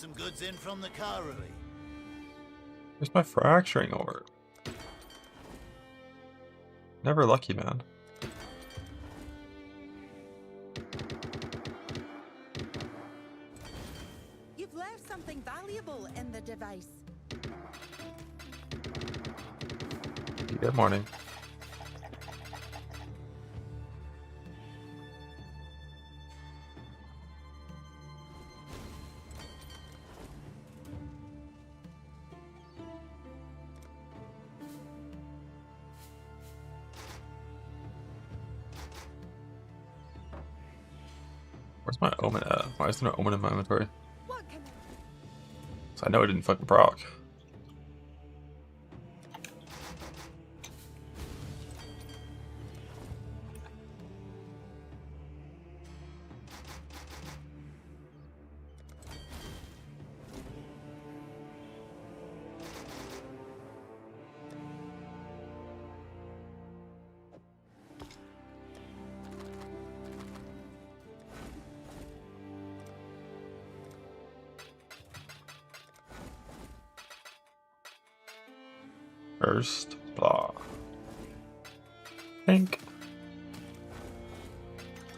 some goods in from the Caroli. Where's my fracturing orb? Never lucky, man. You've left something valuable in the device. Good morning. Where's my omen at? Why is there no omen in my inventory? What can So I know it didn't fucking proc. First, blah. Think.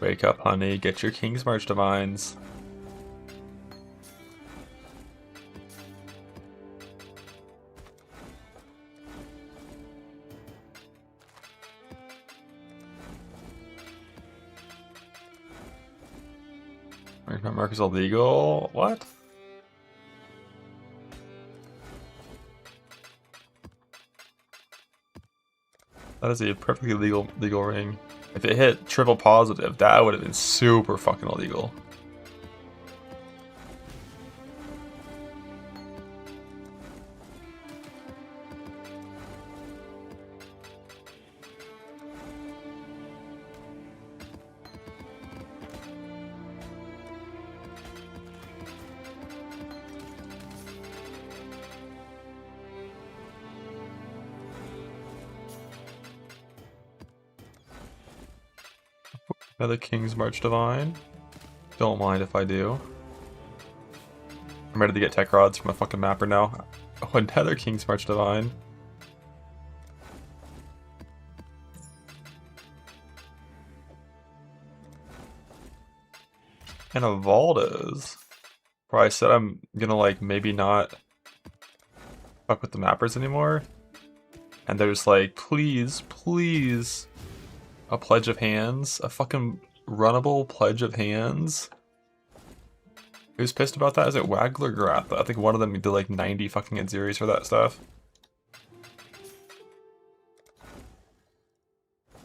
Wake up, honey. Get your King's March Divines. My mark is illegal. What? That is a perfectly legal ring. If it hit triple positive, that would have been super fucking illegal. Another King's March Divine. Don't mind if I do. I'm ready to get tech rods from a fucking mapper now. Oh, another King's March Divine. And a Valdes. Where I said I'm gonna like maybe not fuck with the mappers anymore. And they're just like, please, please. A Pledge of Hands? A fucking runnable Pledge of Hands? Who's pissed about that? Is it Wagler or Gratha? I think one of them did like 90 fucking Anziris for that stuff.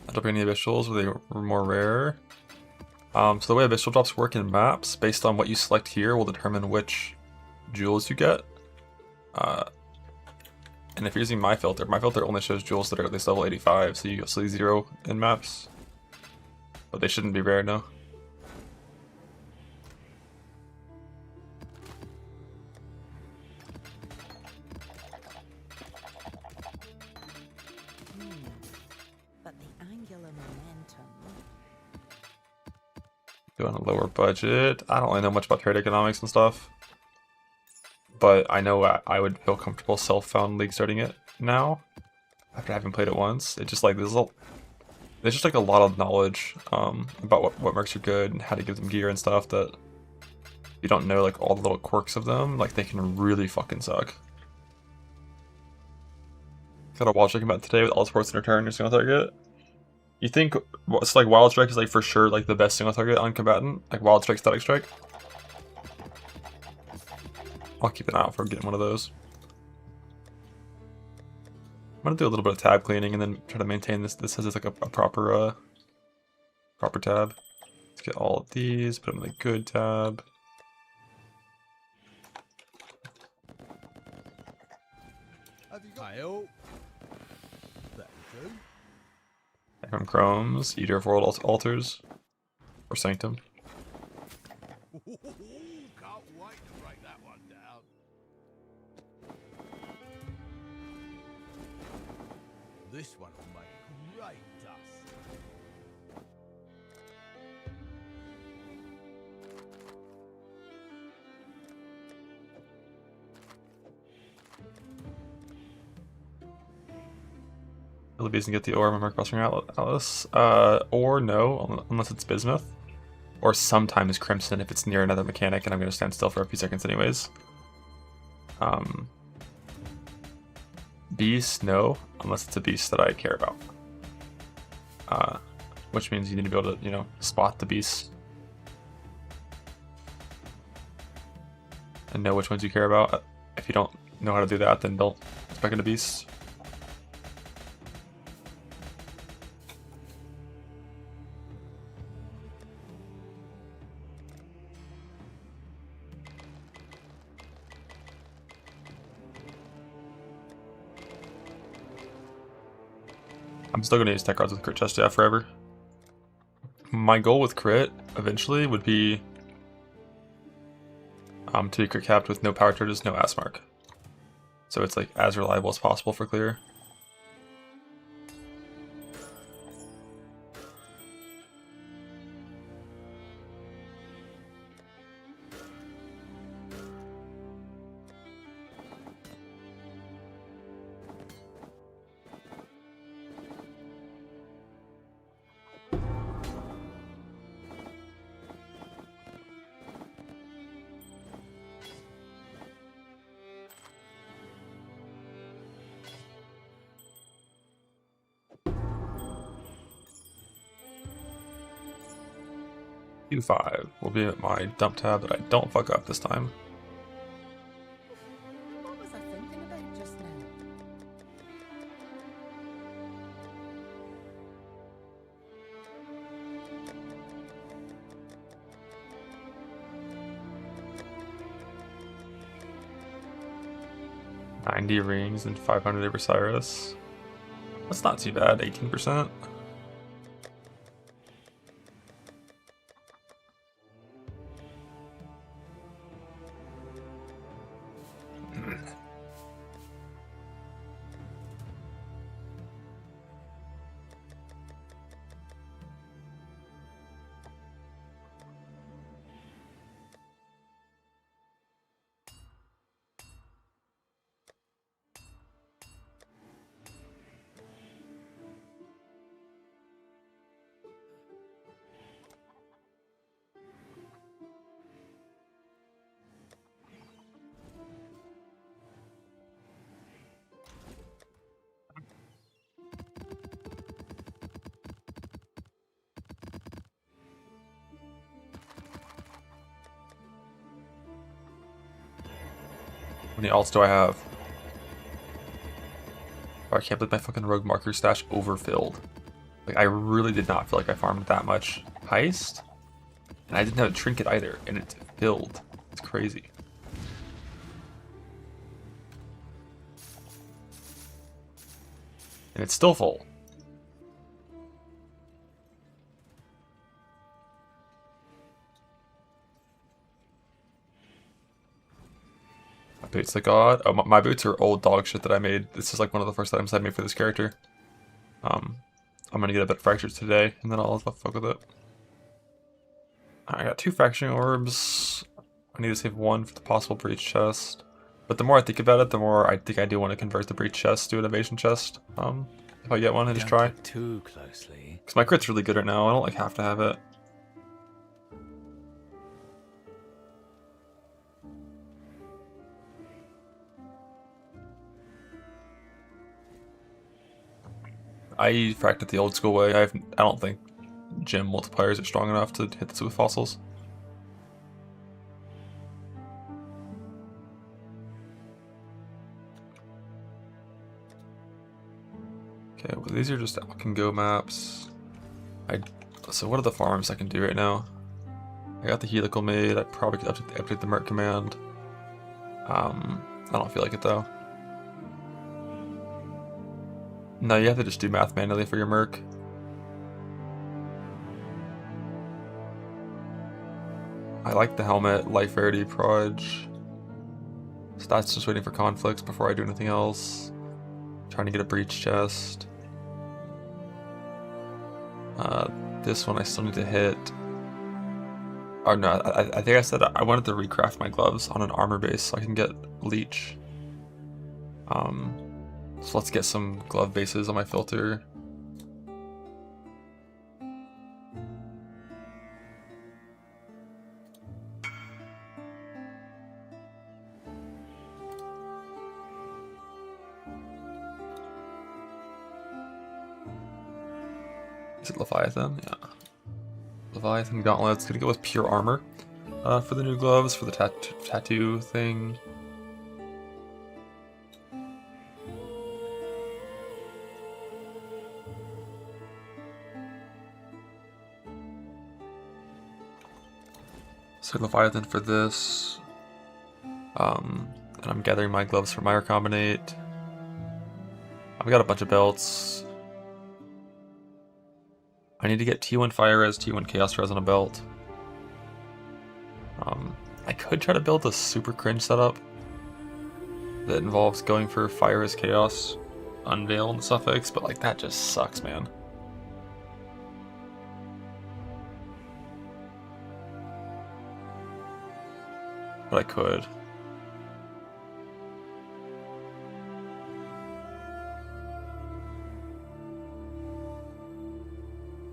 I don't bring any Abyssals where they were more rare. So the way Abyssal drops work in maps, based on what you select here, will determine which jewels you get. And if you're using my filter only shows jewels that are at least level 85, so you'll see 0 in maps. But they shouldn't be rare, no. but the angular momentum. Go on a lower budget. I don't really know much about trade economics and stuff. But I know I would feel comfortable self-found league starting it now. After having played it once. It's just like there's just like a lot of knowledge about what mercs are good and how to give them gear and stuff that you don't know like all the little quirks of them. Like they can really fucking suck. Got a wild strike about today with all sports in return, your single target. You think it's like wild strike is like for sure like the best single target on combatant? Like wild strike, static strike? I'll keep an eye out for getting one of those. I'm gonna do a little bit of tab cleaning and then try to maintain this. This has like a proper tab. Let's get all of these, put them in the good tab. Have you got that do? From Chromes, Eater of World Altars, or Sanctum. Can't wait to break that one down. This one will make great dust. Kill the bees and get the ore. Remember crossing Atlas. Or no, unless it's bismuth. Or sometimes crimson if it's near another mechanic and I'm going to stand still for a few seconds anyways. Beast, no, unless it's a beast that I care about. Which means you need to be able to, you know, spot the beasts. And know which ones you care about. If you don't know how to do that, then don't spec into beasts. I'm still gonna use tech cards with crit chest, yeah, forever. My goal with crit eventually would be to be crit capped with no power charges, no ass mark. So it's like as reliable as possible for clear. Q5 will be at my dump tab that I don't fuck up this time. What was I thinking about just now? $90 rings and 500 Osiris. That's not too bad, 18%. How many alts do I have? Oh, I can't believe my fucking rogue marker stash overfilled. Like, I really did not feel like I farmed that much heist. And I didn't have a trinket either, and it filled. It's crazy. And it's still full. Boots the god. Oh, my boots are old dog shit that I made. This is like one of the first items I made for this character. I'm gonna get a bit of fractures today, and then I'll fuck with it. I got 2 fracturing orbs. I need to save 1 for the possible breach chest. But the more I think about it, the more I think I do want to convert the breach chest to an evasion chest. If I get one, I just try. Too closely. Because my crit's really good right now. I don't like have to have it. I fracked it the old school way. I don't think gem multipliers are strong enough to hit this with fossils. Okay, well these are just Alcan Go maps. So what are the farms I can do right now? I got the helical made. I probably could update the Merc command. I don't feel like it though. No, you have to just do math manually for your Merc. I like the helmet, life rarity, proj. Stats just waiting for conflicts before I do anything else. Trying to get a breach chest. This one I still need to hit. Oh no, I think I said I wanted to recraft my gloves on an armor base so I can get leech. So let's get some glove bases on my filter. Is it Leviathan? Yeah. Leviathan gauntlets. Gonna go with pure armor for the new gloves for the tattoo thing. So Leviathan for this. And I'm gathering my gloves for my recombinate. I've got a bunch of belts. I need to get T1 Fire Res, T1 Chaos Res on a belt. I could try to build a super cringe setup that involves going for Fire Res Chaos, Unveil, and Suffix, but like that just sucks, man. But I could.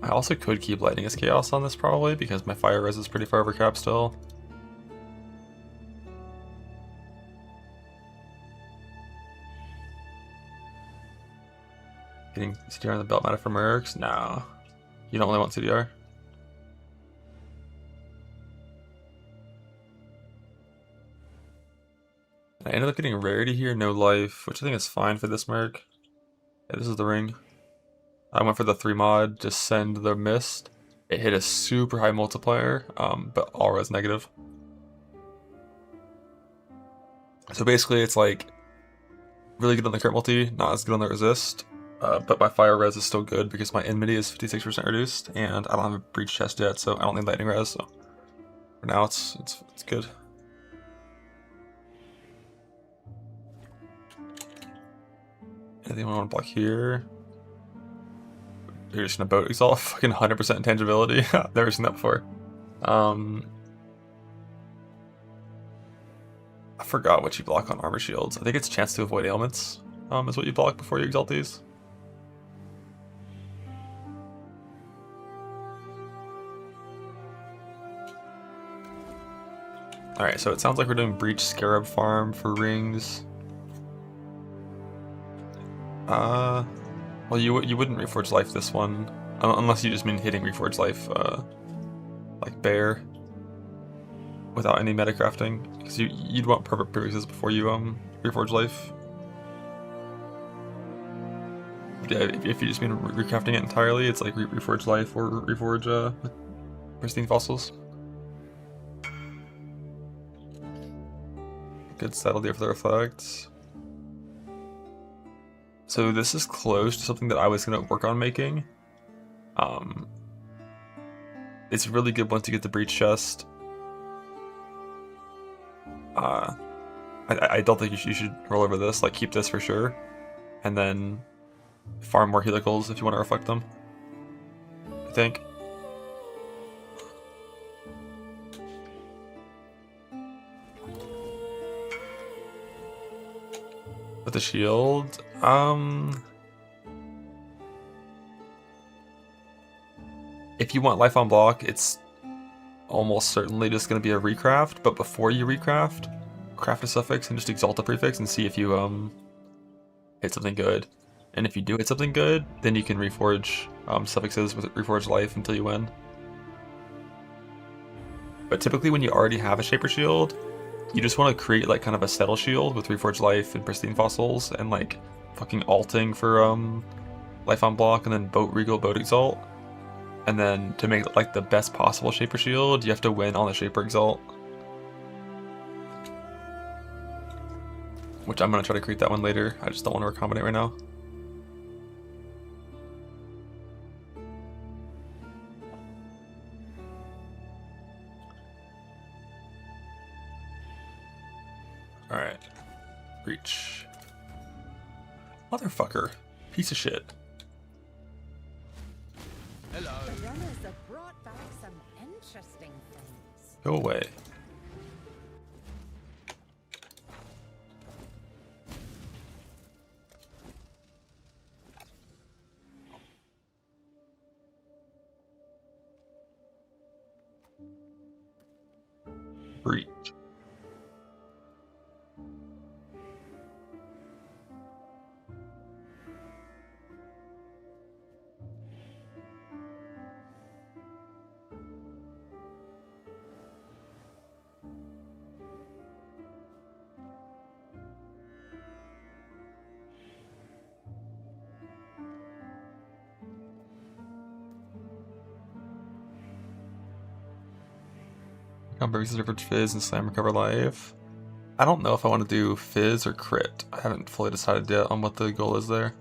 I also could keep Lightning as Chaos on this probably, because my Fire Res is pretty far over cap still. Getting CDR on the belt matter for Mercs? No. You don't really want CDR? I ended up getting Rarity here, no life, which I think is fine for this Merc. Yeah, this is the ring. I went for the 3 mod, just send the mist. It hit a super high multiplier, but all res negative. So basically it's like really good on the crit multi, not as good on the resist. But my fire res is still good because my enmity is 56% reduced, and I don't have a breach chest yet, so I don't need lightning res. So for now, it's good. Anything I want to block here? You're just gonna boat exalt, fucking 100% intangibility. Never seen that before. I forgot what you block on armor shields. I think it's chance to avoid ailments. Is what you block before you exalt these. Alright, so it sounds like we're doing Breach Scarab farm for rings. Well, you wouldn't Reforge Life this one, unless you just mean hitting Reforge Life, like Bear, without any meta crafting, because you'd want perfect prefixes before you Reforge Life. Yeah, if you just mean recrafting it entirely, it's like Reforge Life or Reforge Pristine Fossils. Good settle there for the reflects. So this is close to something that I was going to work on making. It's really good once you get the breach chest. I don't think you should roll over this. Like, keep this for sure, and then farm more helicals if you want to reflect them, I think. With the shield, if you want life on block, it's almost certainly just going to be a recraft, but before you recraft, craft a suffix and just exalt a prefix and see if you hit something good. And if you do hit something good, then you can reforge suffixes with reforge life until you win. But typically when you already have a Shaper Shield, you just want to create like kind of a settle shield with reforge life and pristine fossils and like fucking alting for life on block and then boat regal, boat exalt. And then to make like the best possible Shaper Shield, you have to win on the Shaper Exalt. Which I'm going to try to create that one later. I just don't want to recombinate right now. Alright. Breach. Motherfucker. Piece of shit. Hello. The runners have brought back some interesting things. Go away. breach. Breaks the difference fizz and slam recover life. I don't know if I want to do fizz or crit. I haven't fully decided yet on what the goal is there.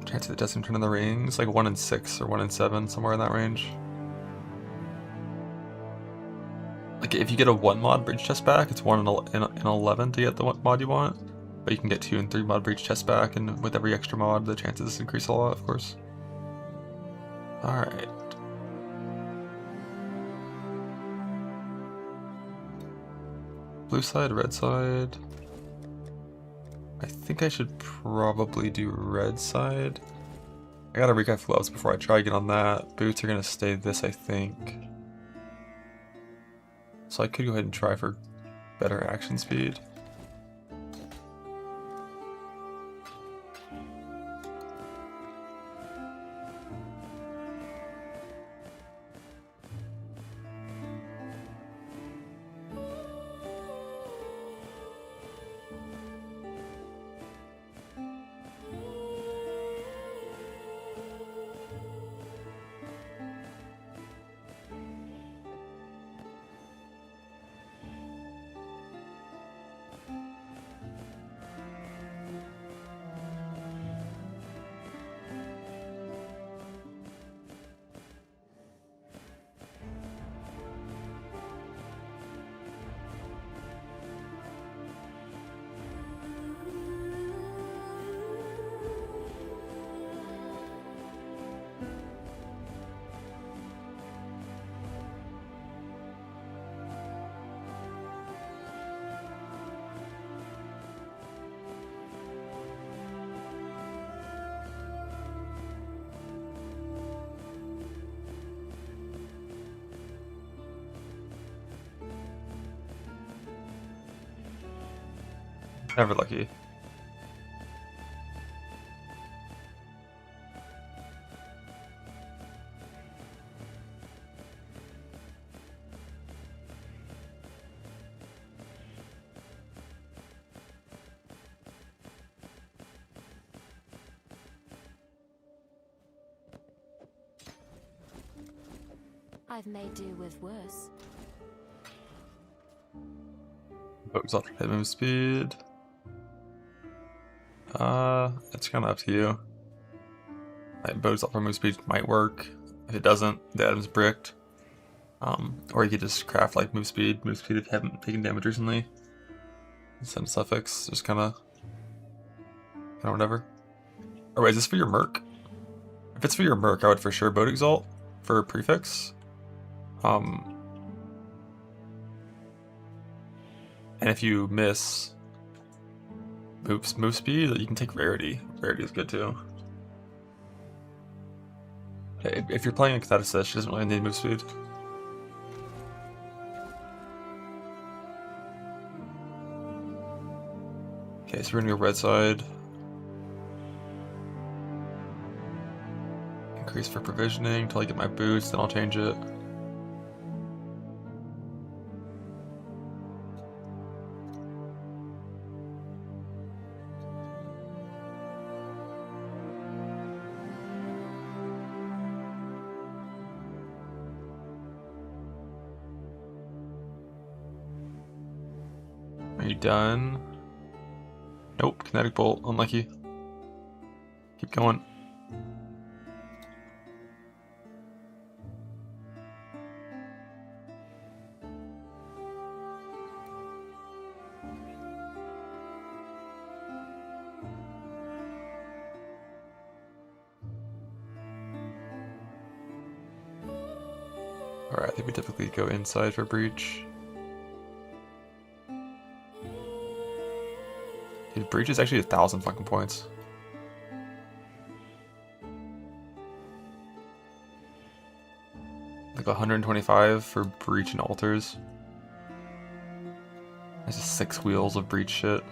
Chance of the Destiny turn in the rings, like 1 in 6 or 1 in 7, somewhere in that range. Like if you get a 1 mod breach chest back, it's 1 in 11 to get the mod you want. But you can get 2 and 3 mod breach chests back, and with every extra mod, the chances increase a lot, of course. Alright. Blue side, red side. I think I should probably do red side. I gotta recap gloves before I try to get on that. Boots are gonna stay this, I think. So I could go ahead and try for better action speed. Never lucky. I've made do with worse. Focus off hit move speed. It's kind of up to you. Like, bows off move speed might work. If it doesn't, the item's bricked. Or you could just craft like move speed if you haven't taken damage recently. Send suffix, just kind of whatever. Oh wait, is this for your merc? If it's for your merc, I would for sure boat exalt for prefix. And if you miss move speed, you can take rarity. Rarity is good too. Okay, if you're playing a Cathedicist, she doesn't really need move speed. Okay, so we're gonna go red side. Increase for provisioning until I get my boots, then I'll change it. Are you done? Nope, kinetic bolt, unlucky. Keep going. Alright, I think we typically go inside for breach. breach is actually 1,000 fucking points. Like 125 for breach and altars. There's just 6 wheels of breach shit.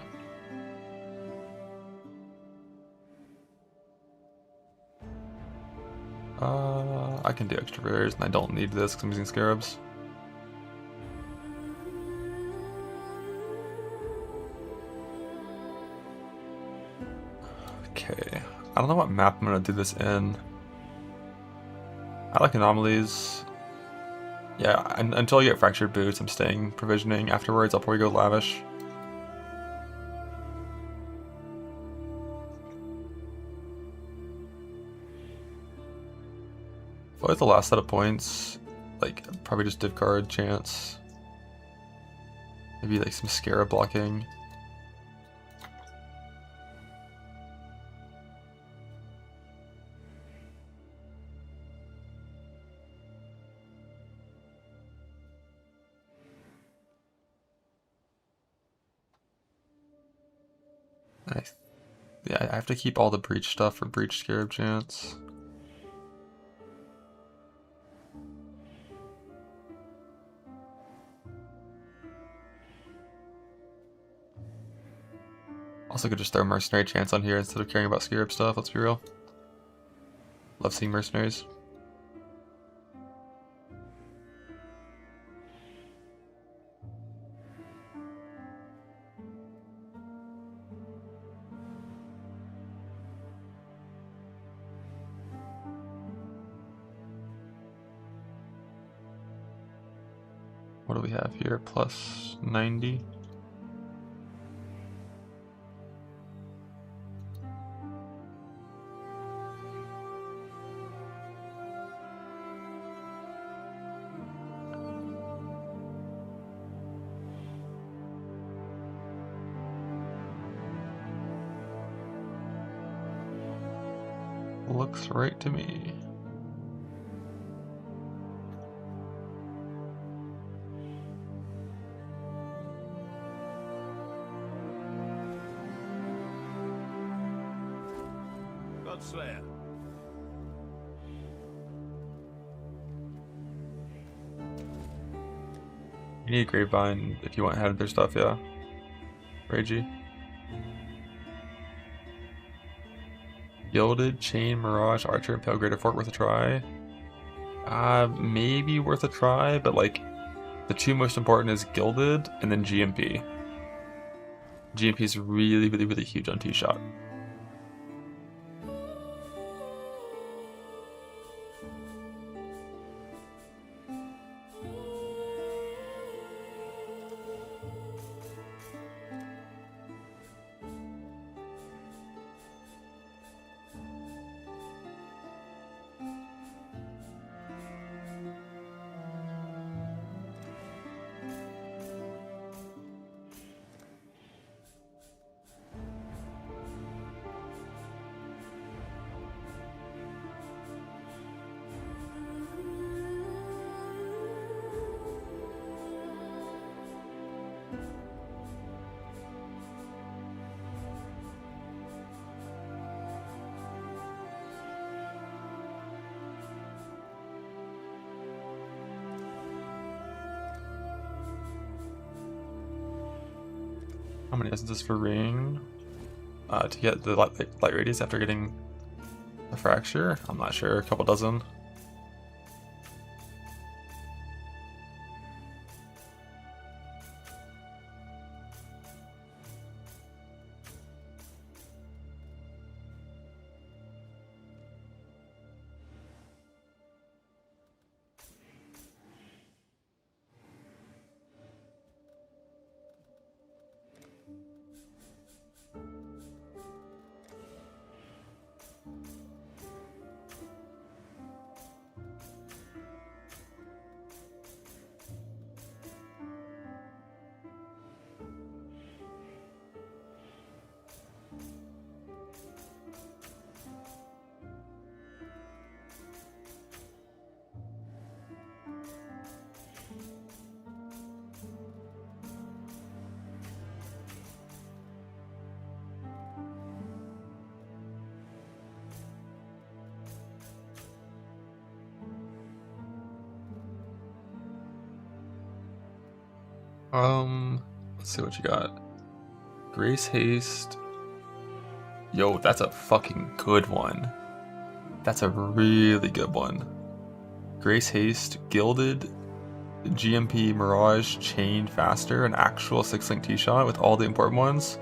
I can do extra barriers and I don't need this because I'm using scarabs. Okay, I don't know what map I'm gonna do this in. I like anomalies. Yeah, until I get fractured boots, I'm staying provisioning. Afterwards, I'll probably go lavish. What was the last set of points? Like, probably just div card chance. Maybe like some scarab blocking. Nice. Yeah, I have to keep all the breach stuff for breach scarab chance. Also could just throw mercenary chance on here instead of caring about scarab stuff, let's be real. Love seeing mercenaries. What do we have here? Plus 90. Looks right to me. Godslayer. You need a grapevine if you want to have their stuff, yeah. Ragey. Gilded, Chain, Mirage, Archer, and Pale Greater Fort worth a try. Maybe worth a try, but like the two most important is Gilded and then GMP. GMP is really, really, really huge on T-Shot. How many essences for ring? To get the light radius after getting the fracture? I'm not sure, a couple dozen. Let's see what you got. Grace Haste. Yo, that's a fucking good one. That's a really good one. Grace Haste, Gilded, GMP, Mirage, Chain, Faster, an actual 6-link T-shot with all the important ones.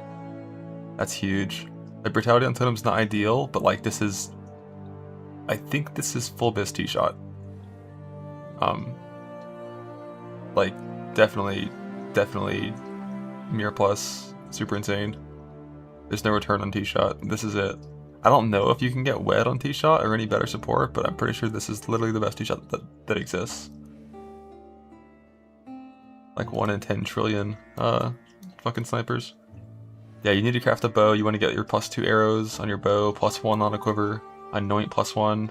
That's huge. Like, Brutality on Totem's not ideal, but like this is... I think this is full bis T-shot. Like, definitely Mirror Plus, super insane. There's no return on T-shot. This is it. I don't know if you can get wed on T-shot or any better support, but I'm pretty sure this is literally the best T-shot that exists. Like 1 in 10 trillion fucking snipers. Yeah, you need to craft a bow. You want to get your +2 arrows on your bow, +1 on a quiver, anoint +1.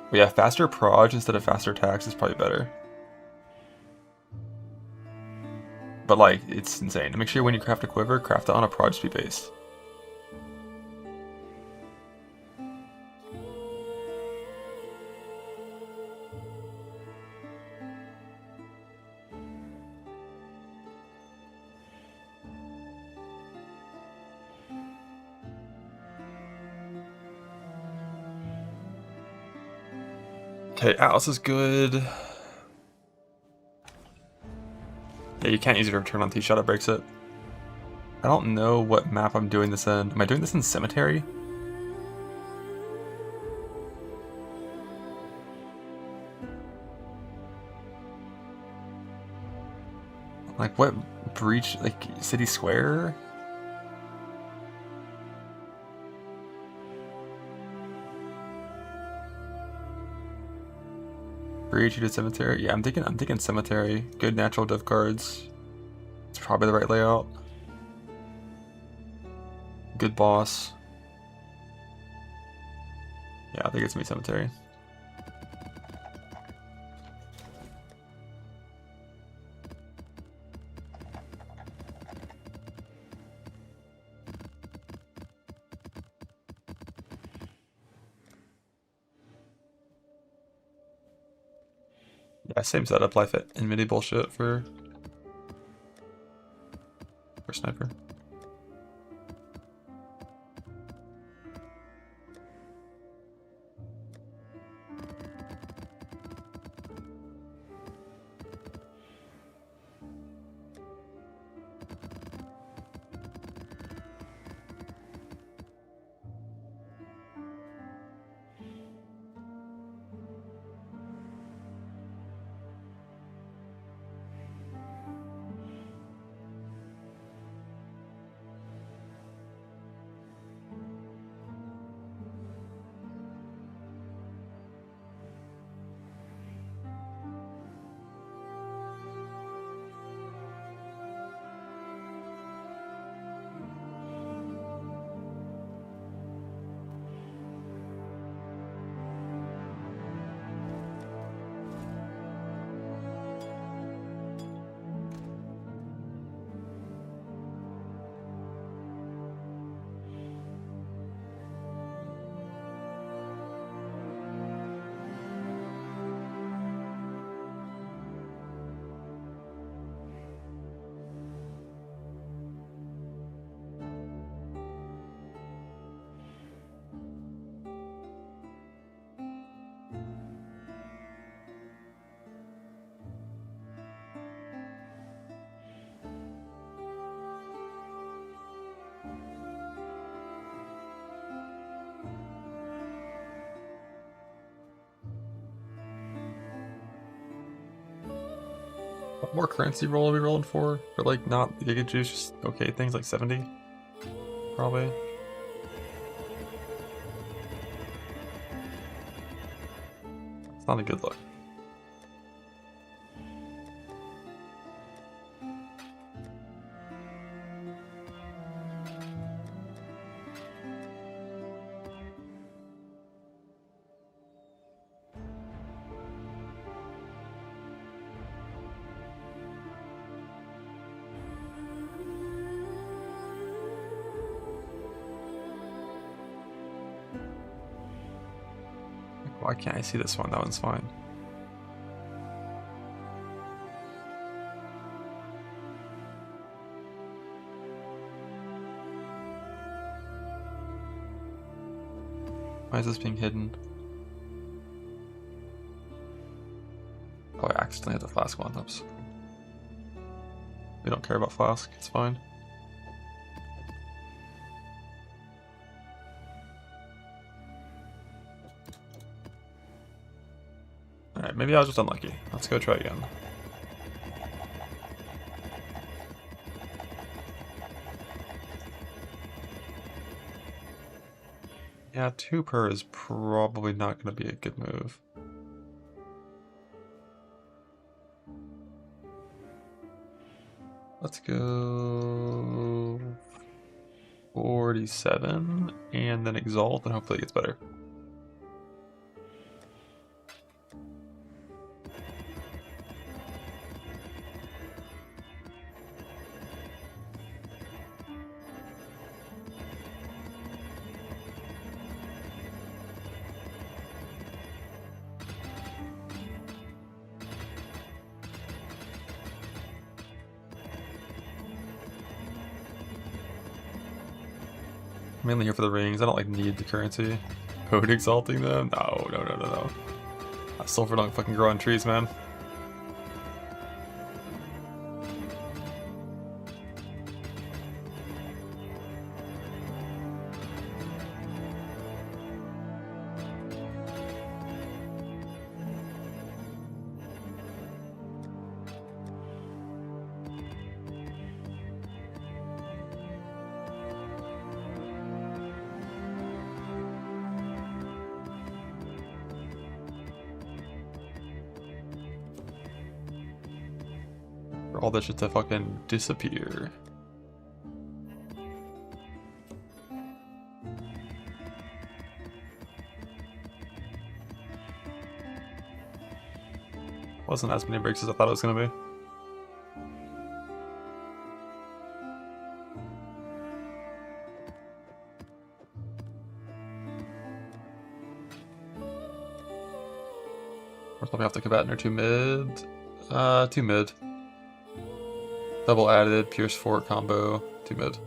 But yeah, faster proj instead of faster attacks is probably better. But like, it's insane. Make sure when you craft a quiver, craft it on a proj speed base. Okay, Atlas is good. Yeah, you can't use it to return on T-shot, it breaks it. I don't know what map I'm doing this in. Am I doing this in Cemetery? Like what breach, like City Square? Breach, you did Cemetery? Yeah, I'm thinking Cemetery. Good natural div cards. It's probably the right layout. Good boss. Yeah, I think it's me Cemetery. Yeah, same setup, life and midi bullshit for sniper. What more currency roll are we rolling for? For like not Giga Juice, just okay things like 70? Probably. It's not a good look. Why can't I see this one? That one's fine. Why is this being hidden? Oh, I accidentally hit the flask one. Oops. We don't care about flask. It's fine. Alright, maybe I was just unlucky. Let's go try again. Yeah, 2 per is probably not going to be a good move. Let's go 47 and then exalt and hopefully it gets better. Mainly here for the rings. I don't like need the currency. Code exalting them? No. Sulfur don't fucking grow on trees, man. For all this shit to fucking disappear. Wasn't as many breaks as I thought it was gonna be. We're probably have to combat or 2 mid. 2 mid. Double added, Pierce Fort combo, 2 mid.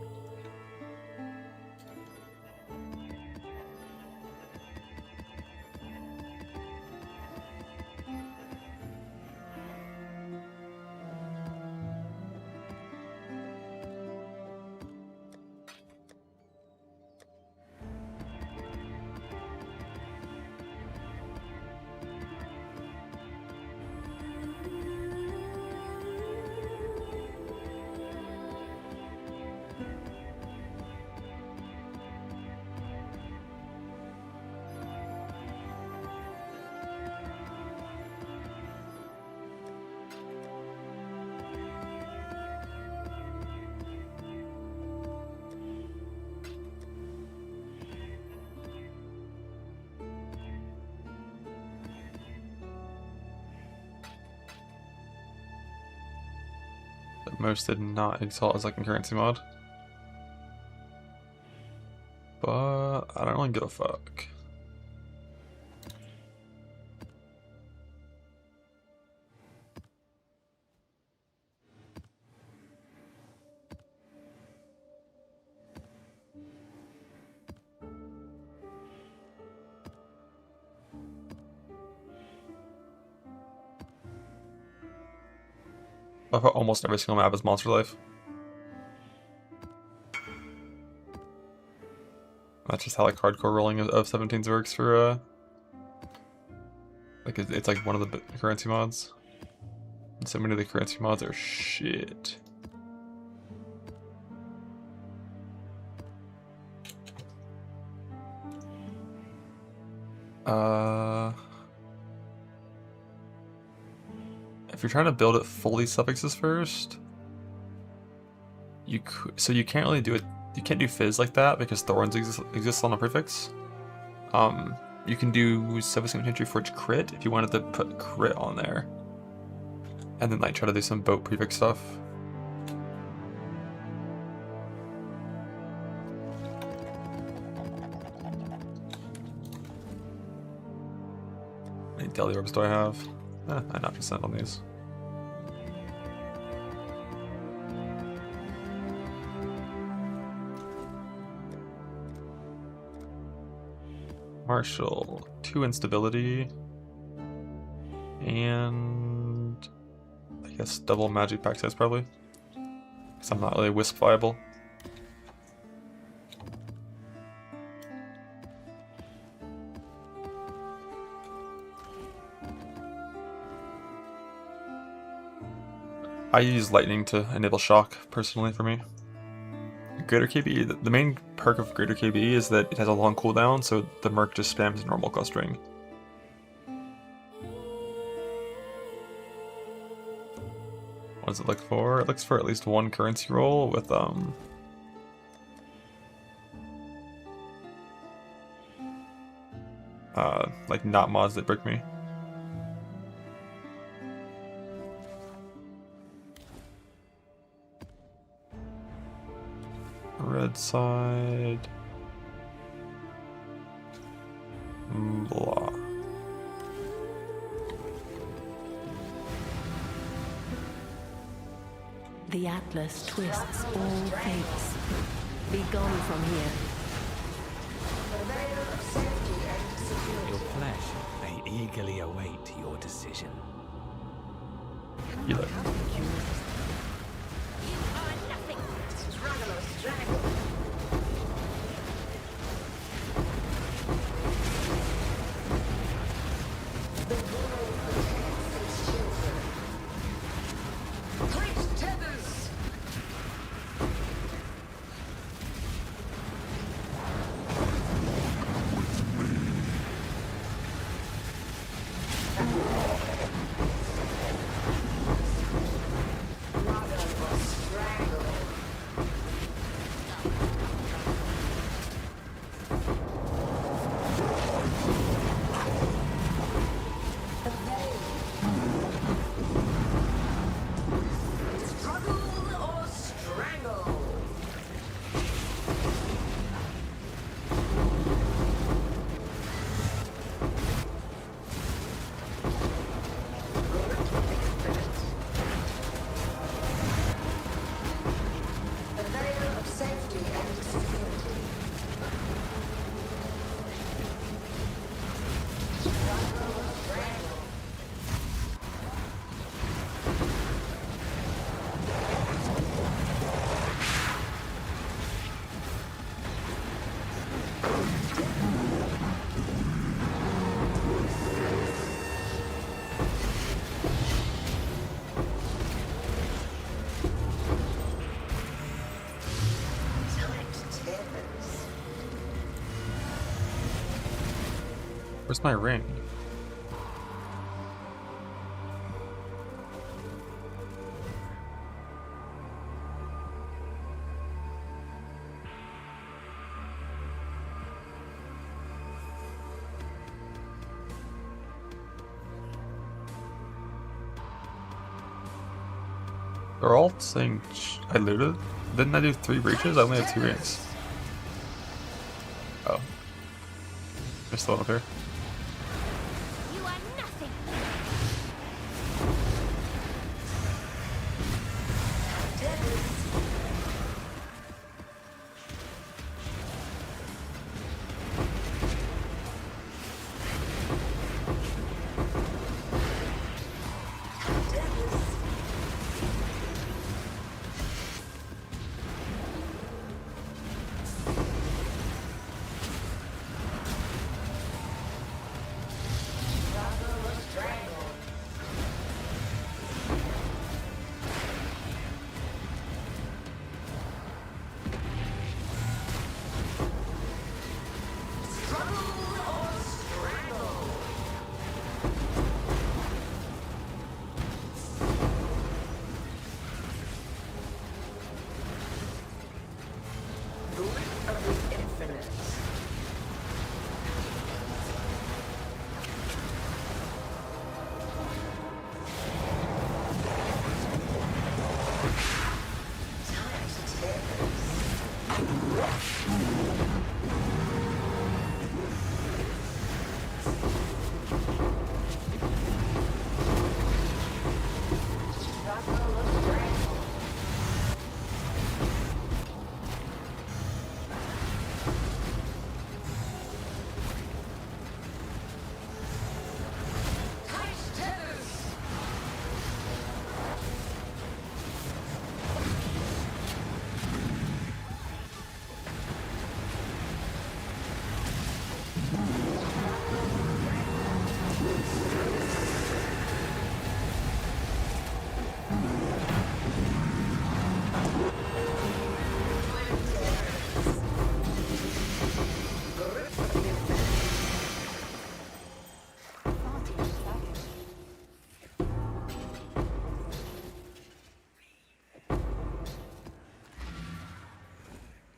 But most did not exalt as like a currency mod. But I don't really give a fuck. I thought almost every single map is Monster Life. That's just how like hardcore rolling of 17s works for like it's like one of the currency mods. And so many of the currency mods are shit. If you're trying to build it fully suffixes first, you can't really do it. You can't do fizz like that because thorns exist on a prefix. You can do suffix entry for each crit if you wanted to put crit on there, and then like try to do some boat prefix stuff. How many Deli Orbs do I have? 9% on these. Marshall, 2 instability. And I guess double magic pack size probably. Because I'm not really wisp viable. I use lightning to enable shock personally for me. Greater KB, the main perk of Greater KB is that it has a long cooldown, so the Merc just spams normal clustering. What does it look for? It looks for at least 1 currency roll with like not mods that brick me. Red side. Blah. The Atlas twists all fates. Be gone from here. Your flesh may eagerly await your decision. You look. Where's my ring? They're all saying I looted? Didn't I do 3 breaches? I only have 2 rings. Oh. They're still up here. You are nothing.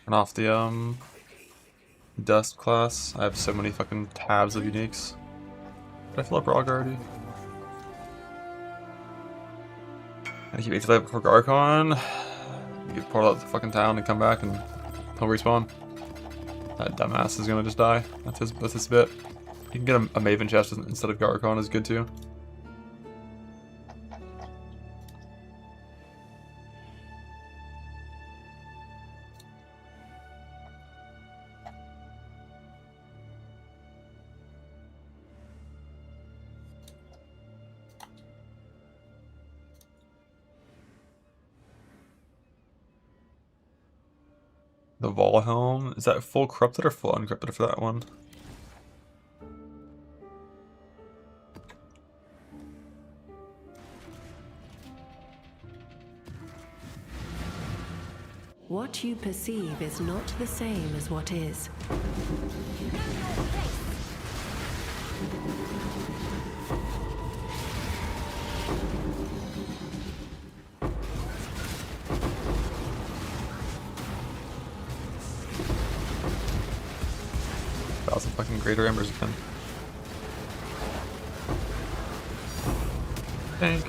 Turn off the dust class. I have so many fucking tabs of uniques. Did I fill up Rog already? I keep 8 before Garcon. You get portal out the fucking town and come back and he'll respawn. That dumbass is gonna just die. That's his bit. You can get a Maven chest instead of Garcon is good too. The Valhelm, is that full corrupted or full uncrypted for that one? What you perceive is not the same as what is. Thousand fucking greater embers again. Tank.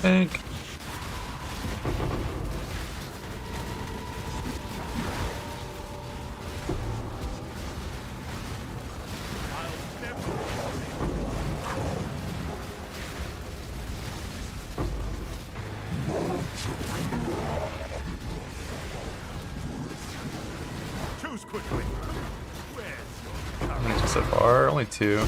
Tank. Choose quickly. Where's How many so far? Only 2.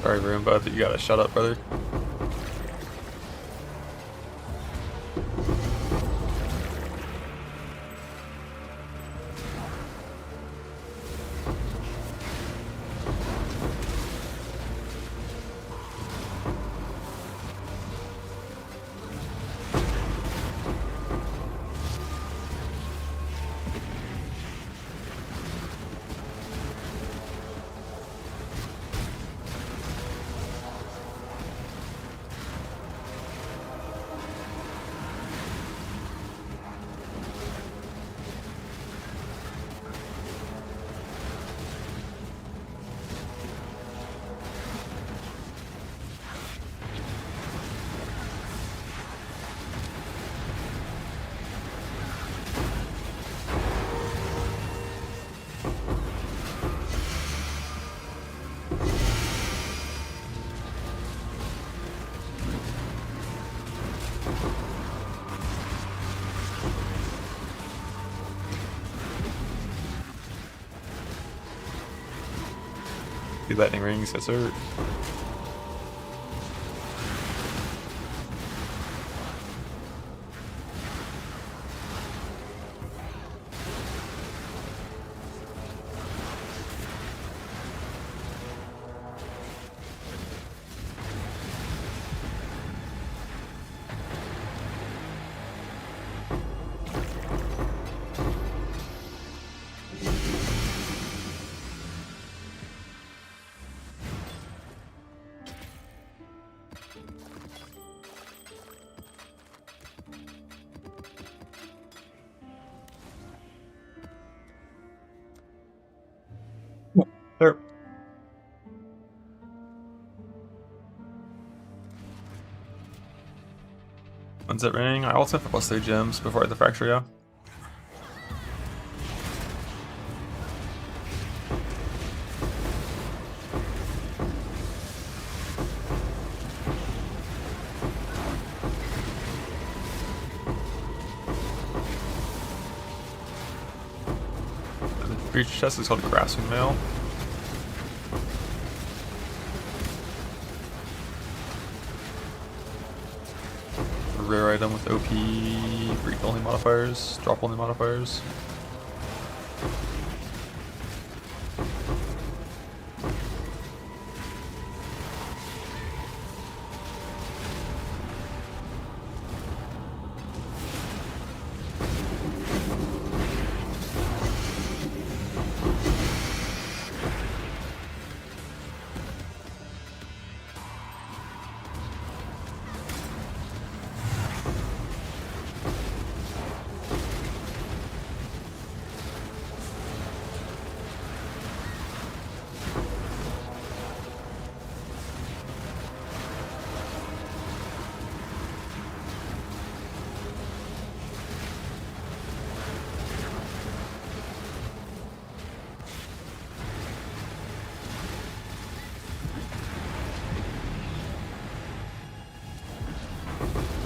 Sorry, Room, but you gotta shut up, brother. The lightning rings, yes sir. There. When's it raining? I also have +3 gems before I hit the fracture, yeah. The breach chest is called Grasping Mail. rare item with OP break only modifiers, drop only modifiers.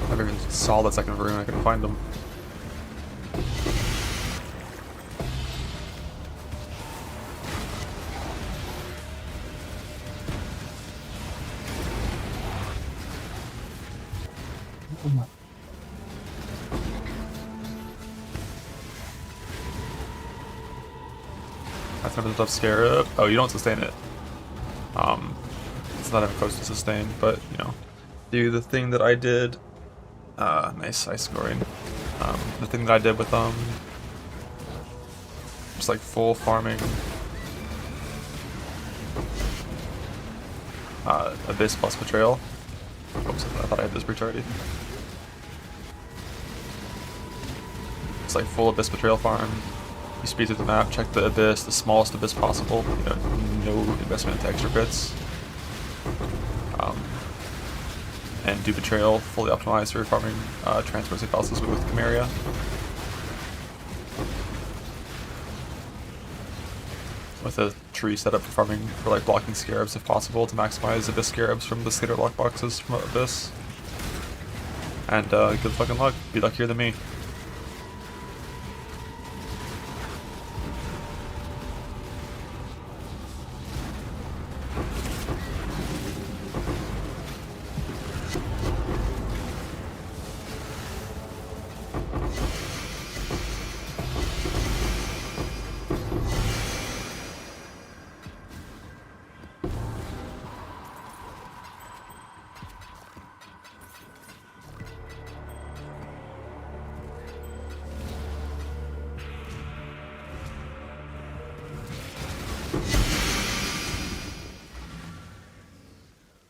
I never even saw that second rune, I couldn't find them. That's another tough scarab. Oh, you don't sustain it. It's not even close to sustain, but you know, do the thing that I did. Nice ice scoring. The thing that I did with just like full farming Abyss plus Betrayal. Oops, I thought I had this breach already. It's like full Abyss Betrayal farm. You speed through the map, check the Abyss, the smallest Abyss possible. You know, no investment into extra bits. And do Betrayal, fully optimized for farming transfer safe houses with Chimeria. With a tree set up for farming for like blocking scarabs if possible to maximize Abyss scarabs from the skater block boxes from Abyss. And good fucking luck. Be luckier than me.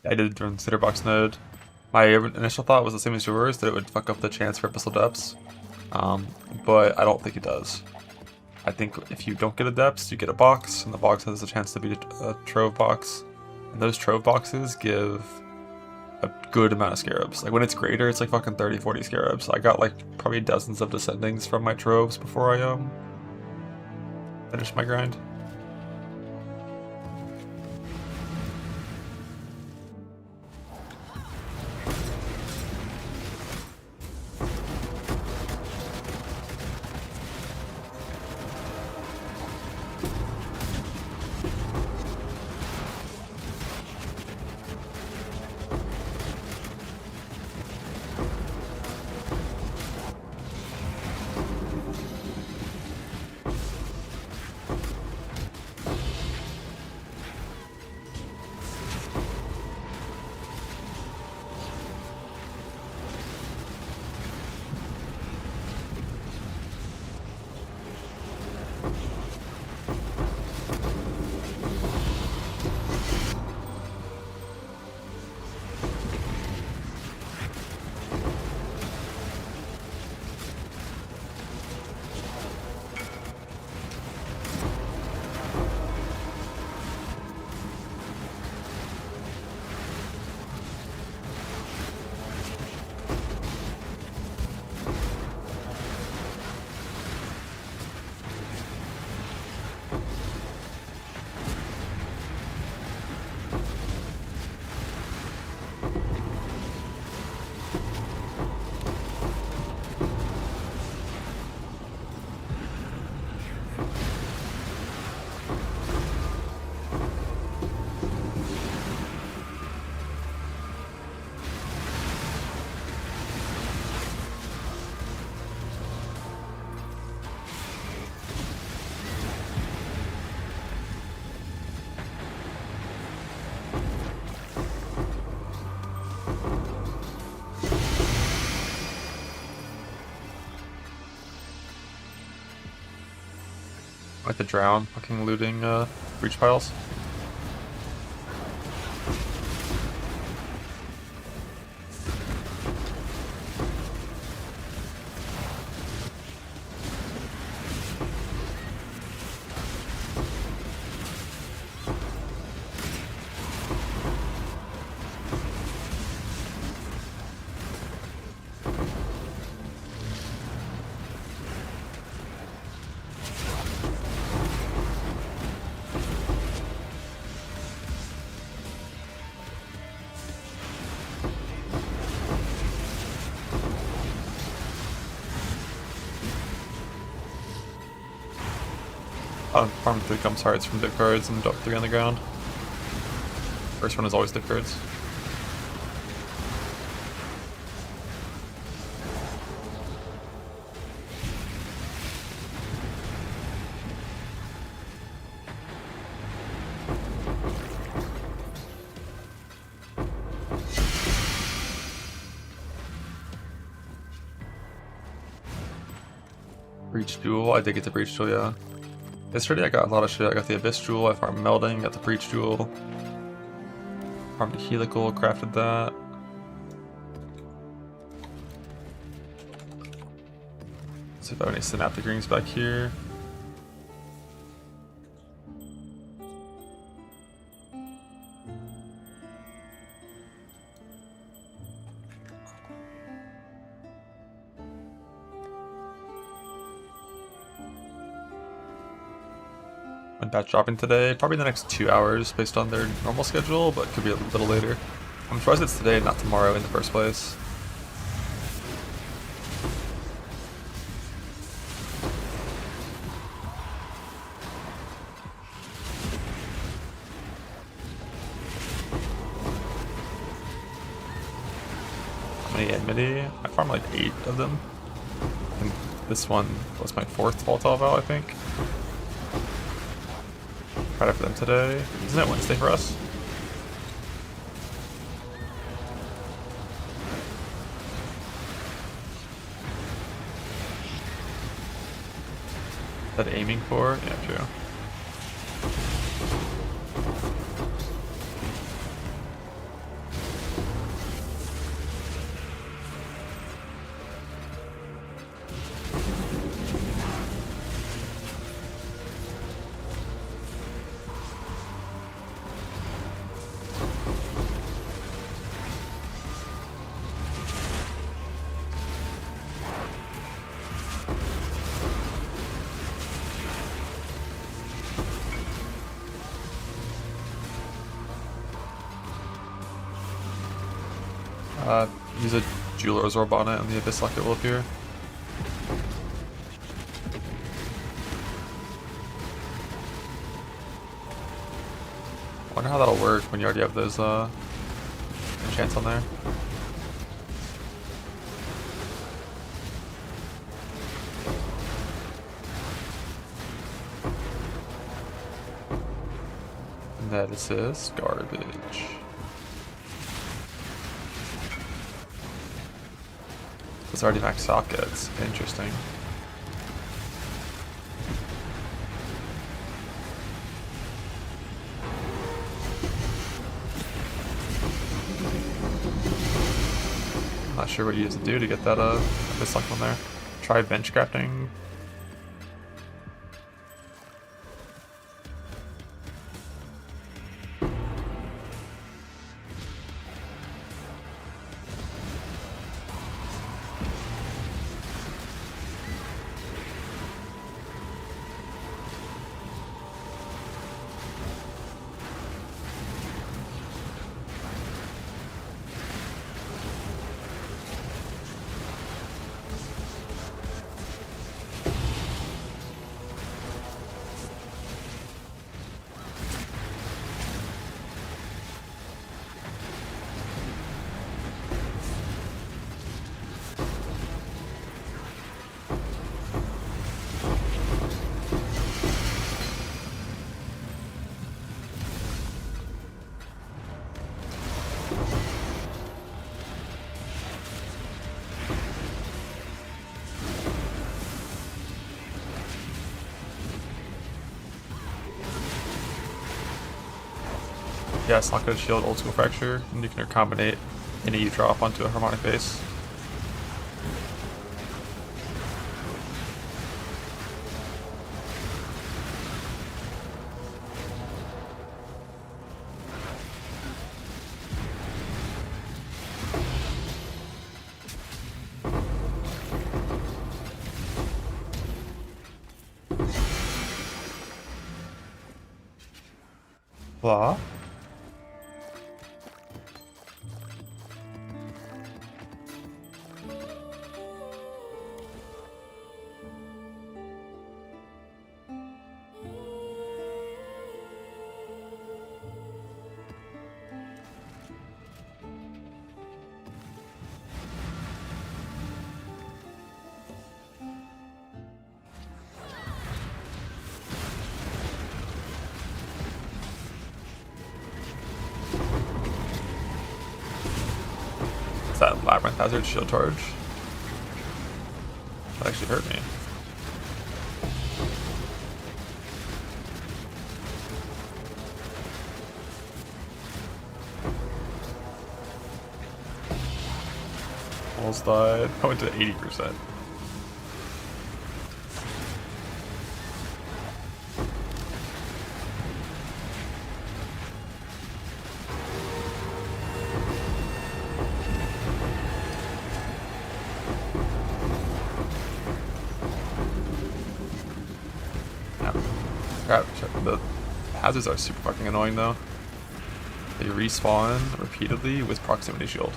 I did it during the Sitterbox node. My initial thought was the same as yours, that it would fuck up the chance for Abyssal Depths. But I don't think it does. I think if you don't get a Depths, you get a box, and the box has a chance to be a Trove box. And those Trove boxes give a good amount of scarabs. Like when it's greater, it's like fucking 30, 40 scarabs. I got like probably dozens of Descendings from my Troves before I finished my grind. like the drown fucking looting breach piles. Farm 3 comes hearts from div cards and drop 3 on the ground. First one is always div cards. Breach Jewel, I did get the Breach Jewel, yeah. Yesterday I got a lot of shit. I got the Abyss Jewel, I farmed Melding, got the Breach Jewel. Farmed the Helical, crafted that. Let's see if I have any Synaptic Rings back here. Batch dropping today, probably in the next 2 hours based on their normal schedule, but could be a little later. I'm surprised it's today, not tomorrow in the first place. How many enmity? I farmed like 8 of them. And this one was my 4th volatile vow, I think. Credit for them today. Isn't it Wednesday for us? Is that aiming for? Yeah, true. Use a Jeweler's Orb on it and the Abyss Locket will appear. I wonder how that'll work when you already have those enchants on there. And that is garbage. It's already max sockets. Interesting. Not sure what you have to do to get that this luck one there. Try bench crafting. Yeah, it's not good shield, old school fracture, and you can recombinate any you drop onto a harmonic base. Blah. That Labyrinth Hazard shield charge. That actually hurt me. Almost died. I went to 80%. Crap, the hazards are super fucking annoying though. They respawn repeatedly with proximity shield.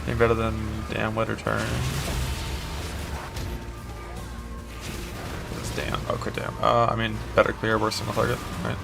Anything better than damn wet return? It's damn. Oh, crit damn. I mean, better clear, worse single target, right?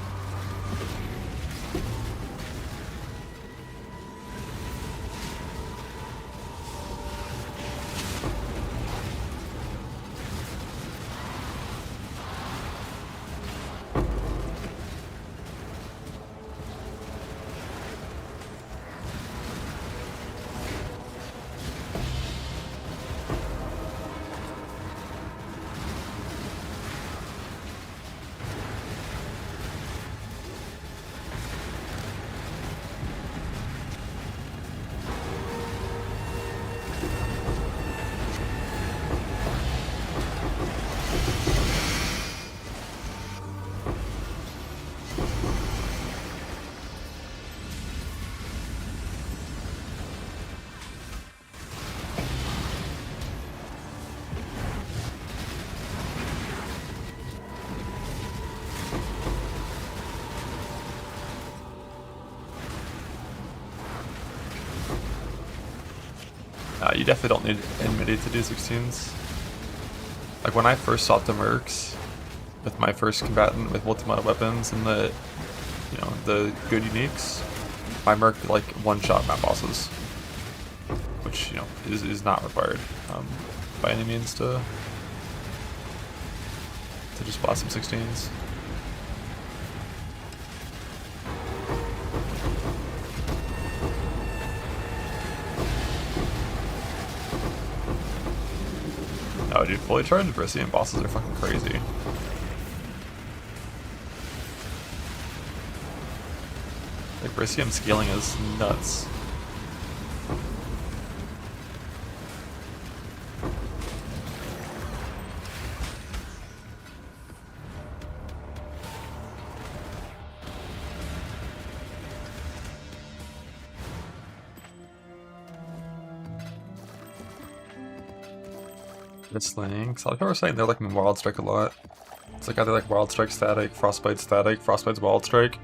You definitely don't need enmity to do 16s. Like when I first sought the mercs with my first combatant with multi-mod weapons and the, you know, the good uniques, my merc could like one-shot map bosses, which, you know, is not required by any means to just blast some 16s. Oh, dude, fully charged Brissean bosses are fucking crazy. Like, Brissean scaling is nuts. It's Link. So like I was saying, they're like in Wild Strike a lot. It's like either like Wild Strike static, Frostbite's Wild Strike.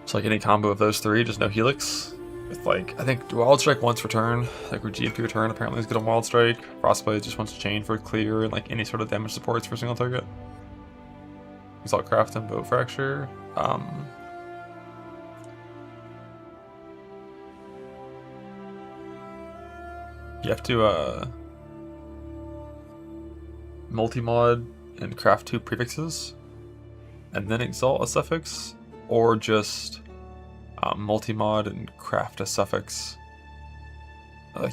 So like any combo of those three, just no Helix. With like, I think Wild Strike once per turn, like with GMP return apparently is good on Wild Strike. Frostbite just wants to chain for clear and like any sort of damage supports for a single target. Exalt Craft and Boat Fracture. You have to multi-mod and craft 2 prefixes, and then exalt a suffix, or just multi-mod and craft a suffix.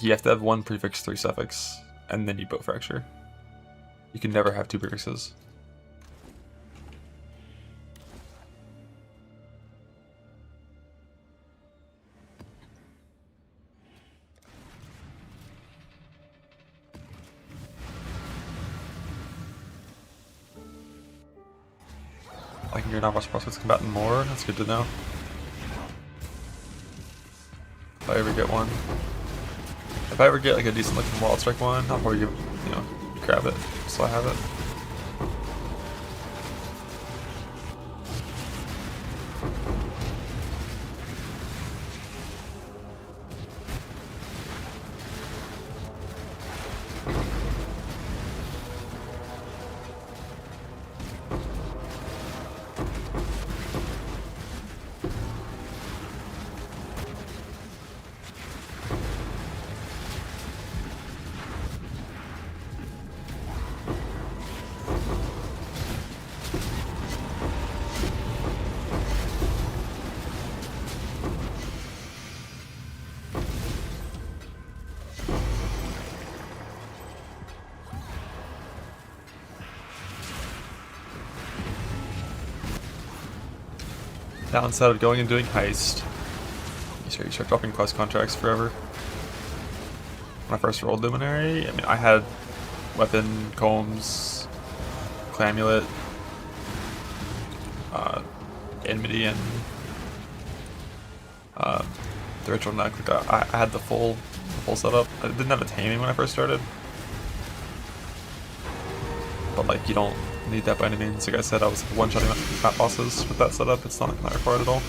You have to have 1 prefix, 3 suffix, and then you Boat Fracture. You can never have 2 prefixes. Like your novice prospects combatant more, that's good to know. If I ever get one. If I ever get like a decent looking Wild Strike one, I'll probably grab it, so I have it. Downside of going and doing heist. You start dropping quest contracts forever. When I first rolled Luminary, I mean, I had weapon, combs, clamulet, enmity, and the ritual neck. Like I had the full setup. I didn't have a taming when I first started, but like you don't need that by any means. Like I said, I was one-shotting map bosses with that setup. It's not required at all.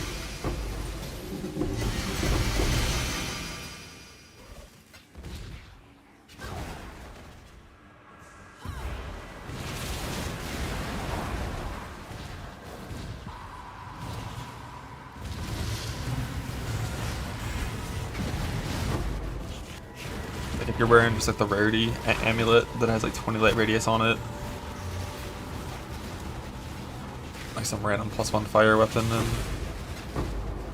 Like if you're wearing just like the rarity amulet that has like 20 light radius on it, like some random +1 fire weapon, and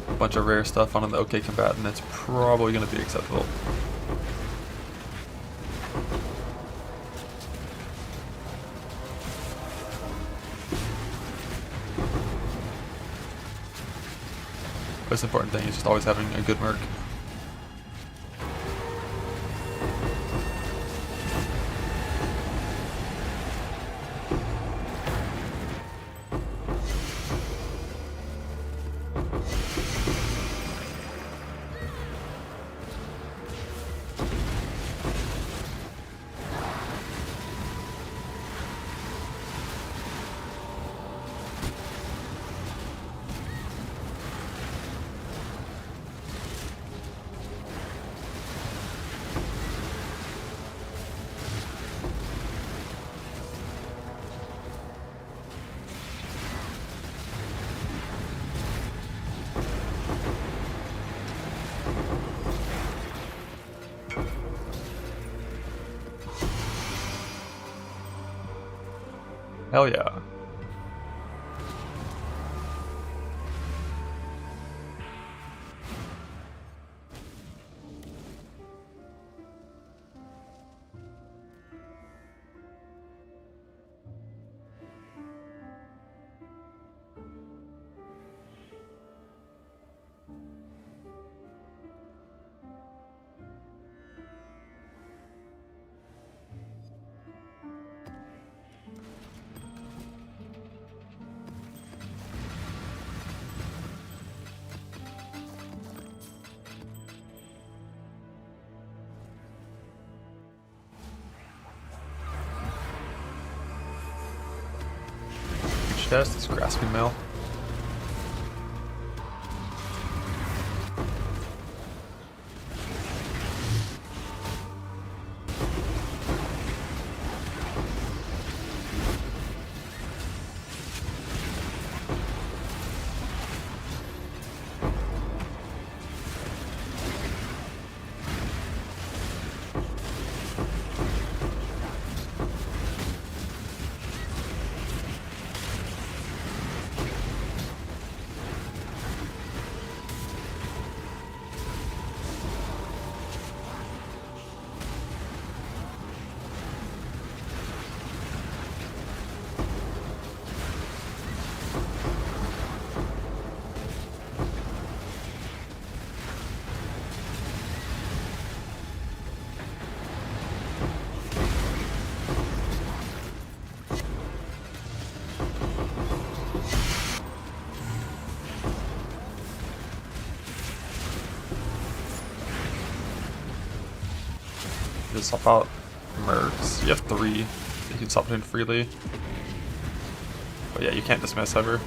a bunch of rare stuff on an OK combatant, it's probably going to be acceptable. Most important thing is just always having a good merc. Hell yeah. Chest is grasping mail. to swap out mercs. You have 3 that you can swap in freely. But yeah, you can't dismiss ever.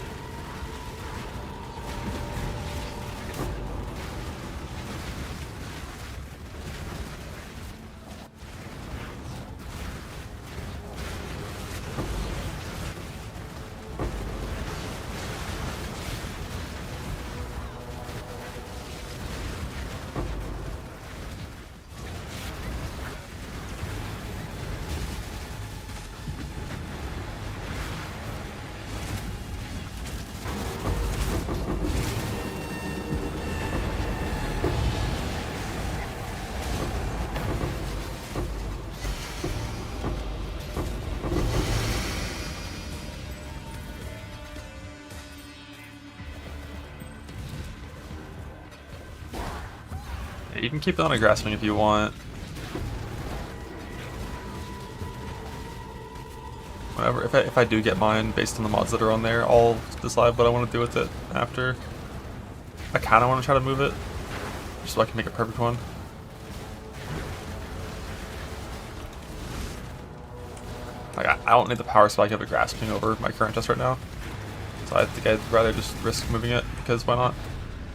You can keep it on a grasping if you want. Whatever. If I do get mine based on the mods that are on there, I'll decide what I want to do with it after. I kind of want to try to move it, just so I can make a perfect one. Like I don't need the power spike of a grasping over my current test right now, so I think I'd rather just risk moving it, because why not?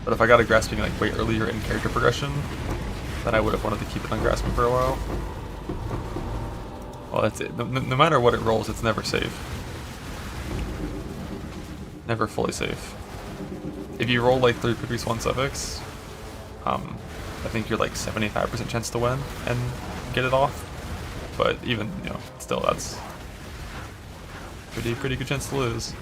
But if I got a grasping like way earlier in character progression, then I would have wanted to keep it on grasping for a while. Well, that's it. No matter what it rolls, it's never safe. Never fully safe. If you roll like 3 Pigries 1 suffix, I think you're like 75% chance to win and get it off. But even, you know, still that's pretty good chance to lose.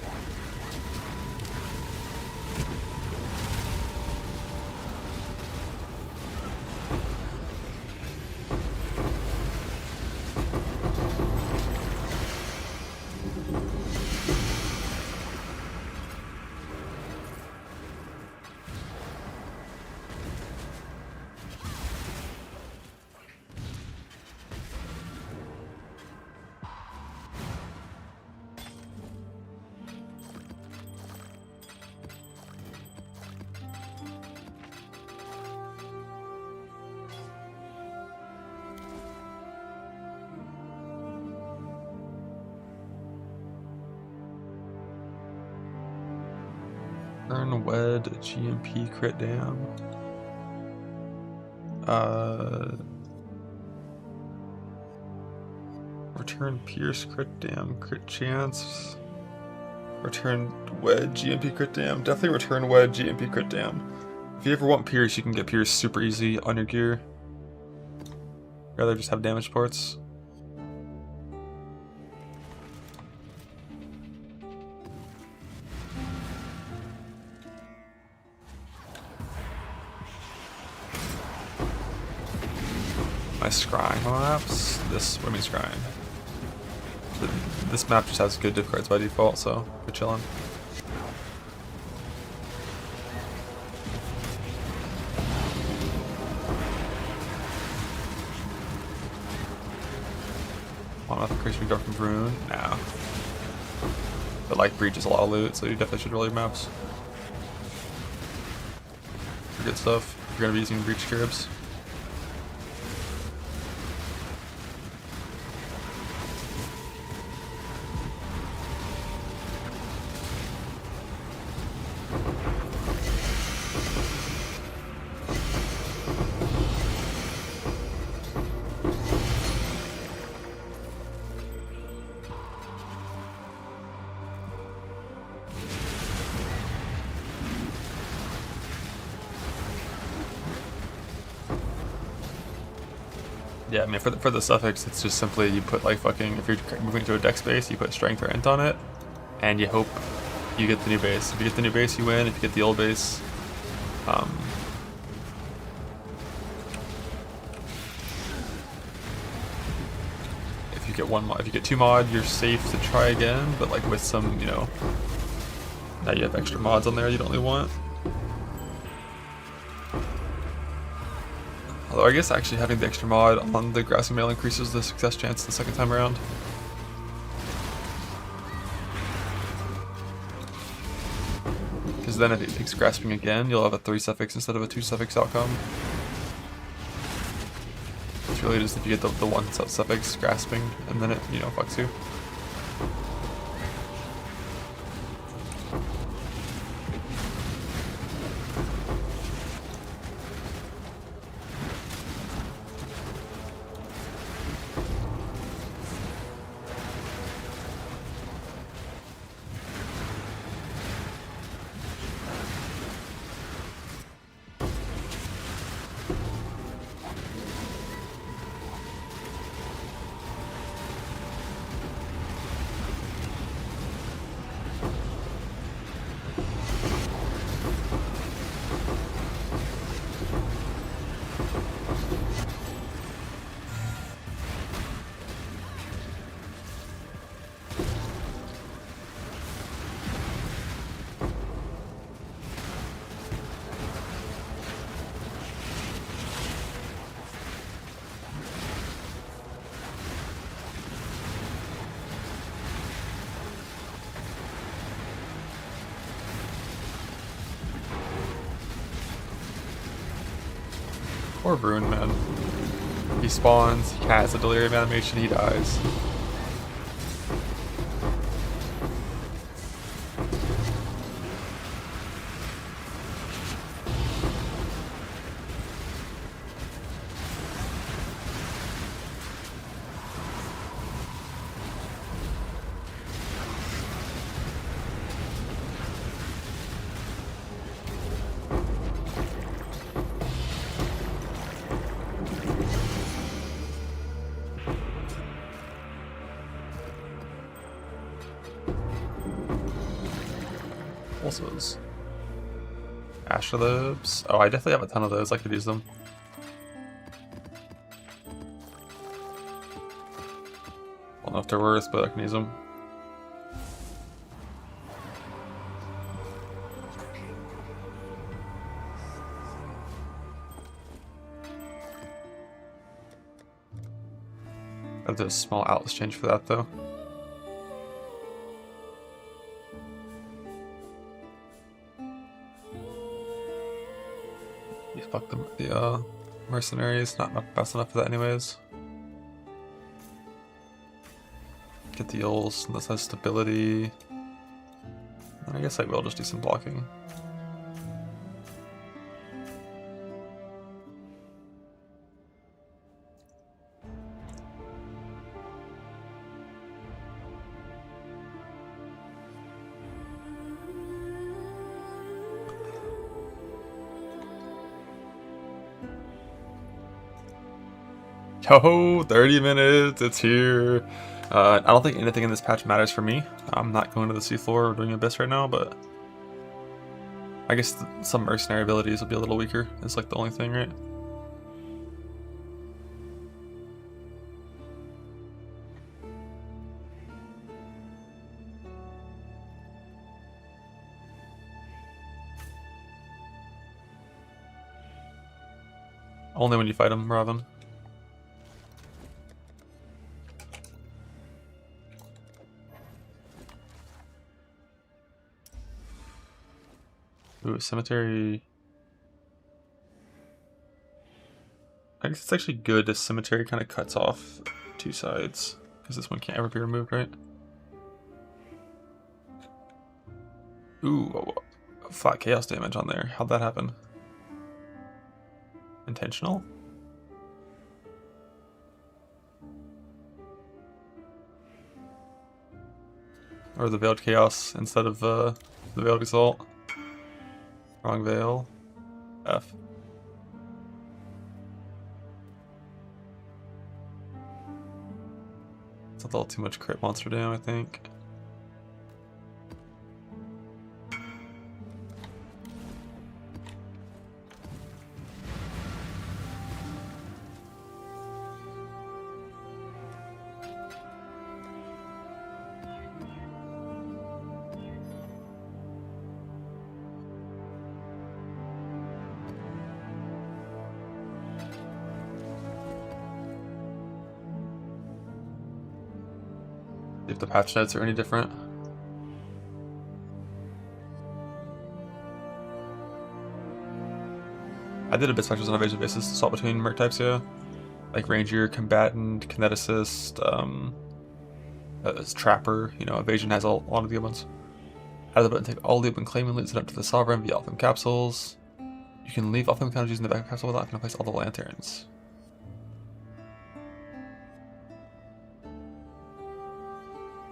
Earn Wed GMP crit dam. Return Pierce crit dam, crit chance. Return Wed GMP crit dam. Definitely return Wed GMP crit dam. If you ever want Pierce, you can get Pierce super easy on your gear. Rather just have damage ports. My scrying on maps. This, I mean scrying. This map just has good diff cards by default, so we're chilling. Want nothing crazy dark from Rune? No. But like Breach is a lot of loot, so you definitely should roll your maps. For good stuff. If you're gonna be using Breach Caribs. Yeah, I mean, for the suffix, it's just simply you put like fucking, if you're moving to a deck space, you put strength or int on it, and you hope you get the new base. If you get the new base, you win. If you get the old base, if you get one mod, if you get 2 mod, you're safe to try again. But like with some, you know, now you have extra mods on there you don't really want. Although I guess actually having the extra mod on the grasping mail increases the success chance the second time around. Because then if it takes grasping again, you'll have a 3 suffix instead of a 2 suffix outcome. It's really just if you get the one suffix grasping, and then it, you know, fucks you. Poor Rune, man. He spawns, he casts a delirium animation, he dies. Pulses. Astrolabes. Oh, I definitely have a ton of those. I could use them. I don't know if they're worth, but I can use them. I'll do a small outlets change for that though. Fuck the mercenaries, not fast enough for that anyways. Get the Yules, this has stability. I guess I will just do some blocking. Yo, 30 minutes, it's here. I don't think anything in this patch matters for me. I'm not going to the seafloor or doing Abyss right now, but I guess some mercenary abilities will be a little weaker. It's like the only thing, right? Only when you fight him, Robin. Ooh, cemetery. I guess it's actually good. This cemetery kind of cuts off two sides because this one can't ever be removed, right? Ooh, flat chaos damage on there. How'd that happen? Intentional? Or the veiled chaos instead of the veiled exalt? Wrong veil. F. It's a little too much crit monster down, I think. If the patch notes are any different. I did a bit specters on a evasion basis to swap between merc types, yeah. like ranger, combatant, kineticist, trapper. You know, evasion has a lot of the good ones. Add the button, take all the open claim and leads it up to the sovereign via Alphen capsules. You can leave Alphen counters using the back capsule without having to place all the lanterns.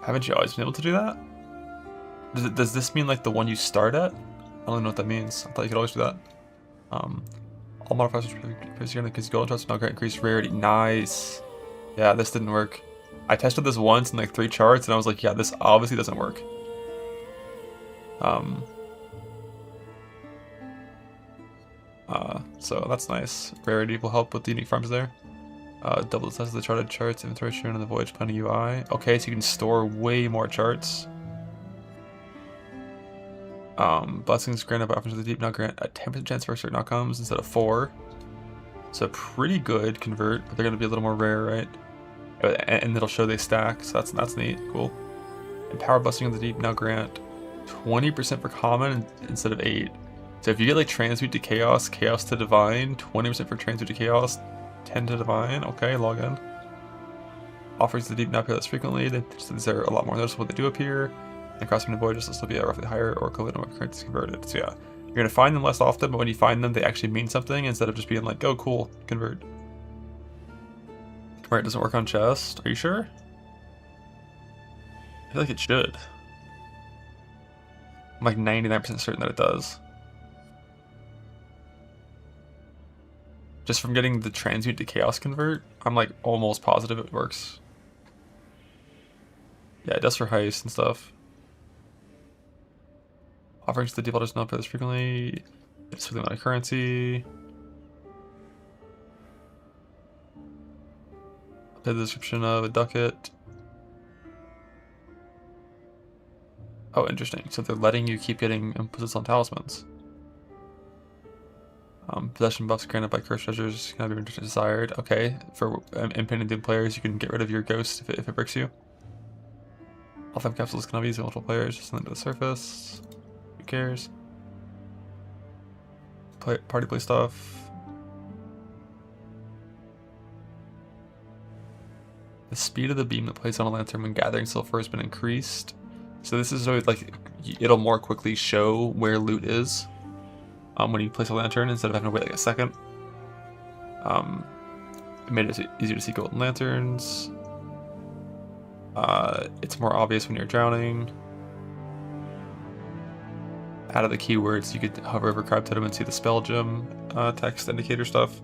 Haven't you always been able to do that? Does this mean like the one you start at? I don't know what that means. I thought you could always do that. All modifiers are pretty because golden shots now grant increased rarity. Nice. Yeah, this didn't work. I tested this once in like 3 charts and I was like, yeah, this obviously doesn't work. So that's nice. Rarity will help with the unique farms there. Double the size of the charted charts, inventory shown in the voyage planning UI. Okay, so you can store way more charts. Blessings granted by offers of the deep now grant a 10% chance for certain outcomes instead of 4. So pretty good convert, but they're gonna be a little more rare, right? And it'll show they stack, so that's neat, cool. And power busting of the deep now grant 20% for common instead of 8. So if you get like transmute to chaos, chaos to divine, 20% for transmute to chaos, 10 to divine. Okay, log in. Offerings to the deep now appear less frequently. These are a lot more noticeable when they do appear. And crossing the voyages will still be roughly higher or equivalent when currency is converted. So yeah, you're gonna find them less often, but when you find them, they actually mean something instead of just being like, oh cool, convert. Right, doesn't work on chest. Are you sure? I feel like it should. I'm like 99% certain that it does. Just from getting the transmute to chaos convert, I'm like almost positive it works. Yeah, it does for heist and stuff. Offerings to the default does not pay this frequently. It's for the amount of currency. I'll pay the description of a ducat. Oh, interesting. So they're letting you keep getting implicits on talismans. Possession buffs granted by cursed treasures can be desired. Okay, for impending players, you can get rid of your ghost if it breaks you. All 5 capsules can be used by multiple players, just something to the surface. Who cares? Party play stuff. The speed of the beam that plays on a lantern when gathering silver has been increased. So this is always like, it'll more quickly show where loot is. When you place a lantern instead of having to wait like a second. It made it easier to see golden lanterns. It's more obvious when you're drowning. Out of the keywords, you could hover over Crab Totem and see the spell gem text indicator stuff.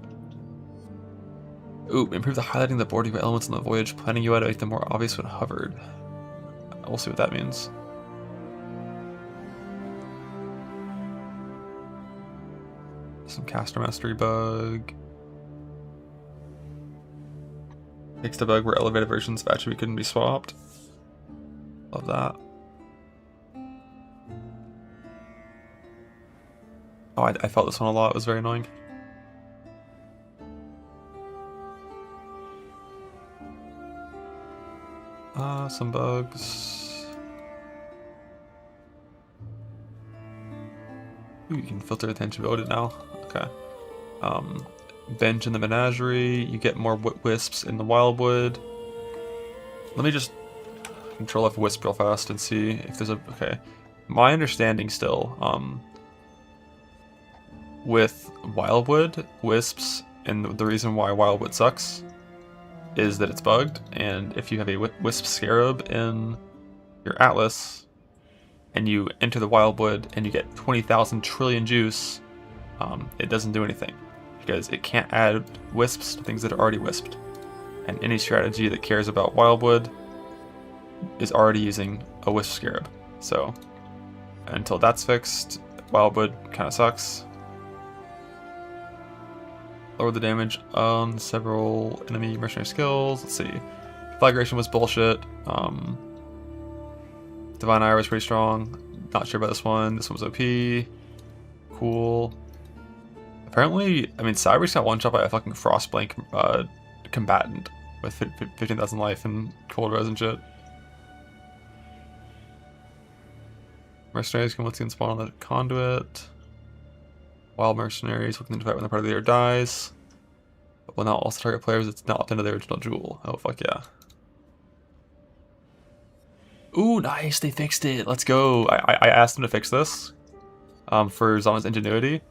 Ooh, improve the highlighting of the boarding elements in the voyage, planning UI to make them more obvious when hovered. We'll see what that means. Some caster mastery bug. Fixed a bug where elevated versions of attribute couldn't be swapped. Love that. Oh, I felt this one a lot. It was very annoying. Some bugs. Ooh, you can filter attention voted now. Okay. Bench in the menagerie. You get more wisps in the wildwood. Let me just control F wisp real fast and see if there's a... Okay. My understanding still, with wildwood, wisps, and the reason why wildwood sucks is that it's bugged, and if you have a wisp scarab in your atlas, and you enter the wildwood and you get 20,000 trillion juice, it doesn't do anything because it can't add wisps to things that are already wisped. And any strategy that cares about wildwood is already using a wisp scarab. So until that's fixed, wildwood kind of sucks. Lower the damage on several enemy mercenary skills. Let's see. Flagration was bullshit. Divine Ire was pretty strong. Not sure about this one. This one was OP. Cool. Apparently, I mean, Cyber's got one shot by a fucking Frostblank combatant with 15,000 life and cold res and shit. Mercenaries can once again spawn on the conduit. Wild mercenaries will continue to fight when the part of the air dies. But will now also target players that's not into the original jewel. Oh, fuck yeah. Ooh, nice, they fixed it. Let's go. I asked them to fix this for Zama's Ingenuity.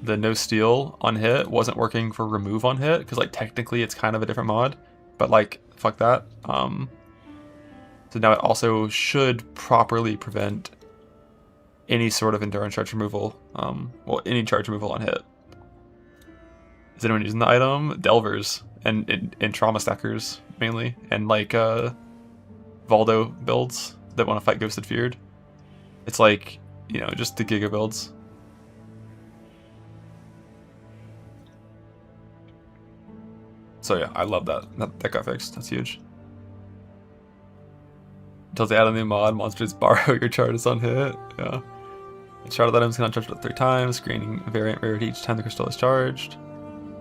The no steal on hit wasn't working for remove on hit, because like technically it's kind of a different mod, but like fuck that. So now it also should properly prevent any sort of endurance charge removal, well, any charge removal on hit. Is anyone using the item? Delvers and trauma stackers mainly, and like Valdo builds that want to fight Ghosted Feared. It's like, you know, just the Giga builds. So yeah, I love that. That got fixed. That's huge. Until they add a new mod, monsters borrow your charges on hit. Yeah. Sharded items can uncharge it 3 times, gaining variant rarity each time the crystal is charged.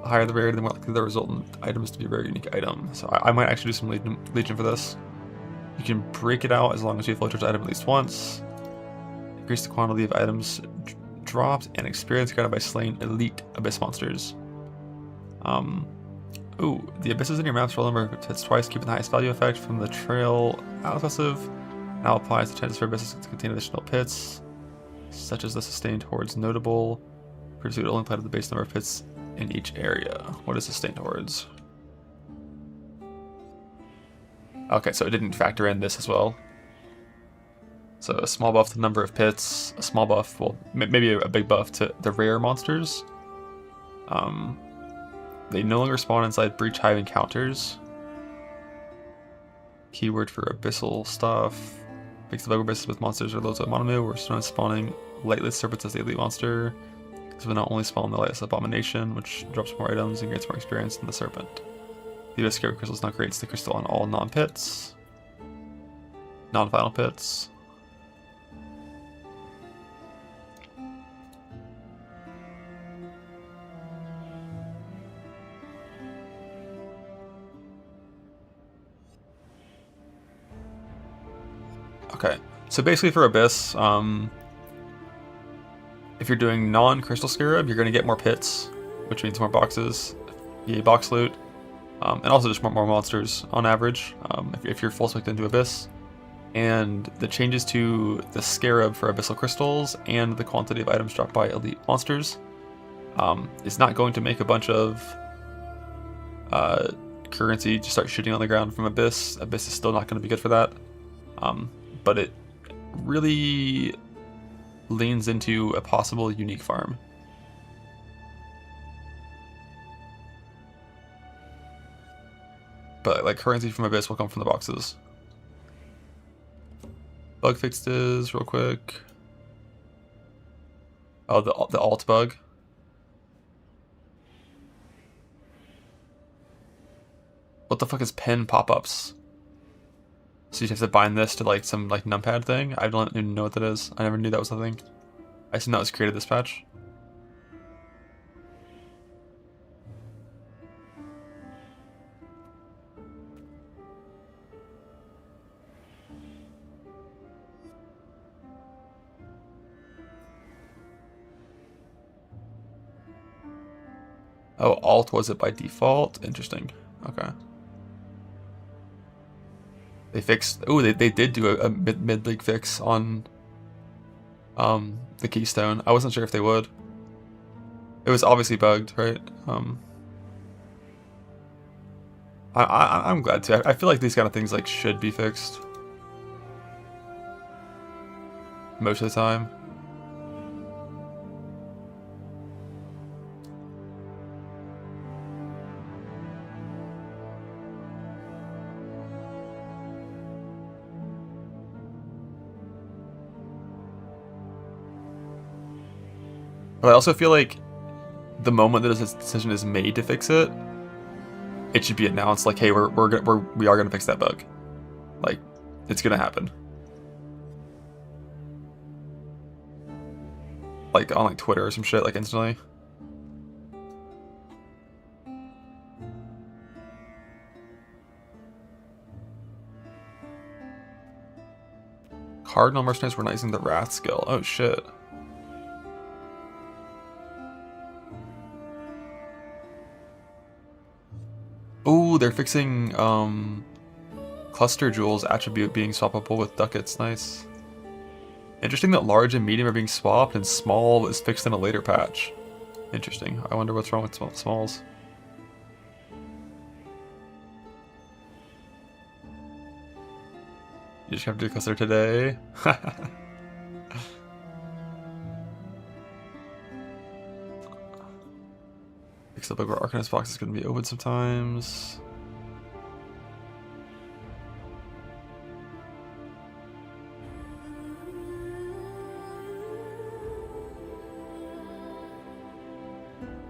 The higher the rarity, the more likely the resultant item is to be a very unique item. So I might actually do some Legion for this. You can break it out as long as you flow charge the item at least once. Increase the quantity of items dropped and experience granted by slaying elite abyss monsters. Ooh, the abysses in your map's roll number hits twice, keeping the highest value effect from the trail passive. Now applies to chances for abysses to contain additional pits, such as the sustained hordes notable. Previously, it only applied to the base number of pits in each area. What is sustained hordes? Okay, so it didn't factor in this as well. So a small buff to the number of pits, a small buff, well, maybe a big buff to the rare monsters. They no longer spawn inside Breach Hive encounters. Keyword for abyssal stuff. Makes the bug abysses with monsters or loads of monomove, or spawning lightless serpents as the elite monster. This will not only spawn the lightest abomination, which drops more items and gets more experience than the serpent. The abyss scared crystals now creates the crystal on all non-pits. Non-final pits. Okay, so basically for Abyss, if you're doing non-Crystal Scarab, you're going to get more pits, which means more boxes, yay box loot, and also just more monsters on average, if you're full spec'd into Abyss. And the changes to the Scarab for Abyssal Crystals and the quantity of items dropped by elite monsters is not going to make a bunch of currency just start shooting on the ground from Abyss. Abyss is still not going to be good for that. But it really leans into a possible unique farm. But like currency from Abyss will come from the boxes. Bug fixes real quick. Oh, the alt bug. What the fuck is pen pop-ups? So you have to bind this to like some like numpad thing? I don't even know what that is. I never knew that was a thing. I assume that was created this patch. Oh, alt was it by default? Interesting. Okay. They fixed. Oh, they did do a mid league fix on the Keystone. I wasn't sure if they would. It was obviously bugged, right? I'm glad too. I feel like these kind of things like should be fixed most of the time. But I also feel like the moment that a decision is made to fix it, it should be announced like, hey, we are gonna fix that bug. Like, it's gonna happen. Like on like Twitter or some shit, like instantly. Cardinal mercenaries were using the Wrath skill. Oh shit. Ooh, they're fixing cluster jewels attribute being swappable with ducats. Nice. Interesting that large and medium are being swapped and small is fixed in a later patch. Interesting. I wonder what's wrong with smalls. You just have to do cluster today. Fix the bug where Arcanist box is going to be open sometimes.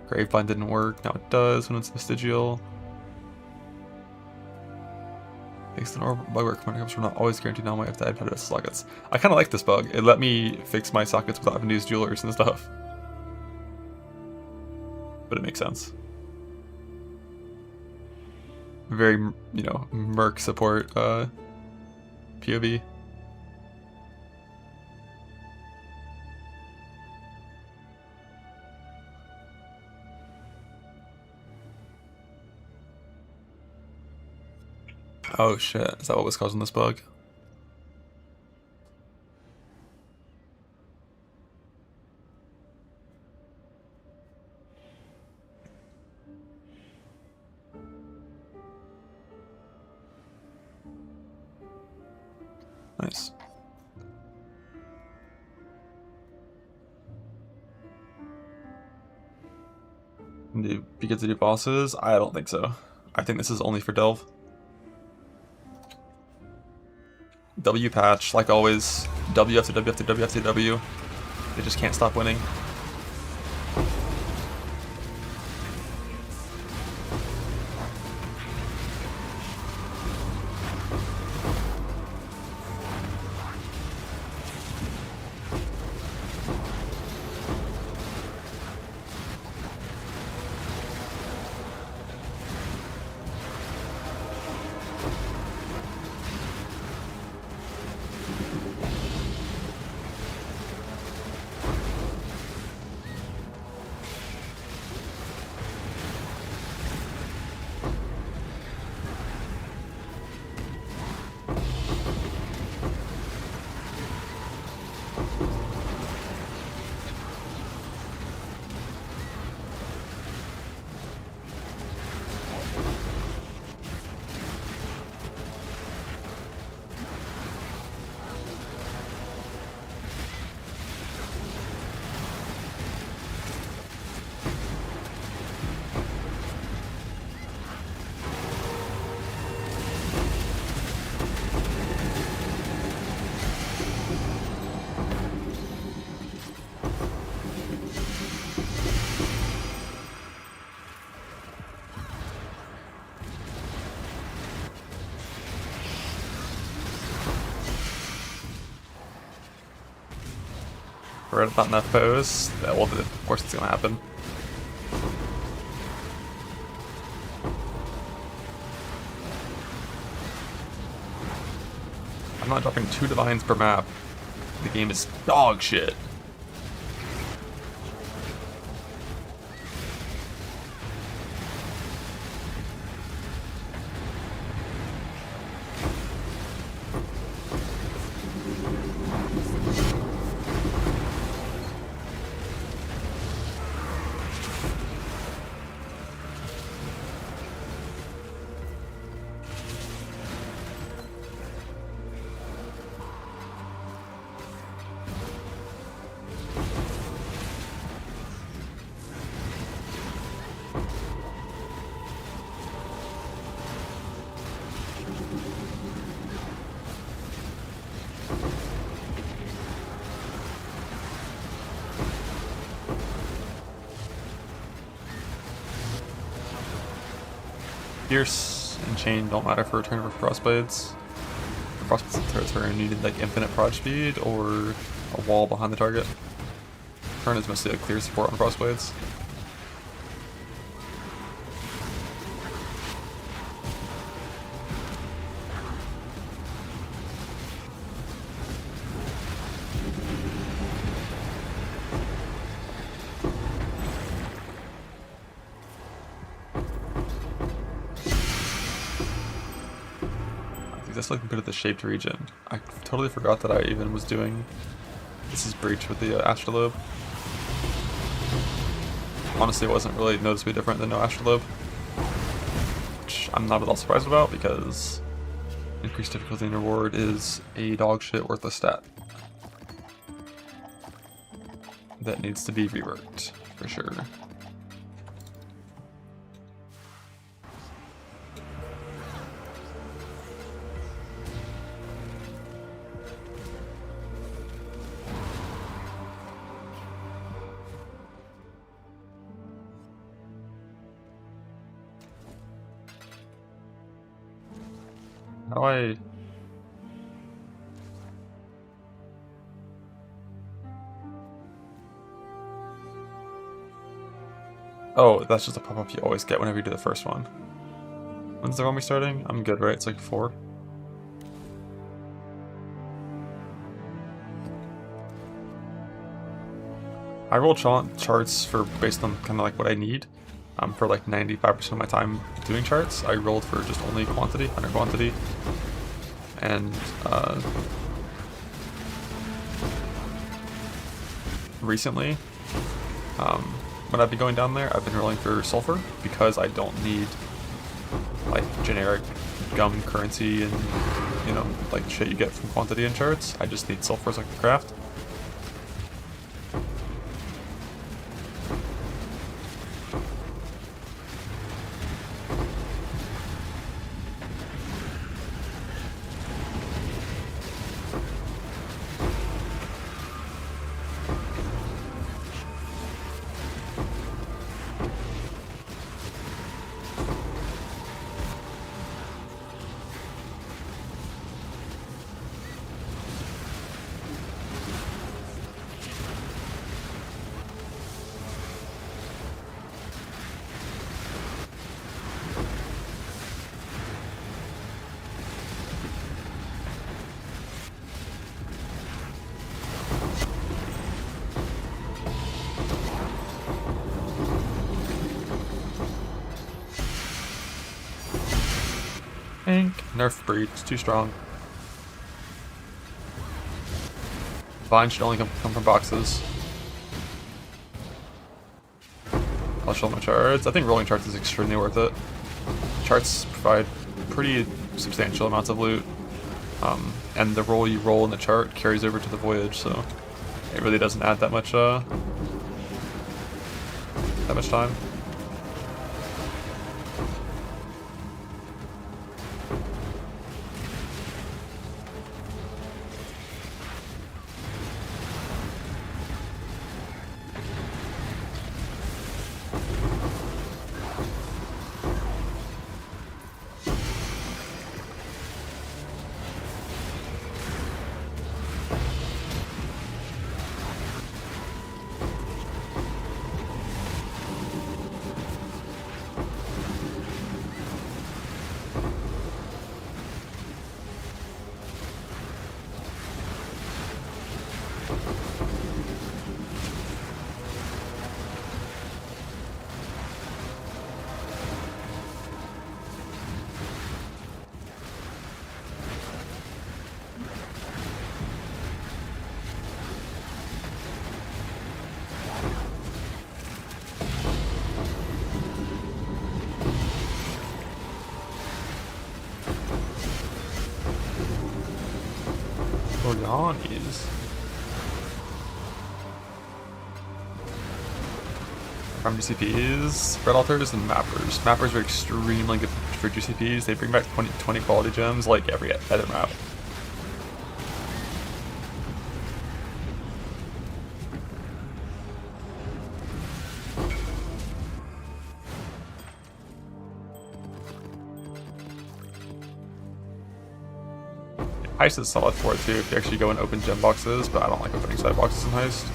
Gravebind didn't work, now it does when it's vestigial. Fixed an orb bug where commander comes from not always guaranteed now might have to add to sockets. I kinda like this bug. It let me fix my sockets without having to use jewelers and stuff. But it makes sense. Very, you know, merc support POV. Oh shit, is that what was causing this bug? Nice. Do you get to do bosses? I don't think so. I think this is only for Delve. W patch, like always. W after W after W after W. They just can't stop winning. We're at not enough pose. Yeah, well, of course it's gonna happen. I'm not dropping 2 divines per map. The game is dog shit. Pierce and Chain don't matter for return of Frostblades. The Frostblades turrets are needed like infinite prod speed or a wall behind the target. Turn is mostly a clear support on Frostblades. this like compared to the shaped region. I totally forgot that I even was doing. This is breach with the astrolabe. Honestly, it wasn't really noticeably different than no astrolabe, which I'm not at all surprised about because increased difficulty and reward is a dog shit worthless stat that needs to be reworked for sure. How do I... Oh, that's just a pop-up you always get whenever you do the first one. When's the rummy starting? I'm good, right? It's like 4. I roll charts for based on kind of like what I need. For like 95% of my time doing charts, I rolled for just only quantity, under quantity. And recently, when I've been going down there, I've been rolling for sulfur because I don't need like generic gum currency and, you know, like shit you get from quantity in charts. I just need sulfur so I can craft. Nerf breed, it's too strong. Vine should only come from boxes. I'll show my charts. I think rolling charts is extremely worth it. Charts provide pretty substantial amounts of loot. And the roll you roll in the chart carries over to the voyage, so it really doesn't add that much time. Organis. From GCPs, red altars, and mappers. Mappers are extremely good for GCPs. They bring back 20 quality gems like every edit map. Heist is solid for it too if you actually go and open gem boxes, but I don't like opening side boxes in Heist.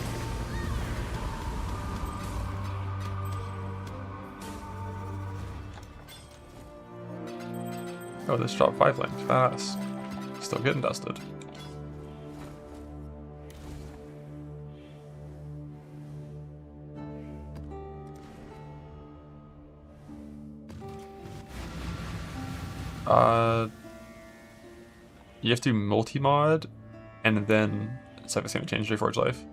Oh, this dropped 5 link, fast. Still getting dusted. you have to multi-mod and then suffix can change Reforged Life.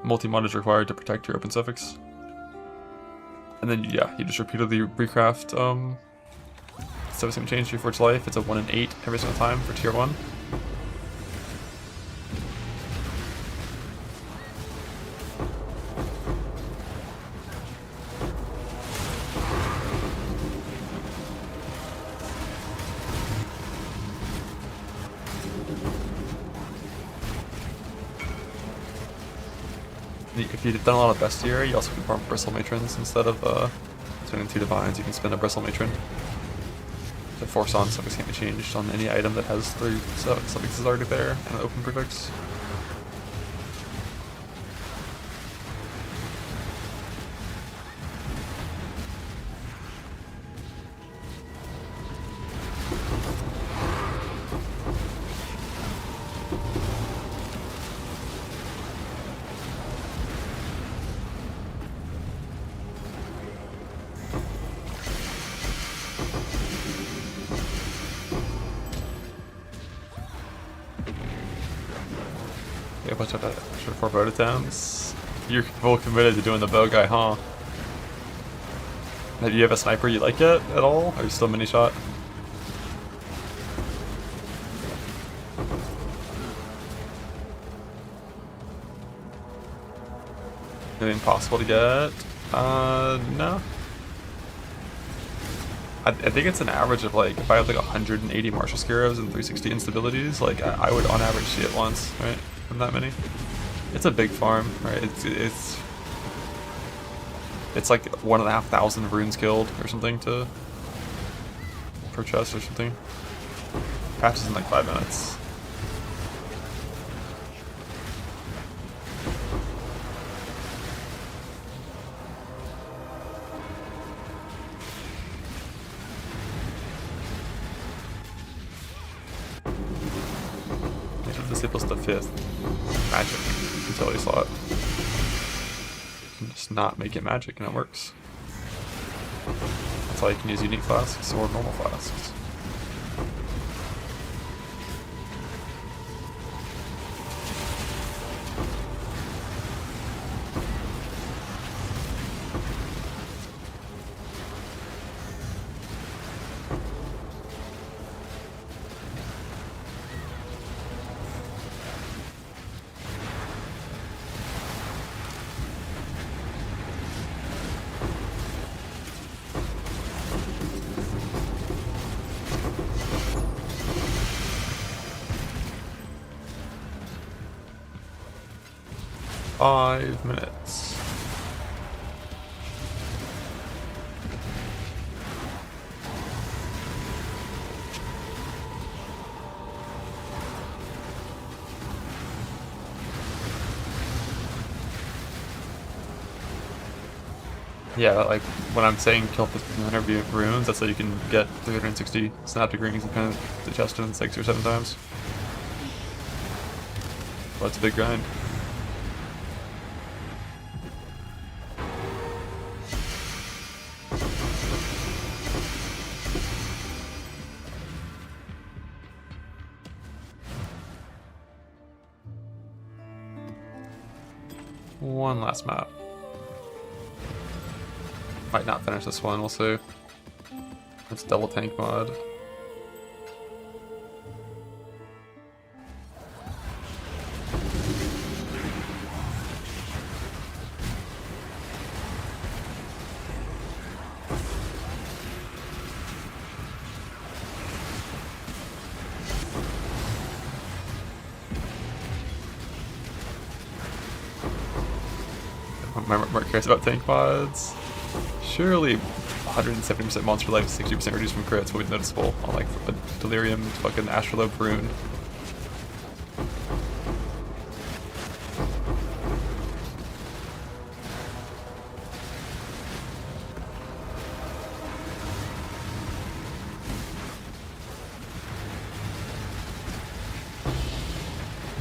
Multi-mod is required to protect your open suffix. And then yeah, you just repeatedly recraft suffix can change Reforged Life. It's a 1 in 8 every single time for tier 1. If you've done a lot of Bestiary, you also can farm Bristle Matrons instead of spending 2 Divines. You can spend a Bristle Matron to force on suffix can't be changed on any item that has 3 suffixes already there and an open prefix. Yeah, a bunch of extra forebode attempts. You're full committed to doing the bow guy, huh? Do you have a sniper you like yet at all? Or are you still mini shot? Anything possible to get? No. I think it's an average of like, if I have like 180 Martial Scarabs and 360 instabilities, like I would on average see it once, right? From that many. It's a big farm, right? It's like 1,500 runes killed or something to per chest or something. Patches in like 5 minutes. Disciples the 5th magic utility slot. You can just not make it magic and it works. That's why you can use unique flasks or normal flasks. Five minutes. Yeah, like when I'm saying kill 1,500 runes, that's so you can get 360 synaptic rings and kind of the chest in 6 or 7 times. Well, that's a big grind. One last map. Might not finish this one, we'll see. It's double tank mod. Mark cares about tank mods. Surely 170% monster life, 60% reduced from crits will be noticeable on like a Delirium fucking Astrolabe rune.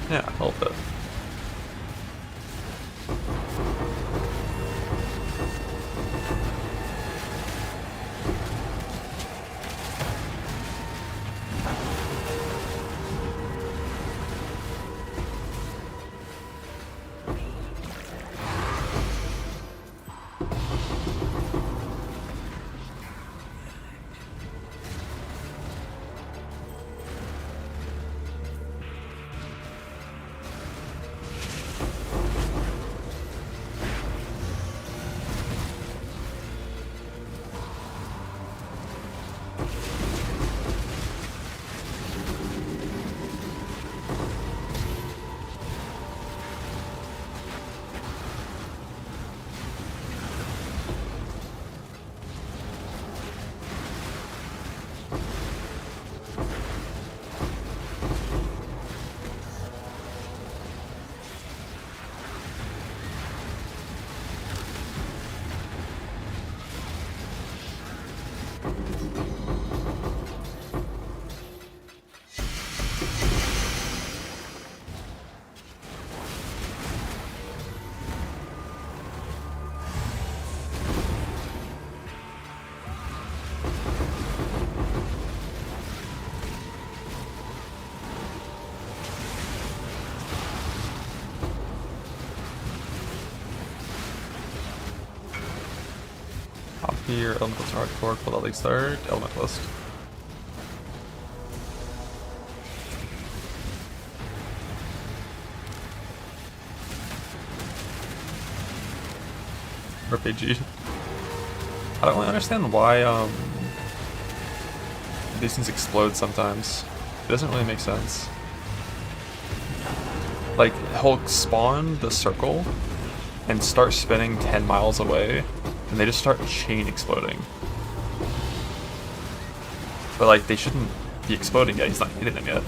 Yeah, a little bit. Here, elementals are hardcore, cold league start, elementalist. RPG. I don't really understand why these things explode sometimes. It doesn't really make sense. Like, he'll spawn the circle and start spinning 10 miles away, and they just start chain exploding. But like, they shouldn't be exploding yet, he's not hitting them yet.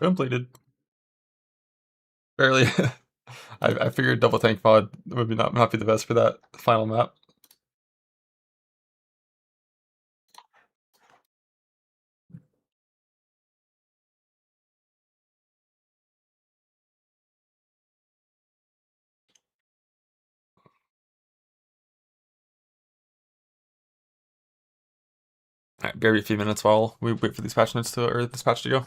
Completed. Barely. I figured double tank mod would not be the best for that final map. Alright, barely a few minutes while we wait for these patch notes to, or this patch to go.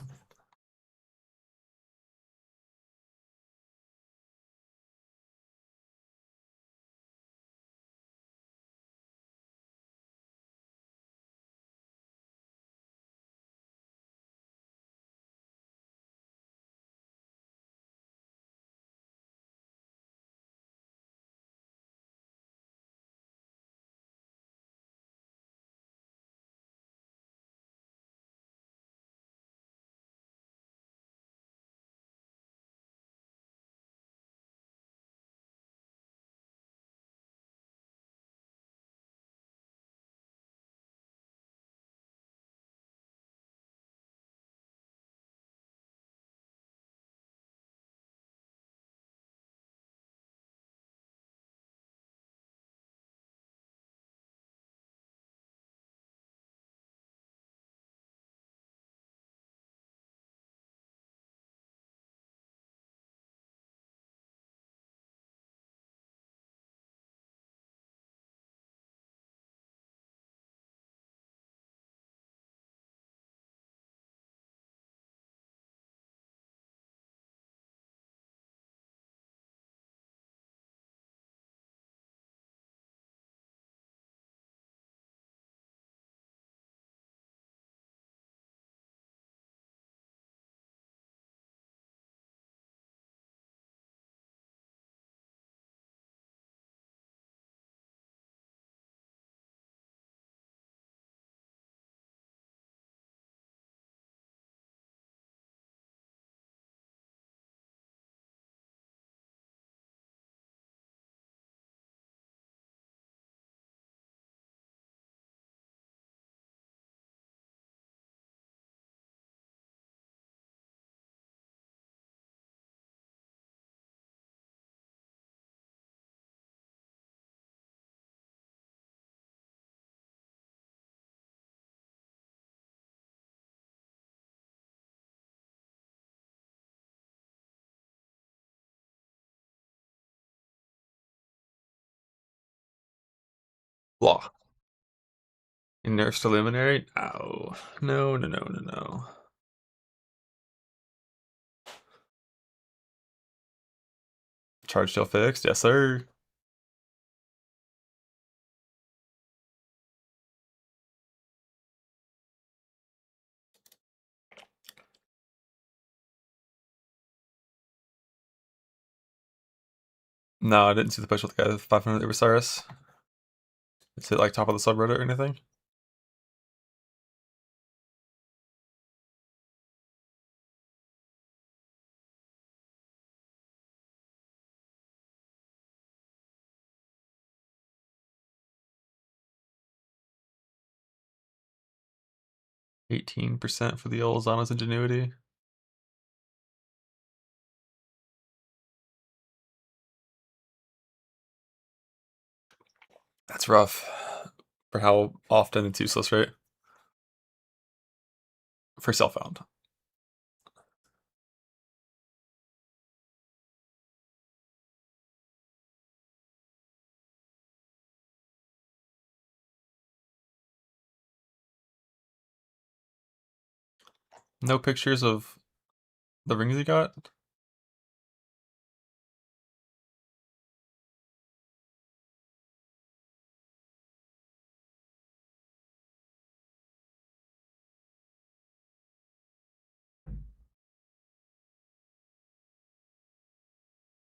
Blah. In nerfs to luminary? Oh. No, no, no, no, no. Charge still fixed? Yes, sir. No, I didn't see the push with the guy with 500 Osiris. Is it like top of the subreddit or anything? %18 for the Olazana's ingenuity. That's rough for how often it's useless, right? For self-found. No pictures of the rings you got?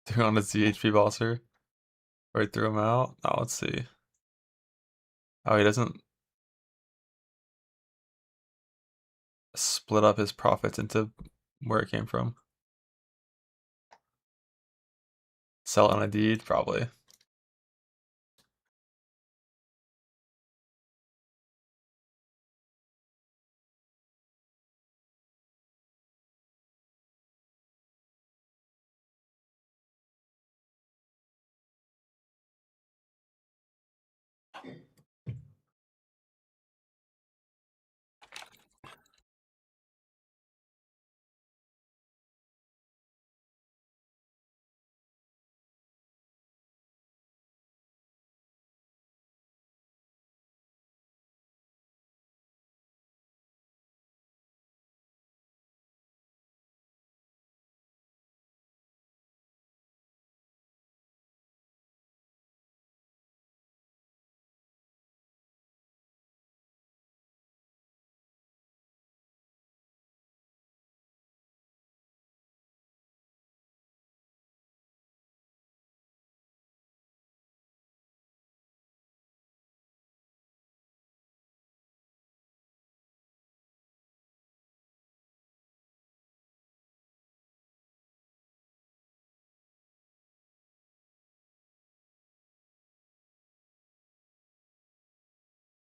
They're on a ZHP bosser. Right through him out. Oh, let's see. Oh, he doesn't split up his profits into where it came from. Sell it on a deed? Probably.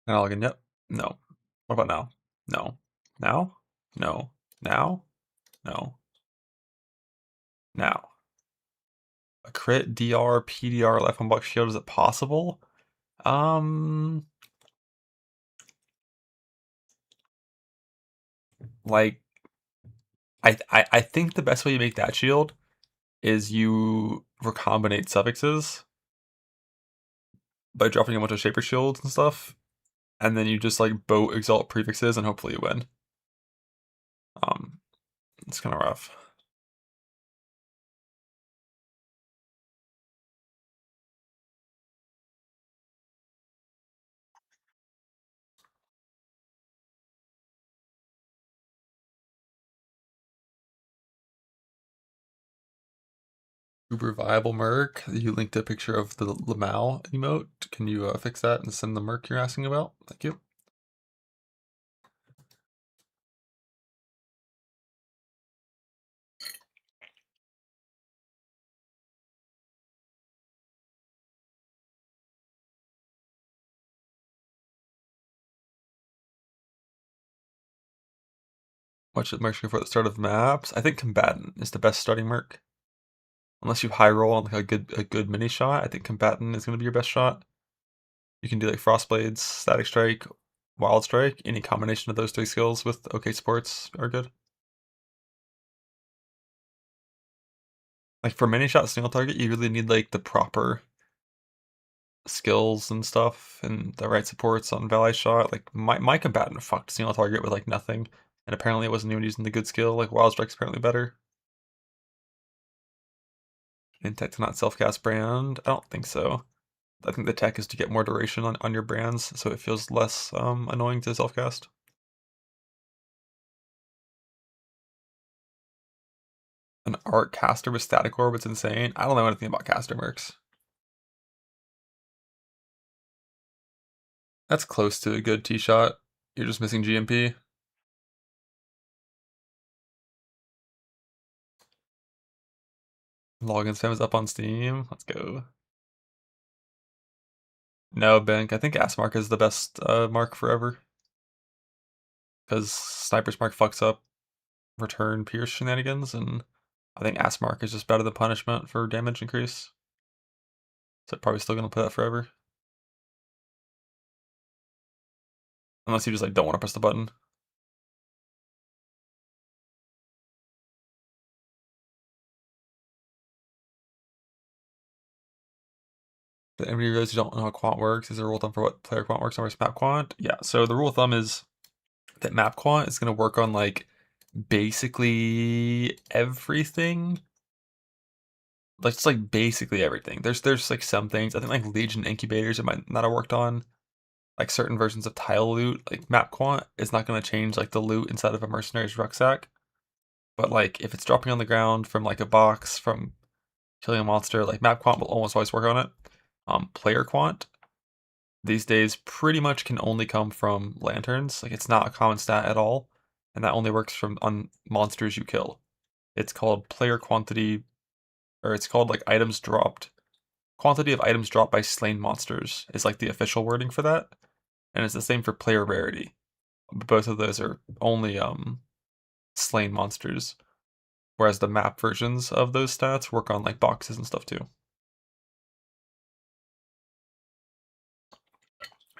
And I'll again, yep. No. What about now? No. Now? No. Now? No. Now. A crit, DR, PDR, life on box shield, is it possible? Like, I think the best way you make that shield is you recombinate suffixes by dropping a bunch of shaper shields and stuff, and then you just like boat exalt prefixes and hopefully you win. It's kind of rough. Super viable Merc. You linked a picture of the Lamau emote. Can you fix that and send the Merc you're asking about? Thank you. What should Merc go for at the start of maps? I think Combatant is the best starting Merc. Unless you high roll on like a good mini shot, I think Combatant is going to be your best shot. You can do like Frostblades, Static Strike, Wild Strike. Any combination of those three skills with okay supports are good. Like for mini shot single target, you really need like the proper skills and stuff and the right supports on Valet shot. Like my Combatant fucked single target with like nothing. And apparently it wasn't even using the good skill, like Wild Strike's apparently better. Intech to not self-cast brand? I don't think so. I think the tech is to get more duration on your brands, so it feels less annoying to self-cast. An art caster with static orbit's insane. I don't know anything about caster mercs. That's close to a good tee shot. You're just missing GMP. Login spam is up on Steam. Let's go. No, Bank. I think Ass Mark is the best mark forever. Because Sniper's Mark fucks up return Pierce shenanigans, and I think Ass Mark is just better than punishment for damage increase. So probably still gonna play that forever. Unless you just like don't want to press the button. Did anybody realize you don't know how quant works? Is there a rule of thumb for what player quant works on versus map quant? Yeah, so the rule of thumb is that map quant is going to work on like basically everything. Like it's like basically everything. There's like some things. I think like Legion incubators it might not have worked on. Like certain versions of tile loot, like map quant is not going to change like the loot inside of a mercenary's rucksack. But like if it's dropping on the ground from like a box from killing a monster, like map quant will almost always work on it. Player quant these days pretty much can only come from lanterns. Like it's not a common stat at all, and that only works from on monsters you kill. It's called player quantity, or it's called like items dropped. Quantity of items dropped by slain monsters is like the official wording for that, and it's the same for player rarity. Both of those are only slain monsters, whereas the map versions of those stats work on like boxes and stuff too.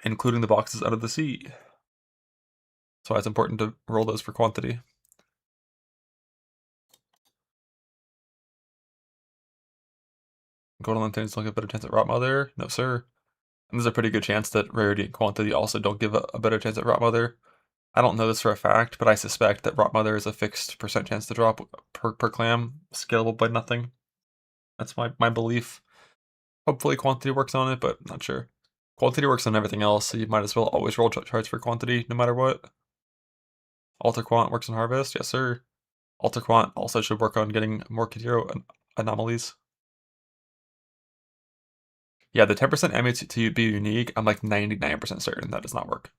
Including the boxes out of the sea. That's why it's important to roll those for quantity. Golden Lanterns don't give a better chance at Rot Mother? No, sir. And there's a pretty good chance that rarity and quantity also don't give a better chance at Rot Mother. I don't know this for a fact, but I suspect that Rot Mother is a fixed percent chance to drop per clam, scalable by nothing. That's my belief. Hopefully quantity works on it, but not sure. Quantity works on everything else, so you might as well always roll charts for quantity, no matter what. Alter Quant works on Harvest? Yes, sir. Alter Quant also should work on getting more Kadiro anomalies. Yeah, the 10% ammo to be unique, I'm like 99% certain that does not work.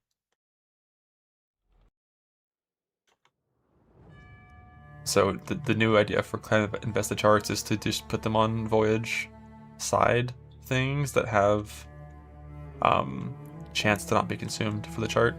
So the new idea for kind of invested charts is to just put them on Voyage side things that have chance to not be consumed for the chart.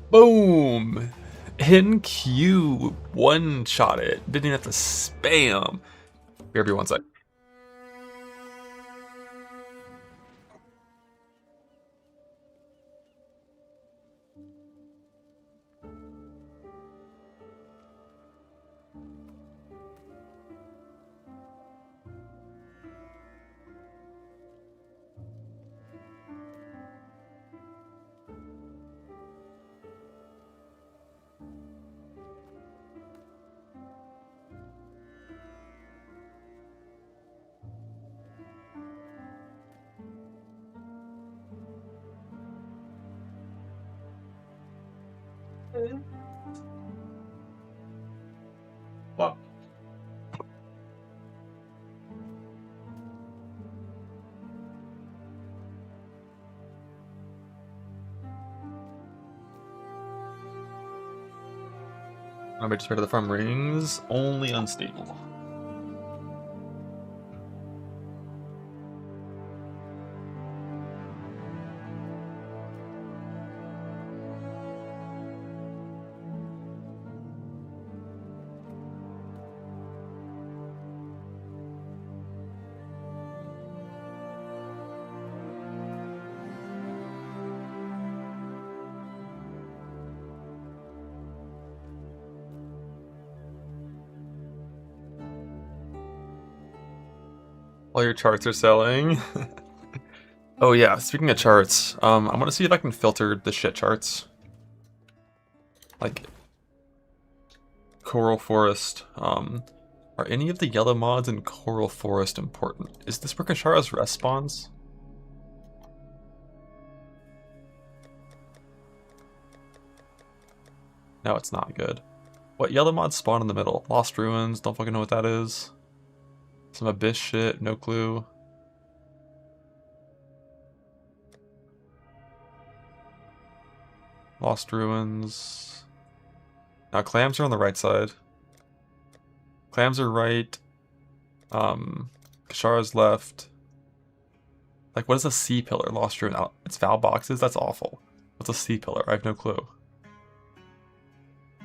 Boom! Hidden Q one-shot it. Didn't even have to spam. BRB 1 sec. What? I might just ready to the farm rings. Only unstable. All your charts are selling. Oh yeah, speaking of charts, I'm gonna see if I can filter the shit charts. Like, Coral Forest. Are any of the yellow mods in Coral Forest important? Is this where Kashara's rest spawns? No, it's not good. What yellow mods spawn in the middle? Lost Ruins, don't fucking know what that is. Some Abyss shit, no clue. Lost Ruins. Now clams are on the right side. Clams are right. Kashara's left. Like, what is a C pillar? Lost Ruin. It's Val boxes? That's awful. What's a C pillar? I have no clue.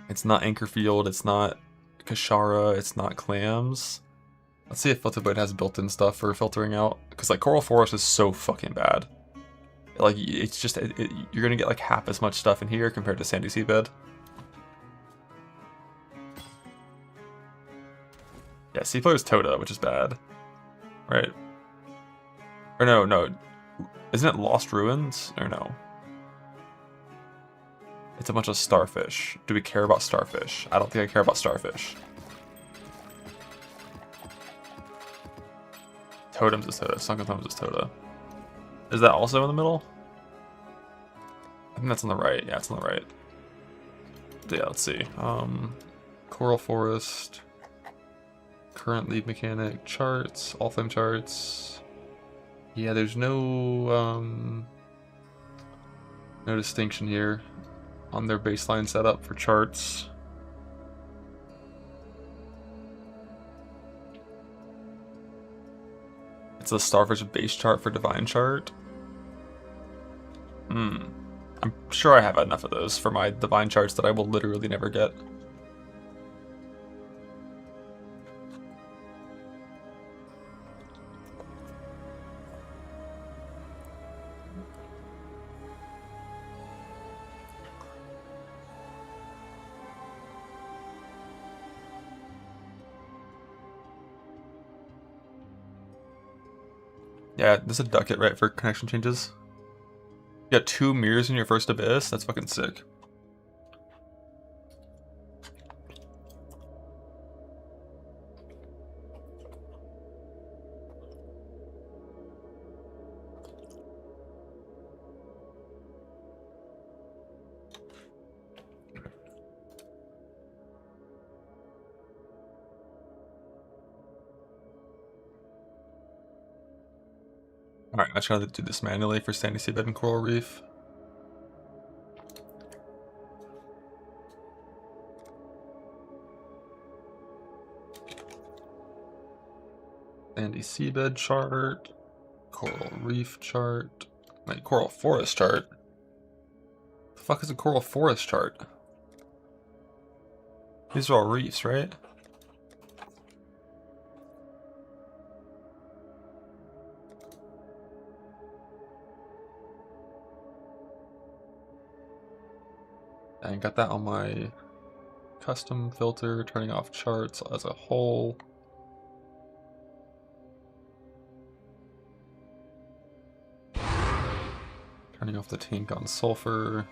It's not Anchorfield. It's not Kashara. It's not clams. Let's see if Filter Blade has built-in stuff for filtering out. Because, like, Coral Forest is so fucking bad. Like, it's just, you're gonna get, like, half as much stuff in here compared to Sandy Seabed. Yeah, C pillar is Toda, which is bad. Right. Or no. Isn't it Lost Ruins? Or no? It's a bunch of starfish. Do we care about starfish? I don't think I care about starfish. Totems is Toda. Sunken Totems is Toda. Is that also in the middle? I think that's on the right. Yeah, it's on the right. Yeah, let's see. Coral Forest. Current lead mechanic. Charts. All flame charts. Yeah, there's no distinction here on their baseline setup for charts. It's a Starfish base chart for Divine chart. I'm sure I have enough of those for my Divine charts that I will literally never get. Yeah, there's a ducat, right, for connection changes. You got 2 mirrors in your first Abyss? That's fucking sick. Alright, I try to do this manually for Sandy Seabed and Coral Reef. Sandy Seabed chart. Coral Reef chart. Wait, Coral Forest chart? The fuck is a Coral Forest chart? These are all reefs, right? I got that on my custom filter, turning off charts as a whole. Turning off the tank on sulfur.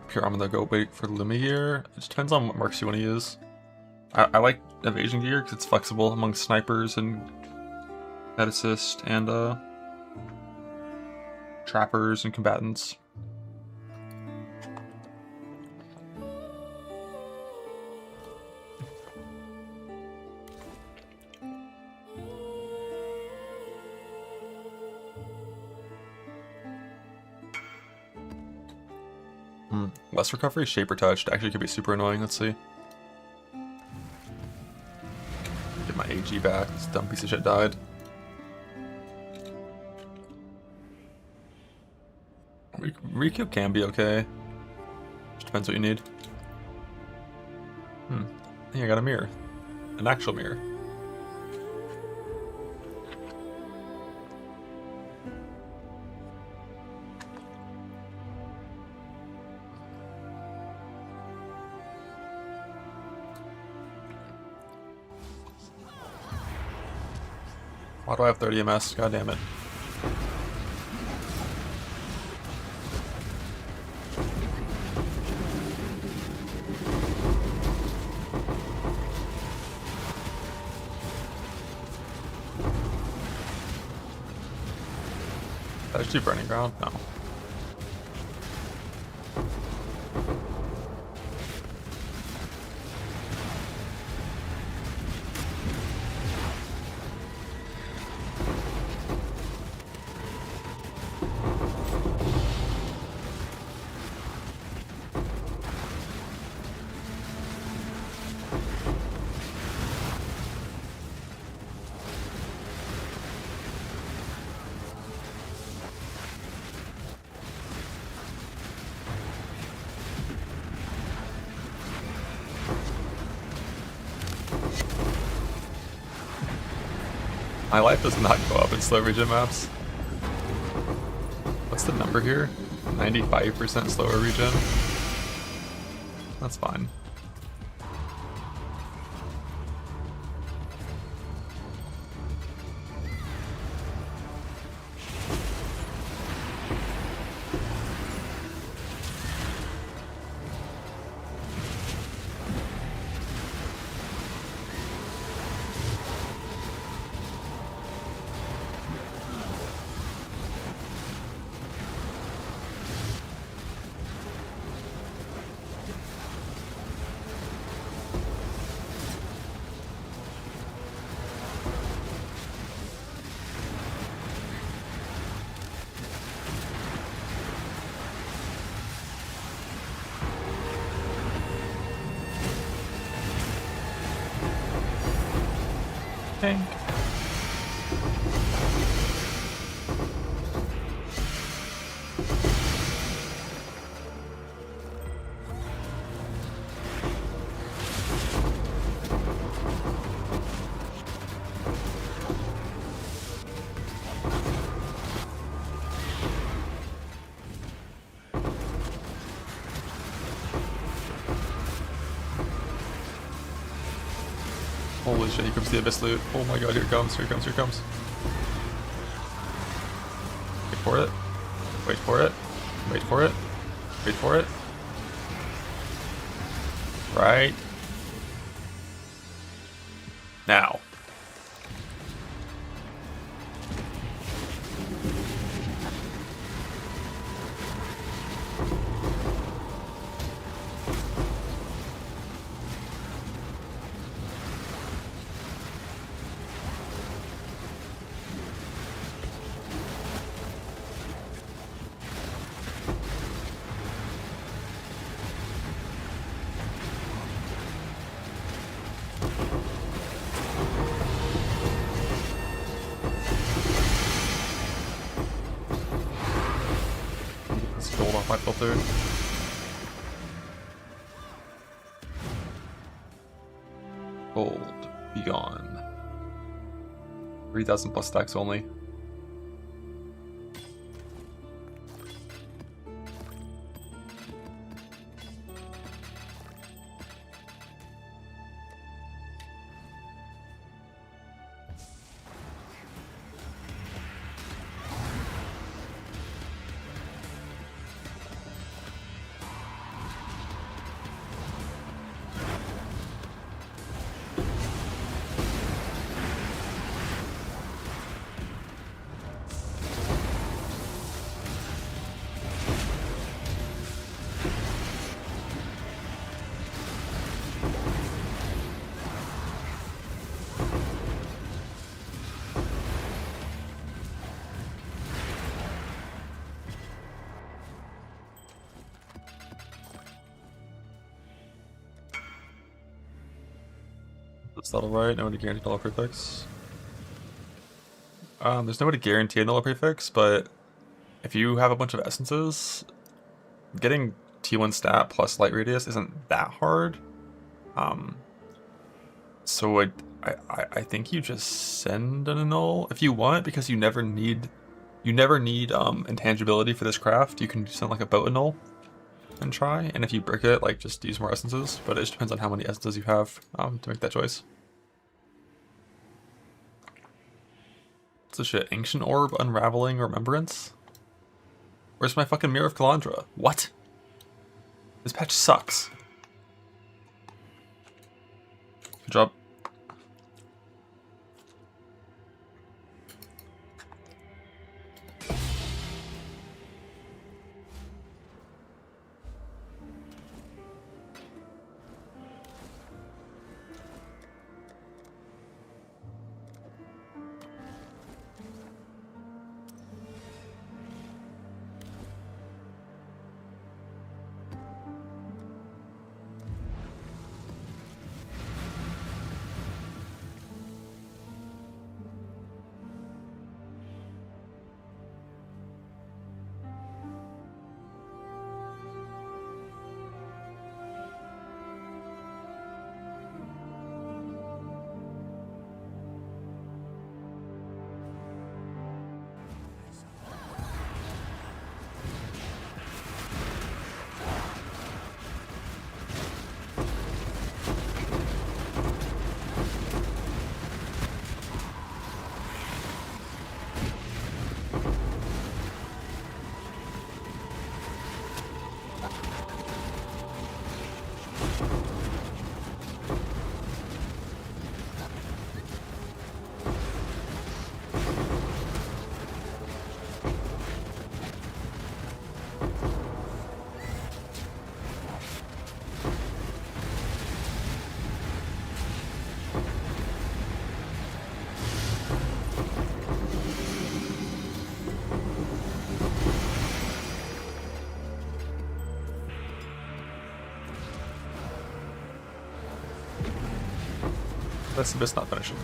Pure, I'm gonna go wait for Lumi gear. It just depends on what marks you want to use. I like evasion gear because it's flexible among snipers and net assist and trappers and combatants. Less recovery, shaper touched. Actually could be super annoying. Let's see. Get my AG back. This dumb piece of shit died. Recoup can be okay. Just depends what you need. I think I got a mirror. An actual mirror. Why do I have 30 MS? God damn it. Did I just do burning ground? No. My life does not go up in slow region maps. What's the number here? 95% slower region? That's fine. Tank. Holy shit, here comes the Abyss loot. Oh my god, here it comes, here it comes, here it comes. Wait for it. Wait for it. Wait for it. Wait for it. Right. Now. Let's gold off my filter. Gold. Be gone. 3,000 plus stacks only. Is that alright? No one to guarantee null prefix. There's no way to guarantee a null prefix, but if you have a bunch of essences, getting T1 stat plus light radius isn't that hard. So I think you just send an annul if you want, because you never need intangibility for this craft. You can send like a boat annul and try, and if you brick it, like just use more essences, but it just depends on how many essences you have to make that choice. What's this shit? Ancient Orb, Unraveling, Remembrance? Where's my fucking Mirror of Kalandra? What? This patch sucks. Good job. That's the best not finishing.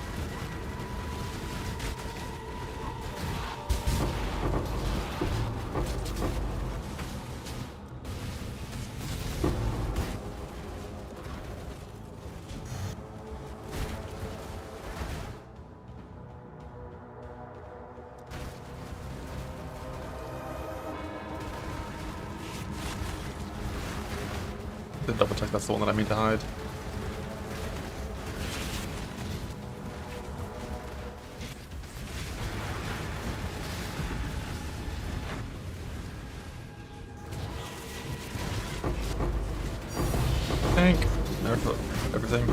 Did double check that's the one that I mean to hide. Tank! Nerf everything.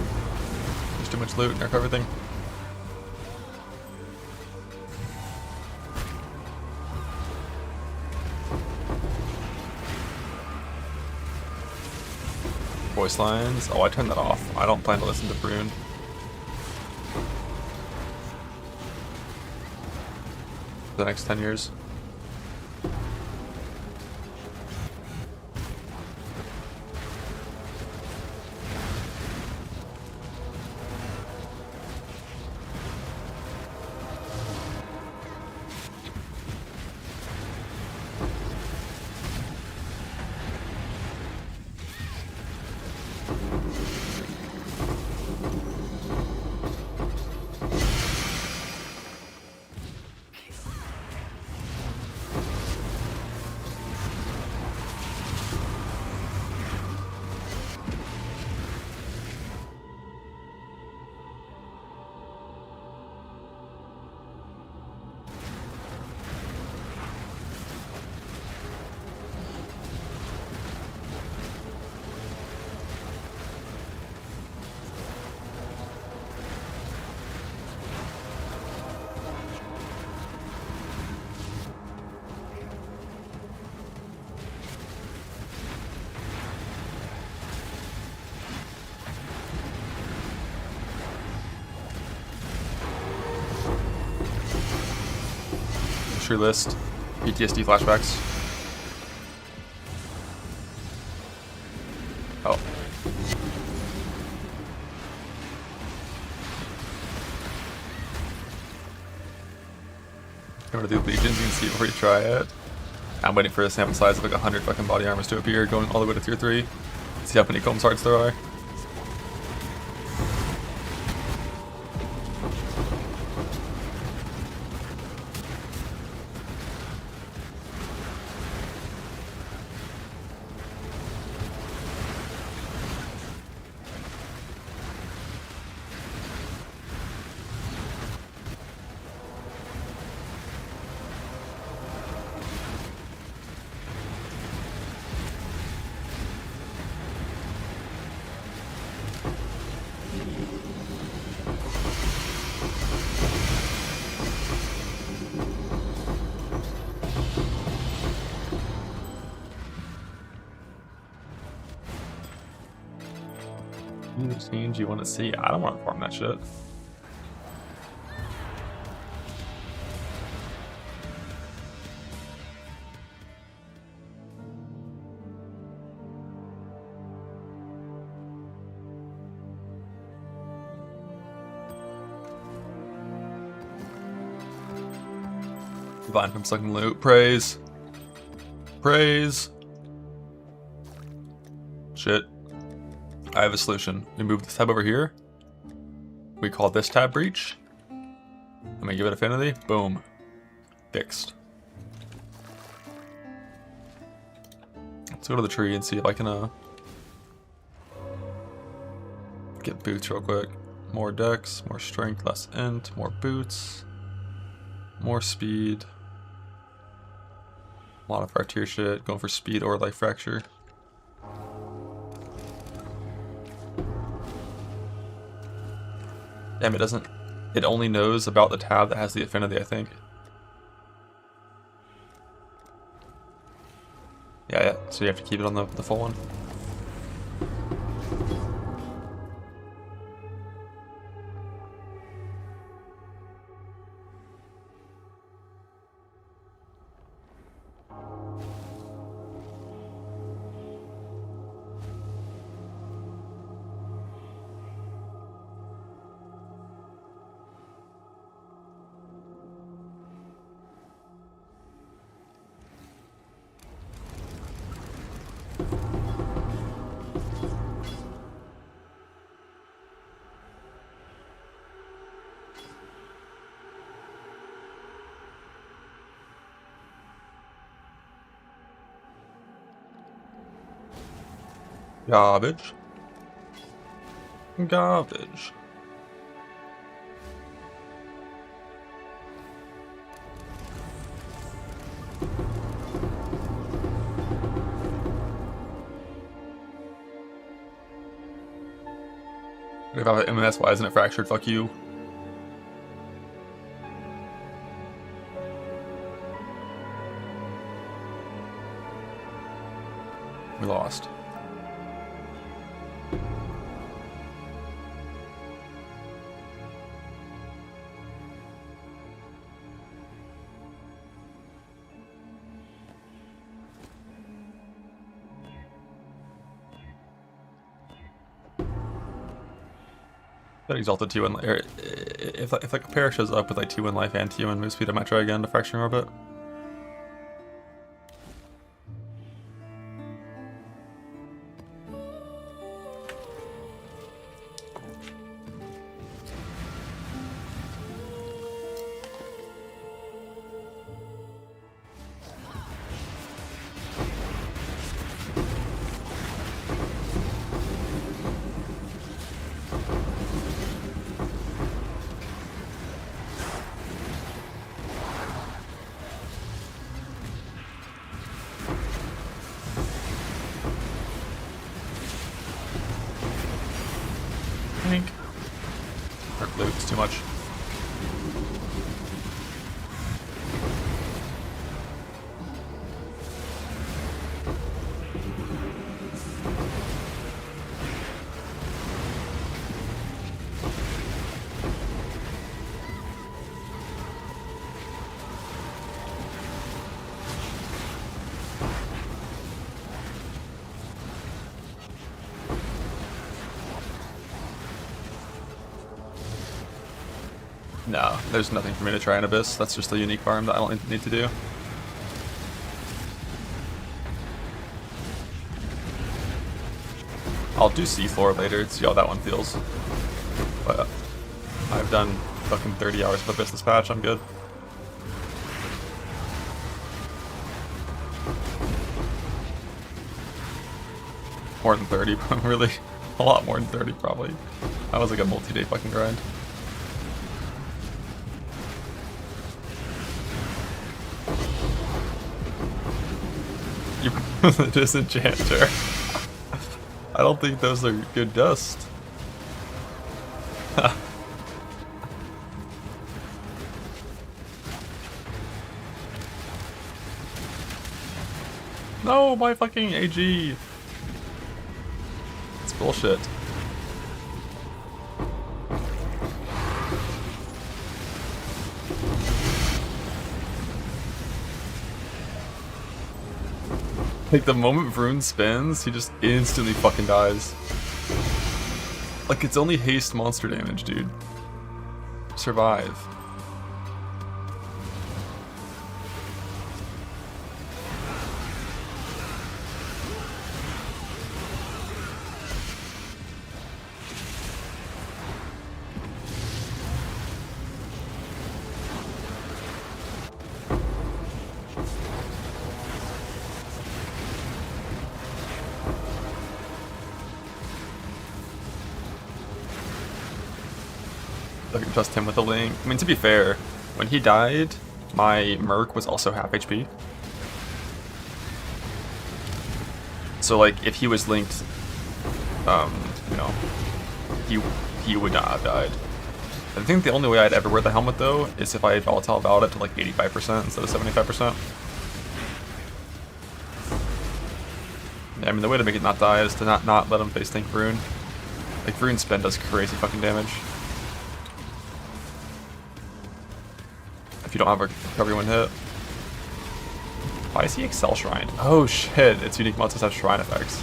There's too much loot, nerf everything. Voice lines. Oh, I turned that off. I don't plan to listen to Brune. For the next 10 years. True list. PTSD flashbacks. Oh. I'm gonna do Legions, you can see it before you try it. I'm waiting for a sample size of like 100 fucking body armors to appear, going all the way to tier 3. See how many Combs hearts there are. Any change you want to see? I don't want to farm that shit. Divine from sucking loot. Praise. Praise. Shit. I have a solution. We move this tab over here. We call this tab breach. And we give it affinity. Boom. Fixed. Let's go to the tree and see if I can get boots real quick. More dex, more strength, less int, more boots, more speed. A lot of our tier shit. Going for speed or life fracture. Damn, it doesn't. It only knows about the tab that has the affinity, I think. Yeah, so you have to keep it on the full one. Garbage. Garbage. If I have MS, why isn't it fractured? Fuck you. We lost. That exalted T1, if like a pair shows up with like T1 life and T1 move speed, I might try again to fracturing orbit. Pink. Or blue, it's too much. No, there's nothing for me to try in Abyss. That's just a unique farm that I don't need to do. I'll do C4 later to see how that one feels. But I've done fucking 30 hours of Abyss this patch, I'm good. More than 30, really. A lot more than 30 probably. That was like a multi-day fucking grind. You disenchanter. I don't think those are good dust. No, my fucking AG. It's bullshit. Like, the moment Vroon spins, he just instantly fucking dies. Like, it's only haste monster damage, dude. Survive. I can trust him with the link. I mean, to be fair, when he died, my Merc was also half HP. So, like, if he was linked, you know, he would not have died. I think the only way I'd ever wear the helmet, though, is if I had volatile valid it to like 85% instead of 75%. Yeah, I mean, the way to make it not die is to not let him face tank Vroon. Like, Vroon spin does crazy fucking damage. If you don't have a recovery when hit. Why is he Excel Shrined? Oh shit, its unique monsters have Shrine effects.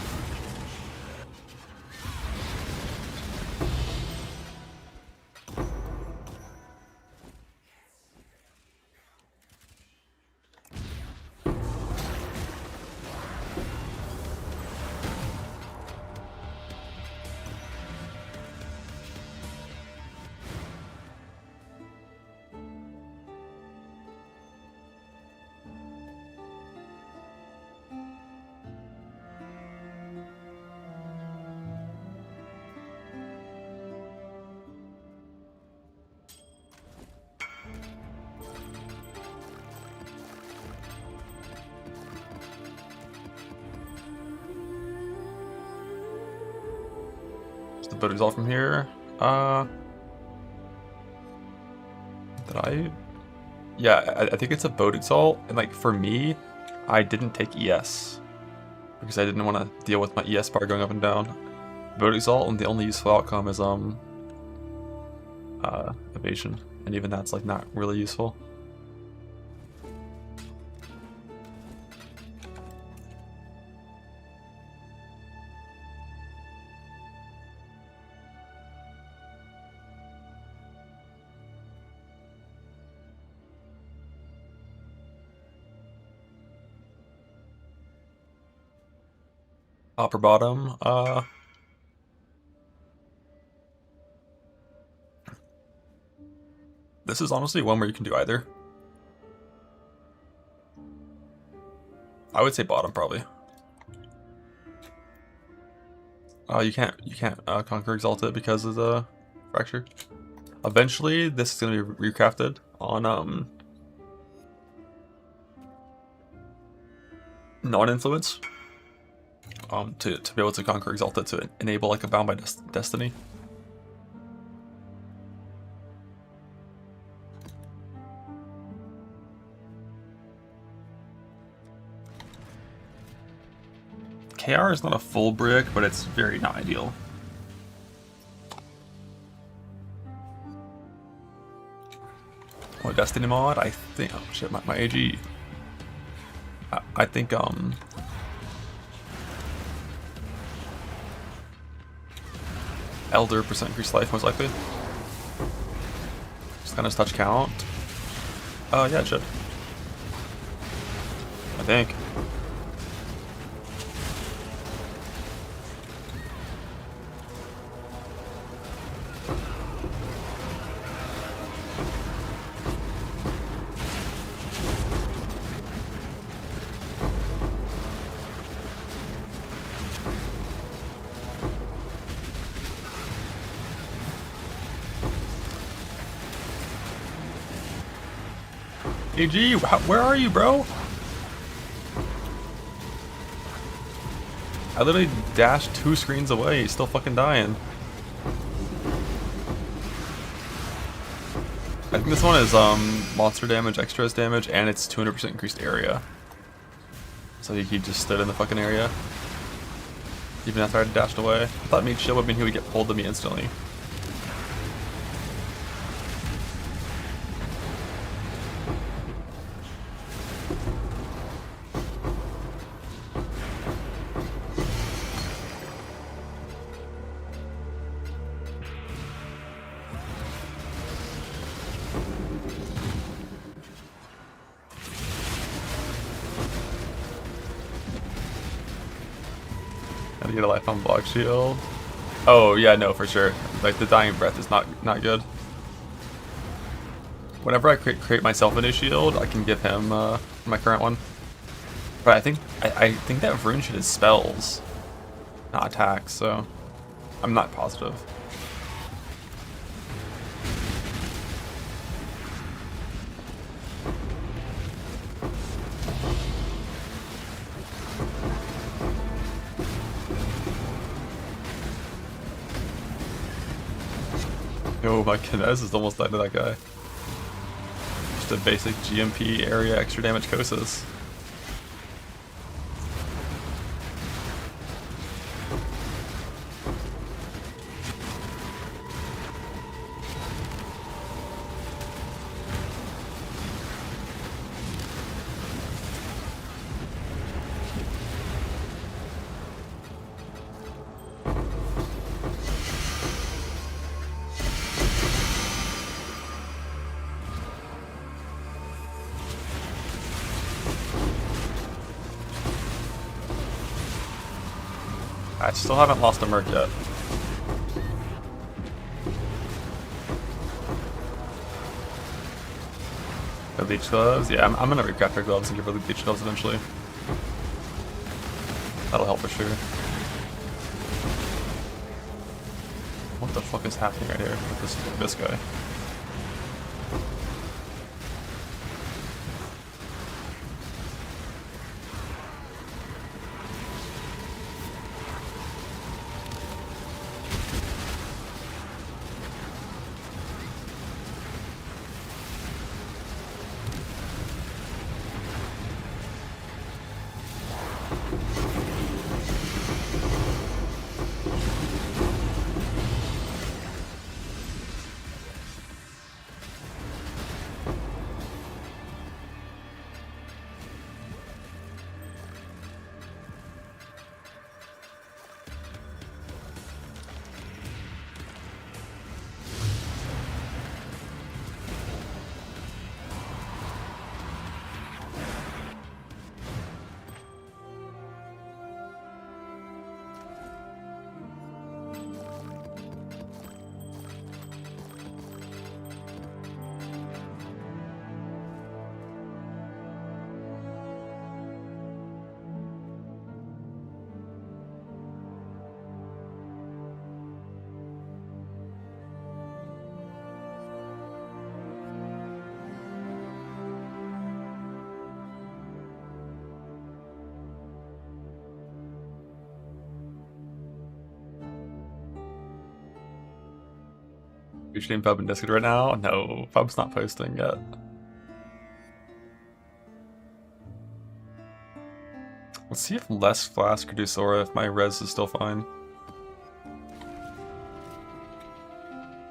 boat exalt from here. Did I? Yeah, I think it's a boat exalt, and like for me, I didn't take ES because I didn't want to deal with my ES bar going up and down. Boat exalt, and the only useful outcome is evasion, and even that's like not really useful. Top or bottom? This is honestly one where you can do either. I would say bottom probably. You can't conquer exalted because of the fracture. Eventually, this is gonna be recrafted on non-influence. To be able to conquer exalted to enable like a bound by destiny. KR is not a full brick, but it's very not ideal. Oh, Destiny mod? I think, oh shit, my AG. I think, Elder % increased life most likely. Just kind of touch count. Yeah, it should. I think. AG, where are you, bro? I literally dashed 2 screens away, he's still fucking dying. I think this one is monster damage, extras damage, and it's 200% increased area. So he just stood in the fucking area. Even after I dashed away. I thought meat shield would mean he would get pulled to me instantly. Gotta get a life on block shield. Oh yeah, no, for sure. Like the dying breath is not good. Whenever I create myself a new shield, I can give him my current one. But I think that rune shit is spells, not attacks. So I'm not positive. Yo, my Kinez is almost died to that guy. Just a basic GMP area extra damage Kosas. I still haven't lost a Merc yet. The leech gloves? Yeah, I'm gonna recraft her gloves and give her the leech gloves eventually. That'll help for sure. What the fuck is happening right here with this guy? You're streaming Pub and Discord right now? No, Pub's not posting yet. Let's see if less Flask or do Sora if my res is still fine.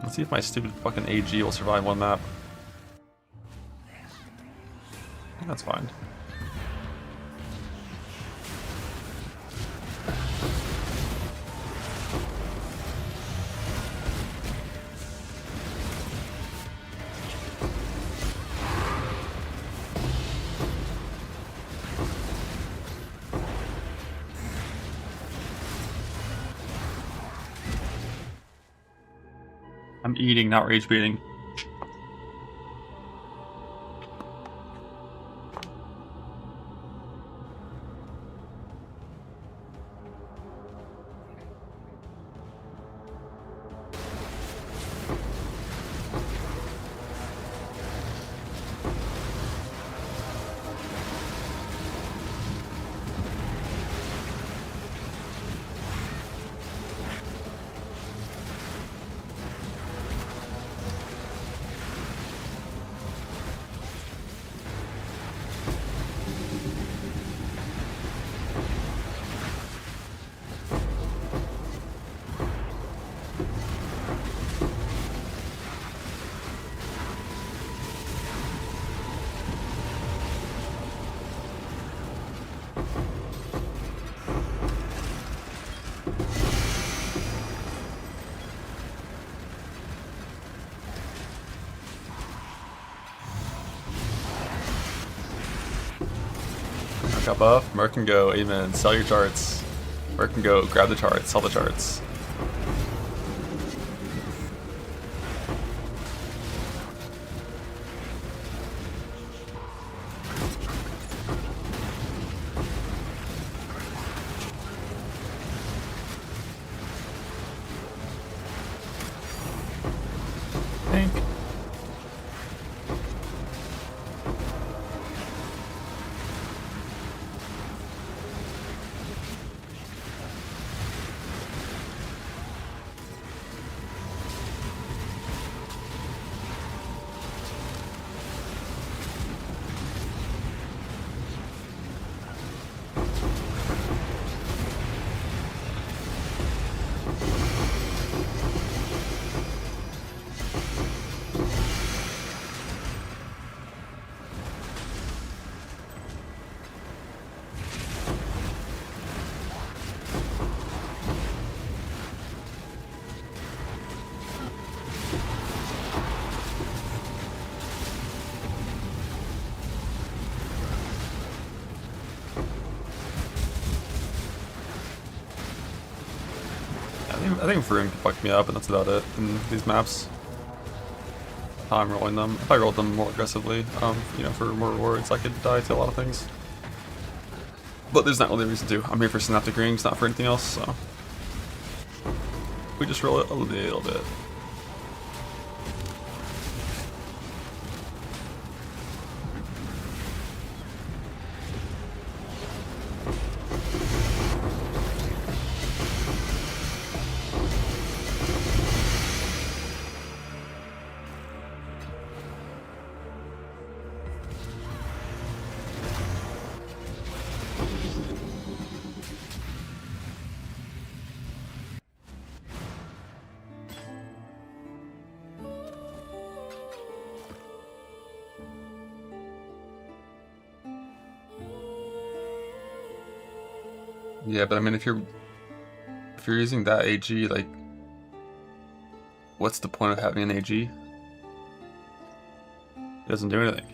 Let's see if my stupid fucking AG will survive one map. I think that's fine. I'm eating, not rage baiting. Got buff, Merc can go, amen, sell your charts. Merc can go, grab the charts, sell the charts. Thank. I think Vroom can fuck me up, and that's about it in these maps. How I'm rolling them. If I rolled them more aggressively, you know, for more rewards, I could die to a lot of things. But there's not really a reason to. I'm here for Synaptic Rings, not for anything else, so... We just roll it a little bit. Yeah, but I mean, if you're using that AG, like, what's the point of having an AG? It doesn't do anything.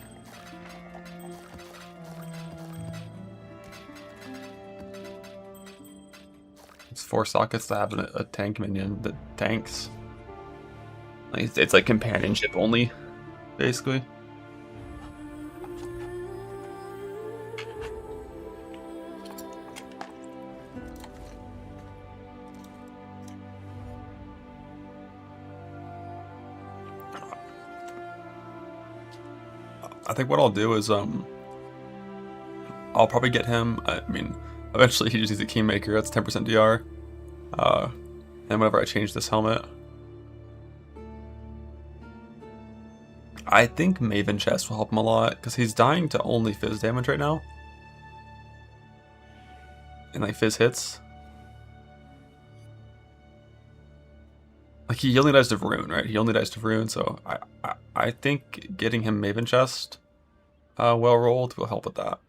It's 4 sockets to have a tank minion that tanks. Like, it's like companionship only, basically. I think what I'll do is, I'll probably get him, I mean, eventually he just needs a Kingmaker, that's 10% DR, and whenever I change this helmet, I think Maven Chest will help him a lot, because he's dying to only Fizz damage right now. And like Fizz hits. Like he only dies to Rune, right? He only dies to Rune, so I think getting him Maven Chest well rolled will help with that.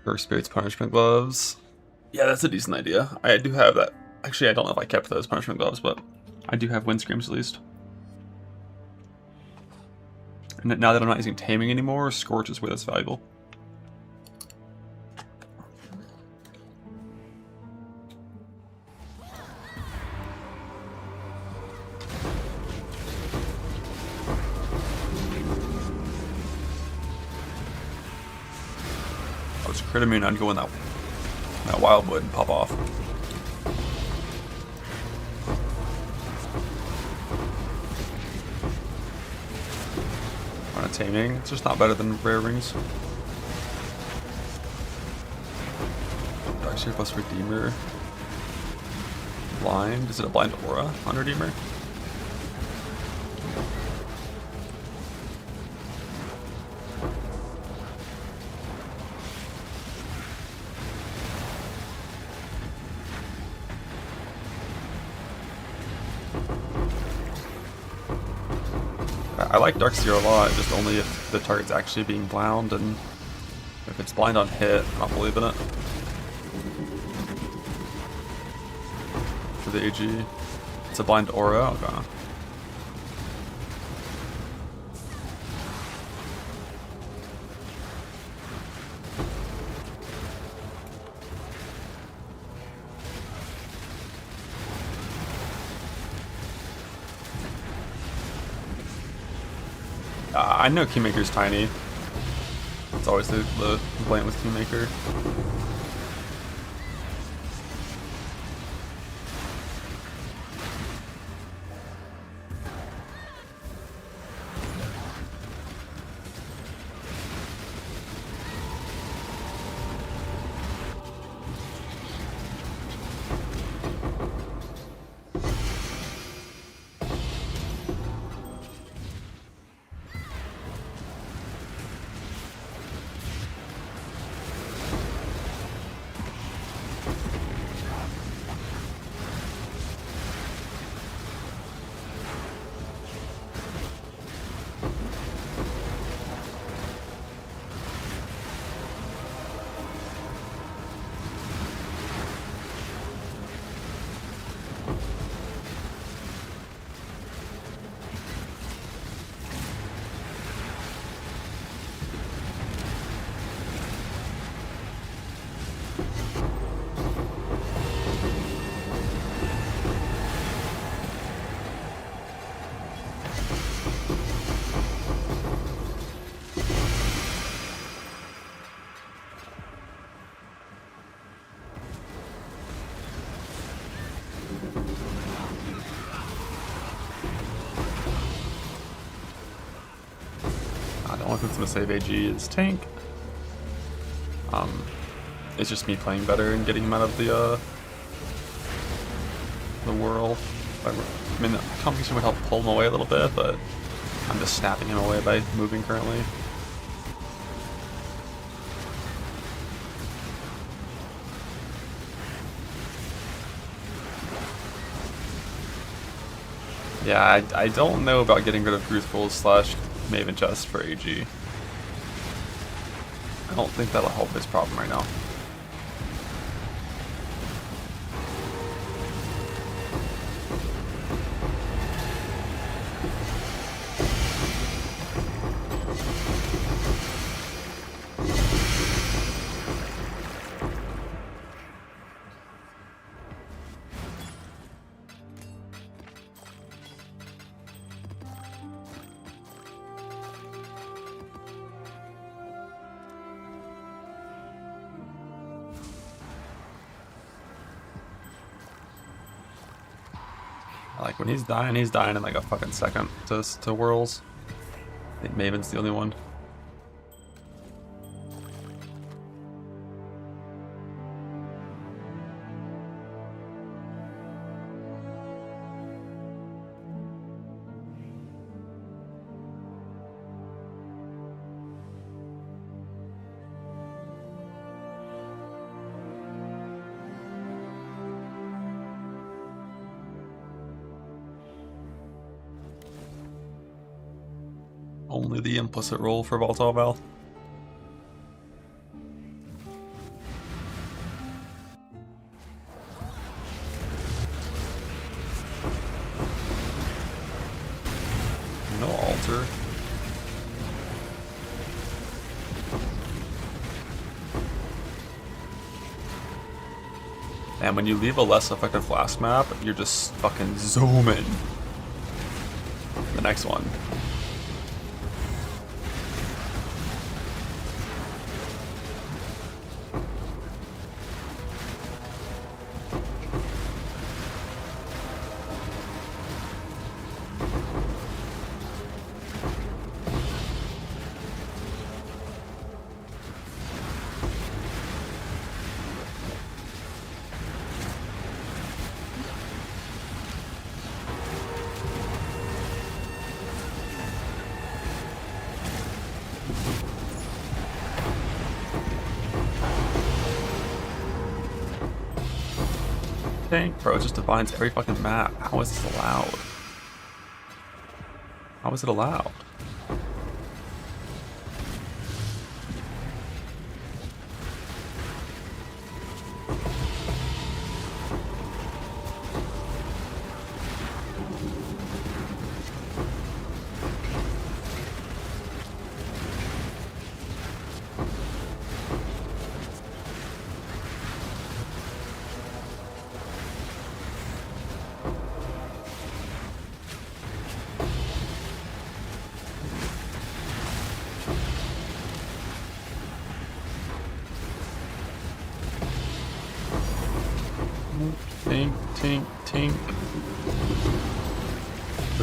Dark Spirit's Punishment Gloves. Yeah, that's a decent idea. I do have that. Actually, I don't know if I kept those Punishment Gloves, but I do have Wind Screams at least. And now that I'm not using Taming anymore, Scorch is where that's valuable. I was crit immune, I'd go in that Wildwood and pop off. On a Taming, it's just not better than Rare Rings. Darkseer plus Redeemer. Blind, is it a blind aura on Redeemer? I like Darkseer a lot, just only if the target's actually being blind, and if it's blind on hit, I don't believe in it. For the AG, it's a blind aura, okay. I know Kingmaker's tiny. It's always the complaint with Kingmaker. The only thing that's gonna save AG is tank. It's just me playing better and getting him out of the whirl. I mean, the competition would help pull him away a little bit, but I'm just snapping him away by moving currently. Yeah, I don't know about getting rid of Truthful / Maven Chest for AG. I don't think that'll help his problem right now. Like when he's dying in like a fucking second to whirls. I think Maven's the only one. Only the implicit roll for Volatile Val. No altar. And when you leave a less effective flask map, you're just fucking zooming. The next one. Tank, bro, it just defines every fucking map. How is this allowed? How is it allowed? Tink, tink, tink.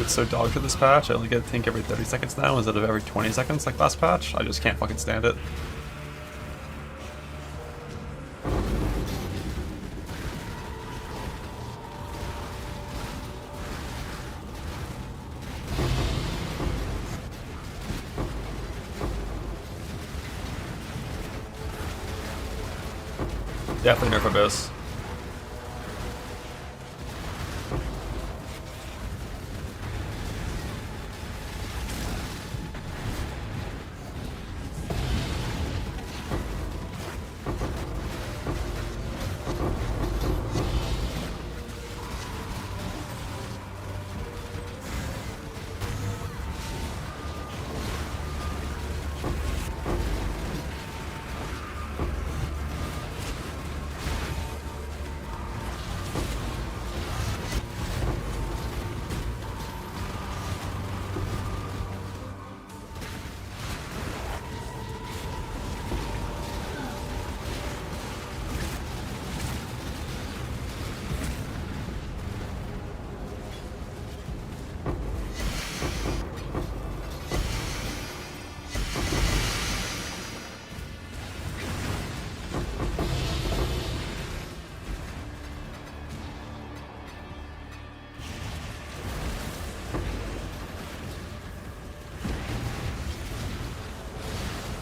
It's so dog for this patch. I only get a tink every 30 seconds now instead of every 20 seconds like last patch. I just can't fucking stand it. Definitely nerf Abyss.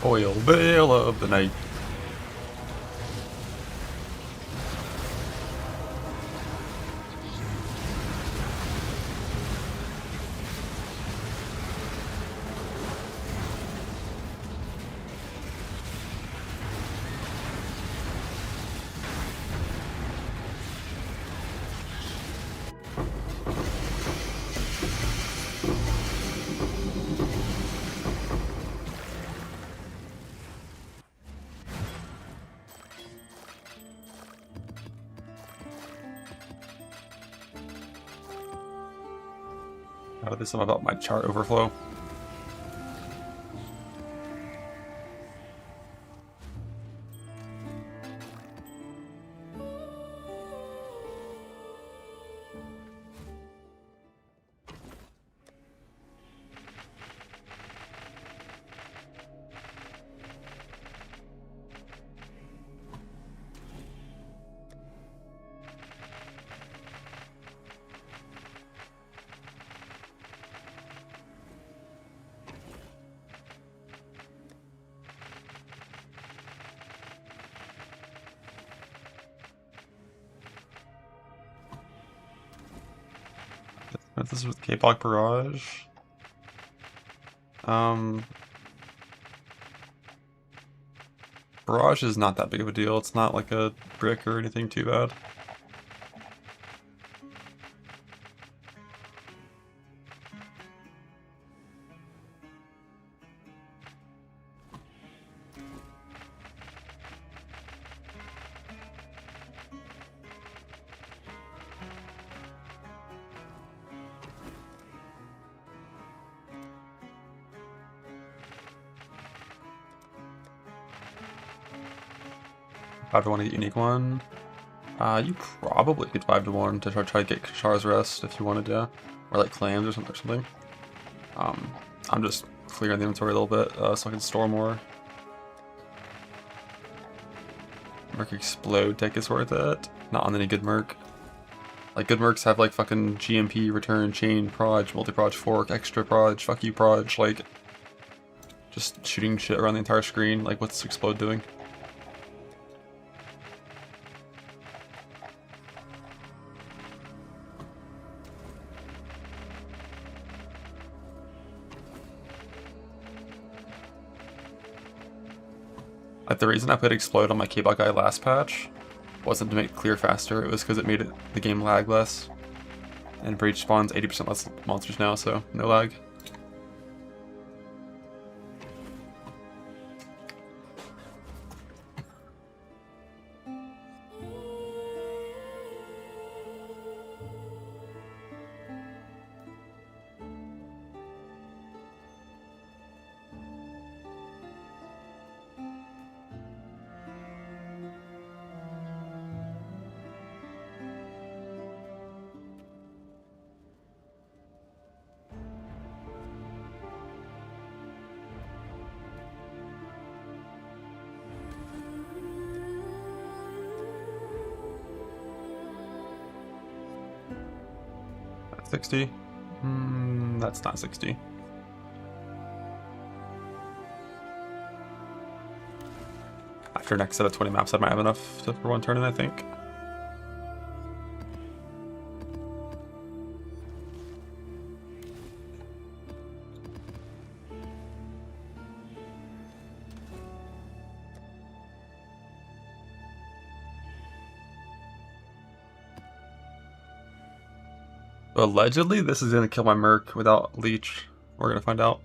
Oil Veil of the Night. How did this something about my chart overflow? This is with K-Block Barrage. Barrage is not that big of a deal. It's not like a brick or anything too bad. Five to one to get unique one. You probably could 5-1 to try to get Kashar's Rest if you wanted to, or like clams or something. I'm just clearing the inventory a little bit so I can store more. Merc Explode tech is worth it. Not on any good merc. Like good mercs have like fucking GMP, return, chain, proj, multi-proj, fork, extra proj, fuck you proj, like just shooting shit around the entire screen. Like what's Explode doing? Like the reason I put Explode on my K-Block guy last patch wasn't to make it clear faster, it was because it made the game lag less. And Breach spawns 80% less monsters now, so no lag. That's 60? That's not 60. After next set of 20 maps, I might have enough for one turn in, I think. Allegedly, this is gonna kill my Merc without Leech. We're gonna find out.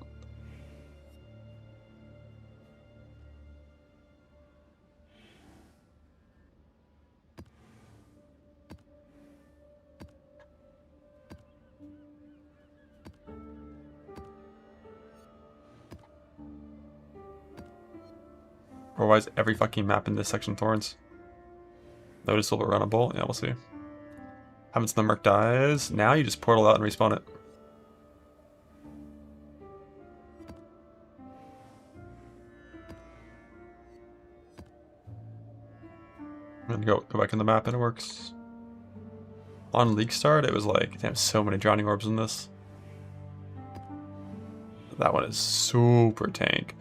Or why is every fucking map in this section thorns? Noticeable but runnable? Yeah, we'll see. Happens when the Merc dies. Now you just portal out and respawn it. And go back in the map and it works. On League Start, it was like, damn, so many drowning orbs in this. That one is super tank.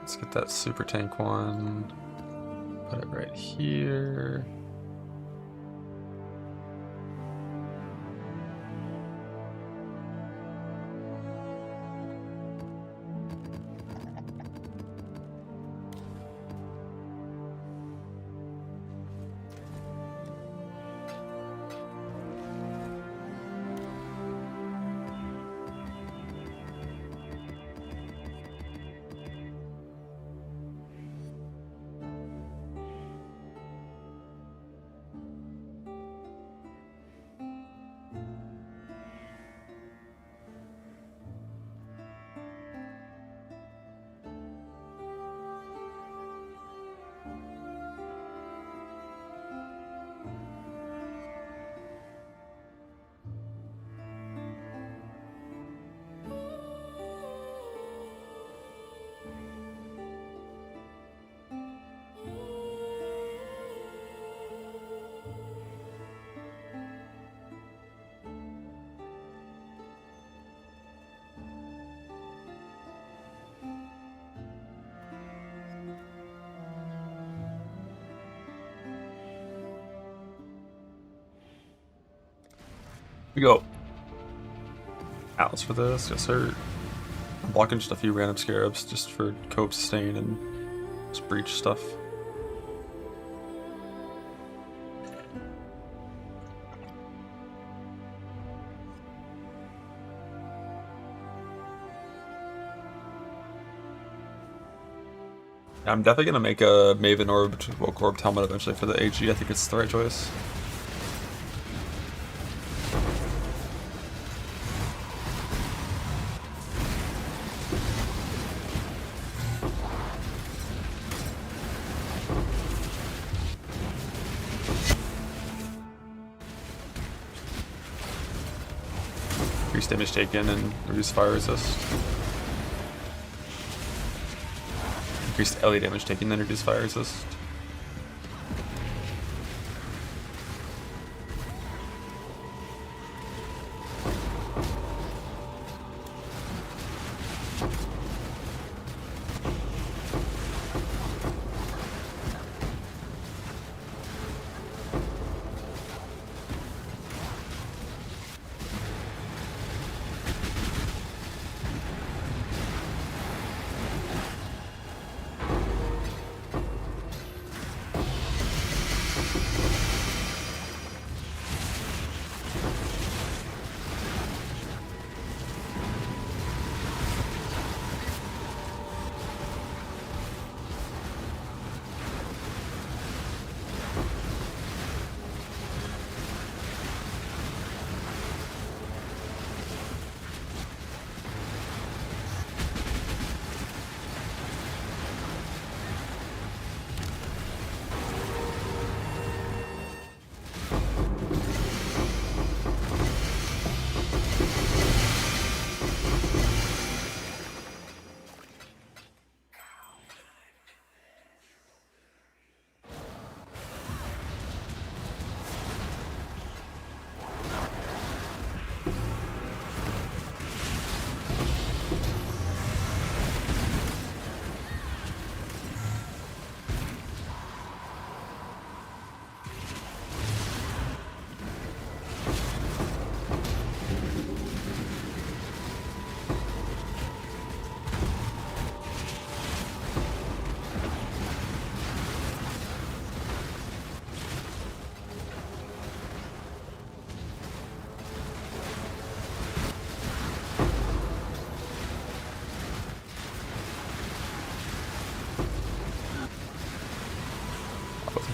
Let's get that super tank one. Put it right here. We go. Atlas for this, yes sir. I'm blocking just a few random scarabs just for cope sustain and just breach stuff. I'm definitely gonna make a Maven Orb Woke Orb helmet eventually for the AG. I think it's the right choice. Increase damage taken and reduce fire resist. Increased LE damage taken and reduce fire resist.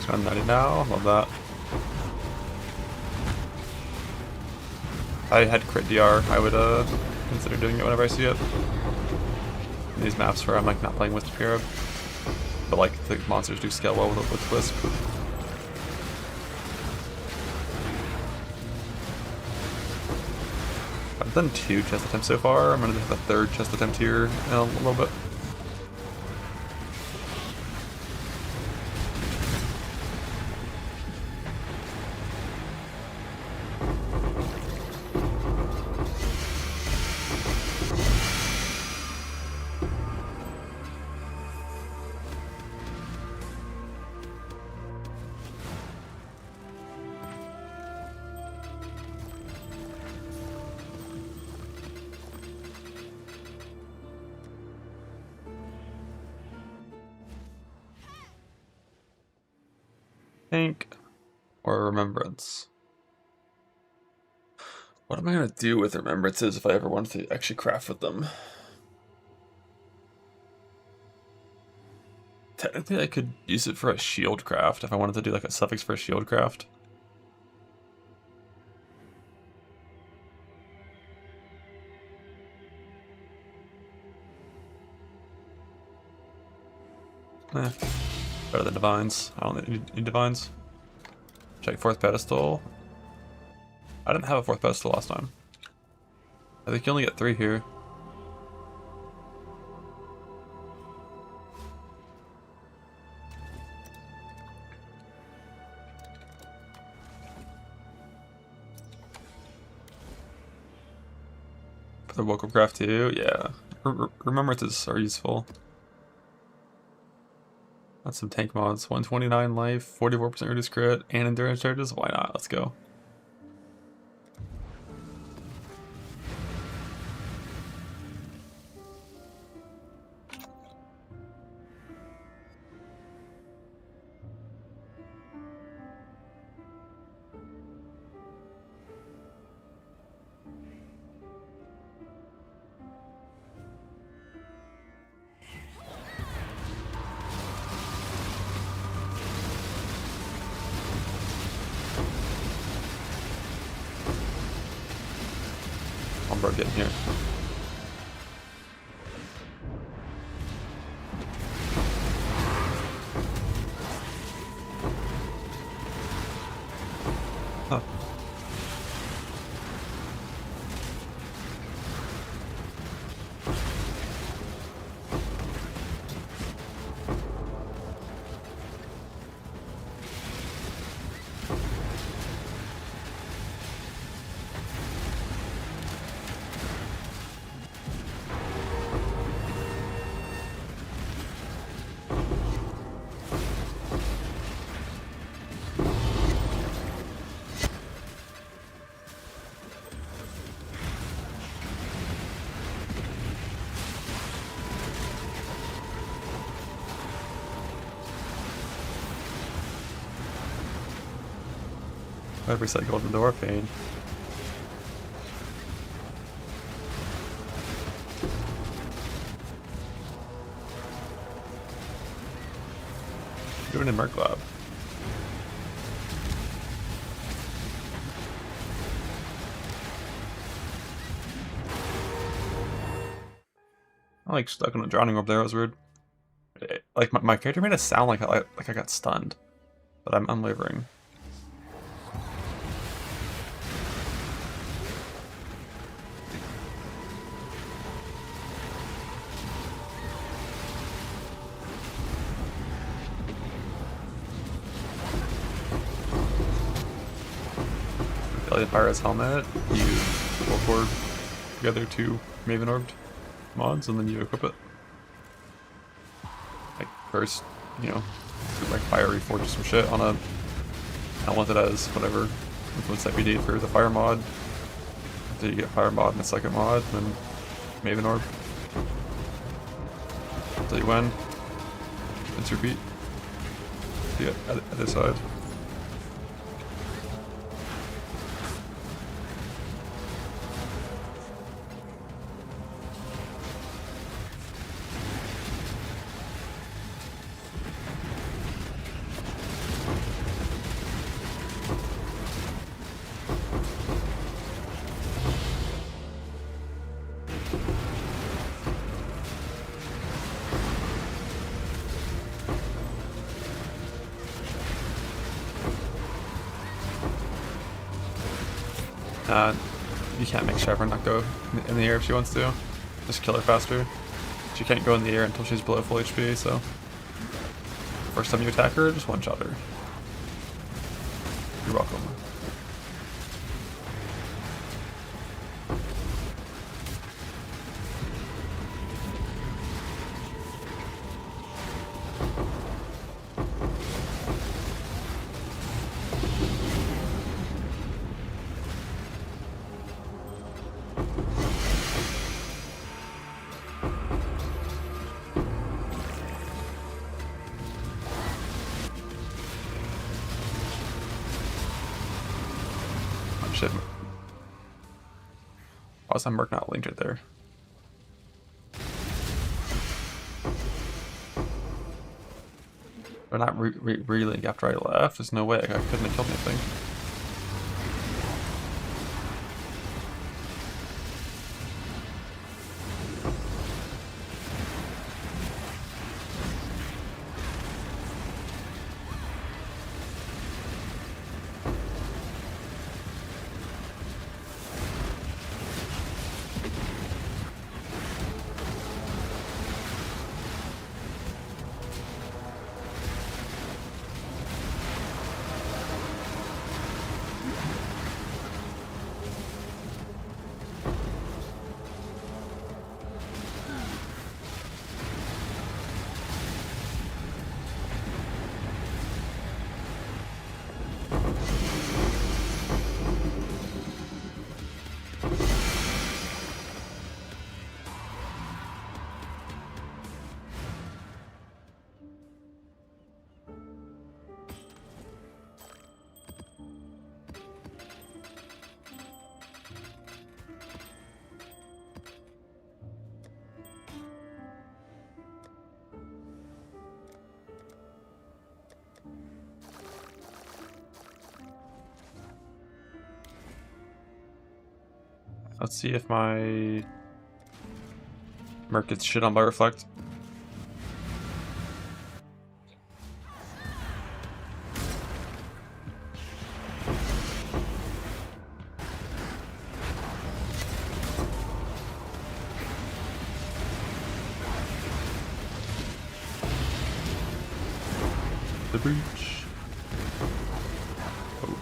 I'm 90 now, love that. If I had crit DR, I would consider doing it whenever I see it. In these maps where I'm like not playing with the Pyramid, but like the monsters do scale well with Wisp. I've done 2 chest attempts so far. I'm gonna do the 3rd chest attempt here in a little bit. Think or remembrance. What am I gonna do with remembrances if I ever wanted to actually craft with them? Technically I could use it for a shield craft if I wanted to do like a suffix for a shield craft. Better than divines. I don't need divines. Check 4th pedestal. I didn't have a 4th pedestal last time. I think you only get 3 here. For the vocal craft too, yeah. Remembrances are useful. That's some tank mods. 129 life, 44% reduced crit, and endurance charges. Why not? Let's go. bro getting here. Huh. I've recycled the door pane. Doing in Merc Lab. I'm like stuck in a drowning orb there. It was weird. Like my character made it sound like I got stunned, but I'm unwavering. Alien Pyro's helmet, you teleport together 2 Maven Orbed mods, and then you equip it. Like, first, you know, like fire reforge some shit on a. I want it as whatever influence that BD for the fire mod. Until you get fire mod and the second mod, and then Maven Orb. Until you win. Rinse repeat. See it at the other side. You can't make Chevron not go in the air if she wants to. Just kill her faster. She can't go in the air until she's below full HP, so first time you attack her, just one-shot her. You're welcome. Shit. Why was that Merc not linked right there? They're not re-link after I left. There's no way I couldn't have killed anything. Let's see if my Merc gets shit on by Reflect. The breach. Oh.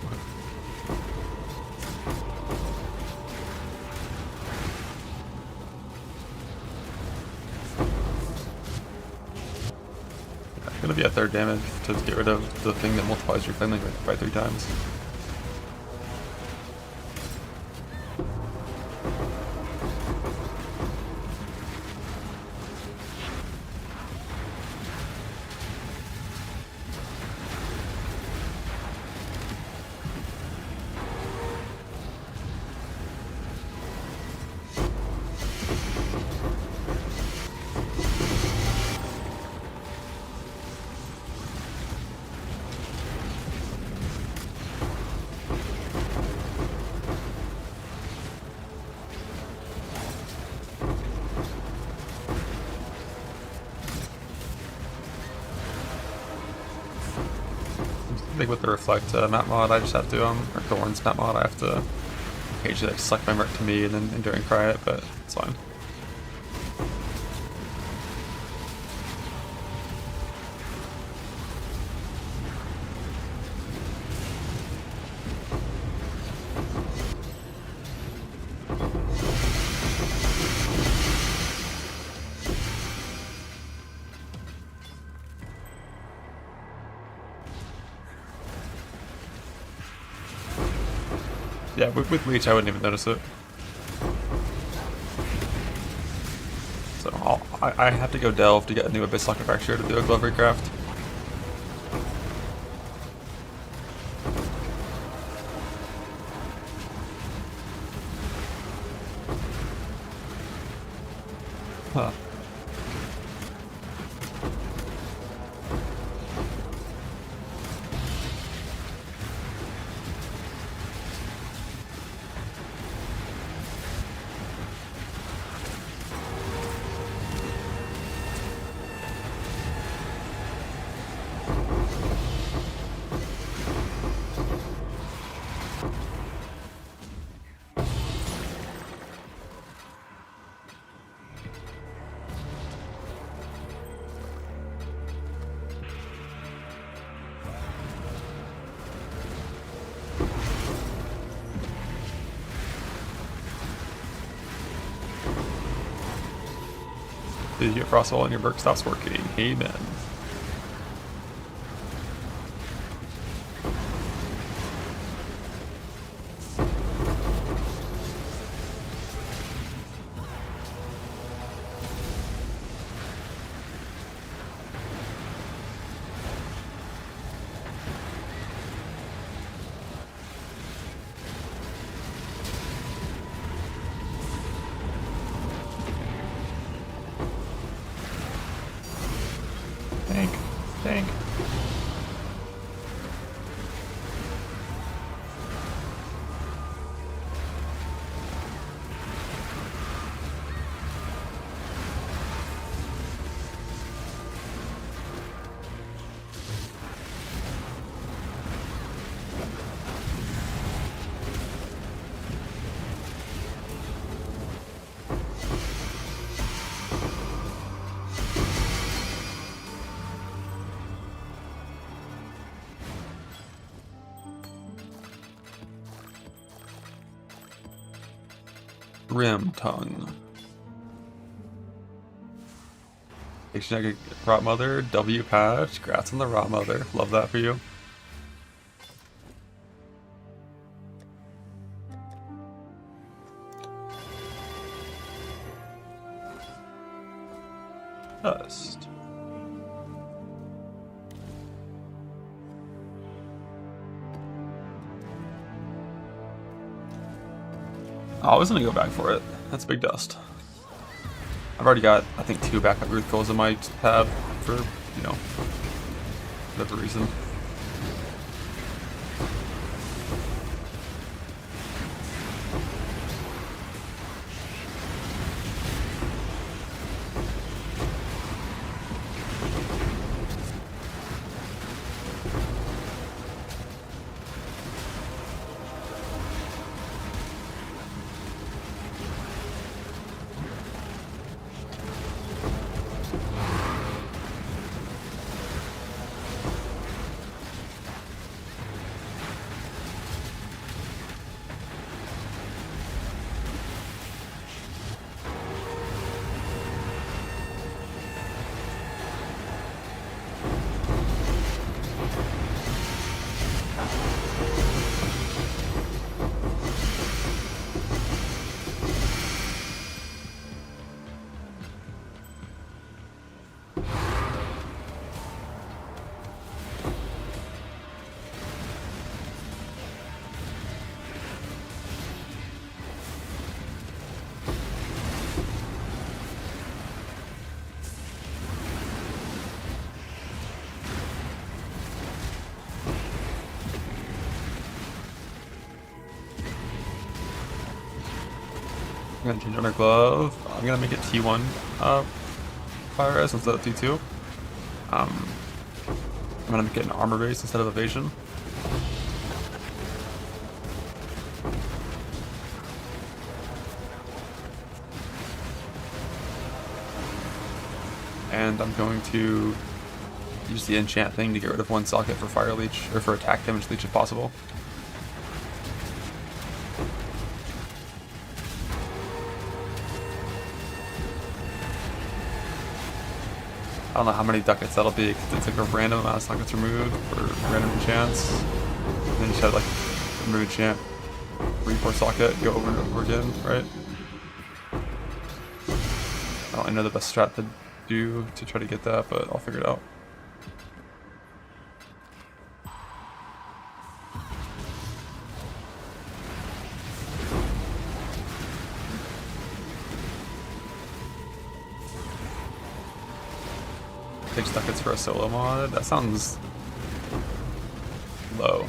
Yeah, gonna be a third damage to get rid of the thing that multiplies your cleaning by 3 times. I think with the Reflect map mod, I just have to, or Thorns map mod, I have to occasionally like select my Merc to me and then Enduring Cry it, but it's fine. Yeah, with Leech I wouldn't even notice it. So I have to go Delve to get a new Abyss Locket Fracture to do a Glove Recraft. Huh. Did you get Frostwall and your Merc stops working? Amen. Tank, tank. Rim Tongue. H-Nugget Rot Mother, W Patch, congrats on the Rot Mother. Love that for you. Dust. Oh, I was gonna go back for it. That's big dust. I've already got, I think, 2 backup Ruth Goals in my tab for, you know, whatever reason. I'm gonna change under glove. I'm gonna make it T1 fire res instead of T2. I'm gonna make it an armor base instead of evasion. And I'm going to use the enchant thing to get rid of one socket for fire leech, or for attack damage leech if possible. I don't know how many ducats that'll be, because it's like a random amount of sockets removed for random enchants. And then you just have like remove enchant, 3-4 socket, go over and over again, right? I don't know the best strat to do to try to get that, but I'll figure it out. Takes ducats for a solo mod. That sounds low.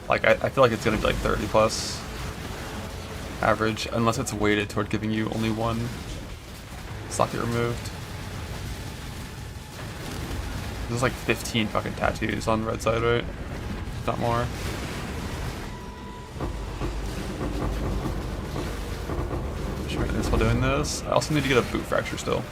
Like I feel like it's gonna be like 30 plus average, unless it's weighted toward giving you only one socket removed. There's like 15 fucking tattoos on the red side, right? If not more. Sure, this while doing this. I also need to get a boot fracture still.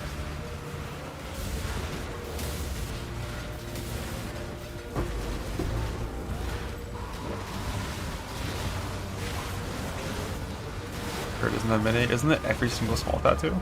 Isn't that many? Isn't it every single small tattoo?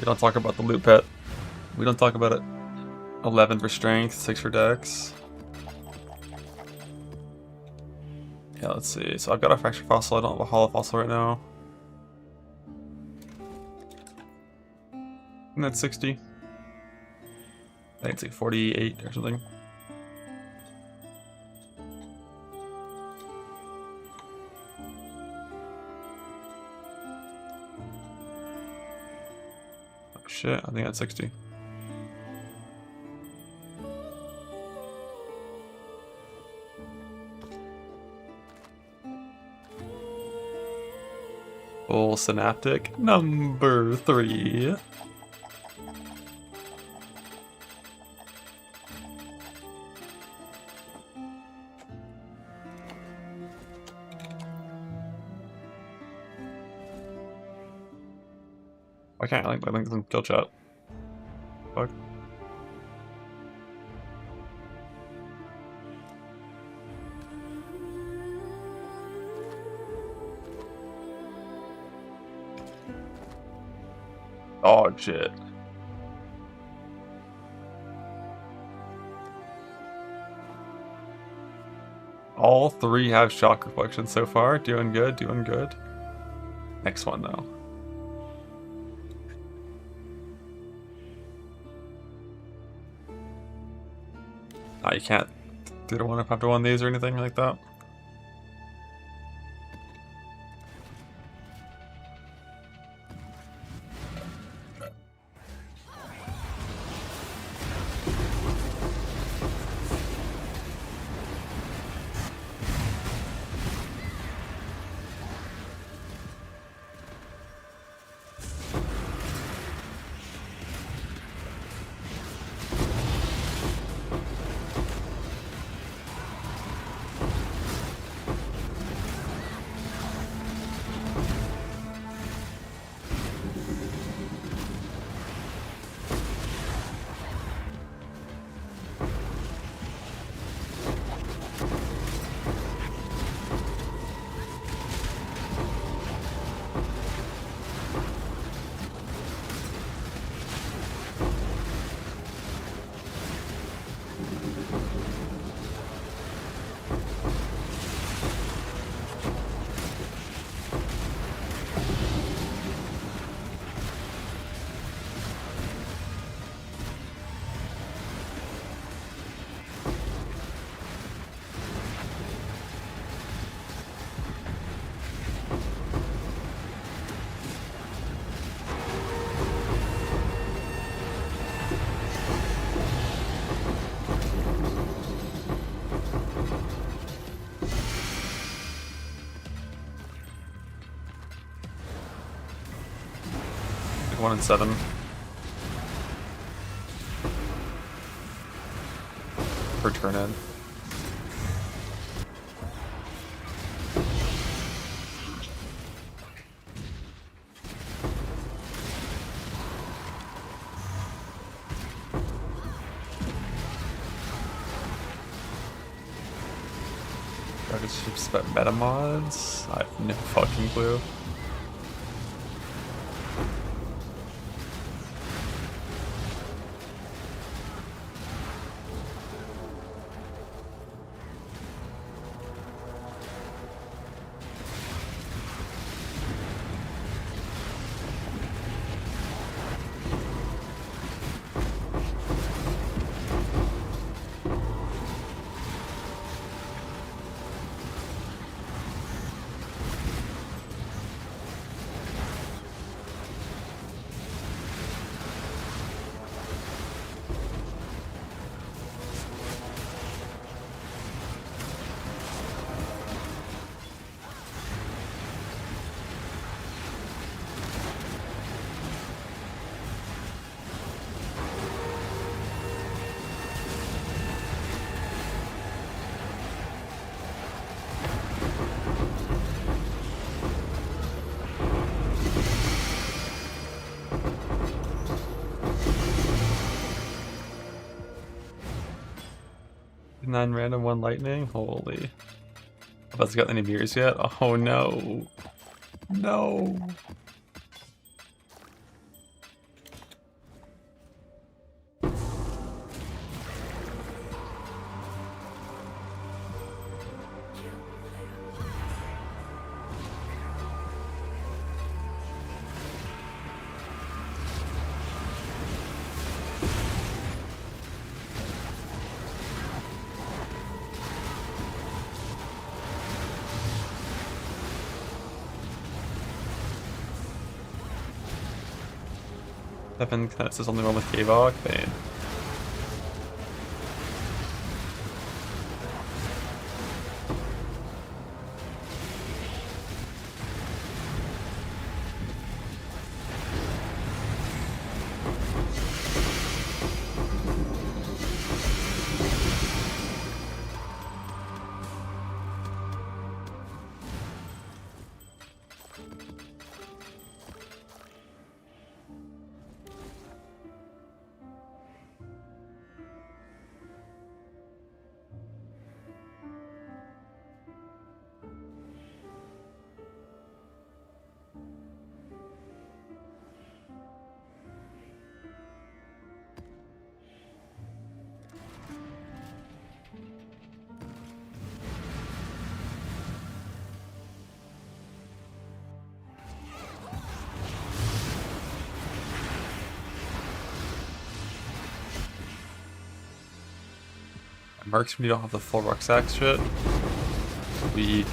We don't talk about the loot pet. We don't talk about it. 11 for strength, 6 for dex. Yeah, let's see. So I've got a fracture fossil. I don't have a hollow fossil right now. And that's 60. I think it's like 48 or something. Oh shit, I think that's 60. Full synaptic number 3. I can't link my links in kill chat. Fuck. Oh shit. All 3 have shock reflection so far. Doing good, doing good. Next one though. Oh, you can't do the one up after one of these or anything like that. 1 and 7. Per turn in. Target ships about meta mods? I have no fucking clue. Nine random, 1 lightning. Holy. Have us got any mirrors yet? Oh no. No. Seven, that's the only one with Gavok. Bane. Marks when you don't have the full rucksack shit. Weak.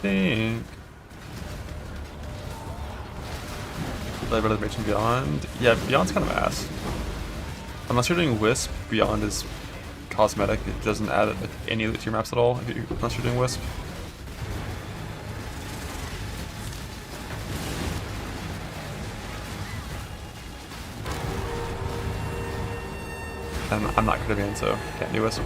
Think. Play better than Rage and Beyond. Yeah, Beyond's kind of ass. Unless you're doing Wisp, Beyond is cosmetic. It doesn't add like, any loot to your maps at all unless you're doing Wisp. And I'm not Caribbean, so can't do Wisp.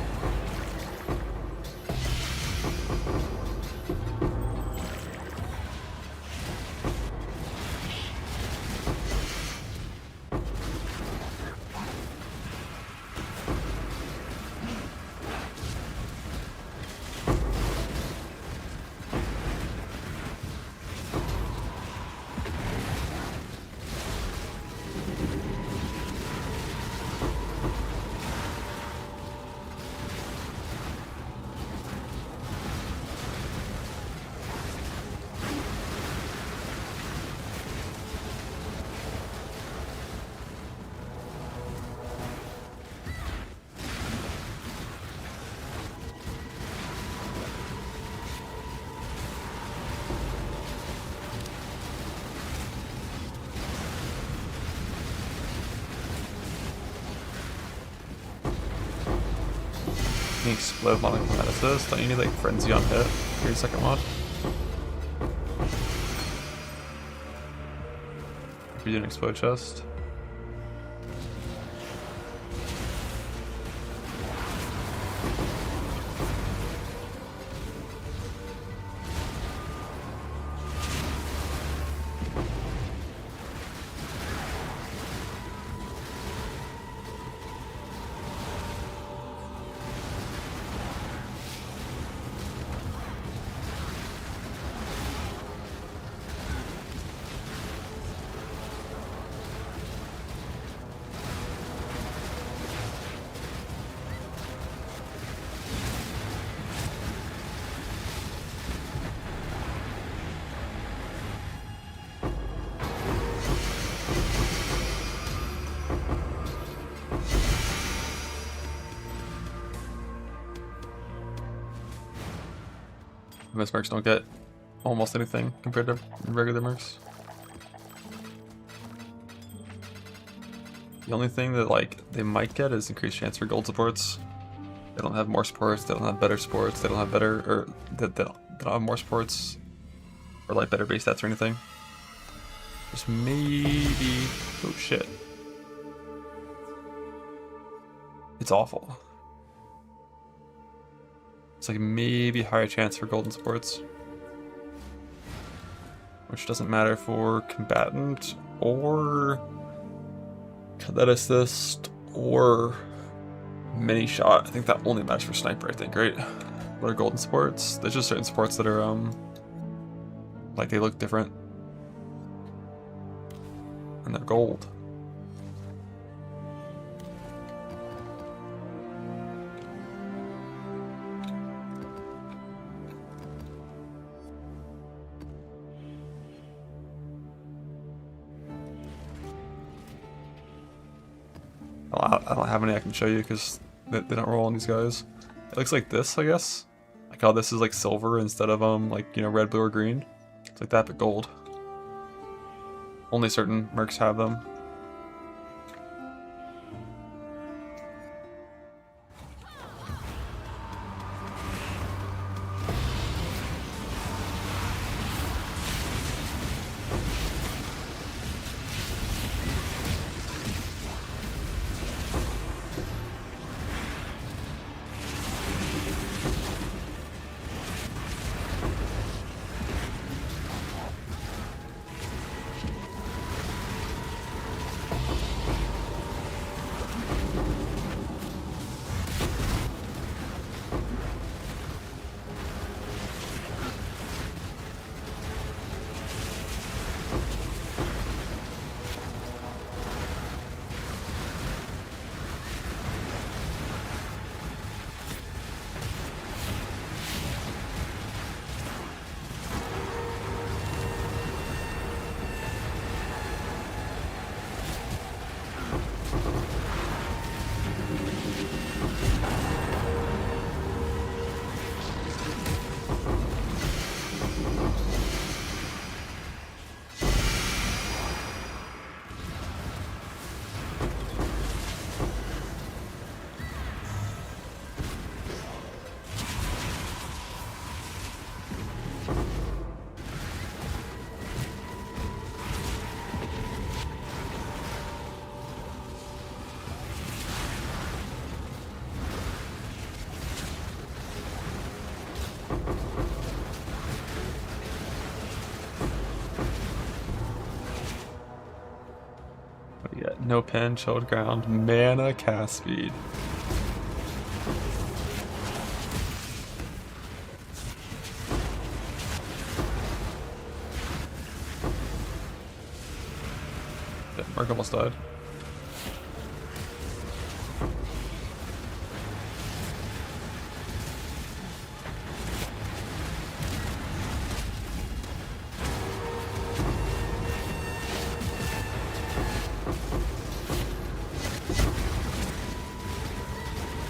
taking explode on a command assist. Don't you need like frenzy on hit for your second one? If you do an explode chest. Most mercs don't get almost anything compared to regular mercs. The only thing that like they might get is increased chance for gold supports. They don't have more supports, they don't have better supports, they don't have better, or they don't have more supports or like better base stats or anything. Just maybe, oh shit. It's awful. It's like maybe higher chance for golden supports. Which doesn't matter for combatant or cadet assist or mini shot. I think that only matters for sniper, I think, right? What are golden supports? There's just certain supports that are like they look different. And they're gold. I don't have any I can show you because they don't roll on these guys. It looks like this, I guess. Like how this is like silver instead of like, you know, red, blue, or green. It's like that, but gold. Only certain mercs have them. No pen, chilled ground, mana, cast speed. Yeah, Mark almost died.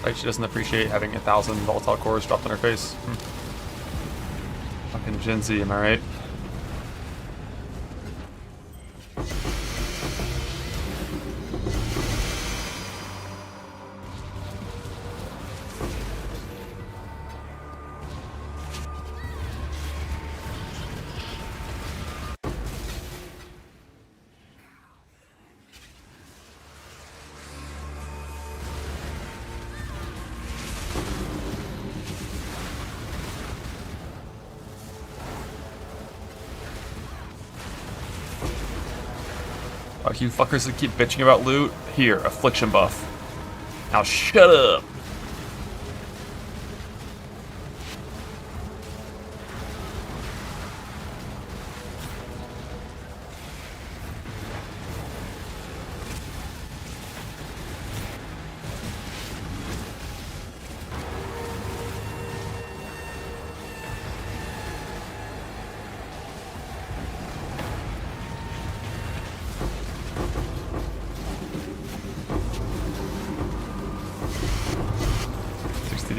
Like she doesn't appreciate having 1,000 volatile cores dropped on her face. Fucking Gen Z, am I right? Oh, you fuckers that keep bitching about loot. Here, affliction buff. Now shut up.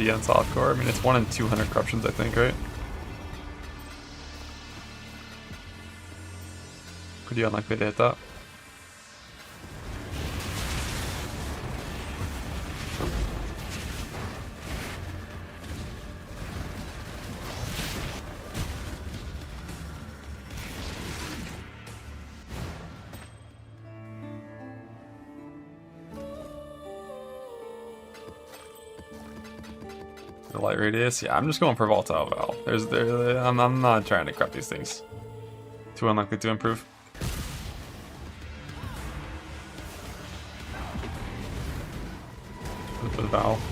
On softcore. I mean, it's 1 in 200 corruptions, I think, right? Pretty unlikely to hit that. The light radius? Yeah, I'm just going for volatile valve. I'm not trying to crap these things. Too unlikely to improve. With the valve.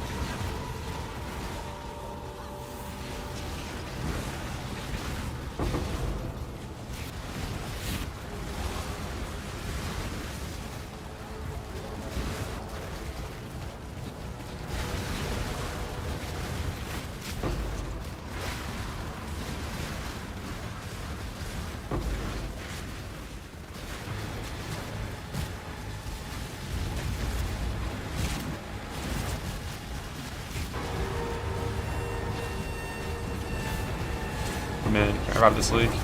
Man, can I revive this league? Can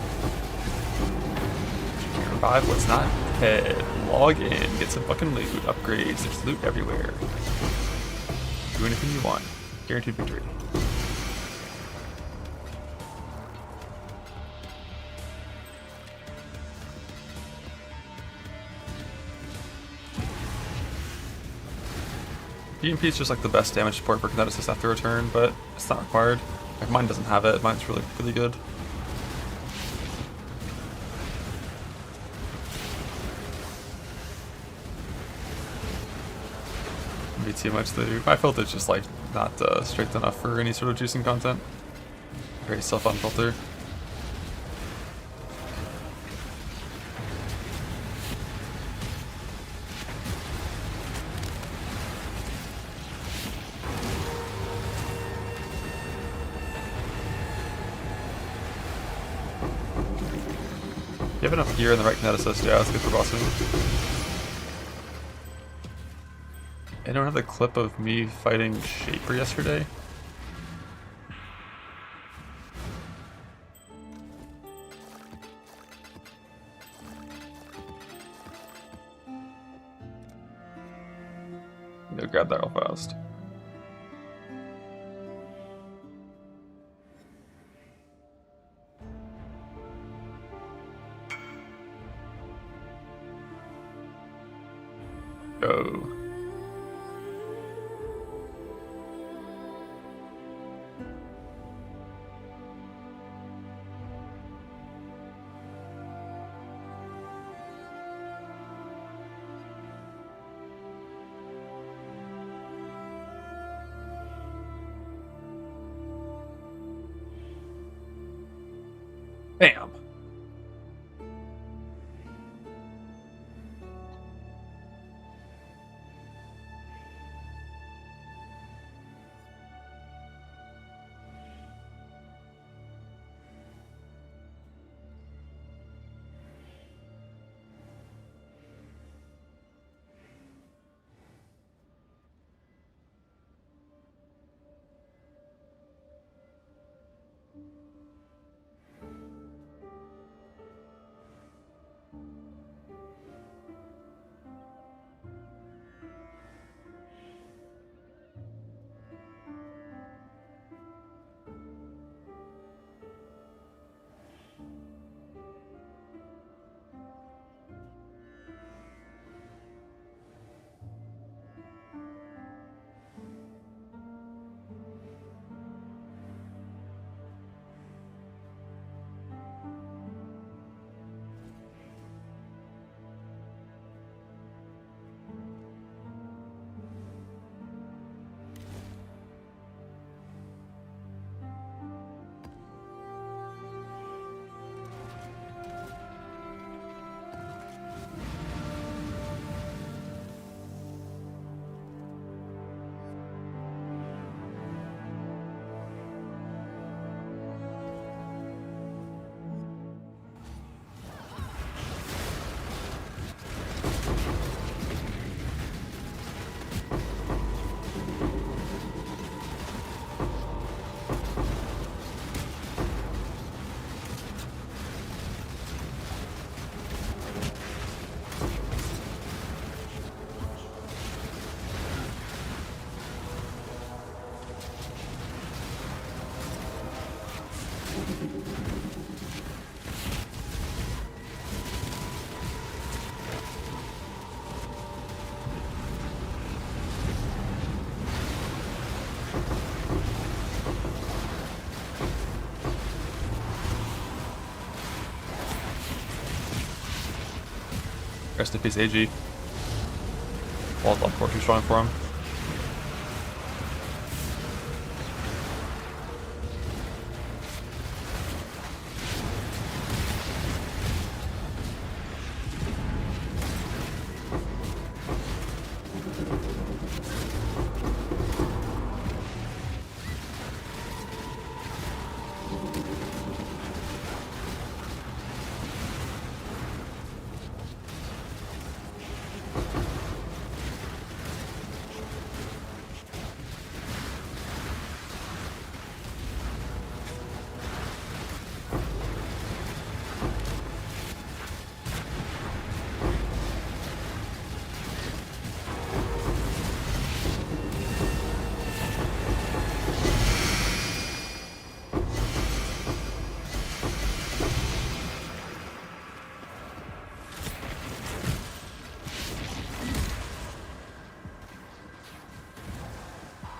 I revive what's not dead? Log in, get some fucking loot, upgrades, there's loot everywhere. Do anything you want. Guaranteed victory. EMP is just like the best damage support for kinetic assist after a turn, but it's not required. Like mine doesn't have it, mine's really good. Be too much to do. My filter's just like not straight enough for any sort of juicing content. Very self-on filter. You have enough gear in the right kinetic assist, yeah, that's good for bossing. I don't have the clip of me fighting Shaper yesterday. Go grab that real fast. Go. Bam. Rest in peace, AG. Wall's left core too strong for him.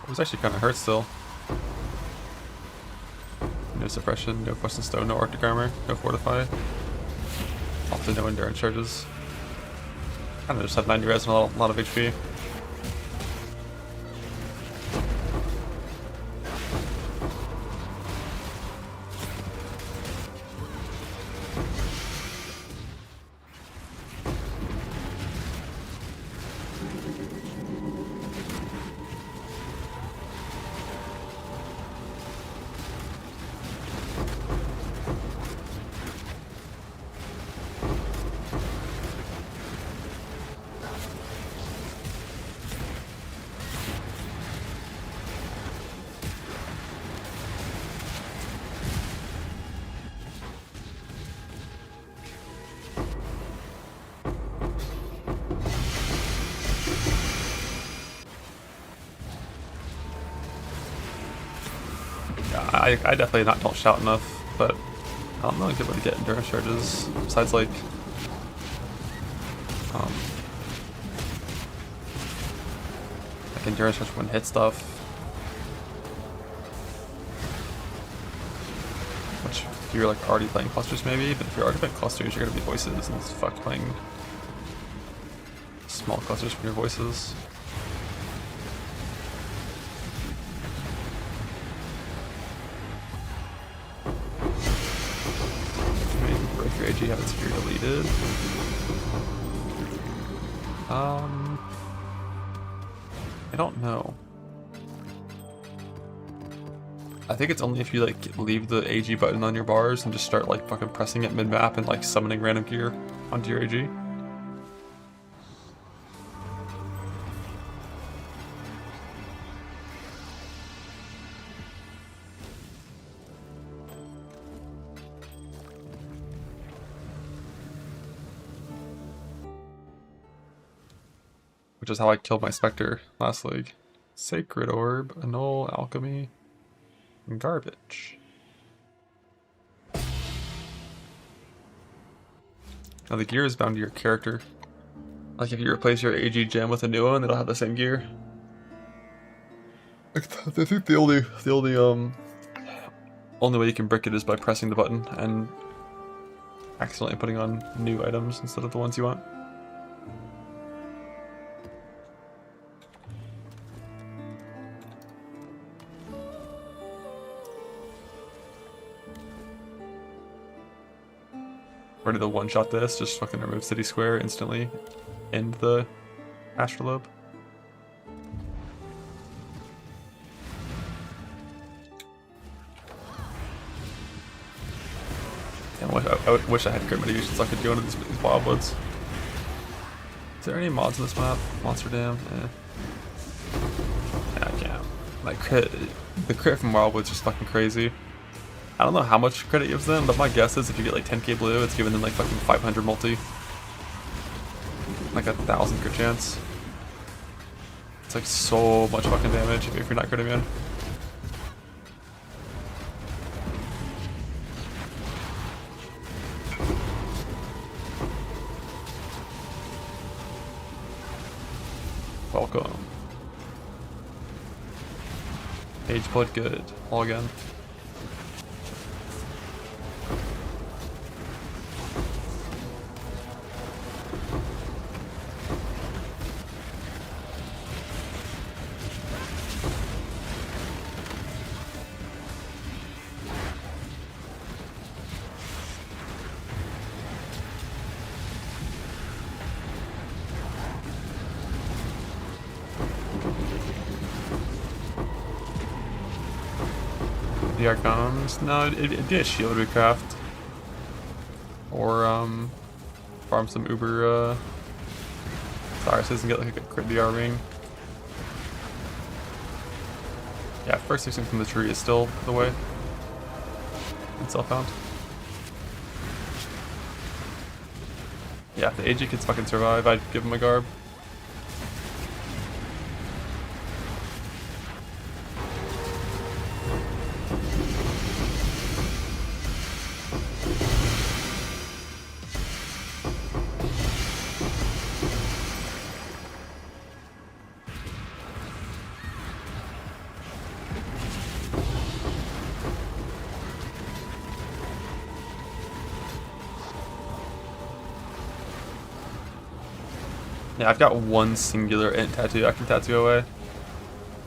It was actually kind of hurt still. No suppression, no question stone, no arctic armor, no fortify. Also no endurance charges. Kind of just have 90 res and a lot of HP. I definitely don't shout enough, but I don't know a good way to get endurance charges besides like endurance charge when hit stuff. Which if you're like already playing clusters maybe, but if you're already playing clusters you're gonna be voices and it's fucked playing small clusters from your voices. Your AG have its gear deleted. I don't know. I think it's only if you like leave the AG button on your bars and just start like fucking pressing it mid-map and like summoning random gear onto your AG. Which is how I killed my Spectre last league. Sacred Orb, Annul, Alchemy, and Garbage. Now the gear is bound to your character. Like if you replace your AG gem with a new one, it'll have the same gear. I think the only way you can brick it is by pressing the button and accidentally putting on new items instead of the ones you want. Ready to one-shot this, just fucking remove City Square instantly, end the Astrolabe. Damn, I wish I had crit mitigation so I could go into these wildwoods. Is there any mods in this map? Monster Dam? Yeah, I can't. My crit, the crit from wildwoods is just fucking crazy. I don't know how much credit gives them, but my guess is if you get like 10k blue, it's giving them like fucking 500 multi. Like 1,000 crit chance. It's like so much fucking damage if you're not critting in. Welcome. Age blood good. All again. DR comes. No, it'd be a shield recraft. Or farm some Uber Cyruses and get like a crit DR ring. Yeah, first fixing from the tree is still the way. It's self-found. Yeah, if the AG kids fucking survive, I'd give him a garb. Yeah, I've got one singular int tattoo I can tattoo away.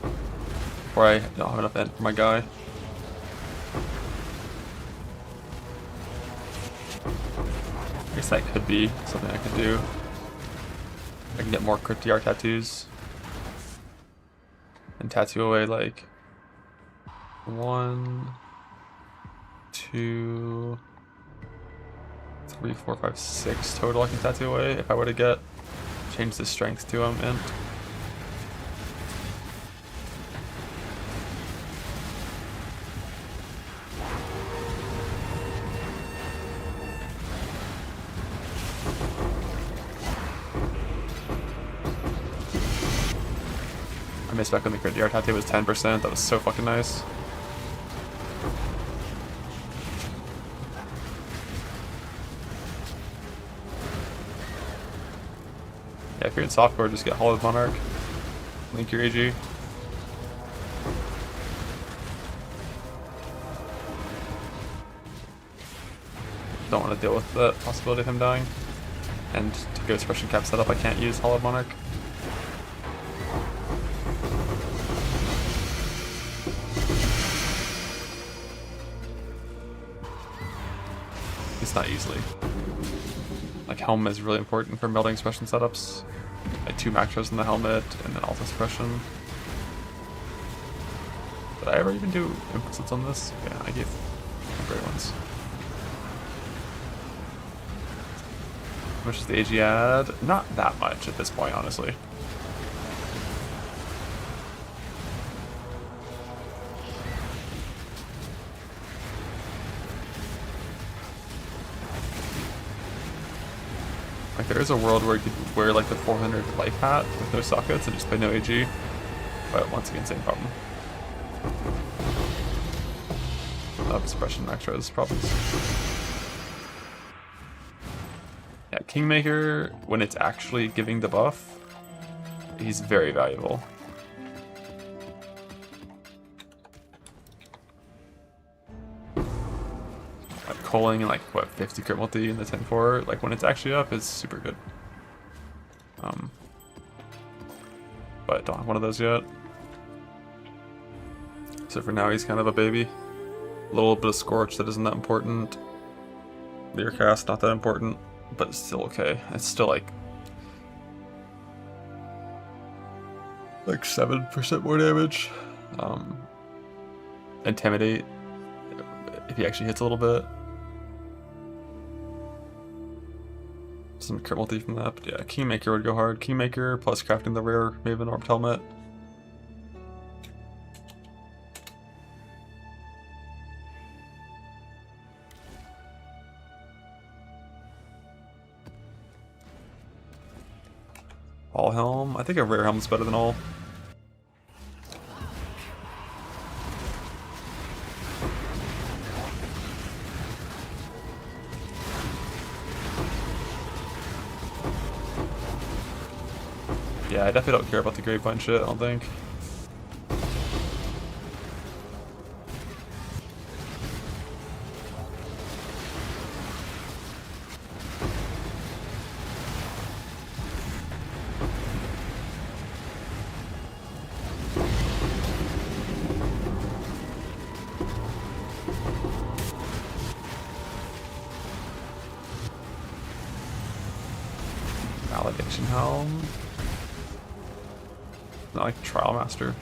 Before I don't have enough int for my guy. I guess that could be something I could do. I can get more crit DR tattoos. And tattoo away like 1, 2, 3, 4, 5, 6 total I can tattoo away if I were to get change the strength to int. I missed back on the crit DR tattoo. It was 10%. That was so fucking nice. Yeah, if you're in softcore, just get Hollowed Monarch. Link your AG. Don't want to deal with the possibility of him dying. And to go suppression cap setup, I can't use Hollowed Monarch. It's not easily. Like, helm is really important for melding suppression setups. Like 2 macros in the helmet and then auto suppression. Did I ever even do implicits on this? Yeah, I gave great ones. How much is the AG add? Not that much at this point, honestly. Like, there is a world where you could wear like the 400 life hat with no sockets and just play no AG. But once again, same problem. Suppression macros problems. Yeah, Kingmaker, when it's actually giving the buff, he's very valuable. Like culling and like what 50 crit multi in the 10-4, like when it's actually up is super good. But don't have one of those yet. So for now he's kind of a baby. A little bit of Scorch that isn't that important. Leer cast not that important, but it's still okay. It's still like 7% more damage. Intimidate if he actually hits a little bit. Some crit multi from that, but yeah, Kingmaker would go hard. Kingmaker plus crafting the rare Maven Orbed helmet. All helm. I think a rare helm's better than all. Yeah, I definitely don't care about the Gravevine shit, I don't think. Malediction helm. Not like Trial Master.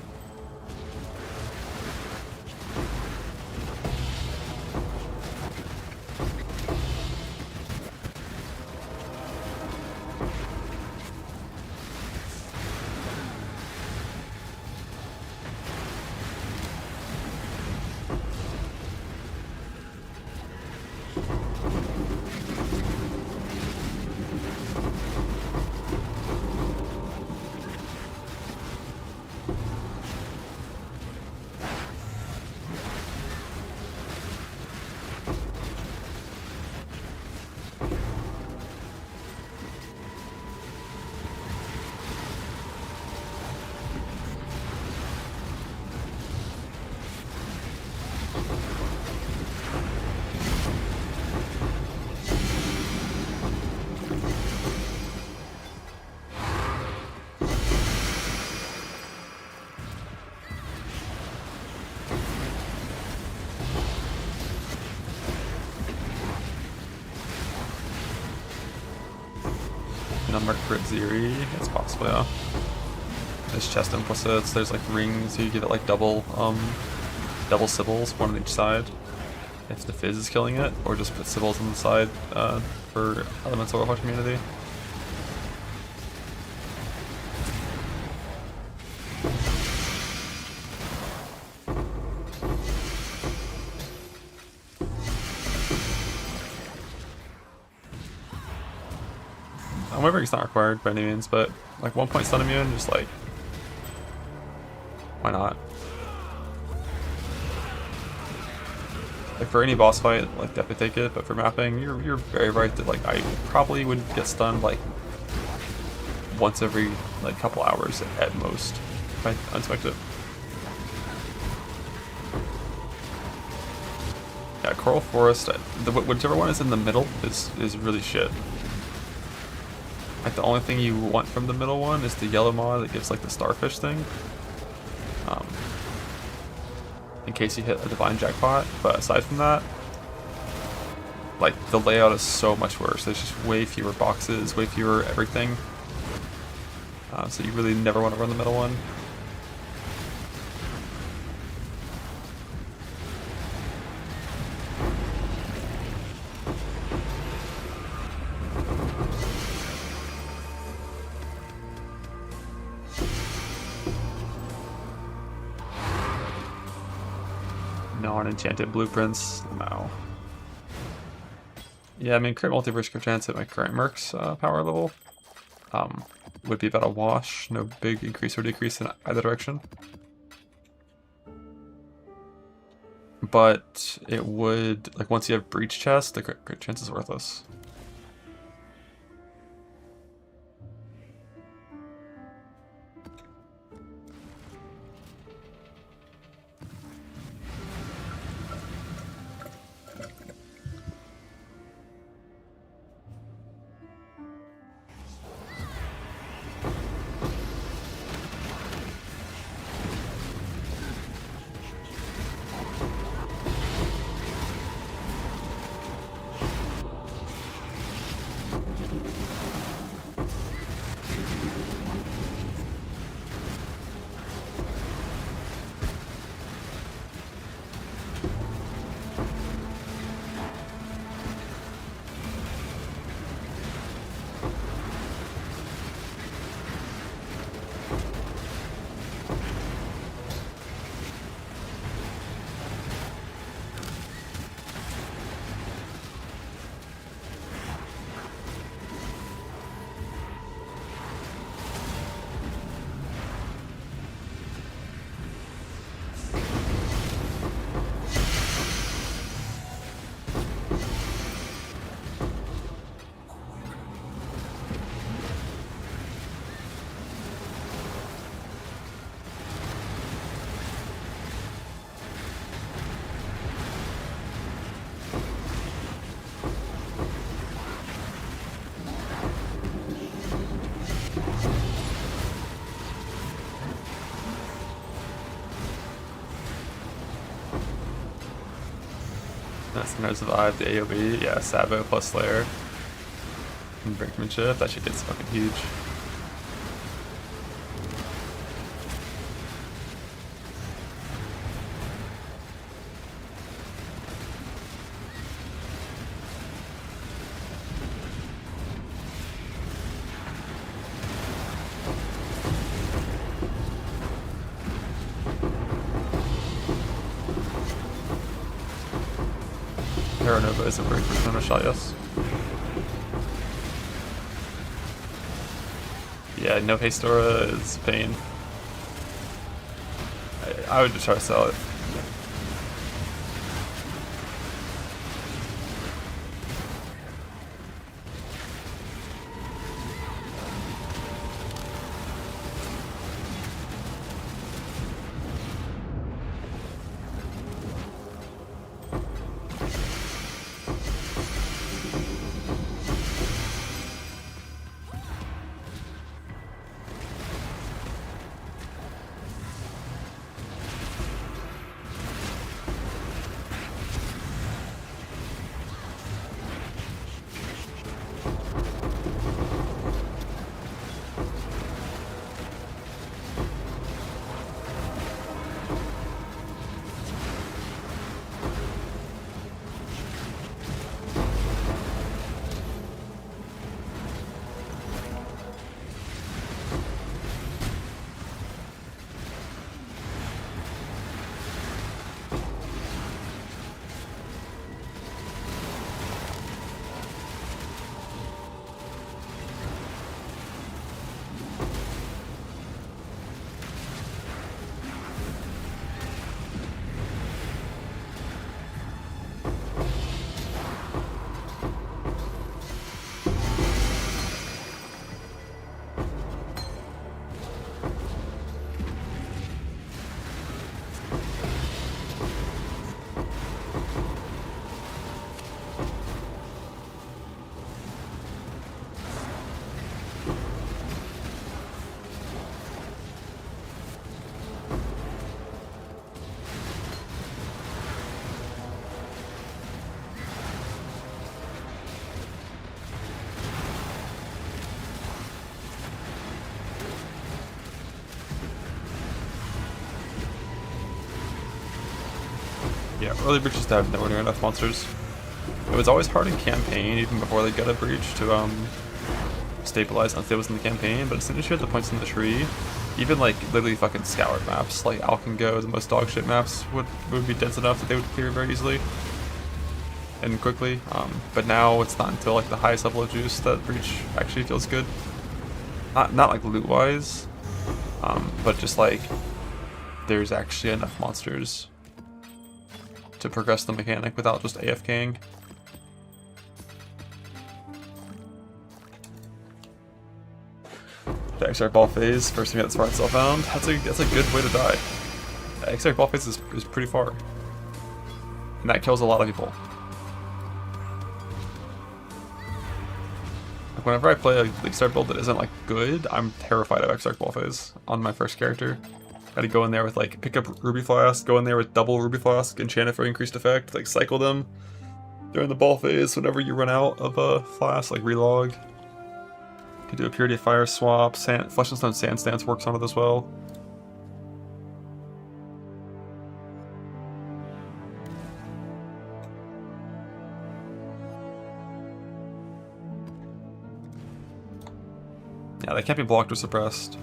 Number crit Zeri, it's possible, yeah. There's chest implicits, there's like rings, you give it like double Sybils, one on each side. If the Fizz is killing it, or just put Sybils on the side for Elemental Overwatch immunity. It's not required by any means, but like 1 point stun immune, just like, why not? Like for any boss fight, like definitely take it, but for mapping, you're very right that like I probably would get stunned like once every like couple hours at most if I unspect it. Yeah, Coral Forest, whichever one is in the middle is really shit. Like the only thing you want from the middle one is the yellow mod that gives like the starfish thing. In case you hit a divine jackpot, but aside from that, like the layout is so much worse. There's just way fewer boxes, way fewer everything. So you really never want to run the middle one. Non-enchanted blueprints, no. Yeah, I mean, crit multiverse crit chance at my current Merc's power level would be about a wash, no big increase or decrease in either direction. But it would, like once you have breach chest, the crit chance is worthless. That's the survive the AoE, yeah, Sabo plus Slayer. And Brinkmanship, that shit gets fucking huge. Nova isn't worth for Persona shot, yes. Yeah, no haste aura is pain. I would just try to sell it. Yeah, early breaches have nowhere near enough monsters. It was always hard in campaign, even before they got a breach, to stabilize unstables in the campaign, but as soon as you had the points in the tree, even like literally fucking scoured maps, like Alkengo, the most dogshit maps, would be dense enough that they would clear very easily and quickly. But now it's not until like the highest level of juice that breach actually feels good. Not like loot wise, but just like there's actually enough monsters to progress the mechanic without just AFKing. The XR ball phase, first thing that Smart Cell found. That's a good way to die. The XR ball phase is pretty far. And that kills a lot of people. Like whenever I play a XR build that isn't like good, I'm terrified of XR ball phase on my first character. Gotta go in there with like, pick up Ruby Flask, go in there with double Ruby Flask, enchant it for increased effect, like cycle them during the ball phase whenever you run out of a flask, like relog. You can do a Purity of Fire swap, Flesh and Stone Sand Stance works on it as well. Yeah, they can't be blocked or suppressed.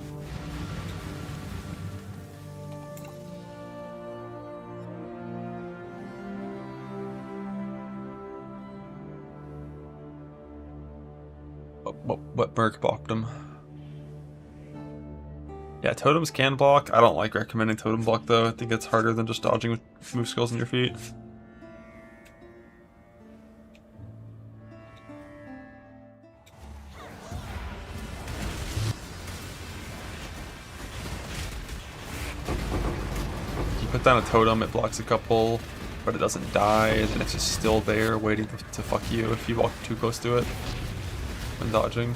What Merc blocked them. Yeah, totems can block. I don't like recommending totem block though. I think it's harder than just dodging with move skills in your feet. You put down a totem, it blocks a couple, but it doesn't die, then it's just still there waiting to fuck you if you walk too close to it when dodging.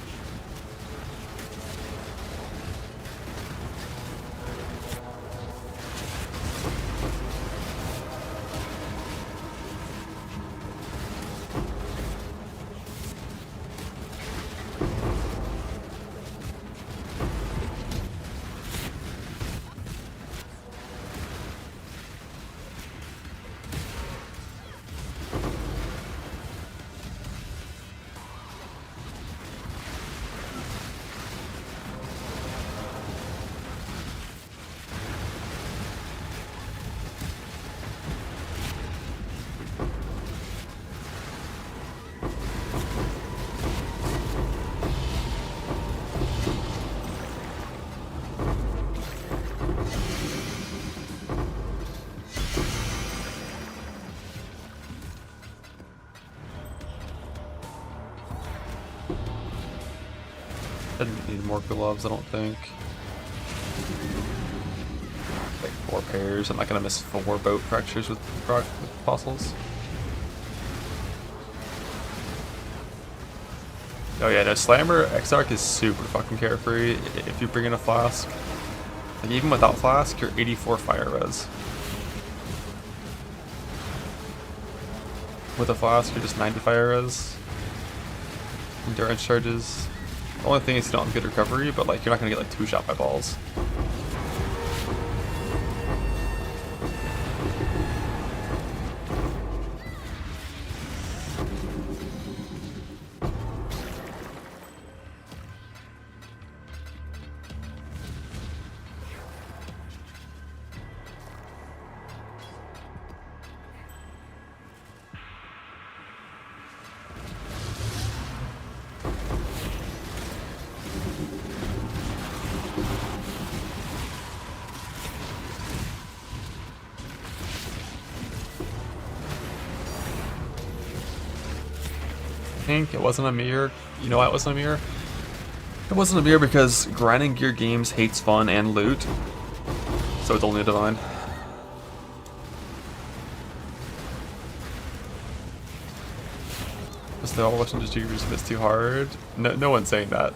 Didn't need more gloves, I don't think. Like 4 pairs. I'm not gonna miss 4 boat fractures with fossils. Oh yeah, no, Slammer Exarch is super fucking carefree if you bring in a flask. Like even without flask, you're 84 fire res. With a flask, you're just 90 fire res. Endurance charges. The only thing is you don't have good recovery, but like you're not gonna get like 2 shot by balls. I think it wasn't a mirror. You know why it wasn't a mirror? It wasn't a mirror because grinding gear games hates fun and loot. So it's only a divine. Was the all watching just use this too hard? No one's saying that.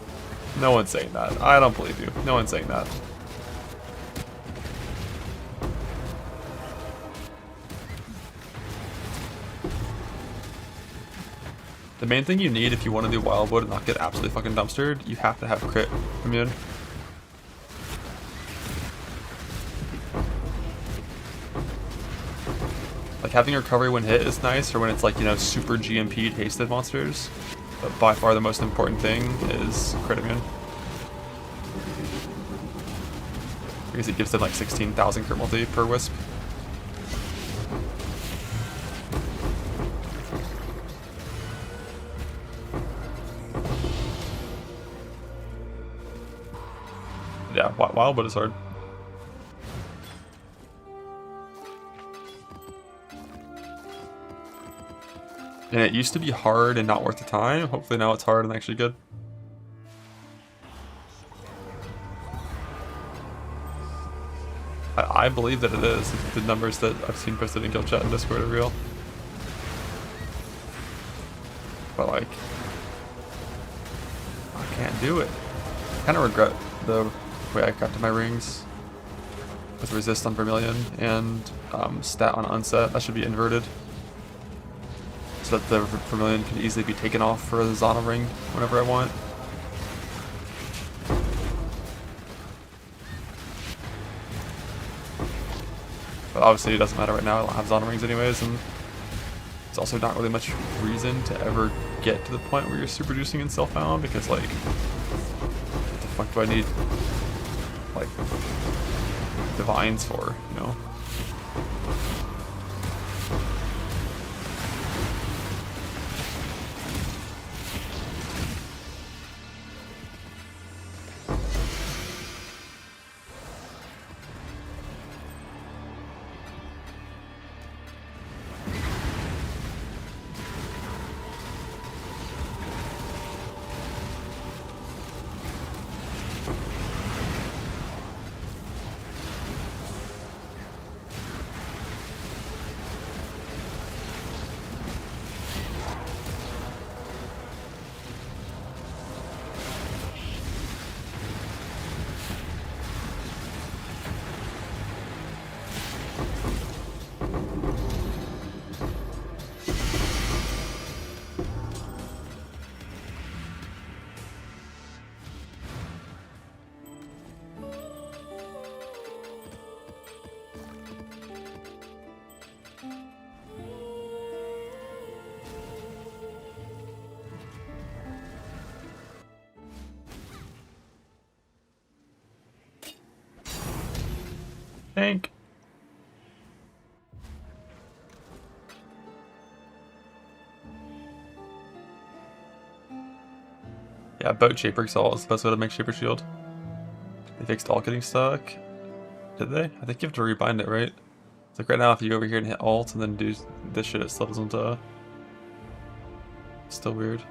No one's saying that. I don't believe you. No one's saying that. The main thing you need if you want to do Wildwood and not get absolutely fucking dumpstered, you have to have crit immune. Like having recovery when hit is nice, or when it's like, you know, super GMP'd hasted monsters. But by far the most important thing is crit immune. Because it gives them like 16,000 crit multi per wisp. Yeah, Wildwood is hard. And it used to be hard and not worth the time. Hopefully now it's hard and actually good. I believe that it is. The numbers that I've seen posted in guild chat and Discord are real. But like, I can't do it. I kind of regret the way I got to my rings with resist on Vermilion and stat on unset. That should be inverted, so that the Vermilion can easily be taken off for the Zana ring whenever I want. But obviously it doesn't matter right now, I don't have Zana rings anyways, and it's also not really much reason to ever get to the point where you're super reducing in self-found, because like, what the fuck do I need like divines for, you know? Tank. Yeah, boat Shaper Exalt is the best way to make Shaper Shield. They fixed all getting stuck. Did they? I think you have to rebind it, right? It's like right now if you go over here and hit alt and then do this shit, it still doesn't, still weird.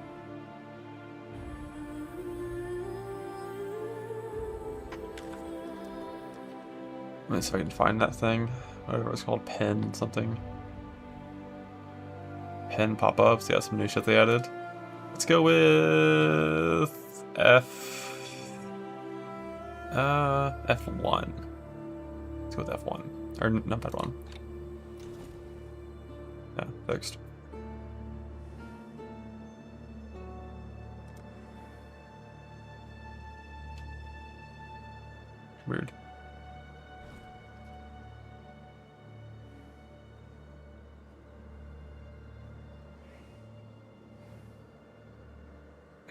Let me see if I can find that thing. Whatever it's called, pin something. Pin pop-ups, yeah, some new shit they added. Let's go with F1. Let's go with F1. Or numpad 1. Yeah, fixed. Weird.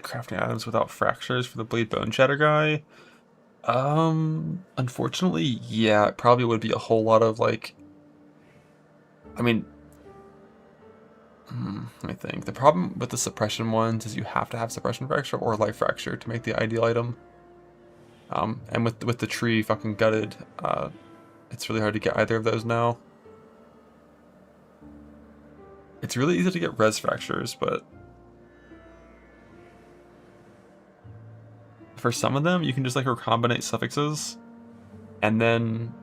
Crafting items without fractures for the bleed bone shatter guy. Unfortunately, yeah, it probably would be a whole lot of like. I mean, let me think. The problem with the suppression ones is you have to have suppression fracture or life fracture to make the ideal item. And with the tree fucking gutted, it's really hard to get either of those now. It's really easy to get res fractures, but for some of them, you can just like recombinate suffixes, and then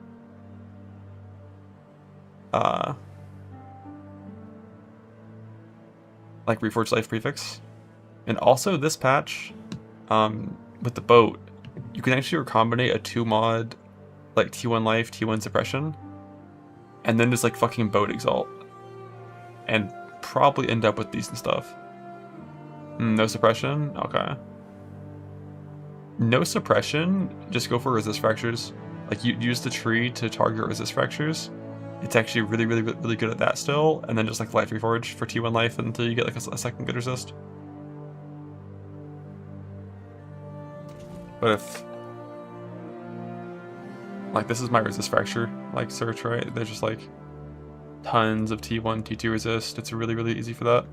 like reforge life prefix. And also this patch, with the boat, you can actually recombinate a 2 mod, like T1 life, T1 suppression, and then just like fucking boat exalt, and probably end up with decent stuff. No suppression? Okay. No suppression, just go for resist fractures. Like you use the tree to target resist fractures. It's actually really good at that still, and then just like life reforge for T1 life until you get like a second good resist. But if like this is my resist fracture like search, right? There's just like tons of T1, T2 resist. It's really easy for that.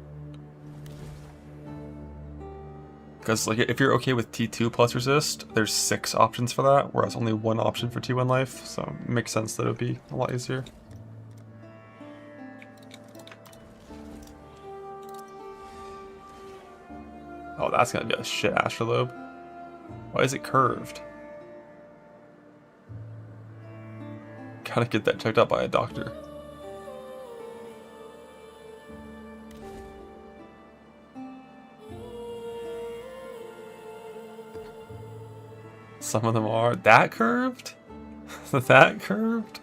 Because like if you're okay with T2 plus resist, there's 6 options for that, whereas only 1 option for T1 life, so it makes sense that it would be a lot easier. Oh, that's gonna be a shit astrolabe. Why is it curved? Gotta get that checked out by a doctor. Some of them are that curved? That curved?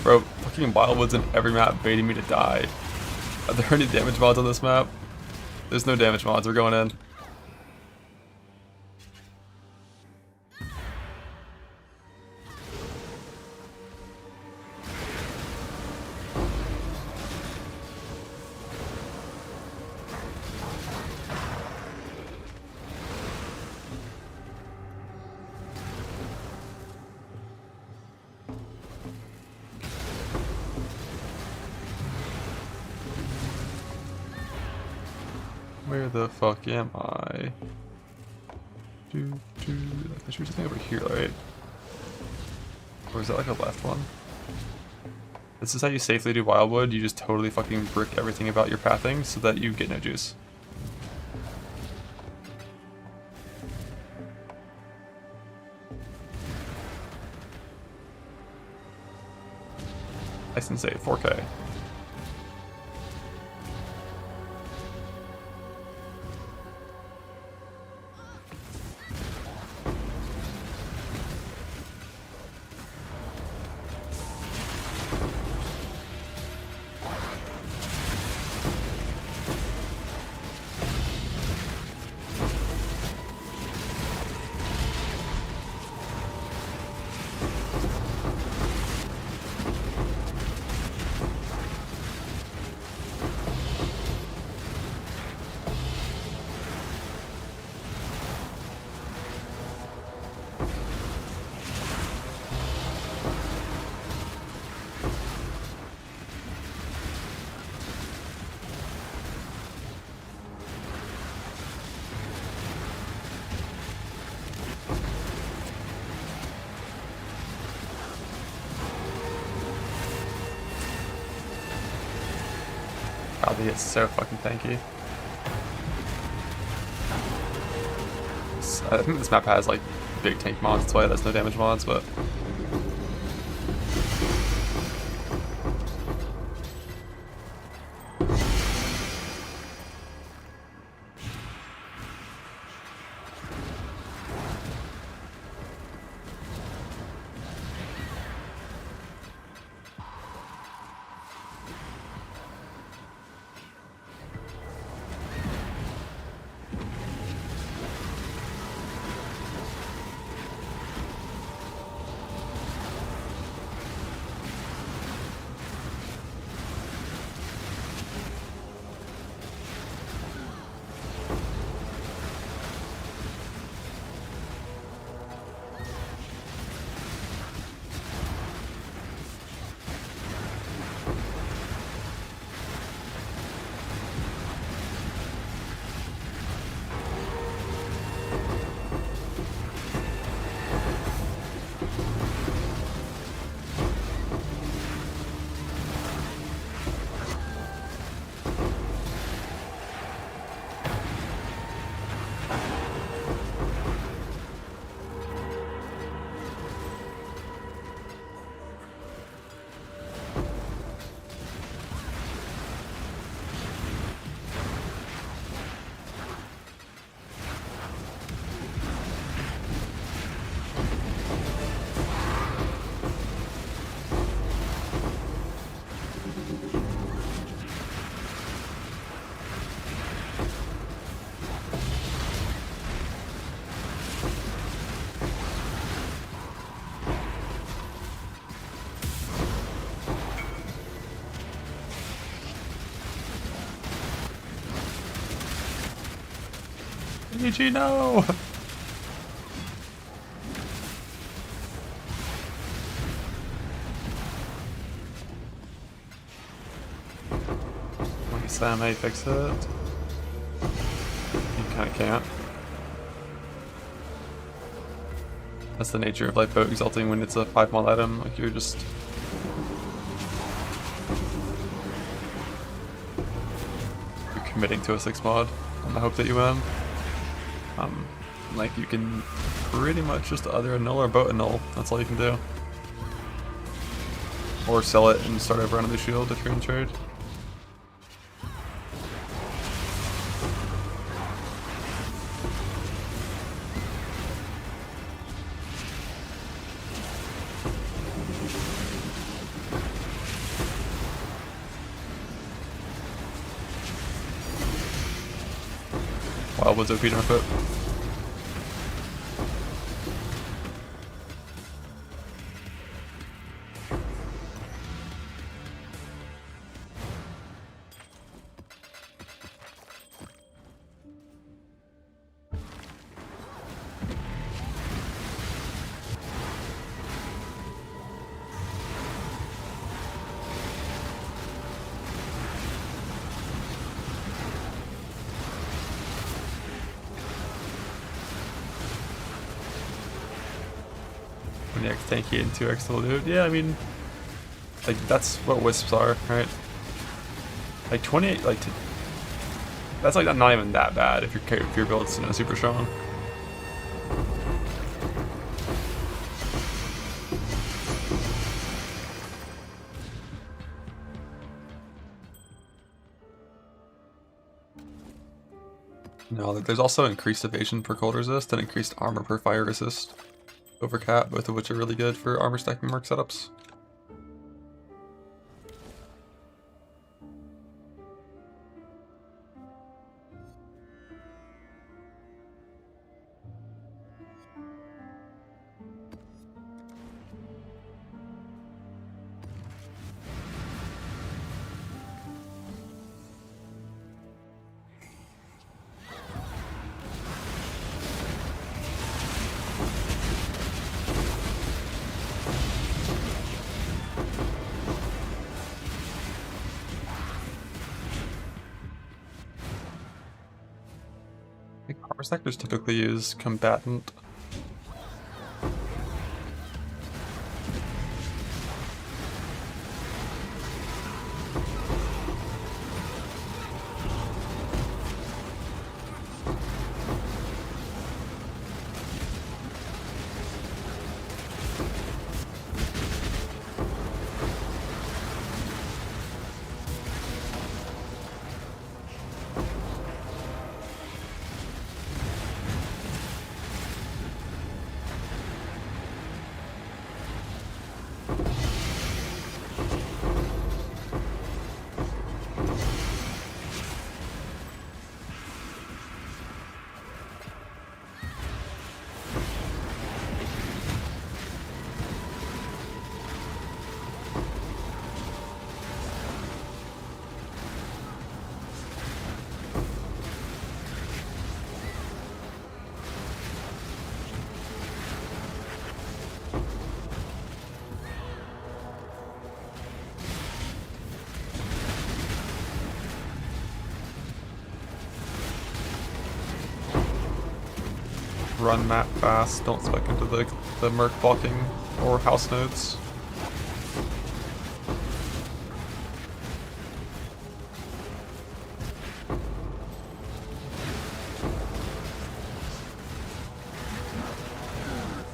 Bro, fucking wildwoods in every map baiting me to die. Are there any damage mods on this map? There's no damage mods, we're going in. Where the fuck am I? There should be something over here, right? Or is that like a left one? This is how you safely do Wildwood. You just totally fucking brick everything about your pathing so that you get no juice. Nice and safe, 4K. He is so fucking tanky. I think this map has like big tank mods, that's why there's no damage mods, but EG, no! Like Sam, may fix it. You kinda can't. That's the nature of like boat exalting when it's a 5-mod item, like you're just committing to a 6-mod on the hope that you win. Like you can pretty much just either annul or boat annul. That's all you can do. Or sell it and start over on the shield if you're in trade. Wildwood's OP on foot. Tanky and 2x to loot. Yeah, I mean, like that's what wisps are, right? Like 28, like that's like not even that bad if your build's super strong. No, there's also increased evasion per cold resist and increased armor per fire resist over cap, both of which are really good for armor stacking mark setups. Armor sectors typically use combatant. run map fast. Don't spec into the merc blocking or house nodes.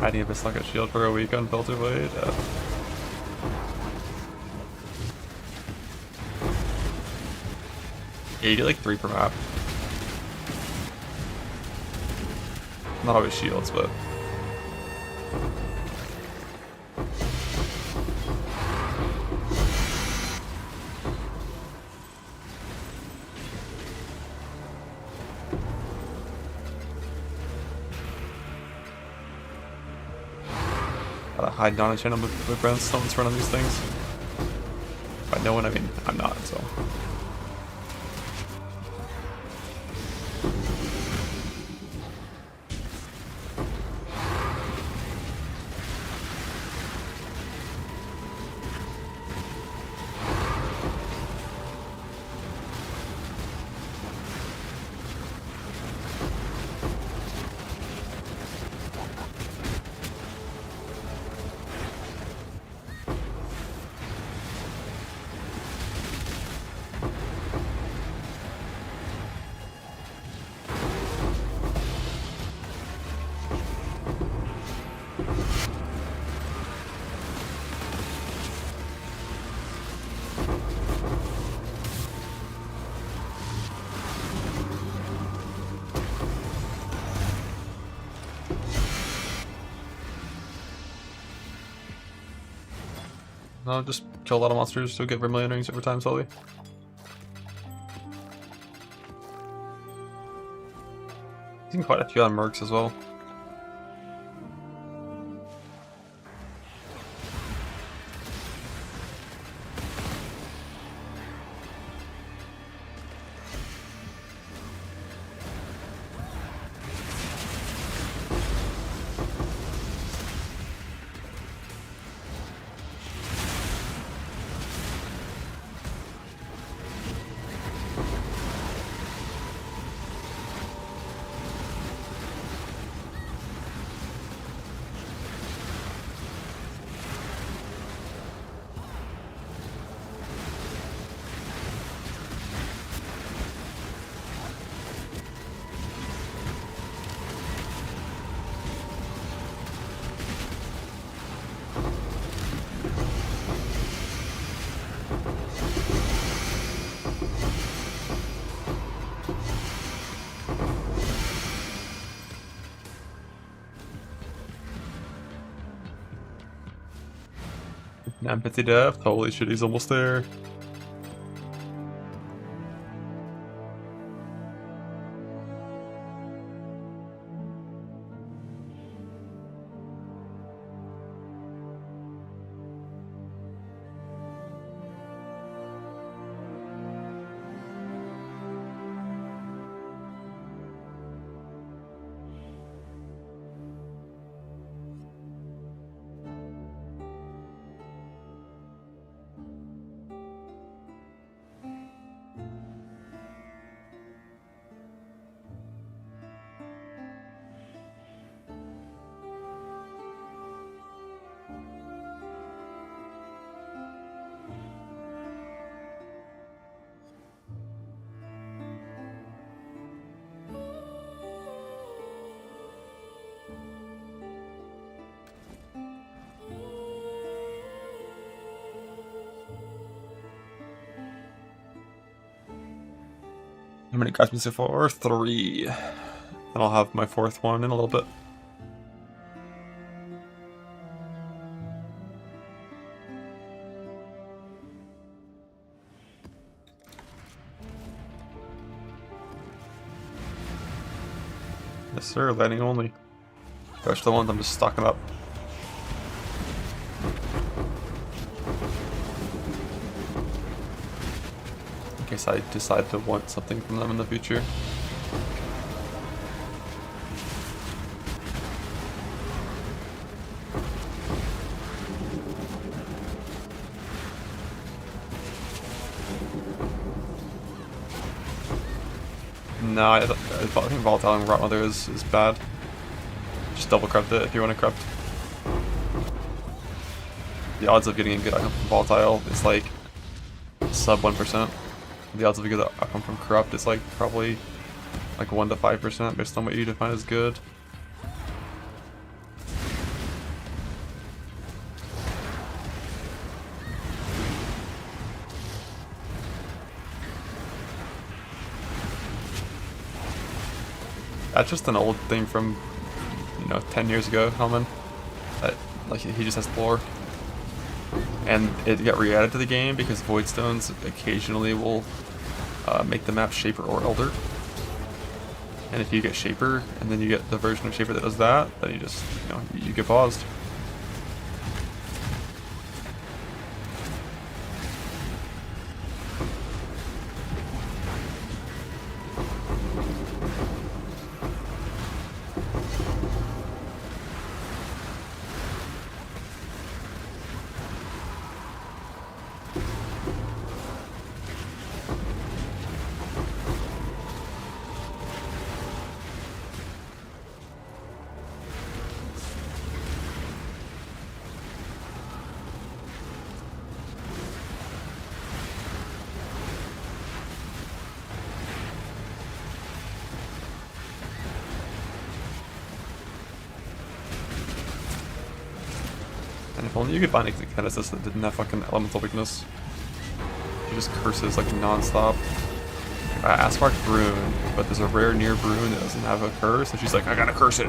I need a slug shield for a week on Filter Blade. Yeah, you get like 3 per map. Not always shields, but gotta hide down a channel with brownstones running these things. By no one, I mean I'm not, so. No, just kill a lot of monsters to get Vermilion rings over time slowly. Seen quite a few on mercs as well. Empathy death. Holy shit, he's almost there. How many guys so far? 3. And I'll have my 4th one in a little bit. Yes sir, landing only. Gosh, the ones I'm just stocking up. In case I decide to want something from them in the future. No, I think Volatile and Rotmother is bad. Just double corrupt it if you want to corrupt. The odds of getting a good outcome from volatile is like sub 1%. The odds of a good outcome from corrupt is like probably like 1 to 5% based on what you define as good. That's just an old thing from, you know, 10 years ago, Hellman. That, like, he just has lore. And it got re-added to the game because Voidstones occasionally will make the map Shaper or Elder. And if you get Shaper, and then you get the version of Shaper that does that, then you just, you know, you get paused. And if only you could find a Kinesis that didn't have fucking elemental weakness. He just curses like non-stop. I asked for Brune, but there's a rare near Brune that doesn't have a curse, and she's like, I gotta curse it.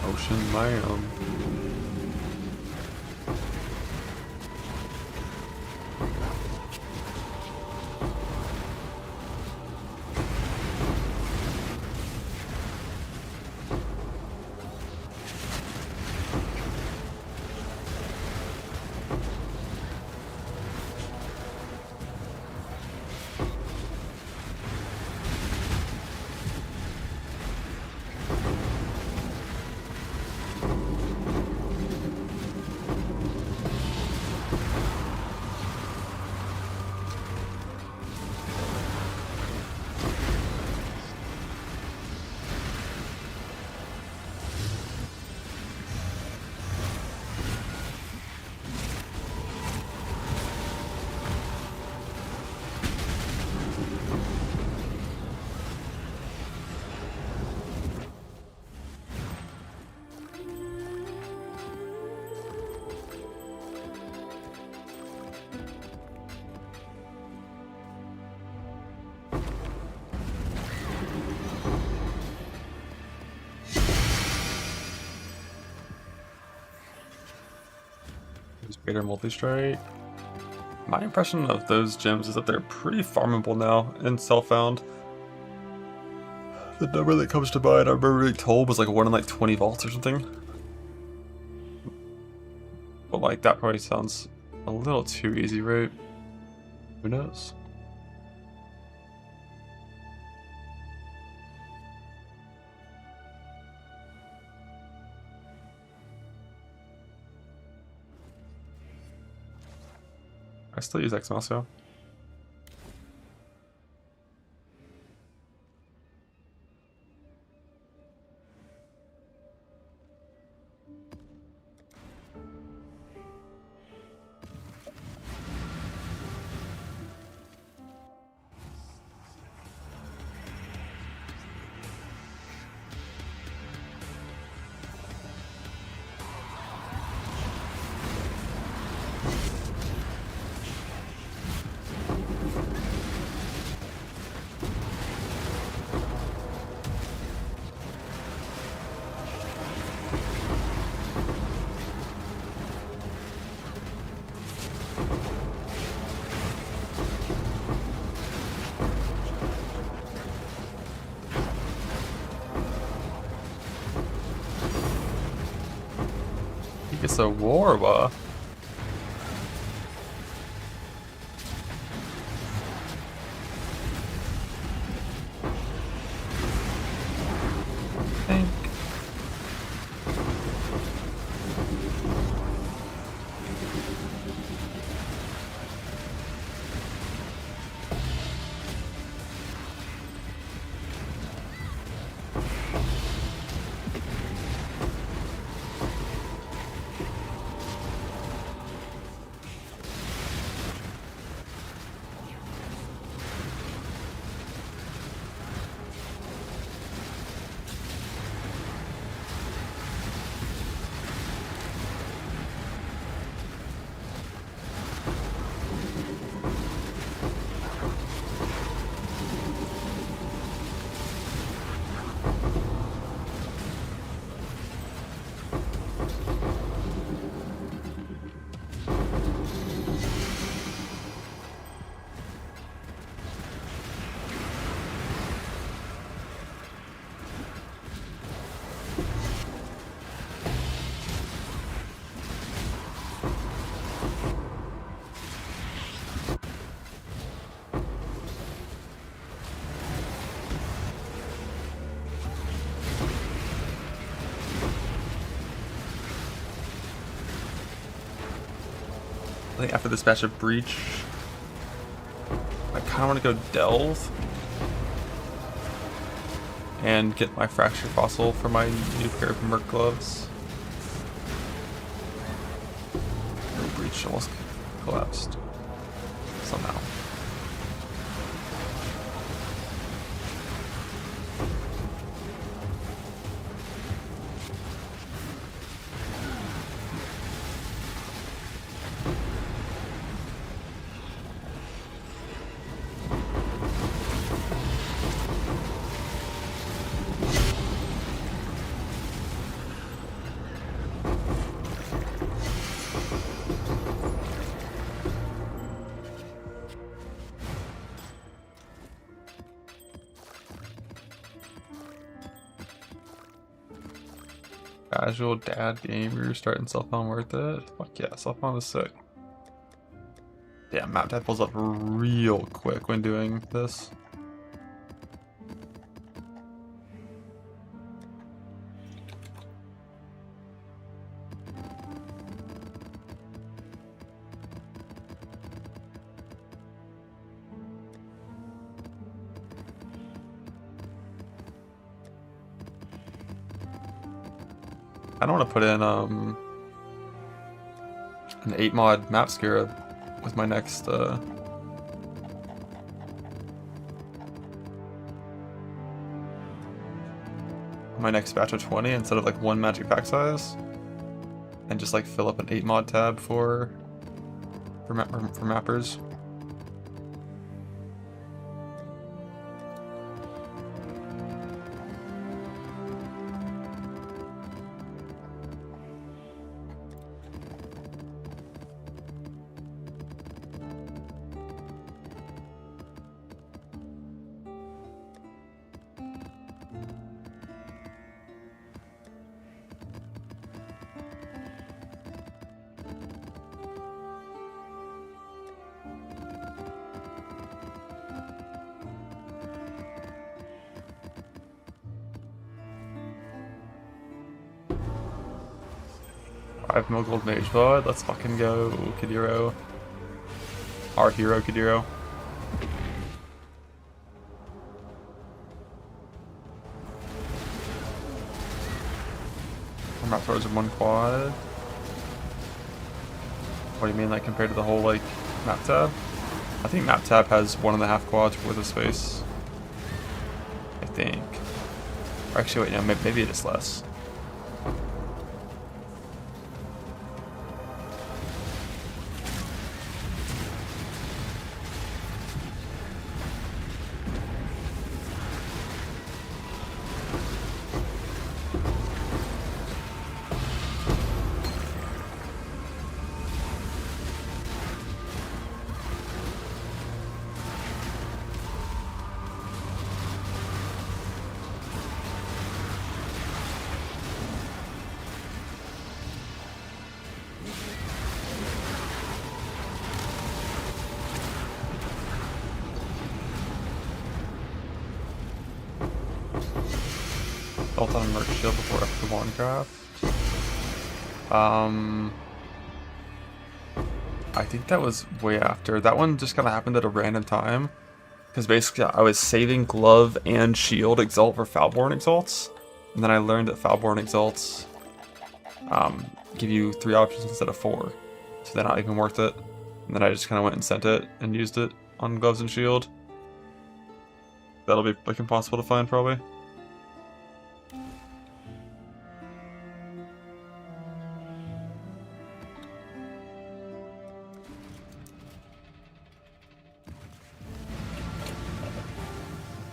Ocean Lamb. Greater multi-strike. My impression of those gems is that they're pretty farmable now in self-found. The number that comes to mind I remember being told was like 1 in like 20 vaults or something. But like that probably sounds a little too easy, right? Who knows? I still use X mouse, though. It's a Warwa. I think after this batch of Breach, I kind of want to go Delve and get my Fracture Fossil for my new pair of Merc gloves. Oh, Breach almost collapsed somehow. Casual dad gamer starting Self-Found worth it? Fuck yeah, Self-Found is sick. Yeah, map tab pulls up real quick when doing this. I don't want to put in an 8 mod map scarab with my next batch of 20 instead of like one magic pack size, and just like fill up an 8 mod tab for mappers. I have no gold mage bod. Let's fucking go, Kadiro. Our hero, Kadiro. Our map throws in one quad. What do you mean, like compared to the whole like map tab? I think map tab has 1.5 quads worth of space. I think. Or actually, wait, no, maybe it is less. Built on a merc shield before after one craft. I think that was way after. That one just kind of happened at a random time. Because basically I was saving glove and shield exalt for Foulborn exalts. And then I learned that Foulborn exalts give you 3 options instead of 4. So they're not even worth it. And then I just kind of went and sent it and used it on gloves and shield. That'll be like impossible to find probably.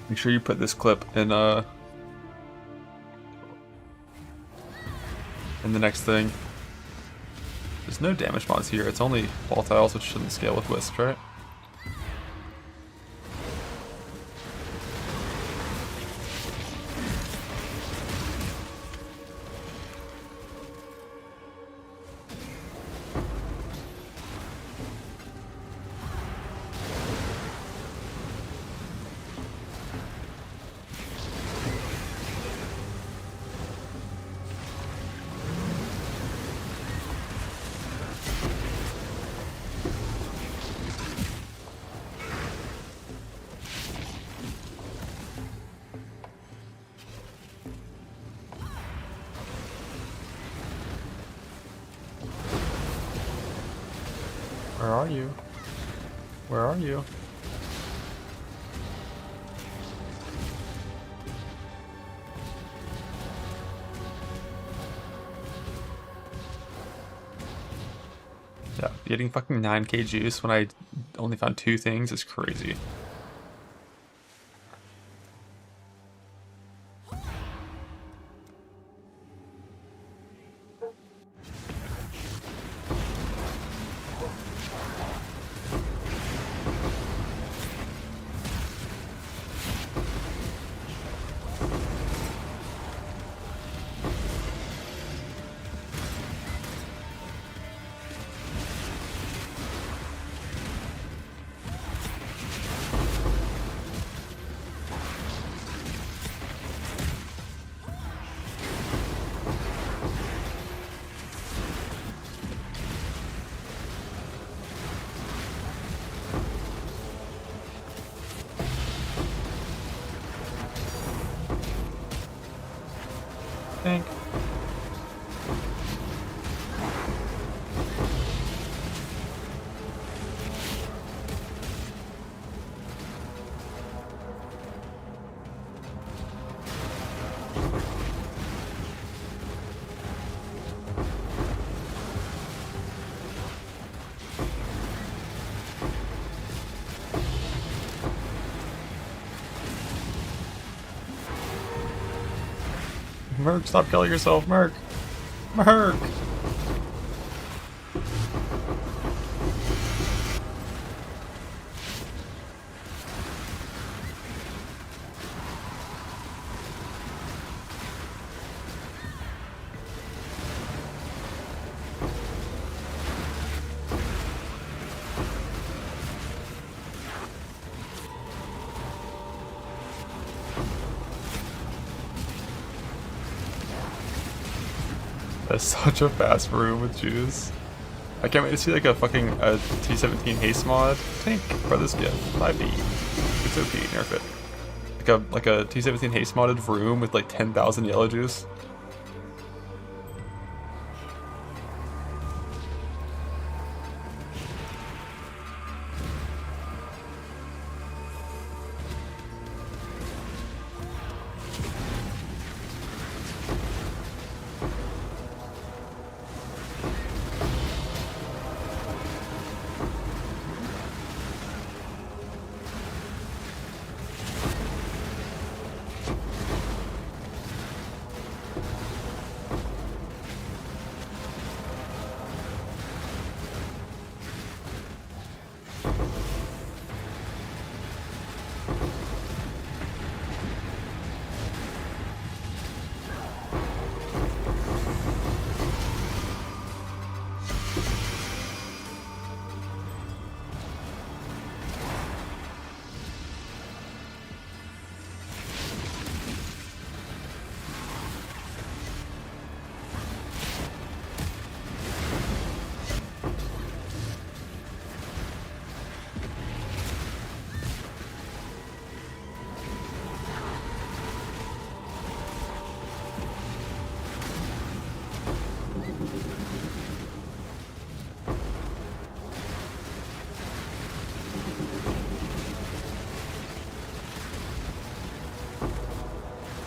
Make sure you put this clip in the next thing. There's no damage mods here, it's only volatiles, which shouldn't scale with wisps, right? Where are you? Where are you? Yeah, getting fucking 9k juice when I only found 2 things is crazy. Think. Merc, stop killing yourself, Merc! Merc! That's such a fast room with juice. I can't wait to see like a fucking T17 haste mod tank for this gift. 5B. It's OP, nerf it. Like a T17 haste modded room with like 10,000 yellow juice.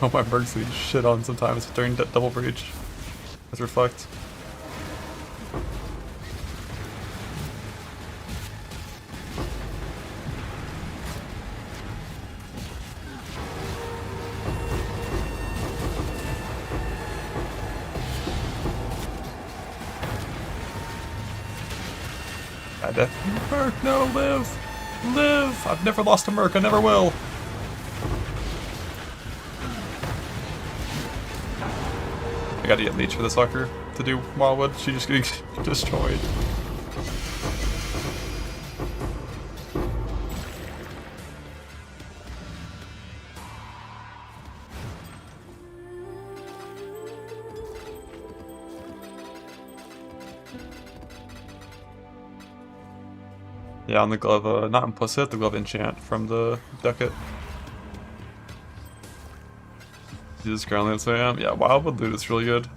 Oh, my Mercs need shit on sometimes during double breach. As reflect. Merc, no, live! Live! I've never lost a Merc, I never will! I gotta get Leech for the sucker to do Wildwood. She just getting destroyed. Yeah, on the glove, not implicit, the glove enchant from the Ducat. Jesus, groundland Sam. Yeah, Wildwood loot is really good.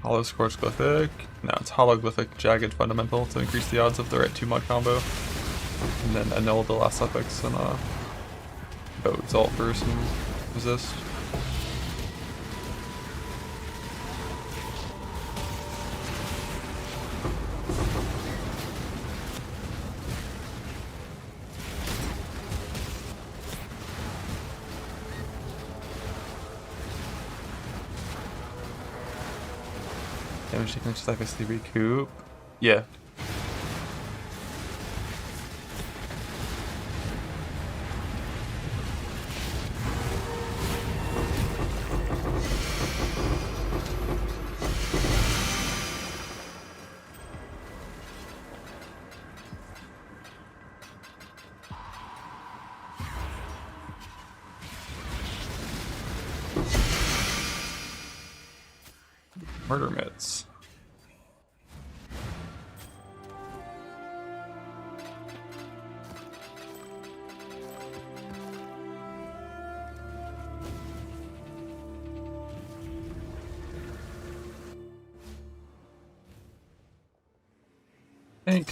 Hollow Scorch Glyphic. No, it's Hologlyphic Jagged Fundamental to increase the odds of the right 2 mod combo. And then annul the last suffix and go Exalt for some resist. Damage taken to suffix to recoup. Yeah. Murder mitts. Ink.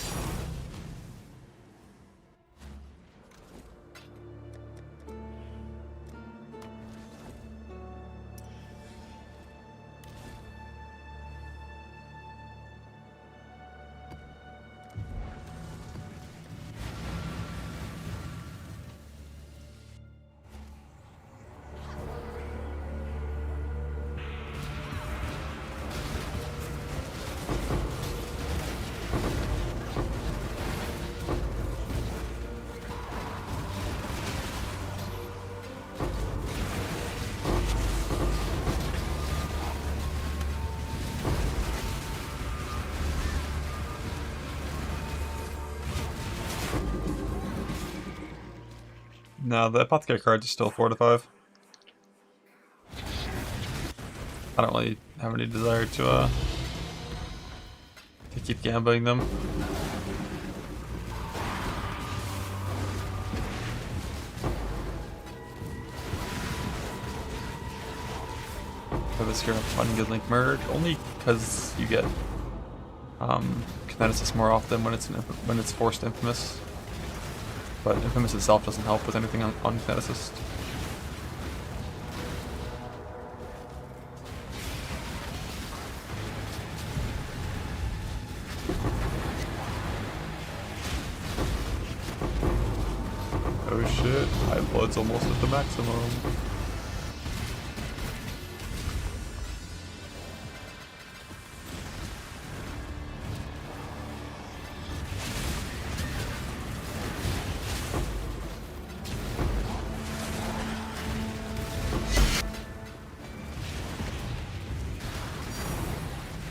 No, the Apothecary cards are still 4 to 5. I don't really have any desire to keep gambling them. For this here, fun good link merge only because you get Kineticist more often when it's forced Infamous. But Infamous itself doesn't help with anything on Kineticist. Oh shit, my blood's almost at the maximum.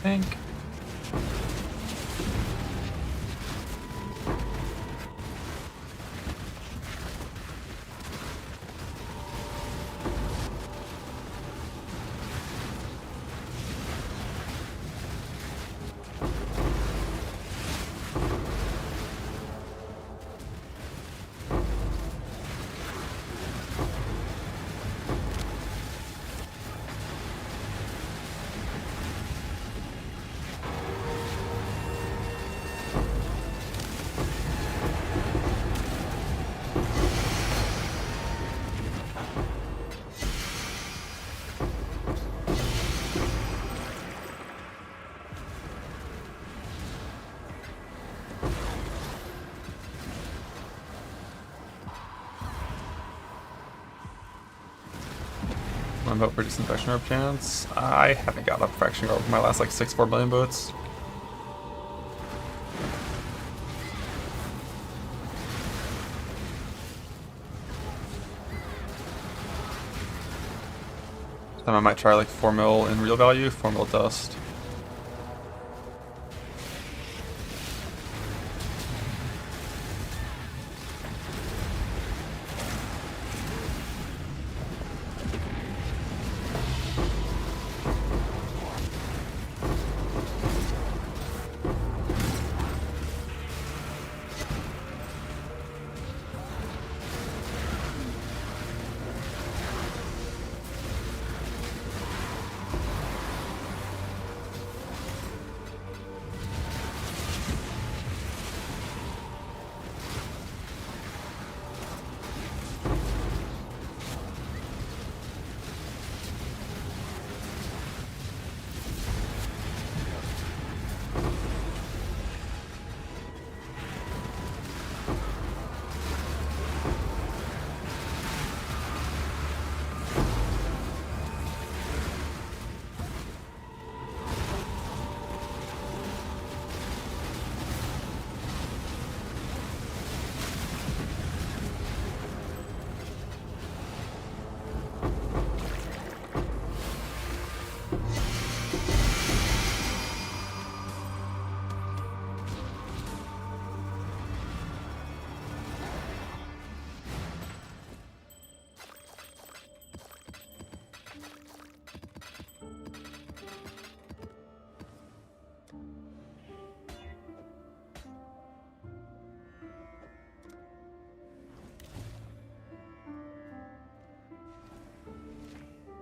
Think. I'm about for Disinfection Orb chance. I haven't got up Fraction Orb for my last like 6-4 million votes. Then I might try like 4 mil in real value, 4 mil dust.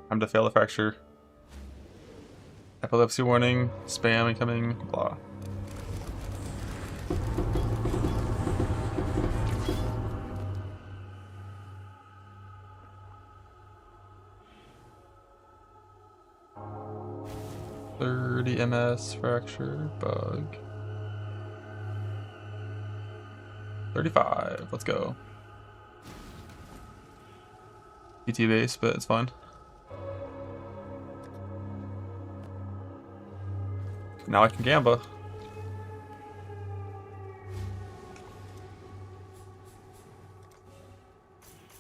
Time to fail the fracture. Epilepsy warning. Spam incoming. Blah. MS fracture bug. 35. Let's go. PT base, but it's fine. Now I can gamba.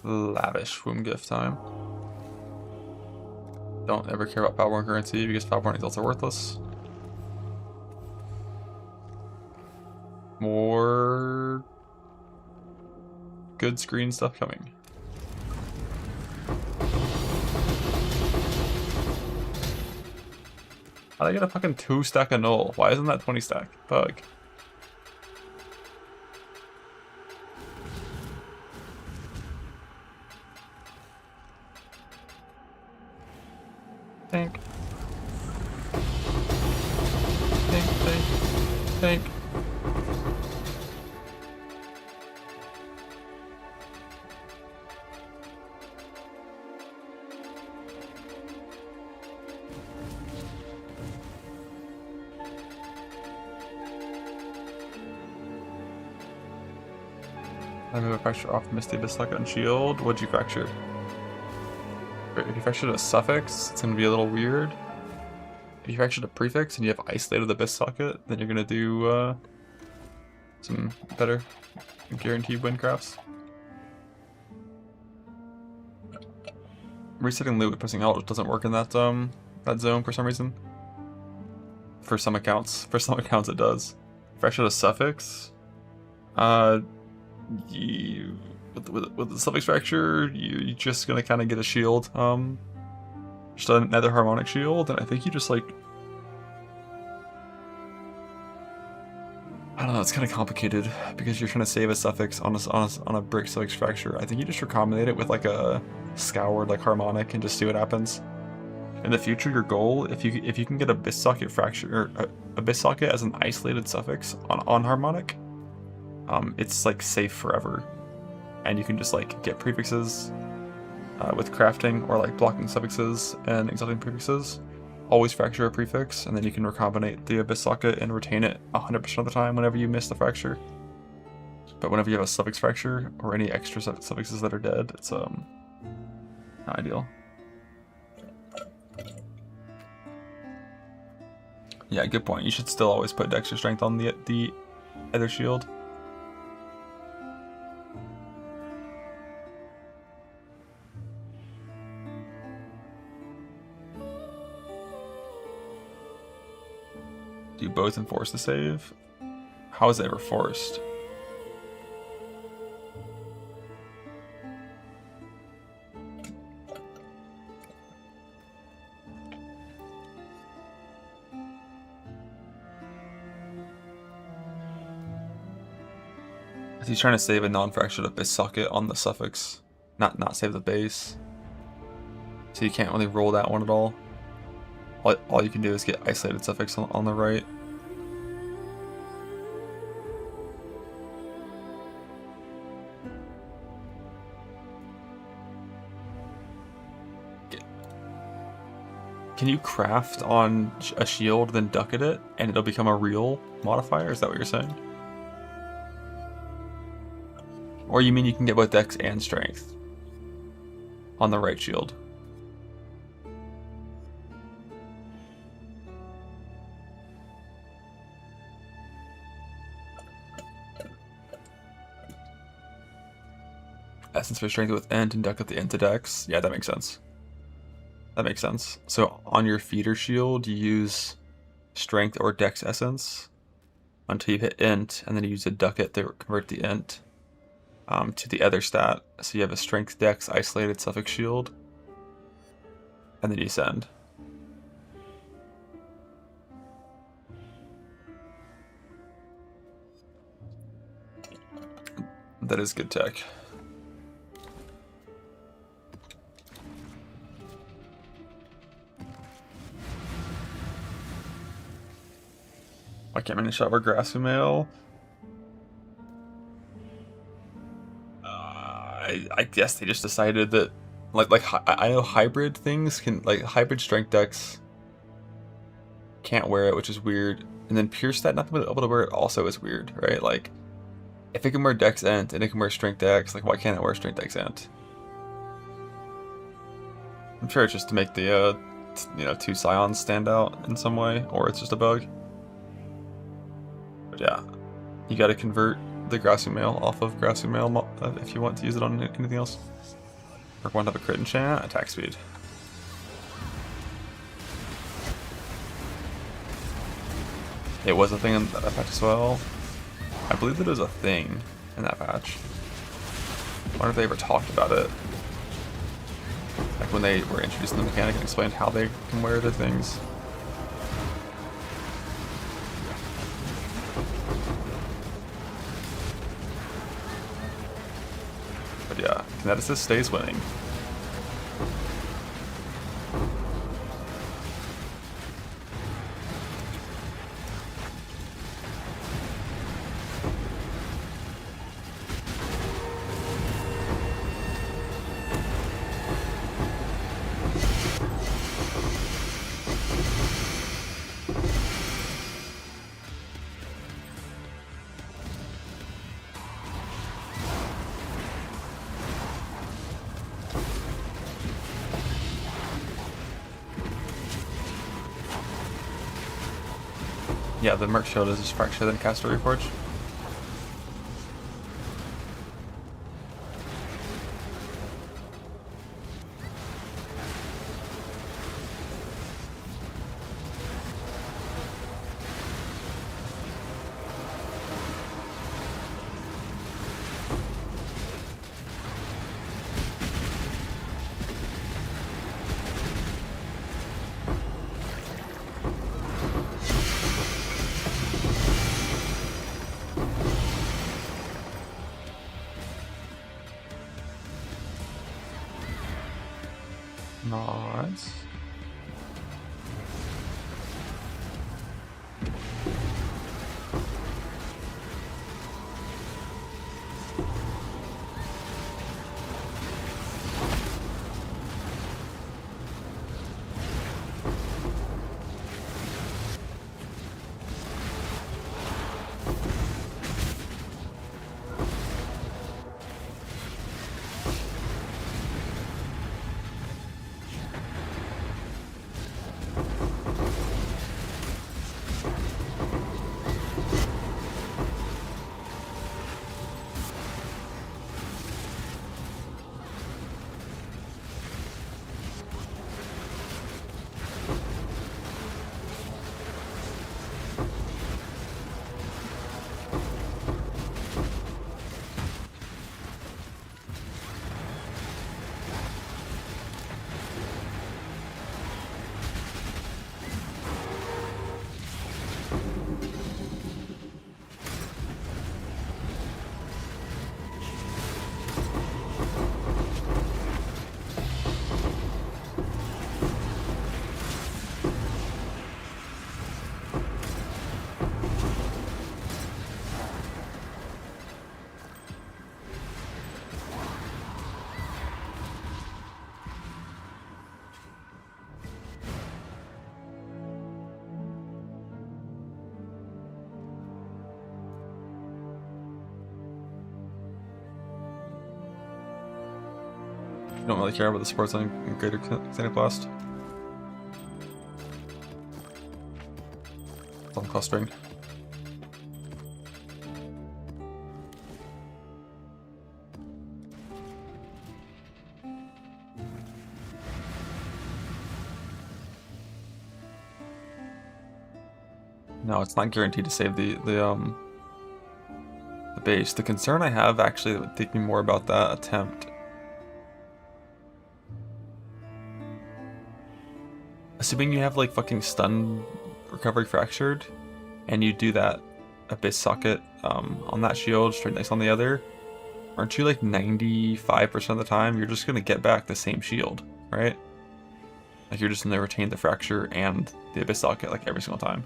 Lavish womb gift time. Don't ever care about Powerborn currency because Powerborn results are worthless. More good screen stuff coming. How'd I get a fucking 2 stack of null? Why isn't that 20 stack? Bug. Think. Think. I move a fracture off Misty Bislock on shield. What'd you fracture? If you fractured a suffix, it's gonna be a little weird. If you fractured a prefix and you have isolated the bis socket, then you're gonna do some better guaranteed win crafts. Resetting loot with pressing Alt doesn't work in that that zone for some reason. For some accounts it does. Fractured a suffix. With the suffix fracture, you're just gonna kind of get a shield, just another harmonic shield, and I think you just like, I don't know, it's kind of complicated because you're trying to save a suffix on a brick suffix fracture. I think you just recombinate it with like a scoured like harmonic and just see what happens. In the future, your goal, if you can get a bis socket fracture or a bis socket as an isolated suffix on harmonic, it's like safe forever. And you can just like get prefixes with crafting or like blocking suffixes and exalting prefixes. Always fracture a prefix, and then you can recombinate the abyss socket and retain it 100% of the time whenever you miss the fracture. But whenever you have a suffix fracture or any extra suffixes that are dead, it's not ideal. Yeah, good point. You should still always put Dexter Strength on the other shield. Do you both enforce the save? How is it ever forced? He's trying to save a non-fractured abyss socket on the suffix, not save the base. So you can't really roll that one at all. All you can do is get isolated suffix on the right. Can you craft on a shield, then ducket it, and it'll become a real modifier? Is that what you're saying? Or you mean you can get both Dex and Strength on the right shield? Essence for Strength with Ent and ducket the Ent to Dex. Yeah, that makes sense. That makes sense. So on your feeder shield, you use Strength or Dex Essence until you hit Ent, and then you use a ducket to convert the Ent to the other stat. So you have a Strength Dex isolated suffix shield, and then you send. That is good tech. I can't manage our grassy mail. I guess they just decided that, I know hybrid things can, like hybrid strength decks can't wear it, which is weird. And then pure stat not being able to wear it also is weird, right? Like, if it can wear Dex Ent and it can wear Strength Dex, like why can't it wear Strength Dex Ent? I'm sure it's just to make the two Scions stand out in some way, or it's just a bug. But yeah, you got to convert the Grassy Mail off of Grassy Mail if you want to use it on anything else. Perk 1 to have a crit enchant, attack speed. It was a thing in that patch as well. I believe that it was a thing in that patch. I wonder if they ever talked about it. Like when they were introducing the mechanic and explained how they can wear the things. But yeah, Kineticist stays winning. Yeah, the Merc Shield is just fracture then cast a Reforge. Nice. Don't really care about the sports on Greater Xenoblast. I'm clustering. No, it's not guaranteed to save the base. The concern I have actually that would think me more about that attempt. Assuming you have like fucking stun recovery fractured, and you do that abyss socket on that shield, straight next on the other, aren't you like 95% of the time you're just gonna get back the same shield, right? Like you're just gonna retain the fracture and the abyss socket like every single time.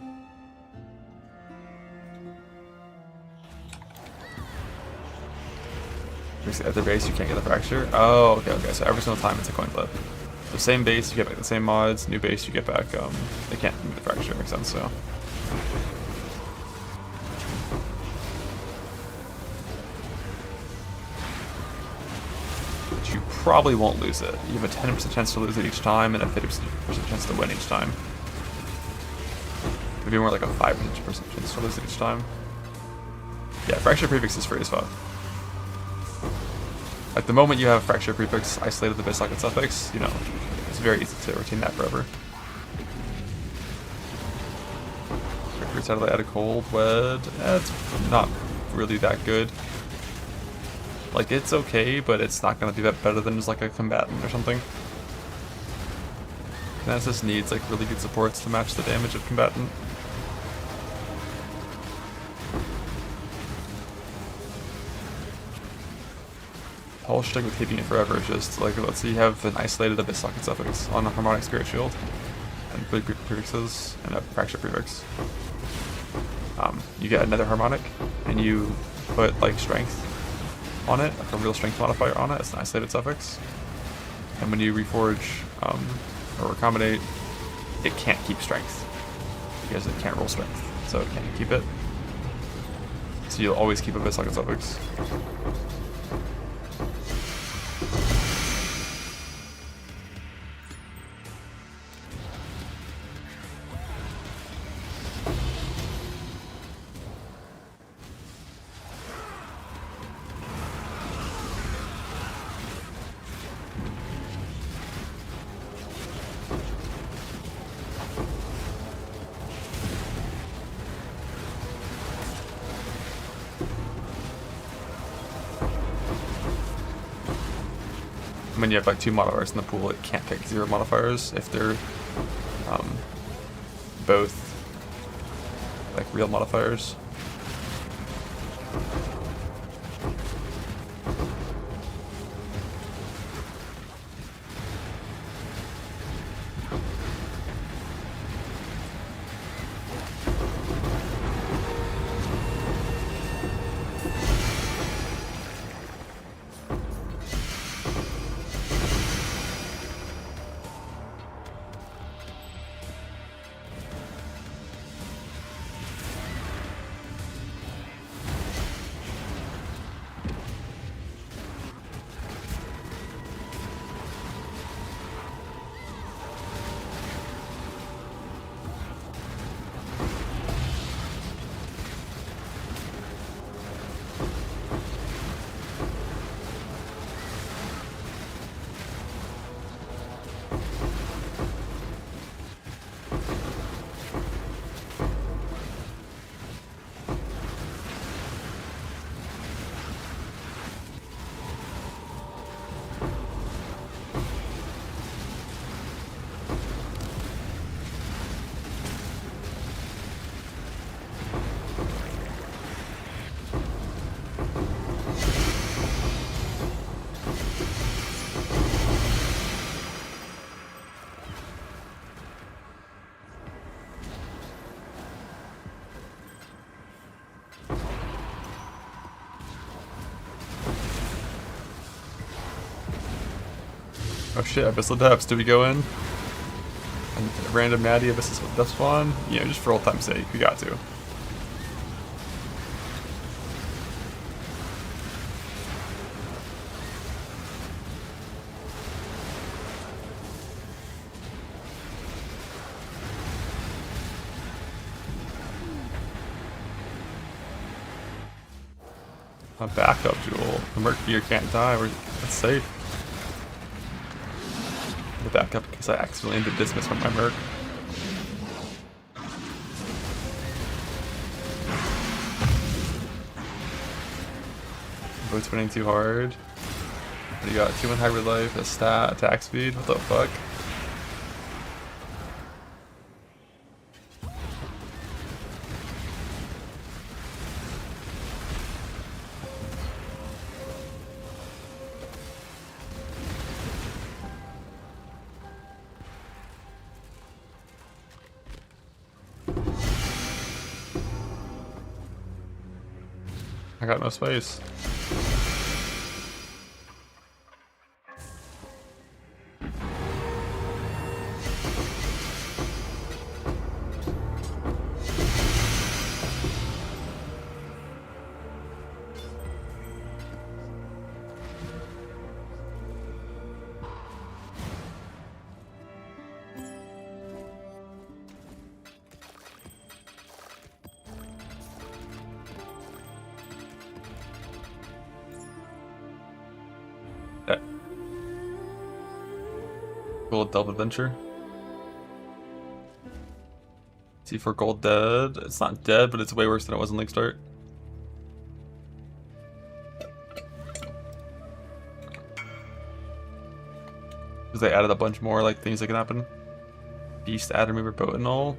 At the base, you can't get the fracture. Oh, okay. So every single time it's a coin flip. So same base, you get back the same mods. New base, you get back. They can't move the fracture. Makes sense. So. But you probably won't lose it. You have a 10% chance to lose it each time, and a 50% chance to win each time. Maybe more like a 5% chance to lose it each time. Yeah, fracture prefix is free as fuck. Like the moment you have fracture prefix isolated the bitsocket suffix, you know, it's very easy to retain that forever. Free satellite add a cold wed. It's not really that good. Like it's okay, but it's not gonna be that better than just like a combatant or something. Nemesis needs like really good supports to match the damage of combatant. The whole shtick with keeping it forever is just like, let's say you have an isolated abyss socket suffix on a harmonic spirit shield, and big prefixes and a fracture prefix. You get another harmonic, and you put like strength on it, like a real strength modifier on it. It's an isolated suffix, and when you reforge or recombinate, it can't keep strength because it can't roll strength, so it can't keep it. So you'll always keep a abyss socket suffix. When you have like 2 modifiers in the pool, it can't pick 0 modifiers if they're both like real modifiers. Oh shit, Abyssal Depths, do we go in? And random Natty Abyssal Depths spawn? You know, just for old time's sake, we got to. A backup jewel. The Merc Gear can't die, that's safe. The backup because I accidentally ended dismiss from my Merc. Boat's winning too hard. What do you got? 2 in hybrid life, a stat, attack speed? What the fuck? I got no space. Cool Delve Adventure. C4 gold dead. It's not dead, but it's way worse than it was in Lake Start. Because they added a bunch more like things that can happen. Beast add remover Botanol.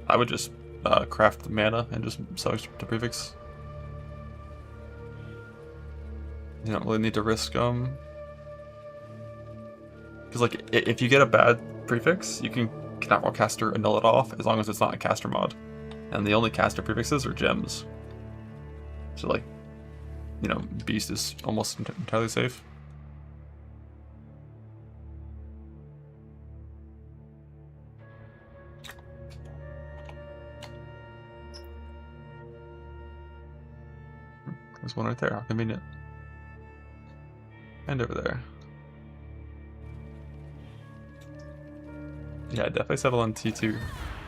I would just craft mana and just sell to prefix. You don't really need to risk because like if you get a bad prefix, you can Canaveral Caster and null it off as long as it's not a caster mod. And the only caster prefixes are gems. So like, you know, Beast is almost entirely safe. There's one right there, how convenient. And over there. Yeah, definitely settle on T2,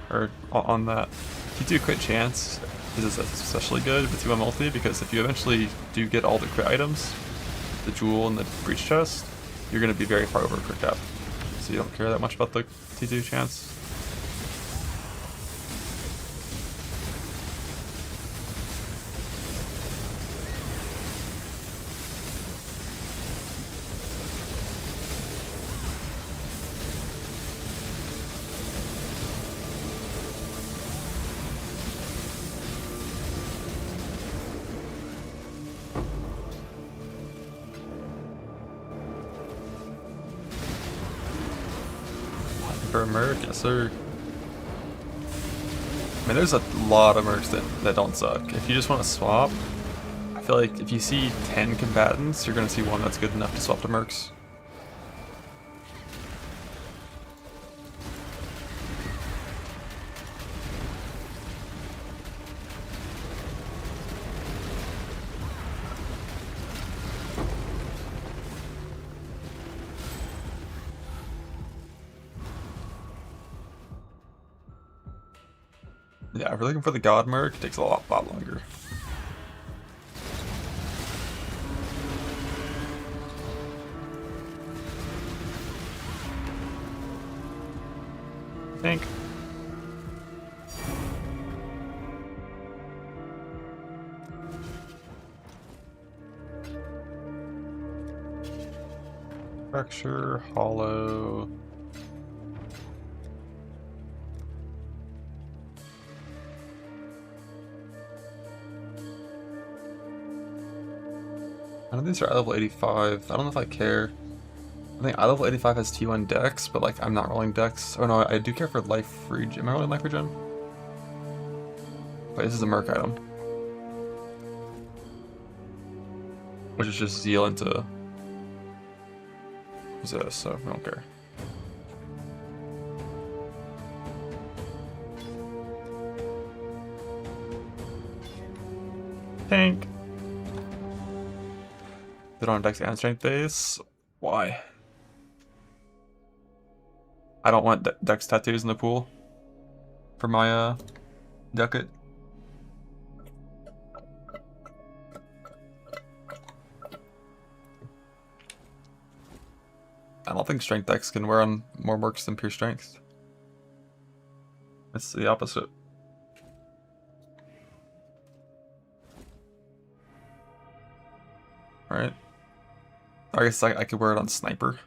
or on that. T2 crit chance is especially good with 2M multi, because if you eventually do get all the crit items, the jewel and the breach chest, you're going to be very far over crit cap. So you don't care that much about the T2 chance. For a merc, yes sir. I mean, there's a lot of mercs that don't suck. If you just want to swap, I feel like if you see 10 combatants, you're going to see one that's good enough to swap to mercs. Yeah, if we're looking for the God Merc, it takes a lot longer. Think. Fracture, hollow. None of these are level 85. I don't know if I care. I think level 85 has T1 Dex, but like I'm not rolling Dex. Oh no, I do care for life regen. Am I rolling life regen? Wait, this is a merc item. Which is just zeal into this, so I don't care. Tank. Put on Dex and Strength base. Why? I don't want Dex tattoos in the pool for my ducat. I don't think Strength Dex can wear on more mercs than pure Strength. It's the opposite. Alright. I guess I could wear it on Sniper.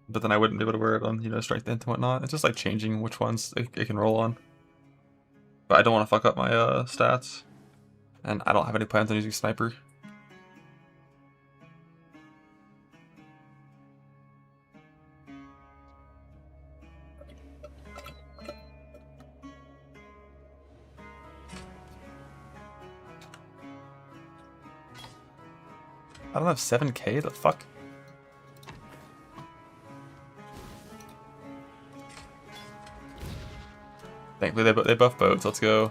But then I wouldn't be able to wear it on, you know, Strength and whatnot. It's just like changing which ones it can roll on. But I don't want to fuck up my stats. And I don't have any plans on using Sniper. I don't have 7k, the fuck? Thankfully they buff boats, let's go.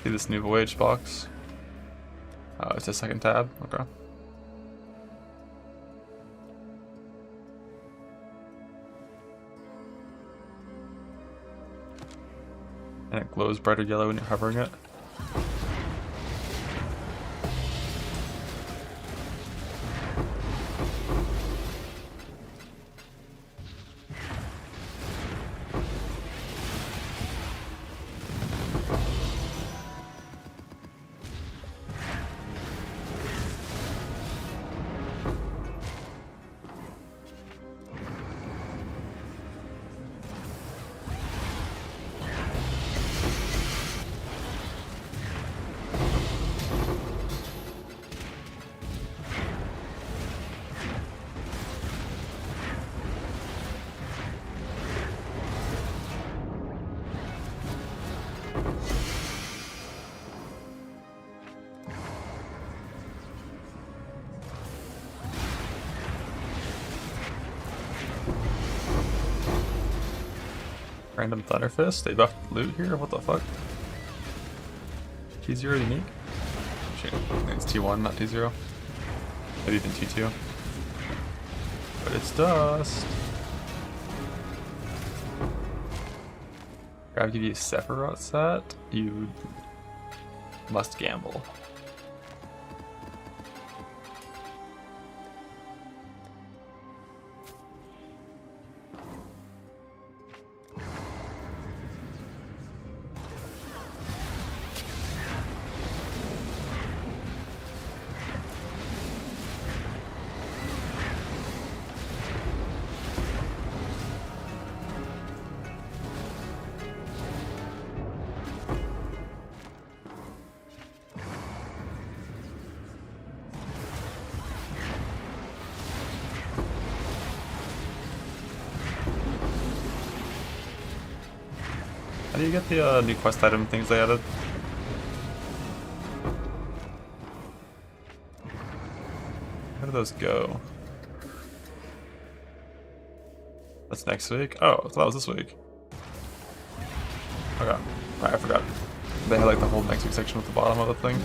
See this new voyage box? It's a second tab. Okay. And it glows brighter yellow when you're hovering it. Random Thunderfist? They buffed loot here? What the fuck? T0 unique? Shit, I think it's T1, not T0. Maybe even T2. But it's dust. Gotta give you a Sephiroth set? You must gamble. How do you get the new quest item things they added? How do those go? That's next week? Oh, I thought that was this week. Okay. Right, I forgot. They had like the whole next week section at the bottom of the thing.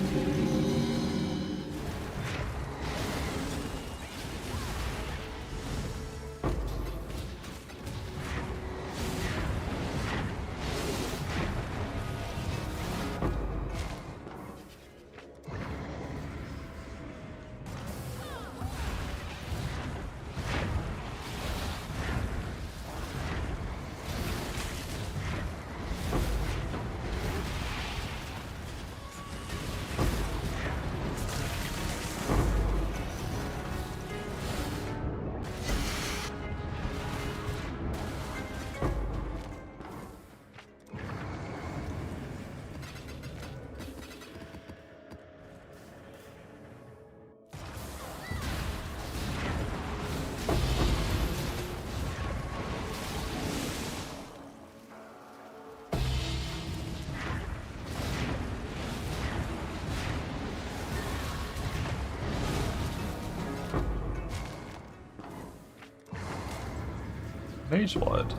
Mage Blood.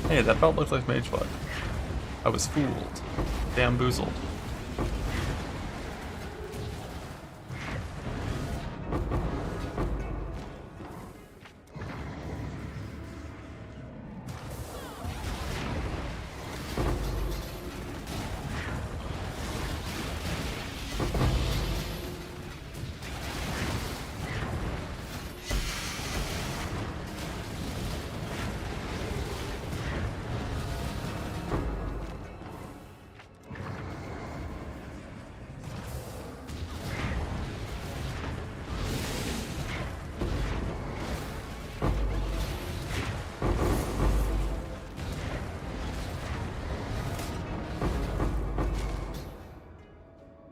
Hey, that belt looks like Mage Blood. I was fooled. Bamboozled.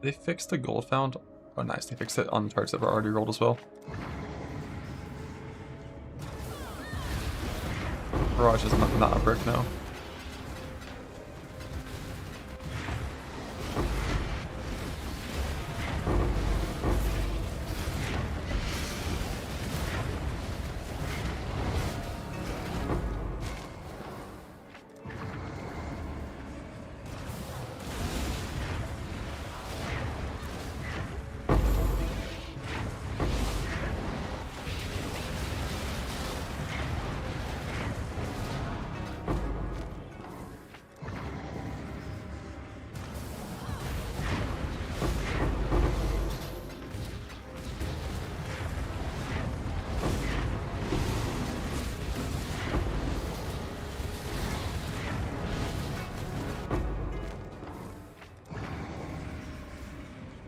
They fixed the gold found. Oh, nice. They fixed it on charts that were already rolled as well. Barrage is not a brick now.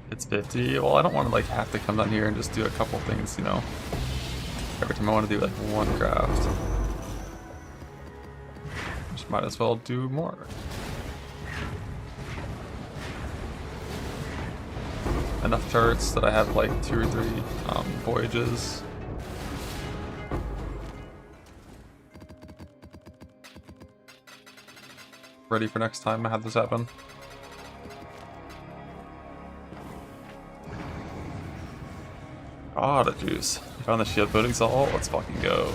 It's 50. Well, I don't want to like have to come down here and just do a couple things, you know. Every time I want to do like one craft. Just might as well do more. Enough charts that I have like 2 or 3 voyages. Ready for next time I have this happen. Ah, the juice. You found the shield boat exalt? Let's fucking go.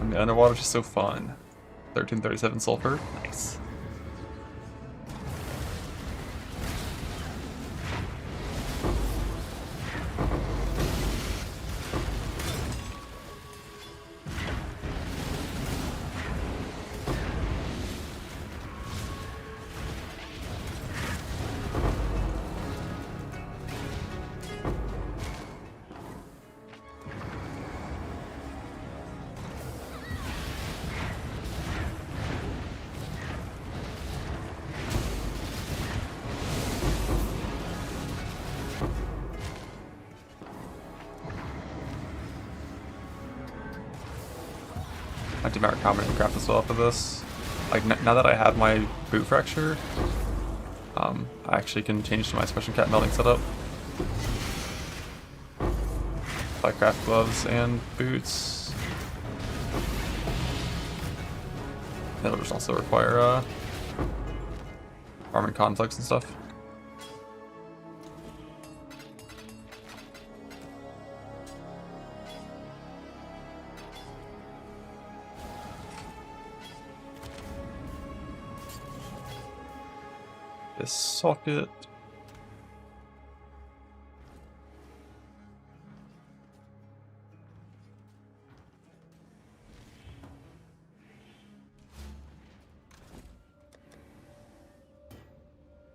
And the underwater is just so fun. 1337 sulfur. Nice. I do my recombinant craft as well for this. Like now that I have my boot fracture, I actually can change to my special cat melting setup. I craft gloves and boots. It'll just also require armor conflicts and stuff. This socket.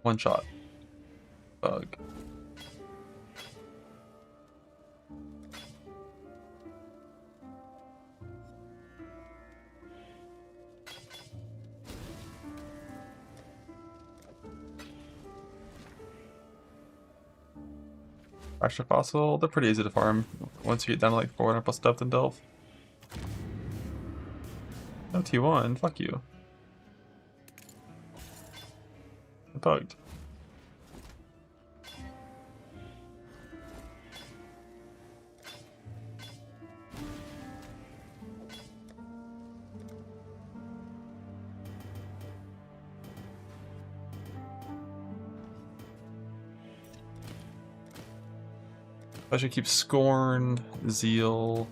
One shot. Bug. Extra fossil, they're pretty easy to farm once you get down to like 400 plus depth in Delve. No T1, fuck you. I'm bugged. I should keep Scorn, Zeal.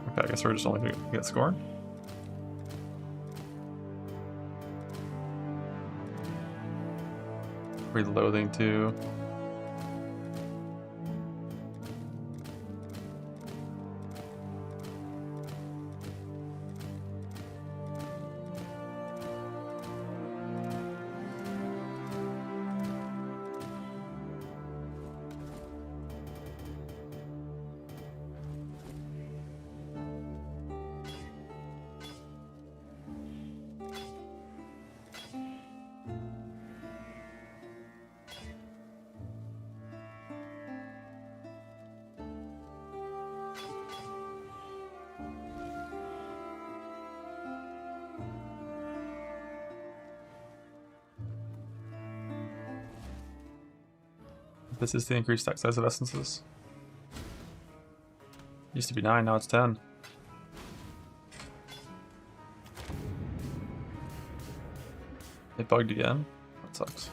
Okay, I guess we're just only gonna get Scorn. Reloading too. This is the increased stack size of essences. Used to be 9, now it's 10. It bugged again. That sucks.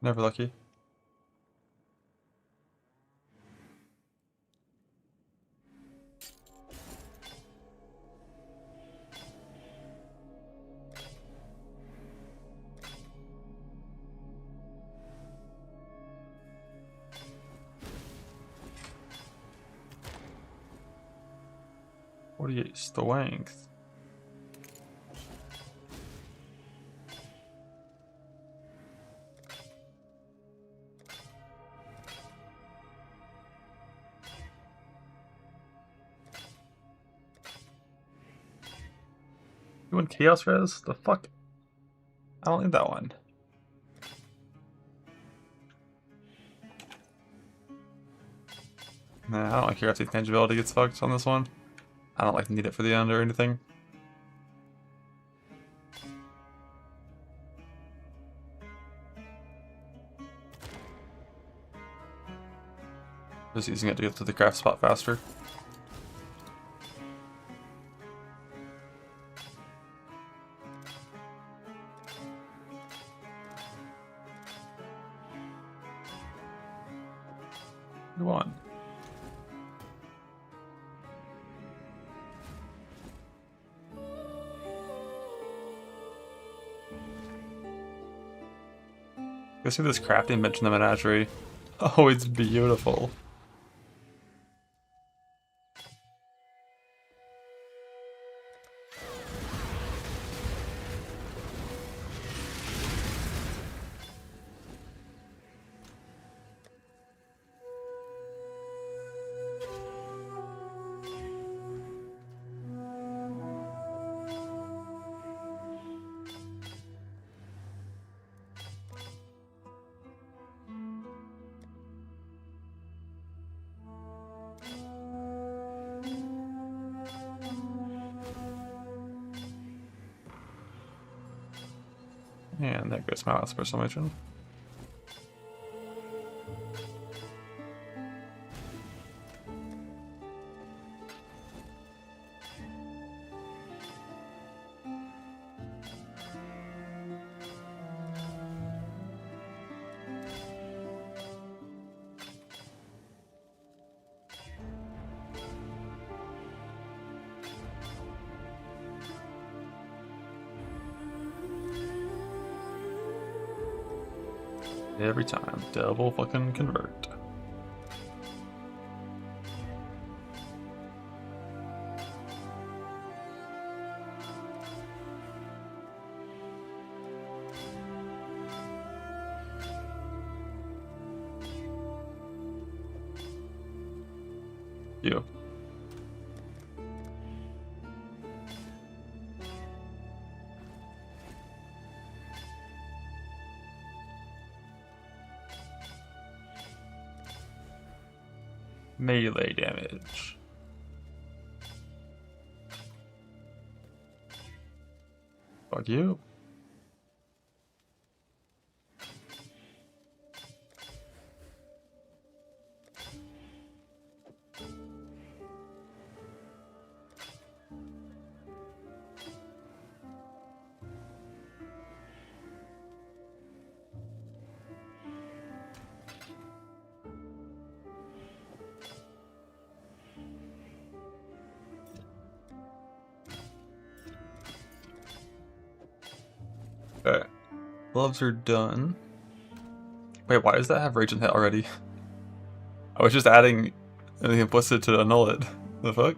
Never lucky. Strength. You want chaos res? The fuck? I don't need that one. Nah, I don't like curiosity tangibility gets fucked on this one. I don't like need it for the end or anything. Just using it to get to the craft spot faster. You won. Go see this crafting bench in the menagerie. Oh, it's beautiful. And there goes my last personal mission. Every time, double fucking convert. You. Melee damage. Fuck you. Okay. Gloves are done. Wait, why does that have rage and hit already? I was just adding the implicit to annul it. The fuck?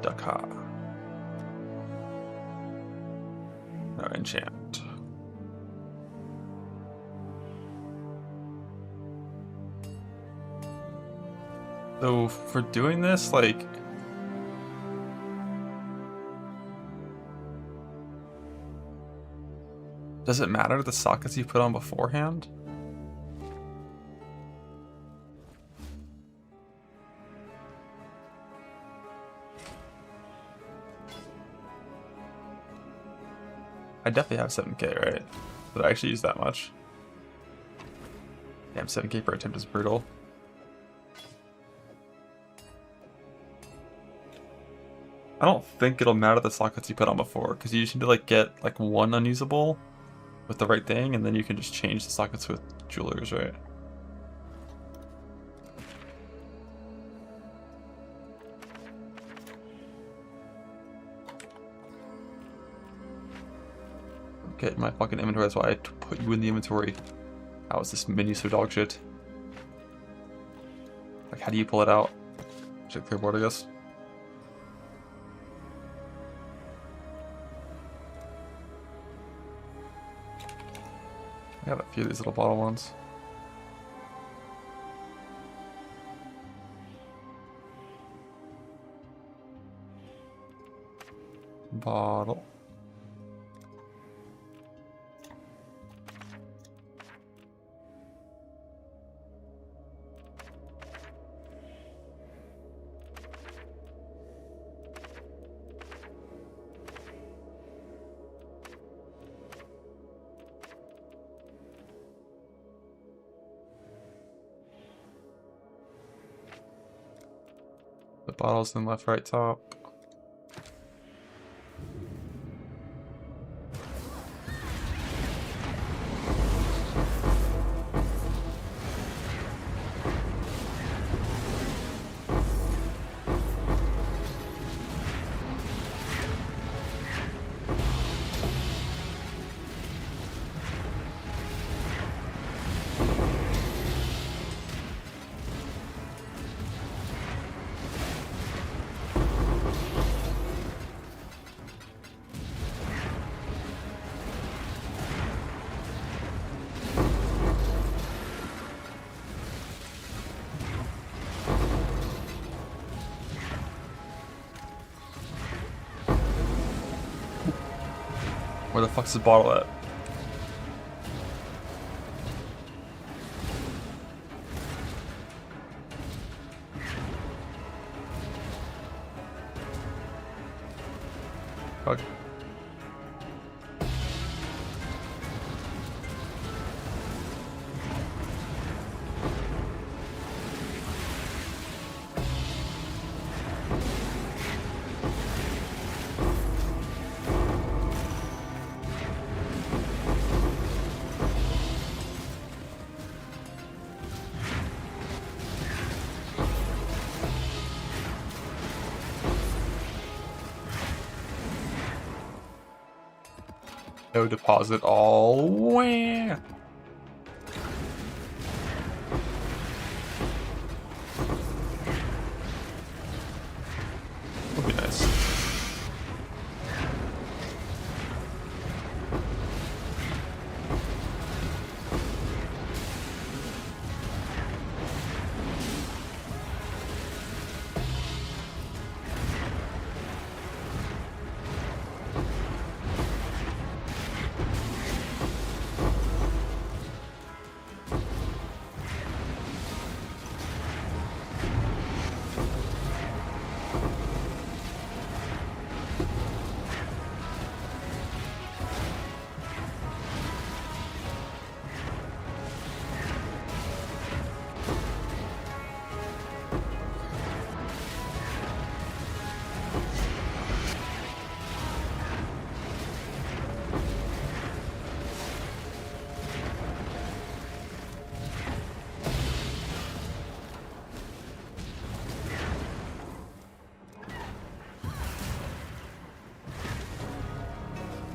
Duckha. Now enchant. So for doing this, like, does it matter the sockets you put on beforehand? I definitely have 7k, right? Did I actually use that much? Damn, 7k per attempt is brutal. I don't think it'll matter the sockets you put on before, because you just need to like get like one unusable with the right thing, and then you can just change the sockets with jewelers, right? Get my fucking inventory, that's why I put you in the inventory. How is this menu so dog shit? Like, how do you pull it out? Check clear board, I guess. I got a few of these little bottle ones. Bottle. The bottles in left, right, top. Where the fuck's the bottle at? Fuck. No deposit all. Wah. Would be nice.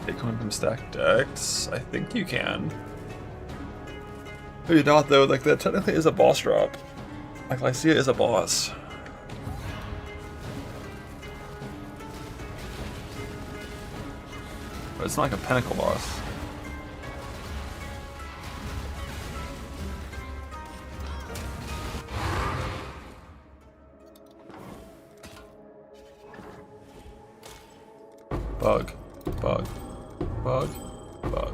Take one from stacked decks. I think you can. Maybe not though, like that technically is a boss drop. Like Lycia is a boss. it's not like a pinnacle boss. Bug, bug, bug, bug.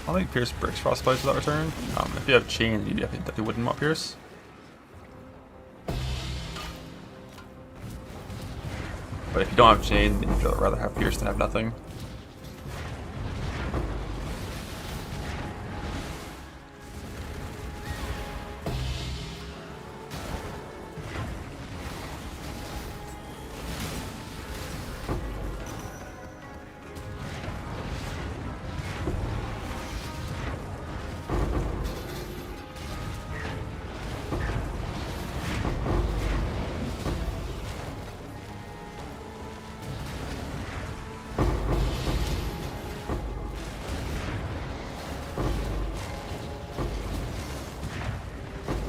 I don't think Pierce breaks frostbite without return. If you have chain, you definitely wouldn't want Pierce. But if you don't have chain, then you'd rather have Pierce than have nothing.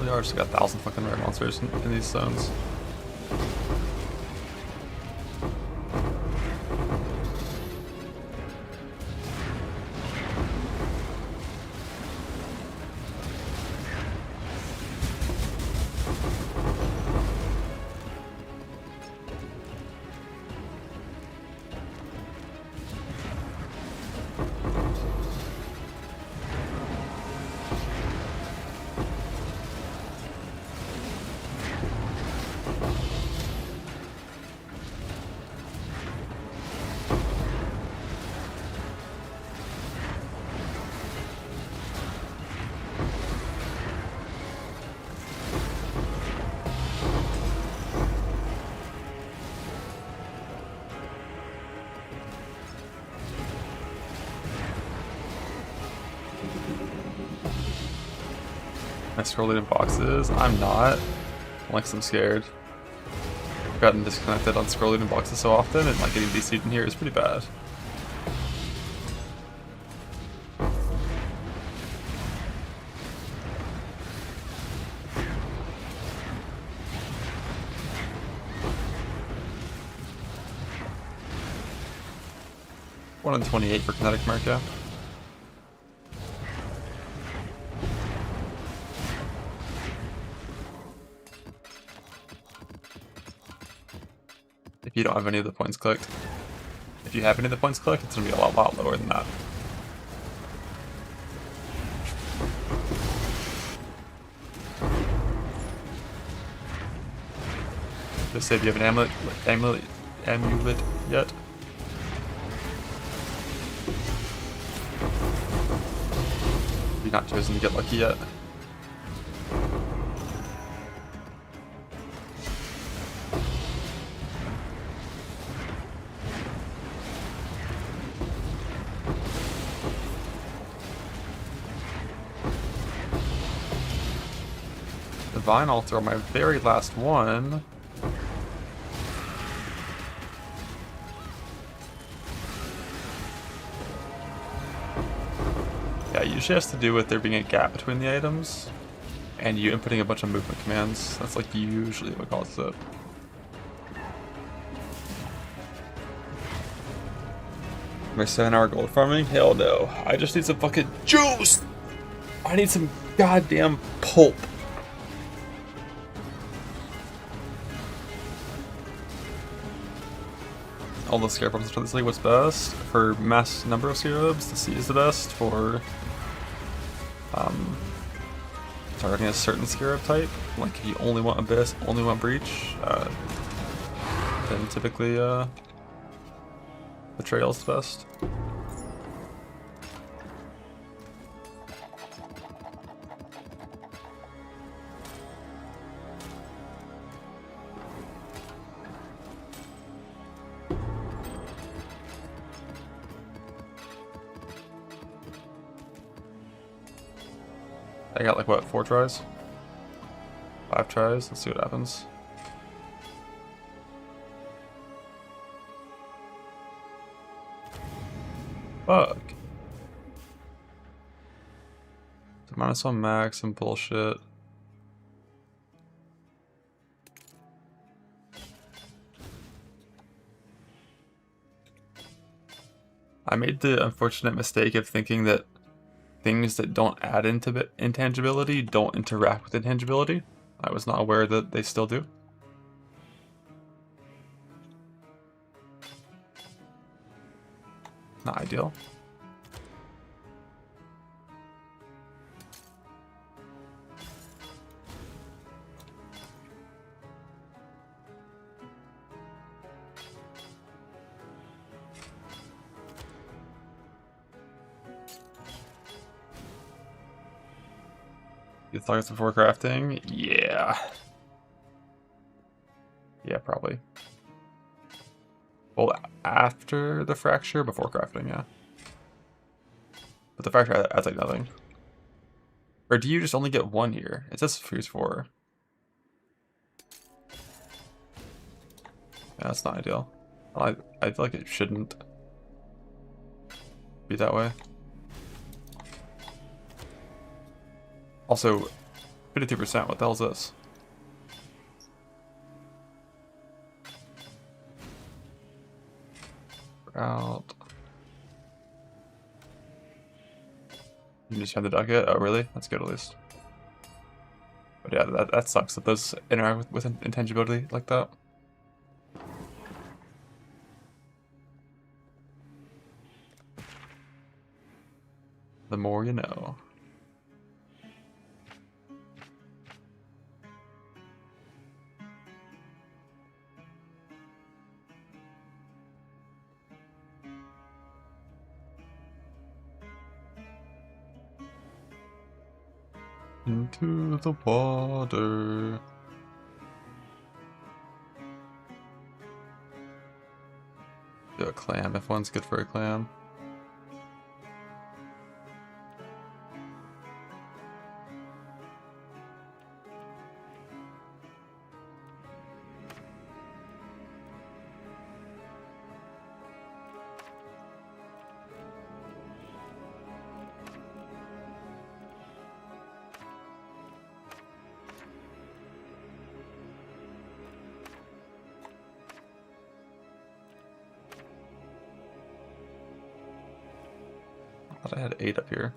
We already just got 1,000 fucking rare monsters in these zones. Am I scrolling in boxes? I'm not. Like, I'm scared. I've gotten disconnected on scrolling in boxes so often, and like getting DC'd in here is pretty bad. One in 28 for kinetic America. If you don't have any of the points clicked. If you have any of the points clicked, it's going to be a lot lower than that. Just say if you have an amulet yet. You're not chosen to get lucky yet. Divine Altar on my very last one. Yeah, it usually has to do with there being a gap between the items and you inputting a bunch of movement commands. That's like usually what causes it. My 7-hour gold farming? Hell no. I just need some fucking juice! I need some goddamn pulp. All the scarabs for this league, what's best? For mass number of scarabs, the C is the best. For targeting a certain Scarab type, like if you only want Abyss, only want Breach, then typically Betrayal's the best. I got like what, 4 tries? 5 tries? Let's see what happens. Fuck. -1 max and bullshit. I made the unfortunate mistake of thinking that things that don't add into intangibility don't interact with intangibility. I was not aware that they still do. Not ideal. You thought it's before crafting? Yeah. Yeah, probably. Well, after the fracture, before crafting, yeah. But the fracture adds like nothing. Or do you just only get 1 here? It says Fuse 4. Yeah, that's not ideal. I feel like it shouldn't be that way. Also, 52%, what the hell is this? We're out. You just have the duck it? Oh, really? That's good at least. But yeah, that sucks that those interact with intangibility like that. The more you know. Into the water. Do a clam if one's good for a clam. I thought I had 8 up here.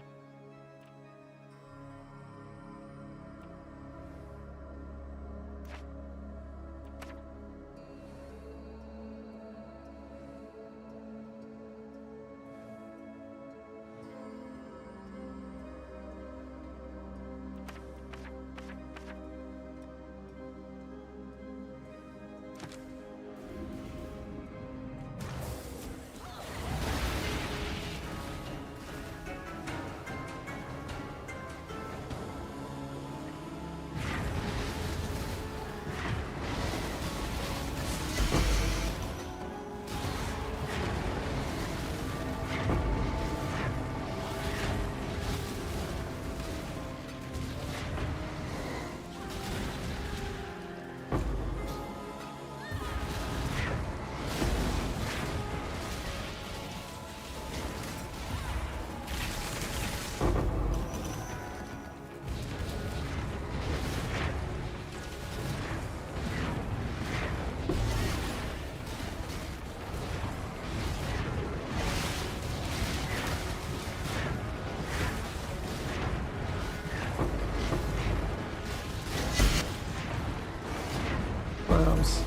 Clams.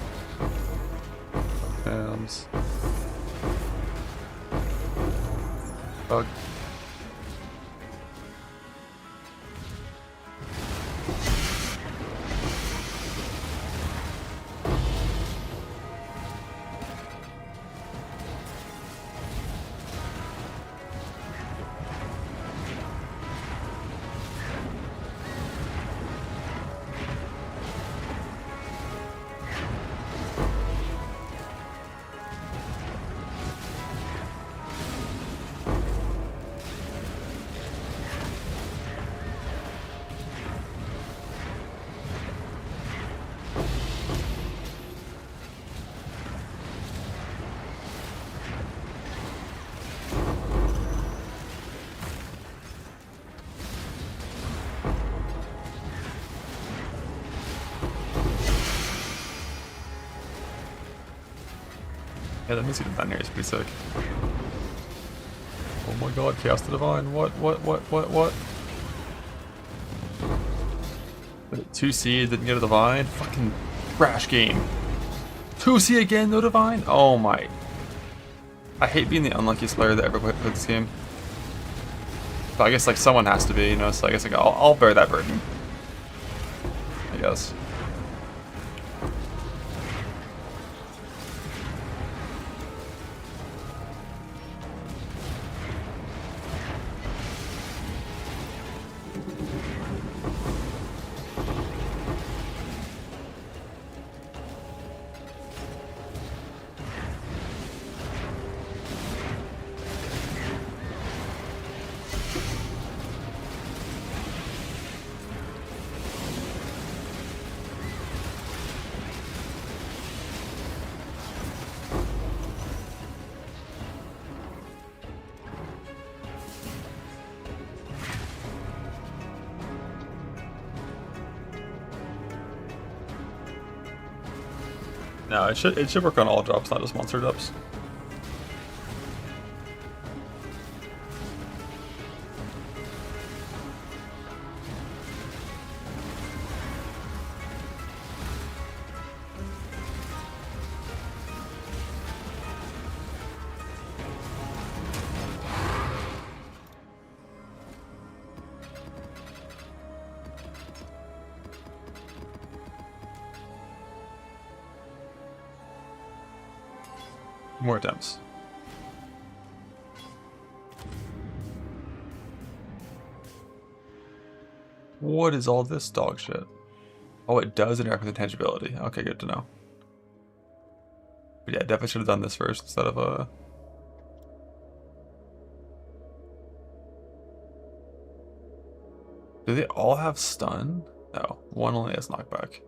Clams. Bug. Yeah, the music down here is pretty sick. Oh my god, Chaos the Divine. What? 2C, didn't get a Divine? Fucking trash game. 2C again, no Divine? Oh my. I hate being the unluckiest player that ever played this game. But I guess like someone has to be, you know, so I guess like I'll bear that burden. I guess. No, it should work on all drops, not just monster drops. More attempts. What is all this dog shit? Oh, it does interact with intangibility. Okay, good to know. But yeah, definitely should have done this first instead of Do they all have stun? No, one only has knockback.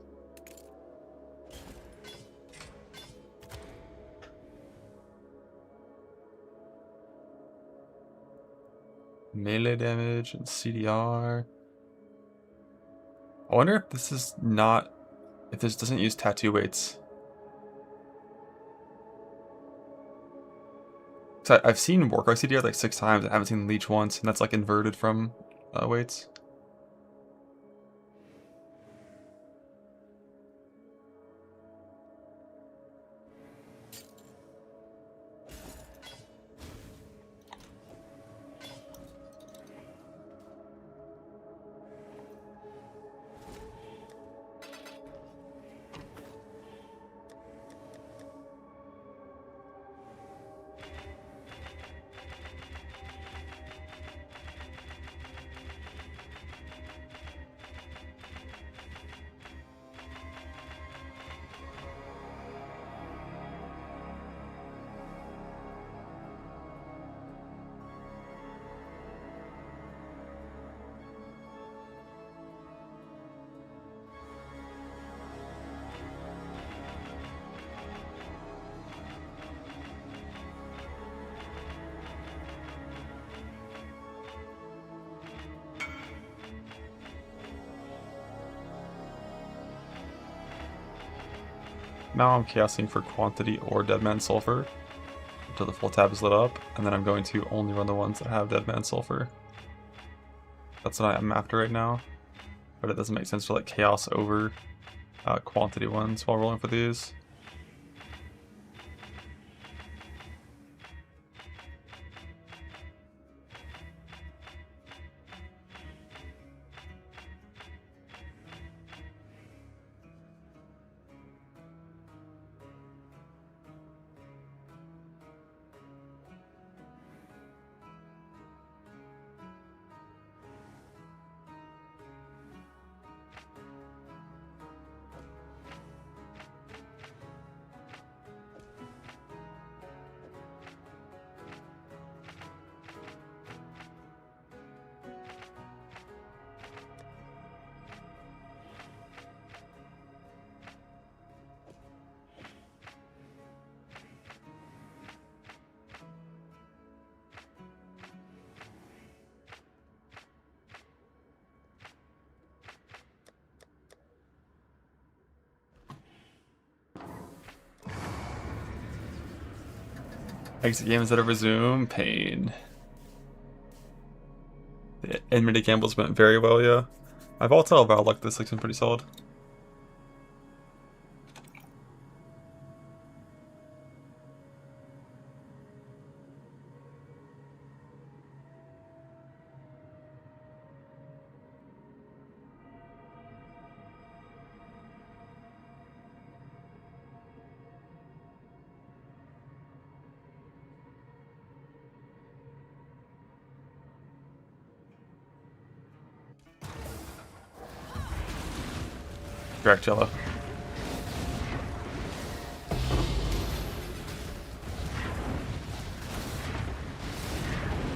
Melee damage and CDR. I wonder if this is not... if this doesn't use tattoo weights. So I've seen Warcry CDR like 6 times, I haven't seen Leech once, and that's like inverted from weights. Now I'm chaosing for quantity or Deadman Sulfur until the full tab is lit up, and then I'm going to only run the ones that have Deadman Sulfur. That's what I'm after right now, but it doesn't make sense to like chaos over quantity ones while rolling for these. Exit game instead of resume. Pain. The in-minute gambles went very well, yeah. My volatile Val luck this looks been pretty solid. Direct yellow.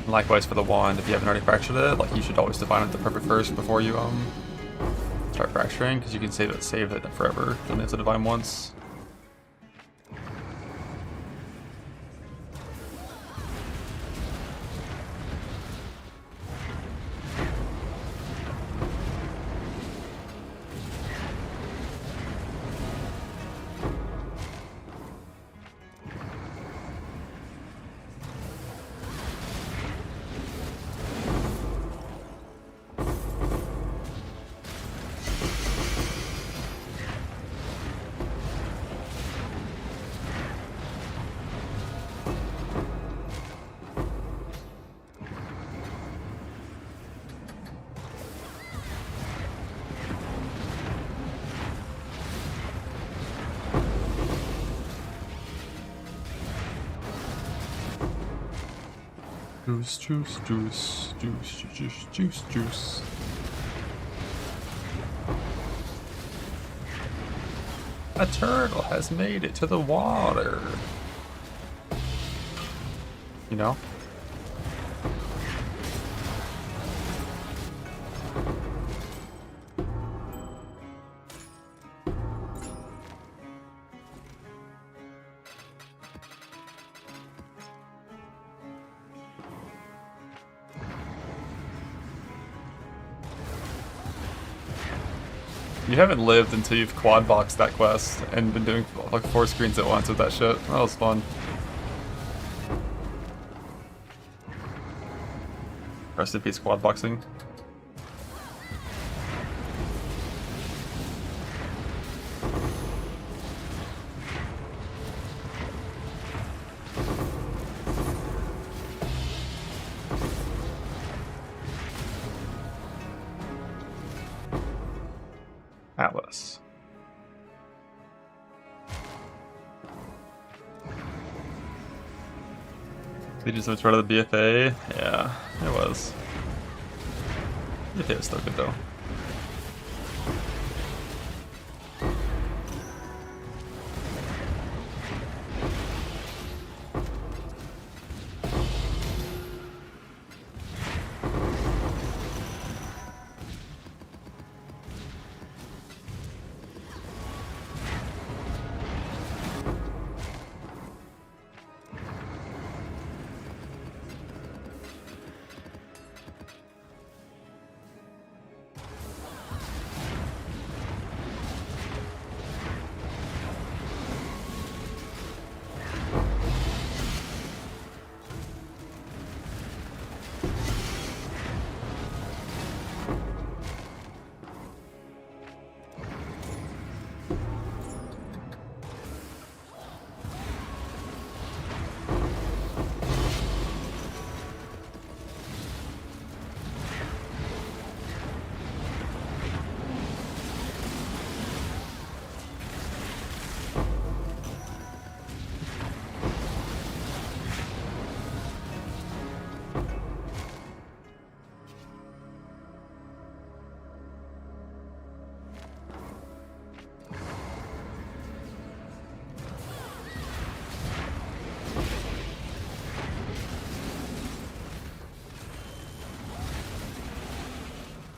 Likewise for the wand, if you haven't already fractured it, like you should always define it the perfect first before you start fracturing, because you can save it forever. You only have to divine once. Juice, juice, juice, juice, juice, juice, juice. A turtle has made it to the water. You know? You haven't lived until you've quad boxed that quest and been doing like 4 screens at once with that shit. That was fun. Rest in peace, quad boxing. Atlas. Did you switch right of the BFA? Yeah, it was. BFA was still good though.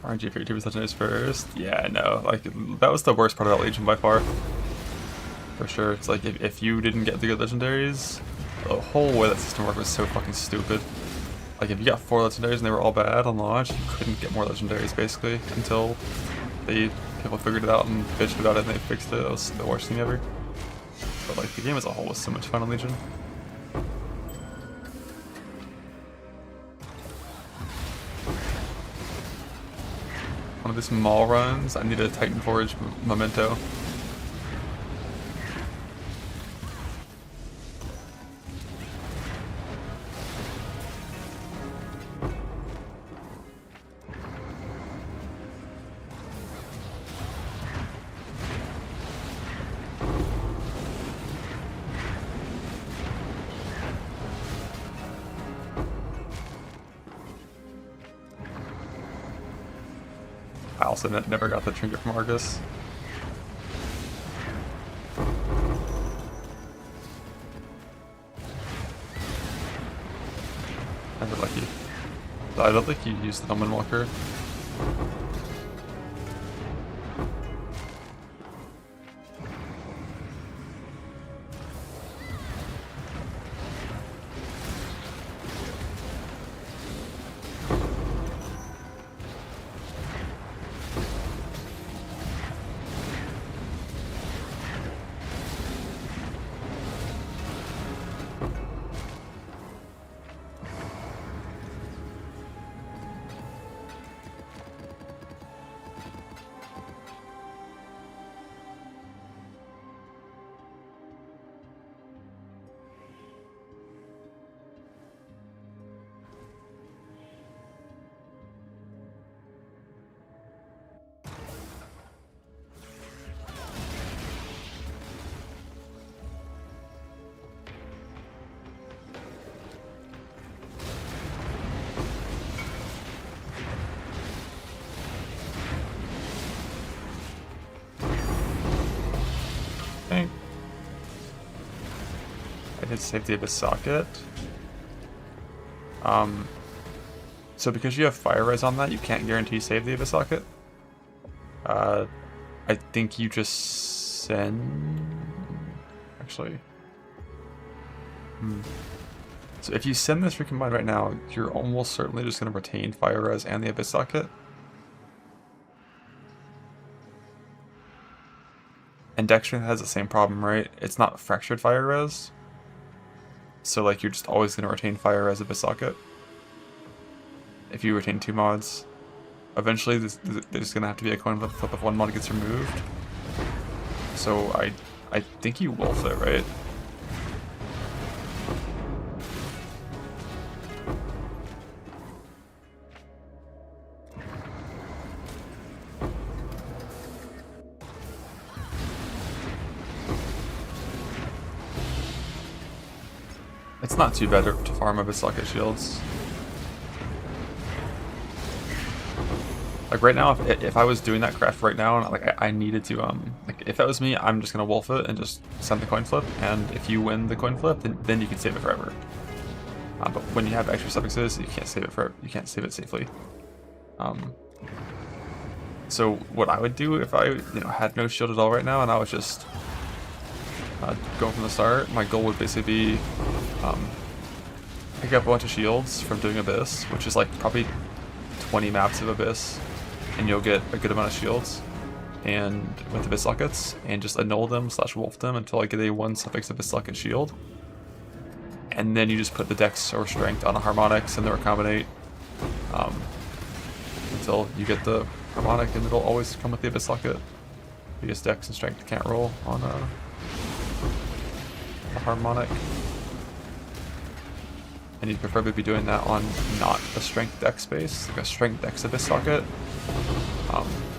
RNG 52 was legendaries first. Yeah, I know. Like, that was the worst part of that Legion by far. For sure. It's like, if you didn't get the good legendaries, the whole way that system worked was so fucking stupid. Like, if you got 4 legendaries and they were all bad on launch, you couldn't get more legendaries, basically, until people figured it out and bitched about it and they fixed it. It was the worst thing ever. But, like, the game as a whole was so much fun on Legion. one of these mall runs. I need a Titan Forge memento. I also never got the trinket from Argus. Never lucky. I don't think you used the Omen Walker. Okay. I did save the Abyss socket. So because you have Fire Res on that, you can't guarantee save the Abyss socket. I think you just send... Actually... So if you send this recombined right now, you're almost certainly just going to retain Fire Res and the Abyss socket. And Dextrin has the same problem, right? It's not fractured Fire Res. So like you're just always going to retain Fire Res Abyss socket. If you retain 2 mods. Eventually there's going to have to be a coin flip if one mod gets removed. So I think you wolf it, right? It's not too bad to farm Abyss socket shields. Like right now, if I was doing that craft right now, and like I needed to like if that was me, I'm just gonna wolf it and just send the coin flip. And if you win the coin flip, then you can save it forever. But when you have extra suffixes, you can't save it you can't save it safely. So what I would do if I had no shield at all right now, and I was just going from the start, my goal would basically be pick up a bunch of shields from doing Abyss, which is like probably 20 maps of Abyss, and you'll get a good amount of shields and with Abyss sockets, and just annul them / wolf them until I get a 1 suffix Abyss socket shield. And then you just put the Dex or Strength on a Harmonics and the recombinate until you get the Harmonic, and it'll always come with the Abyss socket because Dex and Strength can't roll on a Harmonic. And you'd preferably be doing that on not a Strength Dex base. Like a Strength Dex Abyss socket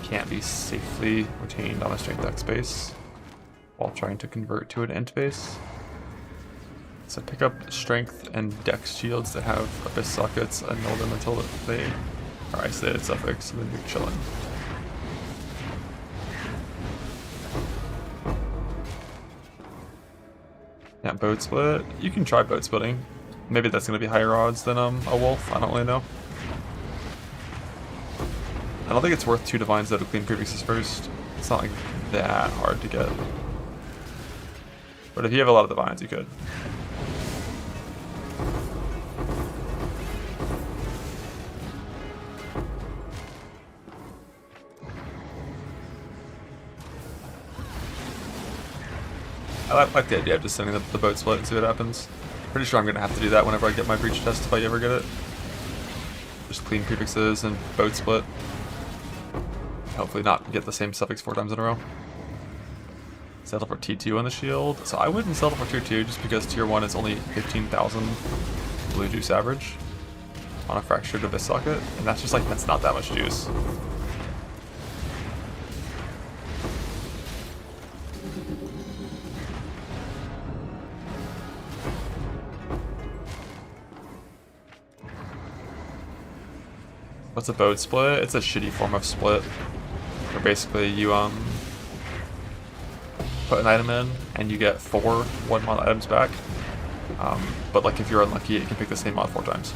can't be safely retained on a Strength Dex base while trying to convert to an Ent base. So pick up Strength and Dex shields that have Abyss sockets, annul them until they are isolated suffix, and then you're chilling. Yeah, boat split. You can try boat splitting. Maybe that's going to be higher odds than a wolf. I don't really know. I don't think it's worth 2 divines though to clean prefixes first. It's not like that hard to get. But if you have a lot of divines, you could. I like the idea of just sending the boat split and see what happens. Pretty sure I'm going to have to do that whenever I get my breach test if I ever get it. Just clean prefixes and boat split. hopefully not get the same suffix 4 times in a row. Settle for T2 on the shield. So I wouldn't settle for tier 2 just because tier 1 is only 15,000 blue juice average on a fractured abyss socket, and that's just like, that's not that much juice. What's a boat split? It's a shitty form of split where basically you put an item in and you get 4 1-mod items back. But like if you're unlucky, you can pick the same mod 4 times.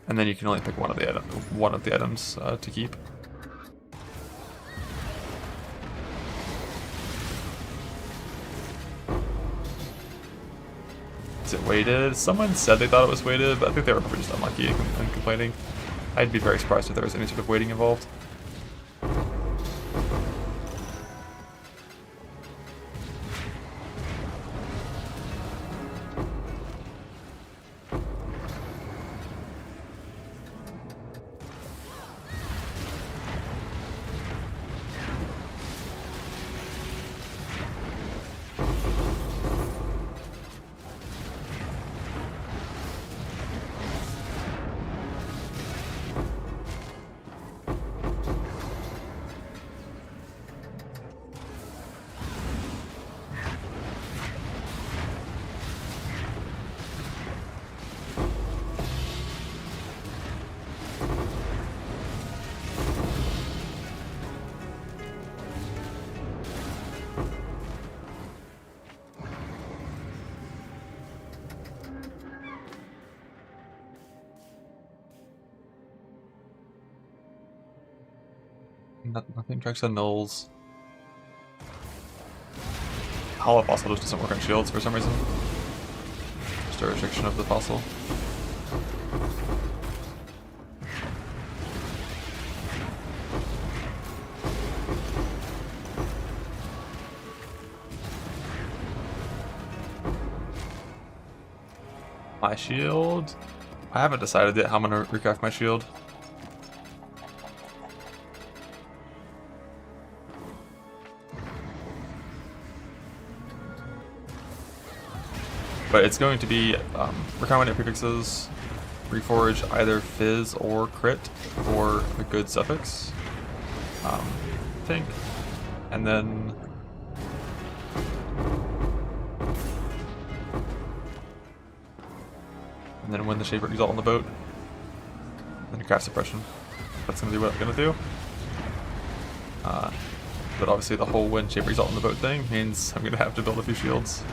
And then you can only pick one of the items to keep. Is it weighted? Someone said they thought it was weighted, but I think they were probably just unlucky and complaining. I'd be very surprised if there was any sort of weighting involved. Nothing tracks on nulls. Hollow Fossil just doesn't work on shields for some reason. Just a restriction of the fossil. My shield? I haven't decided yet how I'm gonna recraft my shield. But it's going to be recombinant prefixes, reforge either fizz or crit for a good suffix, I think, and then win the shape result on the boat, and then craft suppression. That's going to be what I'm going to do. But obviously the whole win shape result on the boat thing means I'm going to have to build a few shields.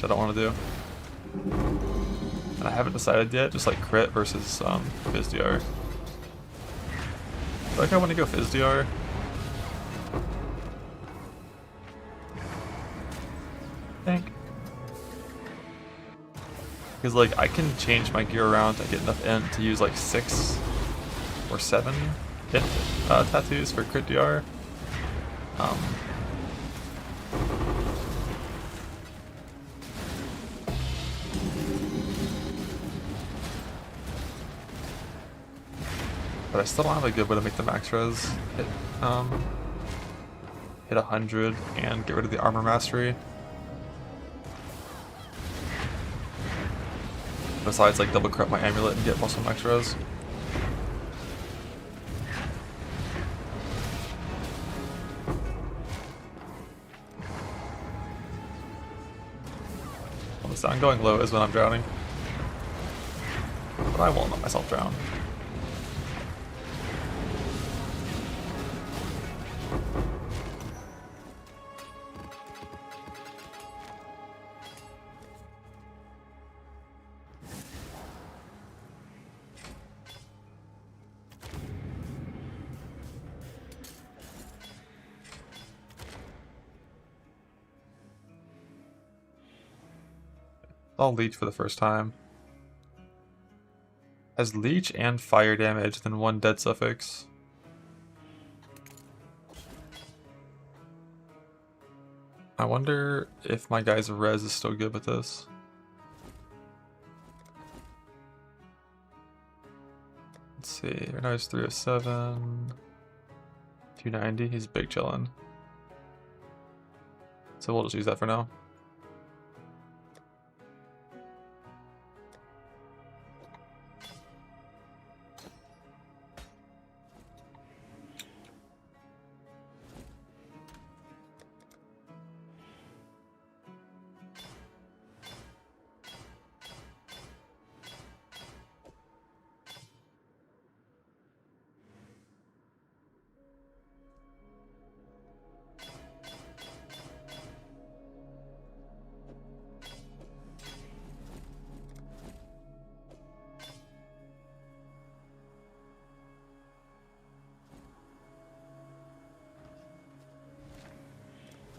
I don't want to do. And I haven't decided yet, just like crit versus Fizz DR. I feel like I want to go Fizz DR. I think. Because like I can change my gear around to get enough int to use like 6 or 7 int tattoos for crit DR. But I still don't have a good way to make the max res hit 100 and get rid of the armor mastery. Besides like double corrupt my amulet and get muscle max res. Well, the sound going low is when I'm drowning. But I won't let myself drown. I'll leech for the first time. Has leech and fire damage, then 1 dead suffix. I wonder if my guy's res is still good with this. Let's see, right now he's 307. 290, he's big chillin'. So we'll just use that for now.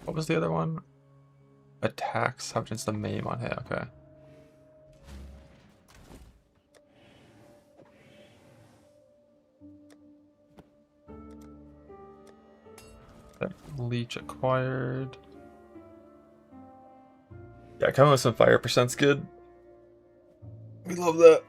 What was the other one? Attacks have just the maim on hit, okay. Leech acquired. Yeah, coming with some fire percent's good. We love that.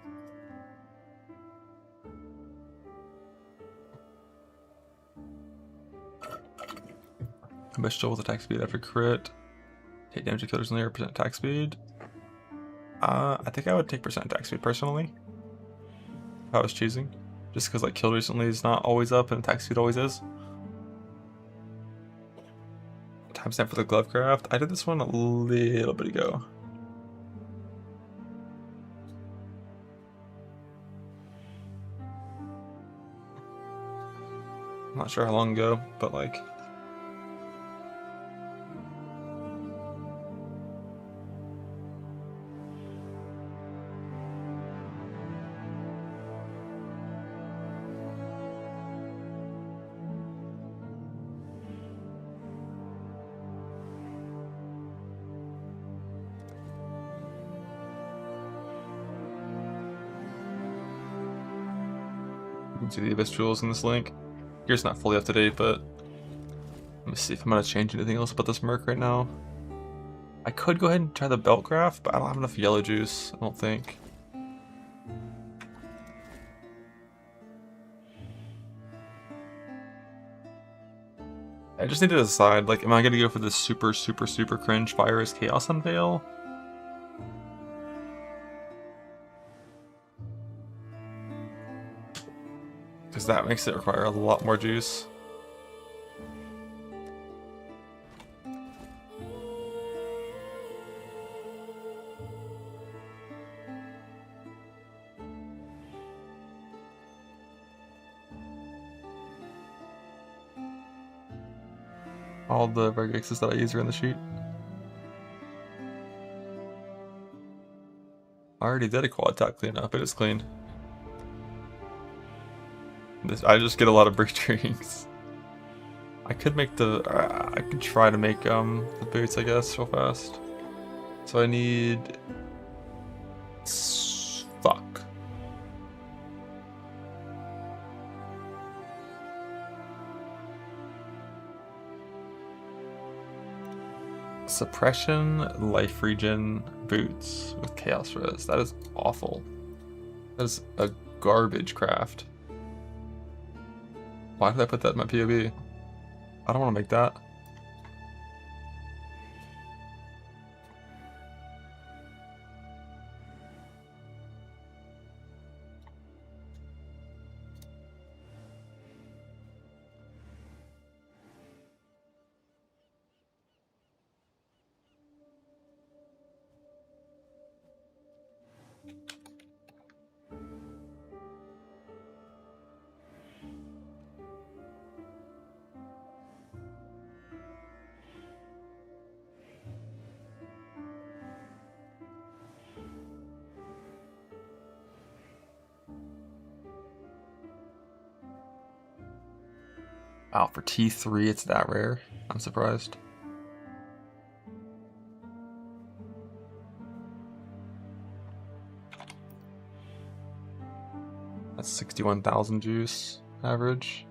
Bestial with attack speed after crit. Take damage to killers only or percent attack speed. I think I would take percent attack speed personally. If I was choosing. Just because like kill recently is not always up and attack speed always is. Timestamp for the glove craft. I did this one a little bit ago. I'm not sure how long ago, but like. You can see the Abyss Jewels in this link. Here's not fully up to date, but let me see if I'm gonna change anything else about this Merc right now. I could go ahead and try the belt craft, but I don't have enough yellow juice, I don't think. I just need to decide, like, am I gonna go for the super cringe Virus Chaos Unveil? Because that makes it require a lot more juice. All the regexes that I use are in the sheet. I already did a quad attack cleanup, it is clean. I just get a lot of breach rings. I could make the. I could try to make the boots, I guess, real fast. So I need. Fuck. Suppression, life regen, boots with chaos res. That is awful. That is a garbage craft. Why did I put that in my POV? I don't want to make that. Wow, for T3 it's that rare. I'm surprised. That's 61,000 juice average.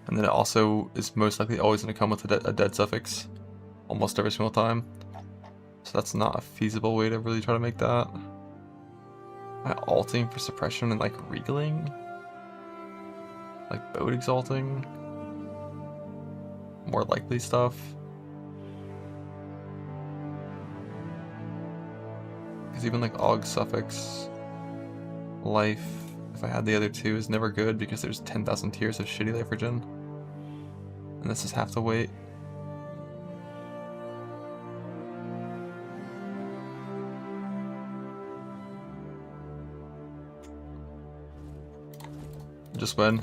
And then it also is most likely always going to come with a dead suffix almost every single time. So that's not a feasible way to really try to make that. Am I alting for suppression and like regaling? Like boat exalting. More likely stuff. Because even like Og suffix life, if I had the other two, is never good because there's 10,000 tiers of shitty life regen. And this is half the weight. Just win.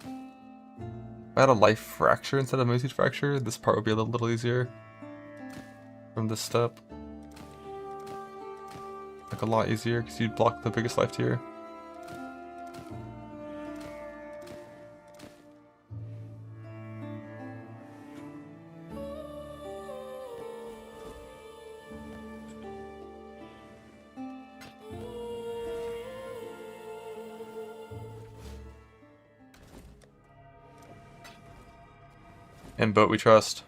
If I had a life fracture instead of Moosey's fracture, this part would be a little easier from this step. Like a lot easier because you'd block the biggest life tier. And boat we trust.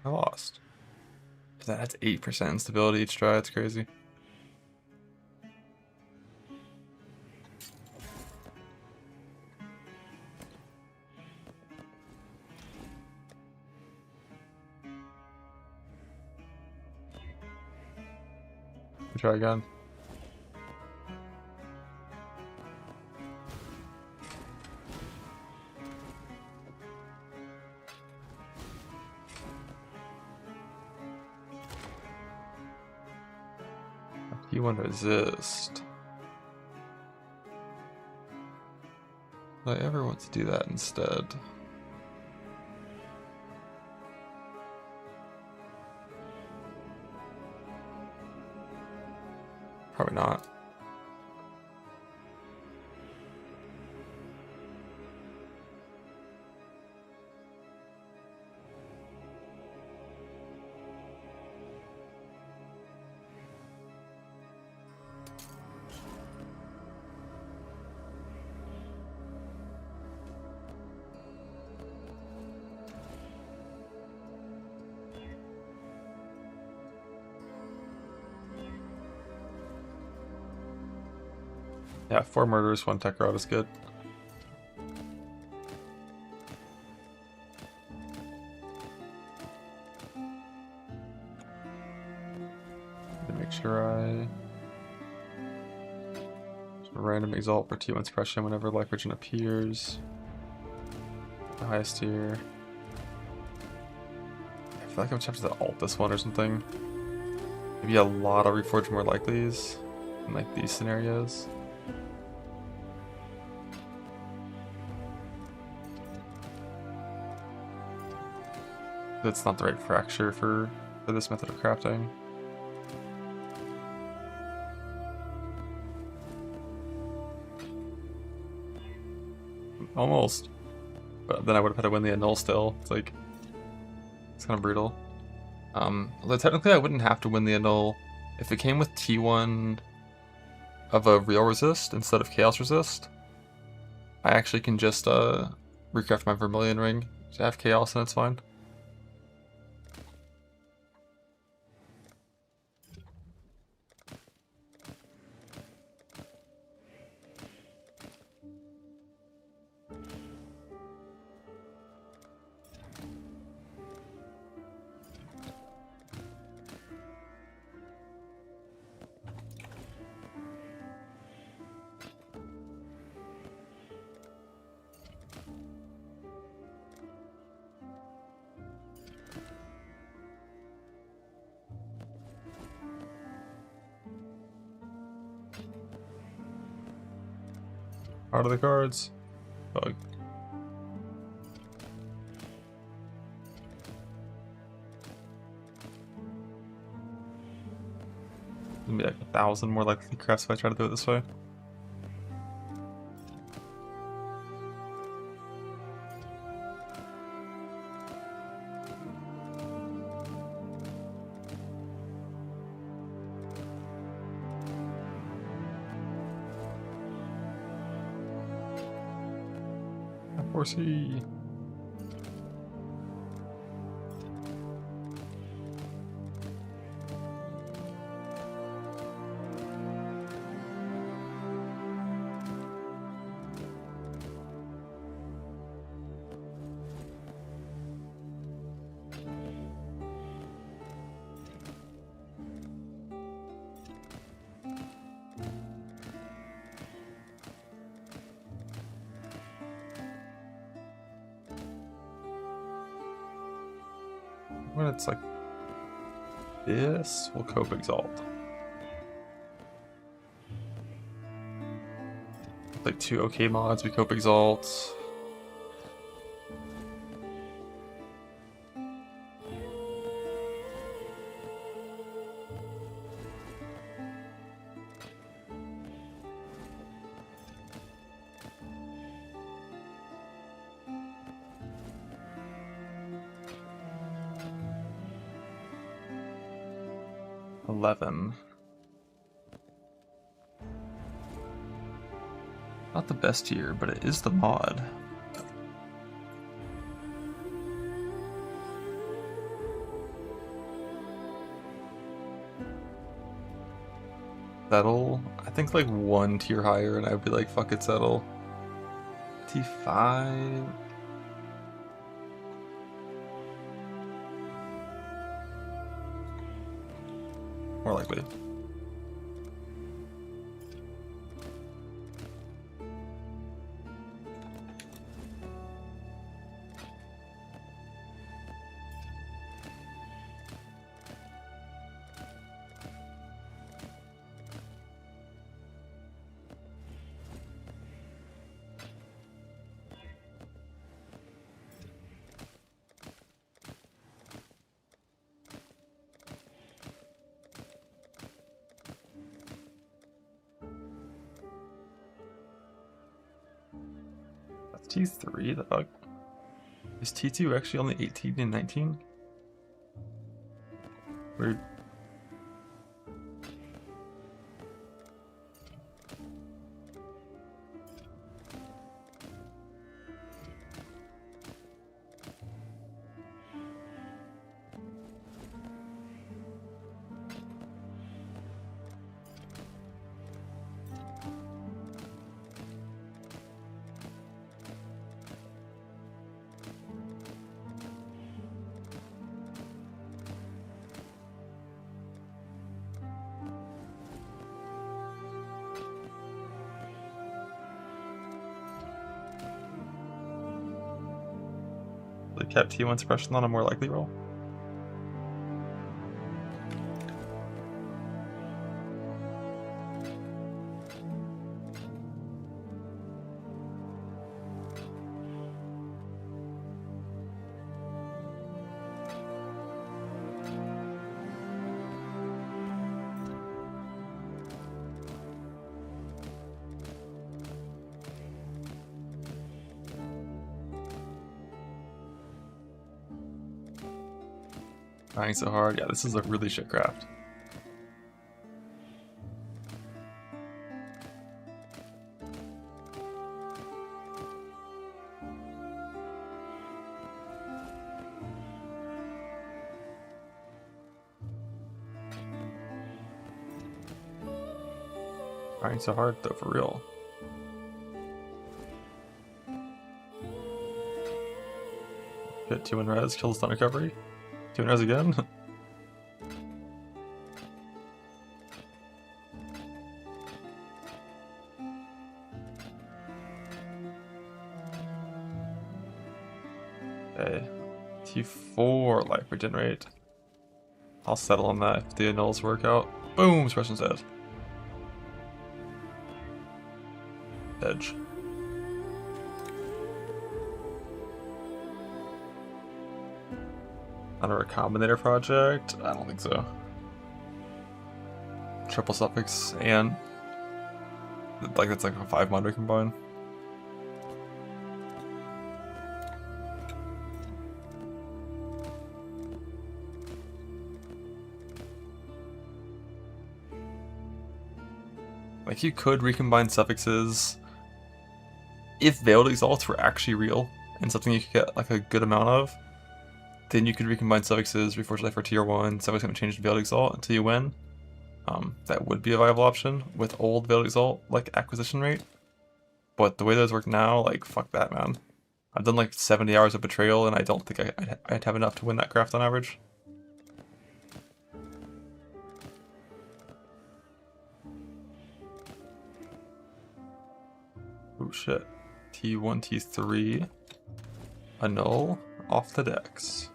I lost. That's 8% instability each try, it's crazy. We try again. You want to resist. Do I ever want to do that instead? Probably not. Yeah, 4 murders, 1 tech rod is good. To make sure I just random exalt for T1 suppression whenever life regen appears. The highest tier. I feel like I'm tempted to alt this one or something. Maybe a lot of reforge more likelies in like these scenarios. That's not the right fracture for this method of crafting. Almost. But then I would have had to win the annul still. It's like, it's kind of brutal. Although technically I wouldn't have to win the annul. If it came with T1 of a real resist instead of chaos resist, I actually can just recraft my Vermilion ring to have chaos and it's fine. Out of the cards. Bug. It'll be like 1,000 more likely crafts if I try to do it this way. Horsey. it's like this. We'll Cope Exalt. Like 2 okay mods, we Cope Exalt. Not the best tier, but it is the mod. Settle? I think like 1 tier higher and I'd be like, fuck it, settle. T5? More likely. T3, the fuck? Is T2 actually only 18 and 19? Weird. They kept T1 suppression on a more likely roll. Trying so hard. Yeah, this is a really shit craft. Trying so hard though, for real. Get 2 in res, kill the stun recovery. 2 in res again. Okay. T4 life regenerate. I'll settle on that if the annuls work out. Boom! Suppression's dead. Edge. Under a combinator project? I don't think so. Triple suffix and like that's like a 5 mod we combine. Like you could recombine suffixes if Veiled Exalts were actually real and something you could get like a good amount of. Then you could recombine suffixes, reforge life for tier 1, suffix haven't changed to Veiled Exalt until you win. That would be a viable option with old Veiled Exalt, like acquisition rate. But the way those work now, like, fuck that, man. I've done like 70 hours of Betrayal and I don't think I'd have enough to win that craft on average. Oh shit. T1, T3. Annul off the decks.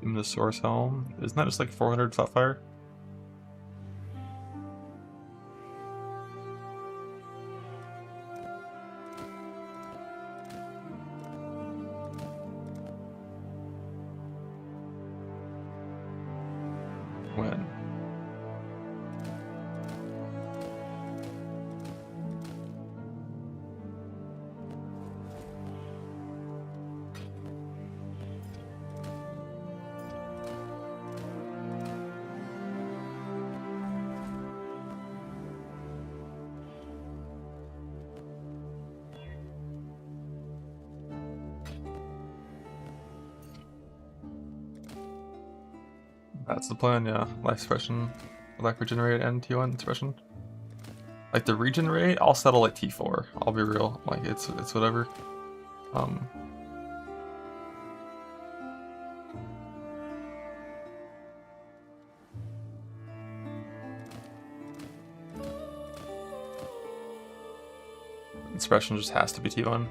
in the source helm. Isn't that just like 400 flat fire? When? That's the plan, yeah. Life suppression, life regenerate, and T1 suppression. Like the regenerate, I'll settle at T4. I'll be real. Like it's whatever. Suppression just has to be T1.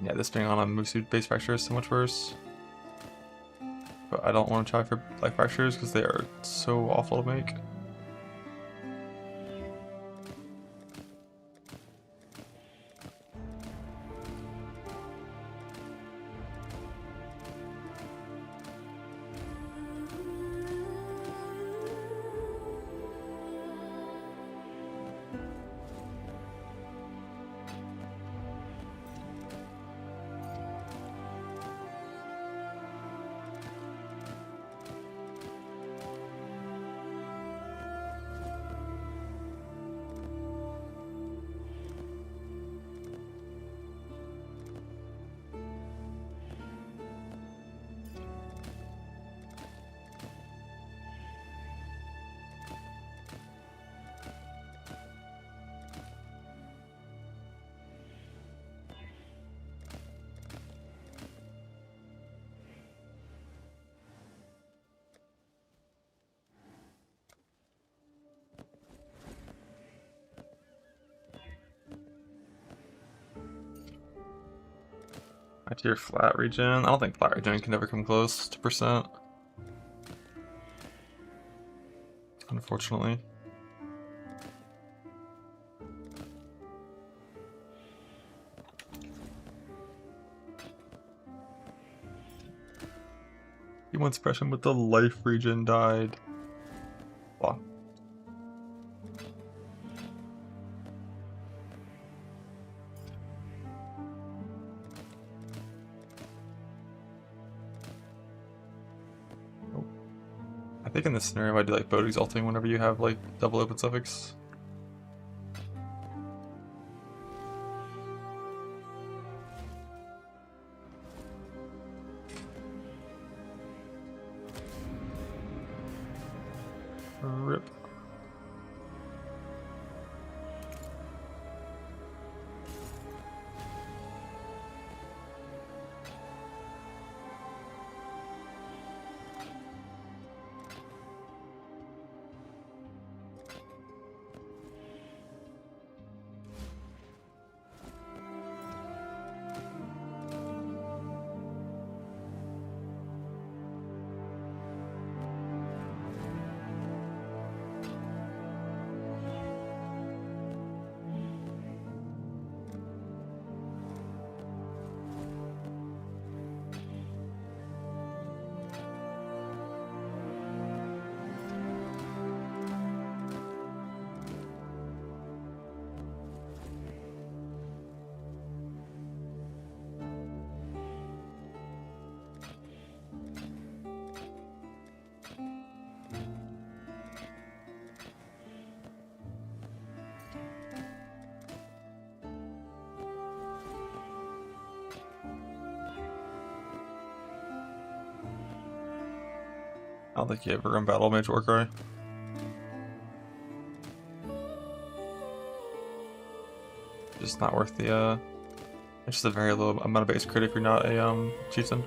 Yeah, this being on a Musu base fracture is so much worse. But I don't want to try for life fractures because they are so awful to make. My tier flat regen. I don't think flat regen can ever come close to percent. Unfortunately. T1 suppression with the life regen died. Wow. I think in this scenario I do like boat exalting whenever you have like double open suffix. Rip. I don't think you ever run Battle Mage Warcry. Just not worth the it's just a very low amount of base crit if you're not a chieftain.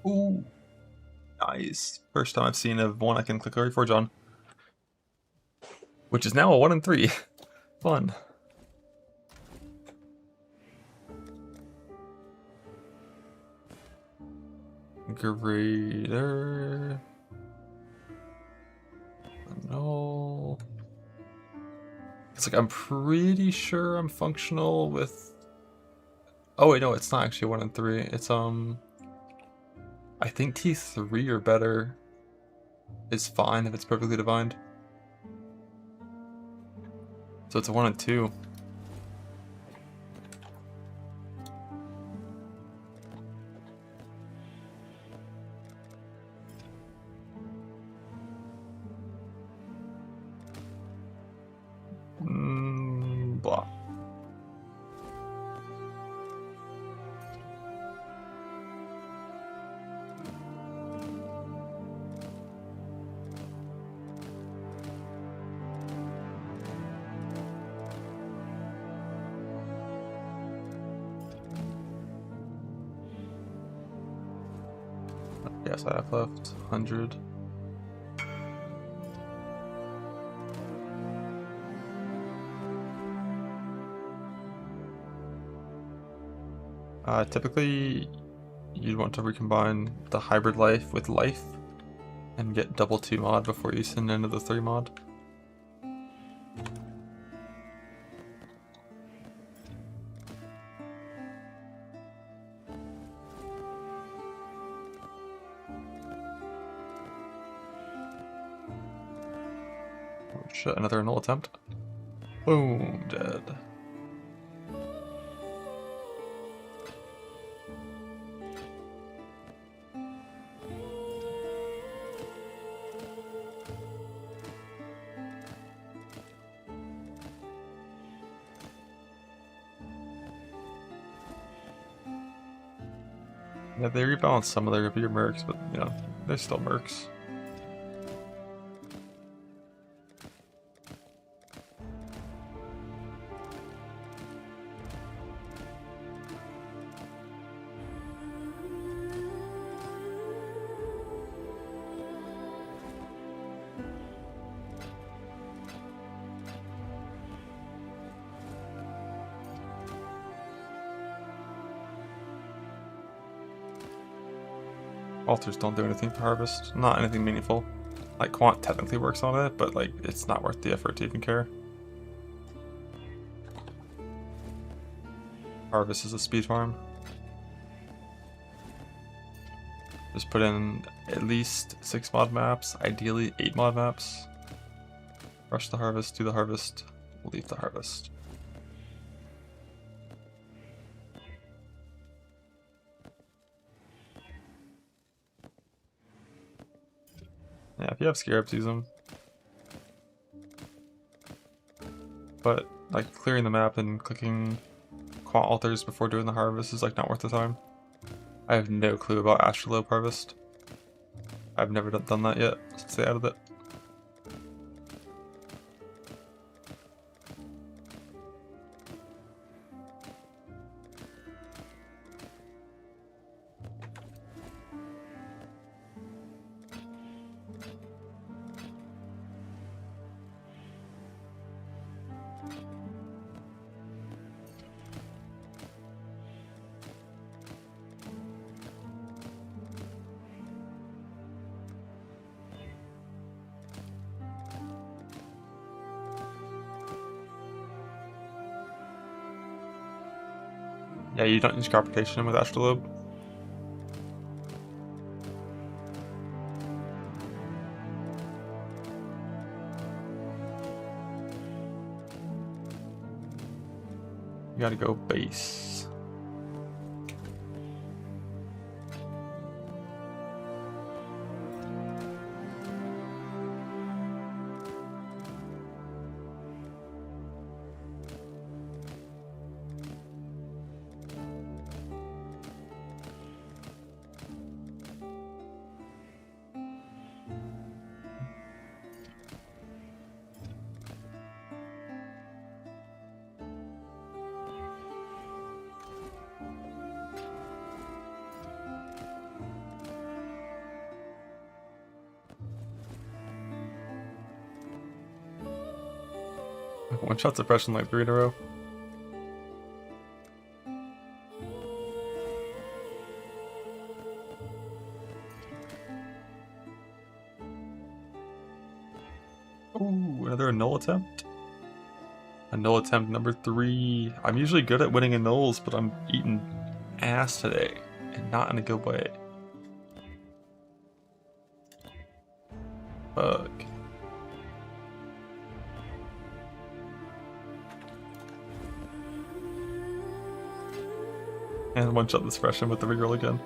Ooh, nice. First time I've seen of one I can click a Reforge on. Which is now a 1 in 3. Fun. Greater. No. It's like I'm pretty sure I'm functional with. Oh wait, no, it's not actually 1 in 3. It's I think T3 or better is fine if it's perfectly divined. So it's a 1 in 2. Blah. Yes, I have left 100. Typically, you'd want to recombine the hybrid life with life and get double 2 mod before you send into the 3 mod. Oh shit, another null attempt. Boom, dead. Yeah, they rebalance some of their bigger mercs, but you know, they're still mercs. Altars don't do anything for harvest. Not anything meaningful. Like, Quant technically works on it, but like, it's not worth the effort to even care. Harvest is a speed farm. Just put in at least 6 mod maps, ideally 8 mod maps. Rush the harvest, do the harvest, leave the harvest. Yeah, if you have scarabs, use them. But like clearing the map and clicking quant altars before doing the harvest is like not worth the time. I have no clue about Astrolabe harvest. I've never done that yet since they added it. Yeah, you don't use Corporation with Astrolabe. You gotta go base. One shot suppression like 3 in a row. Ooh, another null attempt. A null attempt number 3. I'm usually good at winning in nulls, but I'm eating ass today, and not in a good way. Fuck. And one shot this freshman with the reroll again.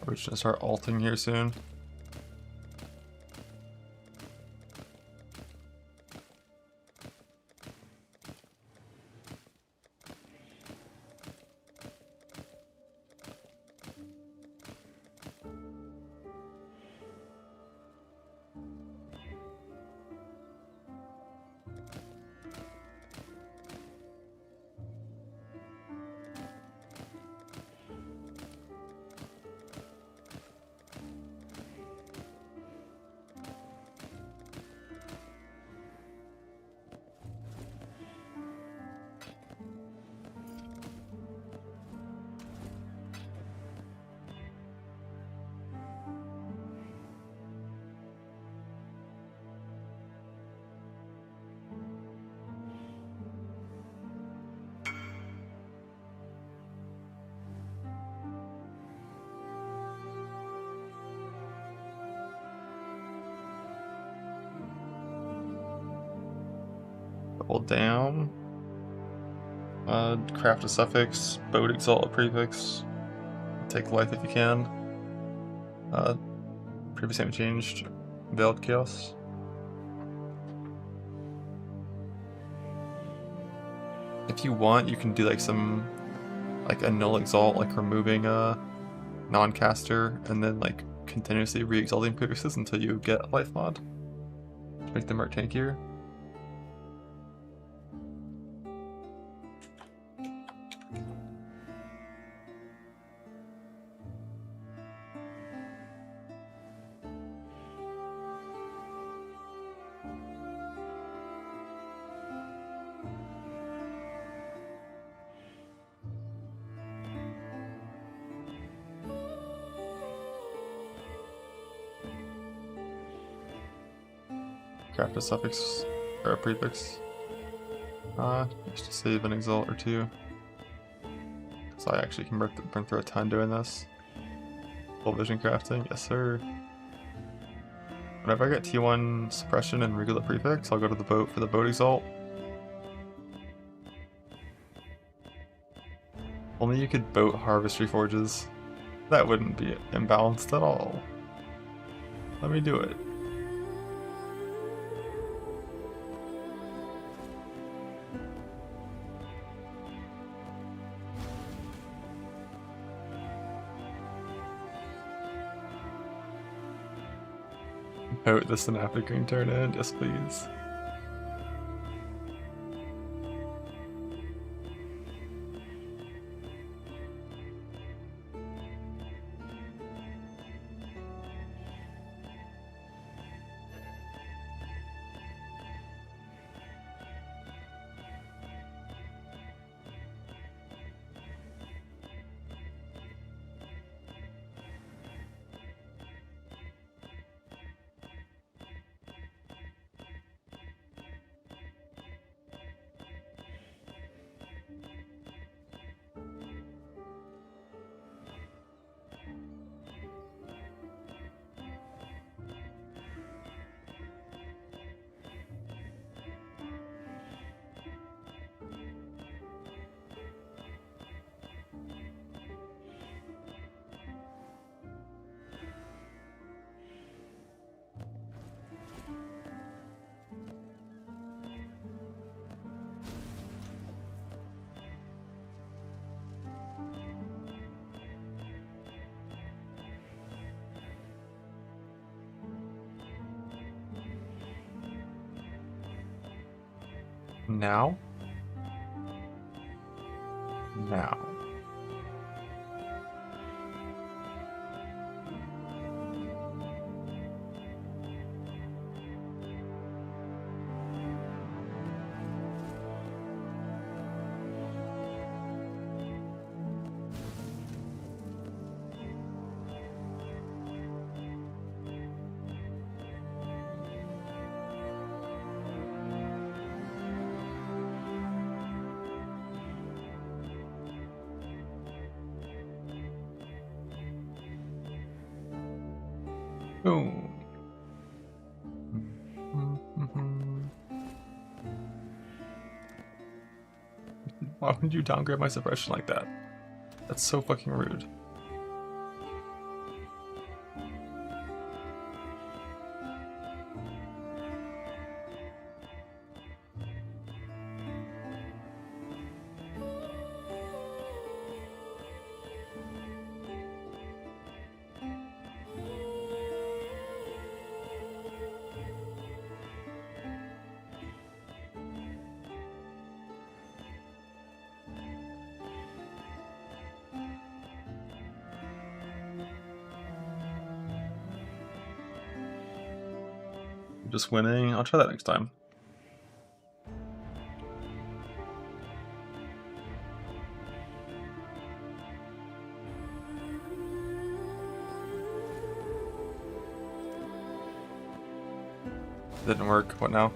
We're just gonna start alting here soon. Double down. Craft a suffix, boat exalt a prefix. Take life if you can. Previous name changed. Veiled chaos. If you want, you can do like some, like a null exalt, like removing a non-caster, and then like continuously re-exalting prefixes until you get a life mod. Make them more tankier. Craft a suffix or a prefix. Just to save an exalt or two. So I actually can burn through a ton doing this. Full vision crafting, yes sir. Whenever I get T1 suppression and regular prefix, I'll go to the boat for the boat exalt. Only you could boat harvest reforges. That wouldn't be imbalanced at all. Let me do it. Boat the synaptic ring turn in, yes please. Now? Now. Boom. Why would you downgrade my suppression like that? That's so fucking rude. Just winning. I'll try that next time. Didn't work. What now?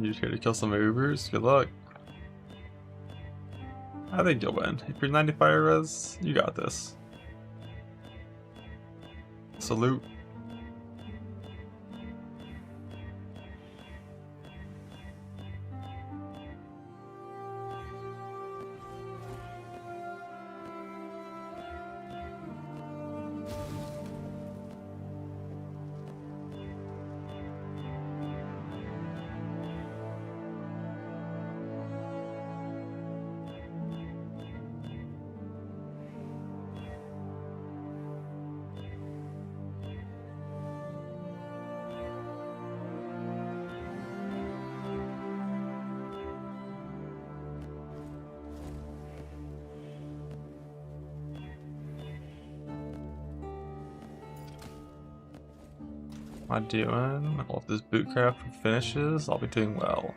You just here to kill some Ubers? Good luck. I think you'll win. If you're 95 res, you got this. Salute. Am I doing? Well, if this bootcraft finishes, I'll be doing well.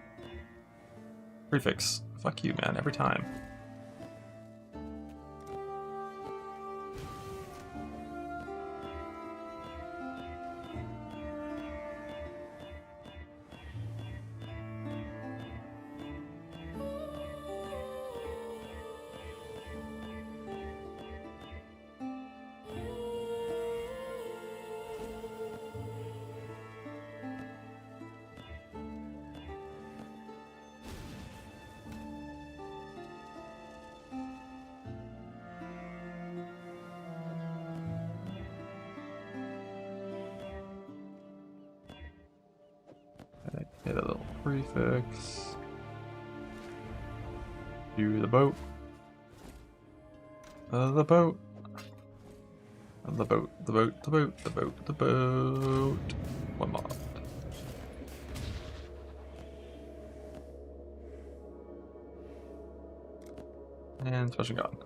Prefix. Fuck you, man, every time. Get a little prefix. Do the boat. The boat. The boat, the boat, the boat, the boat, the boat. One more. And special gone.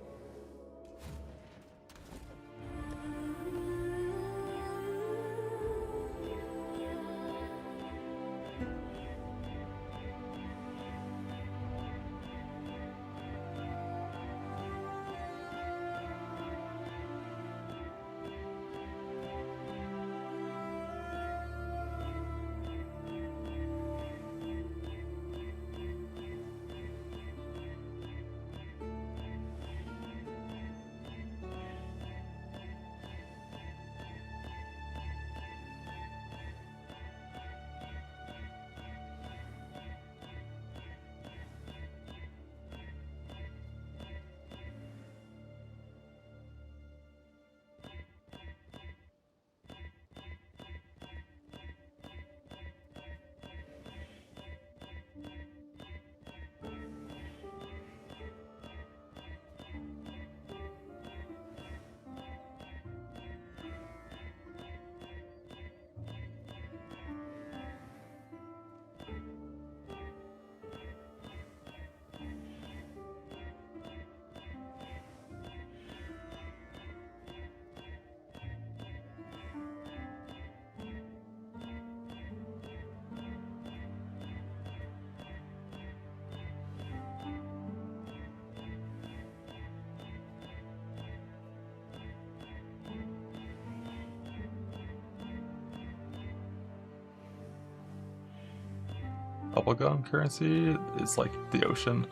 Bubblegum currency is like the ocean.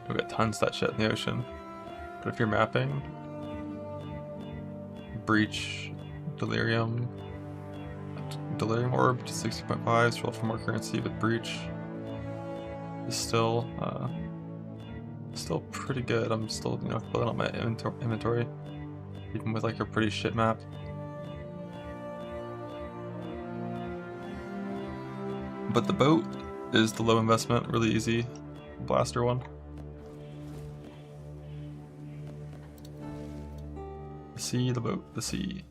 You'll get tons of that shit in the ocean. But if you're mapping, Breach, Delirium Orb to 60.5 is roll for more currency, but Breach is still pretty good. I'm still filling up my inventory, even with like a pretty shit map. But the boat is the low investment, really easy blaster one. The sea, the boat, the sea.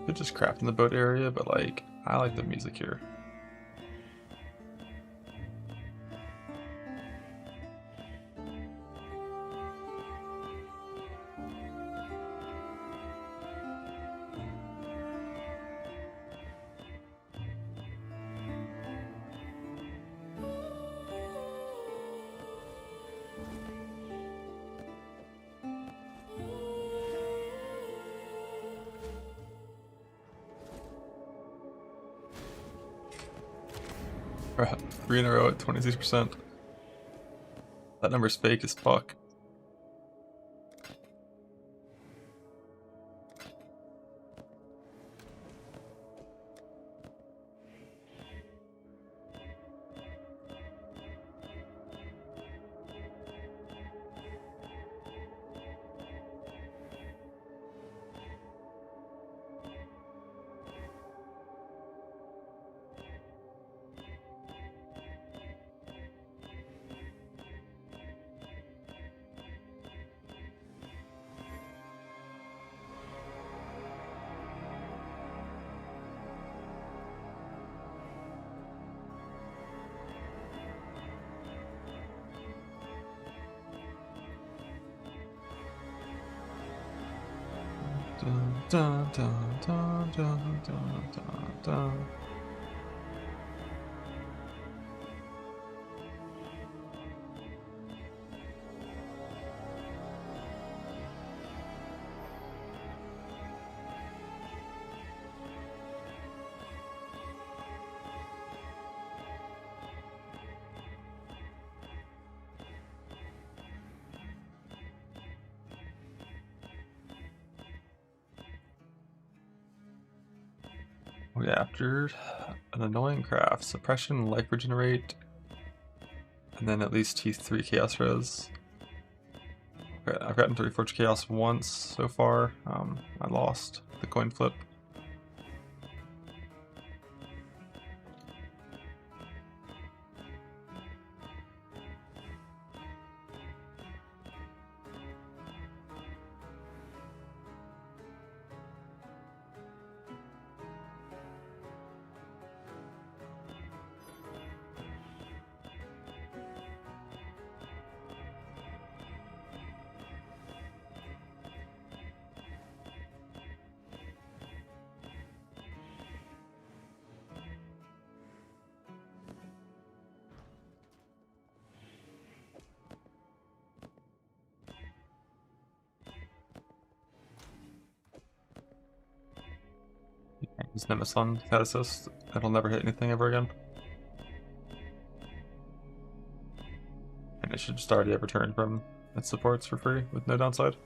Could just craft in the boat area, but like, I like the music here. We're at 3 in a row at 26%. That number's fake as fuck. Dun, dun, dun, dun, dun, dun, dun, dun. Okay, after an annoying craft, suppression, life regenerate, and then at least T3 chaos res. Okay, I've gotten 3 Forge chaos once so far. I lost the coin flip. This Nemesis had assist. It'll never hit anything ever again. And it should just already have returned from its supports for free with no downside.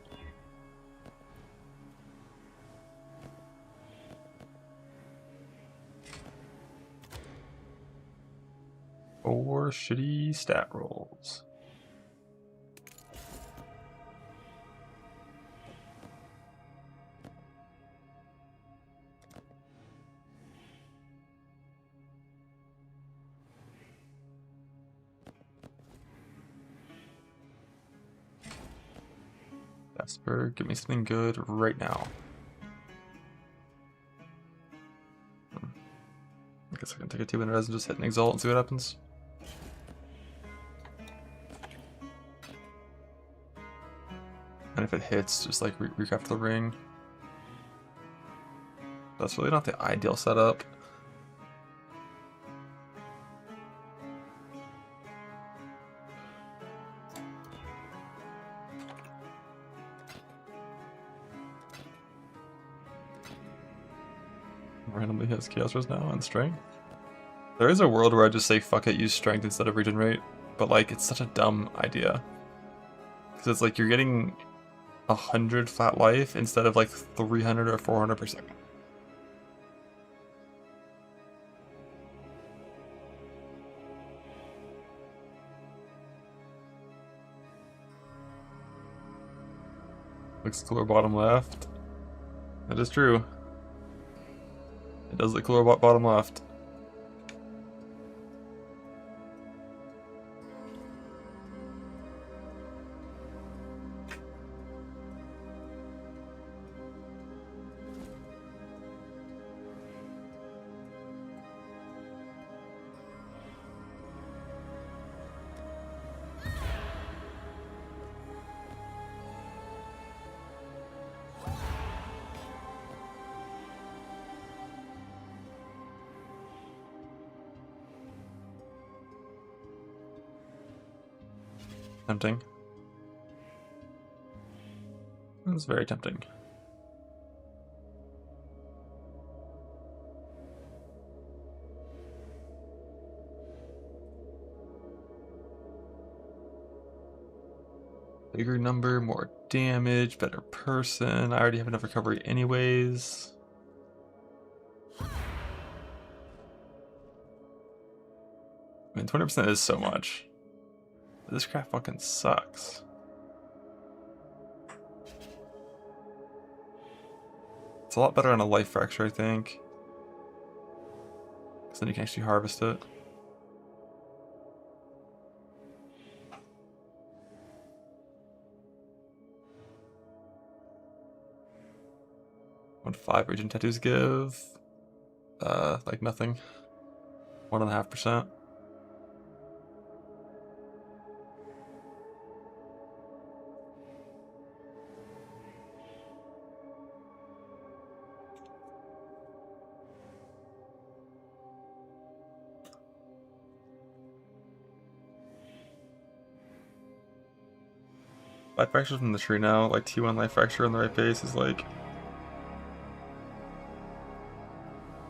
Four shitty stat rolls. Jasper, give me something good right now. I guess I can take a 2-minute res and just hit an exalt and see what happens. And if it hits, just like recraft the ring. That's really not the ideal setup. Randomly hits Chaos Res now and Strength. There is a world where I just say fuck it, use Strength instead of Regenerate, but like it's such a dumb idea. Because it's like you're getting 100 flat life instead of like 300 or 400 per second. Looks cooler bottom left. That is true. It does look cooler bottom left. Tempting. It's very tempting. Bigger number, more damage, better person. I already have enough recovery anyways. I mean, 20% is so much. This crap fucking sucks. It's a lot better on a life fracture, I think. Because then you can actually harvest it. What 5 region tattoos give? Like nothing. 1.5%. Life fracture from the tree now, like T1 life fracture on the right base is like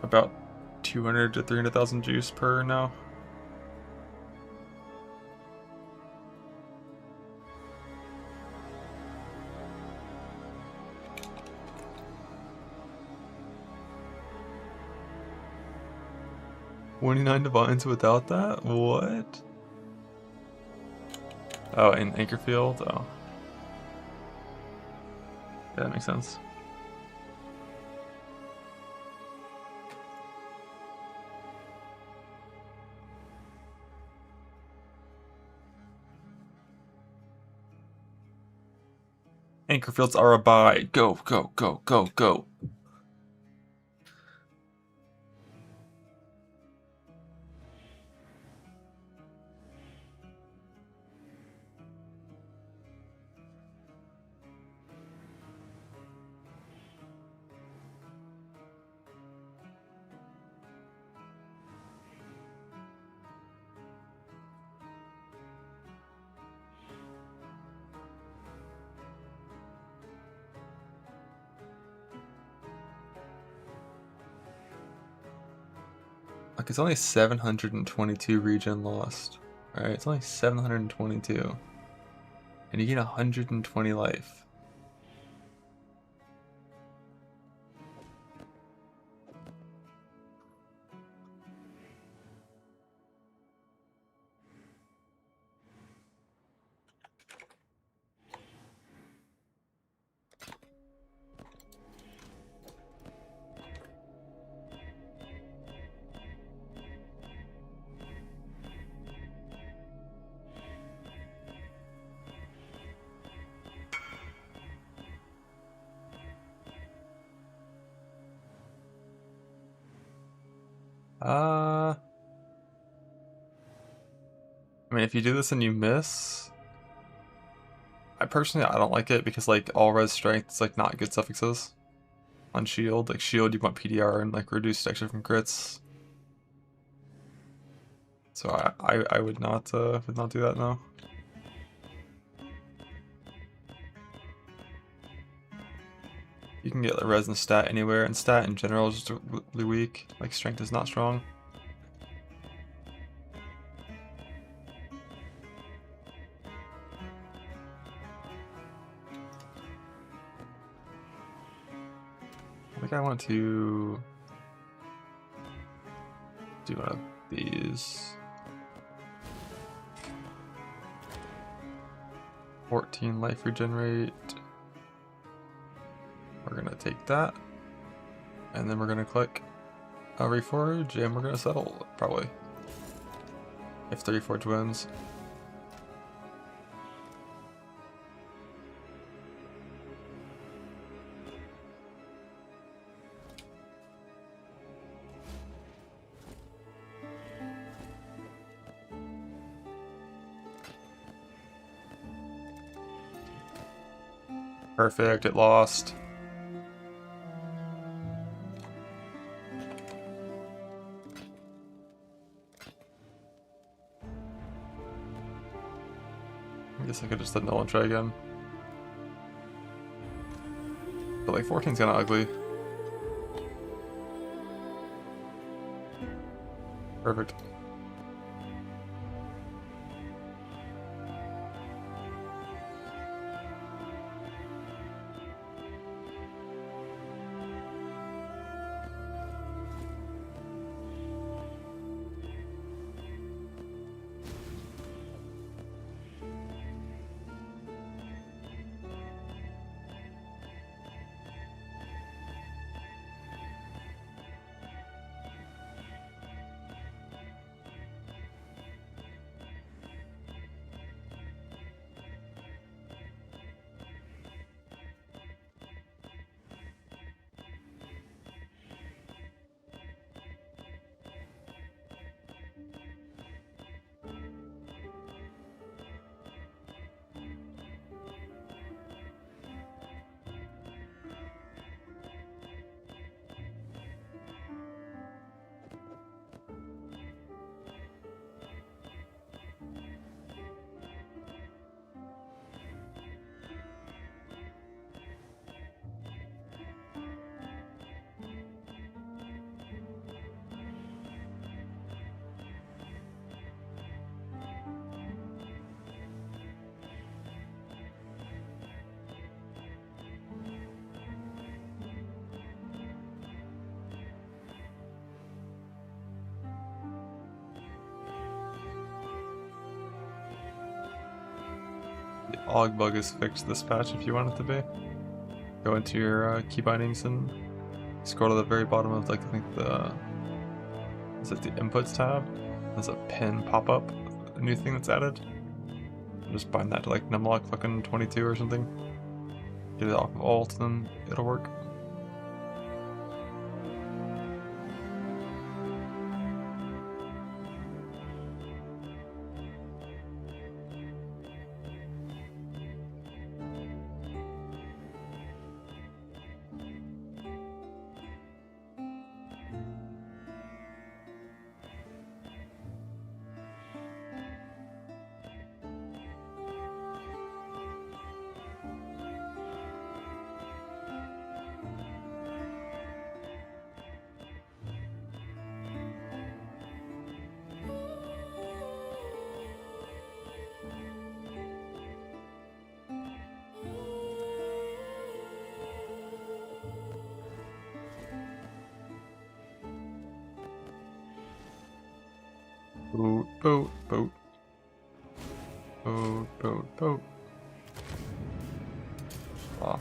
about 200 to 300,000 juice per now. $29 divines without that? What? Oh, in Anchor Field? Oh. Yeah, that makes sense. Anchor Fields are a buy. Go, go, go, go, go. Look, it's only 722 regen lost. Alright, it's only 722. And you get 120 life. I mean, if you do this and you miss, I don't like it because like all res strength is like not good suffixes on shield. Like shield, you want PDR and like reduced extra from crits. So I would not do that now. You can get the res and stat anywhere, and stat in general is just really weak. Like strength is not strong. I think I want to do one of these. 14 life regenerate. We're gonna take that, and then we're gonna click Reforge, and we're gonna settle, probably. If the Reforge wins. Perfect, it lost. I guess I could just null and try again. But like 14's kinda ugly. Perfect. The og bug is fixed this patch if you want it to be. Go into your key bindings and scroll to the very bottom of like I think is it the inputs tab? There's a pin pop up, a new thing that's added. Just bind that to like numlock fucking 22 or something. Get it off of alt, and then it'll work. Boat, boat, boat. Boat, boat, boat. Ah.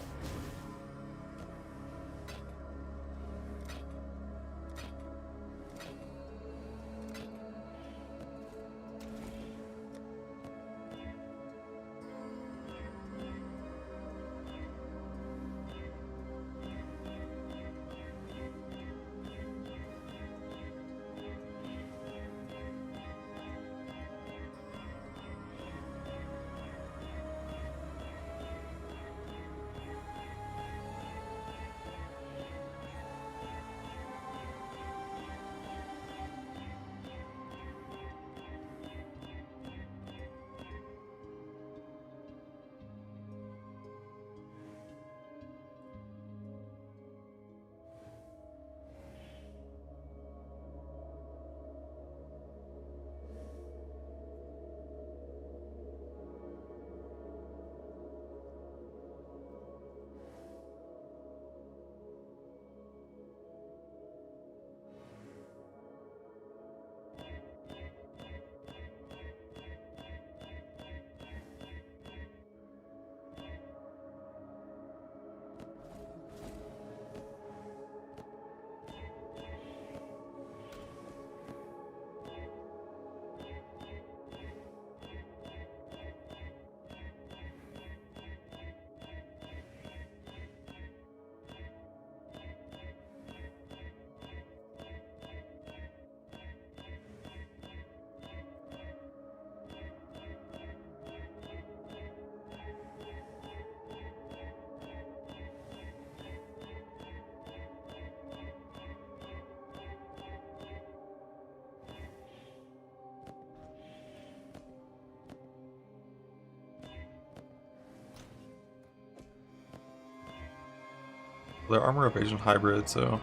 They're armor evasion hybrid, so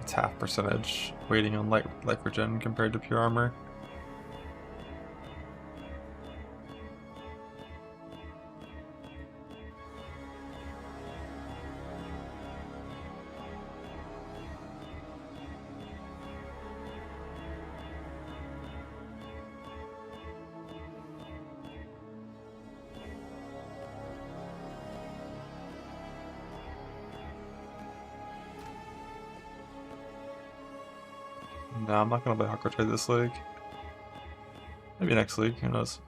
it's half percentage weighting on life regen compared to pure armor. No, I'm not gonna play Hawker Trade this league. Maybe next league, who knows?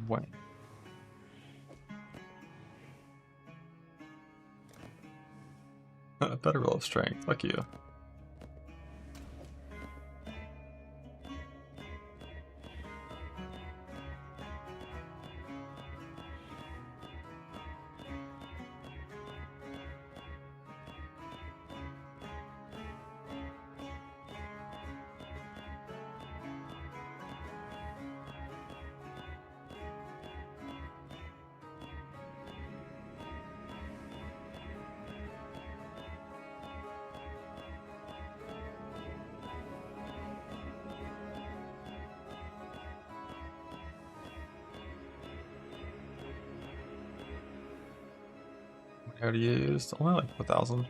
What? Better roll of strength, fuck you. I already used only like 1,000.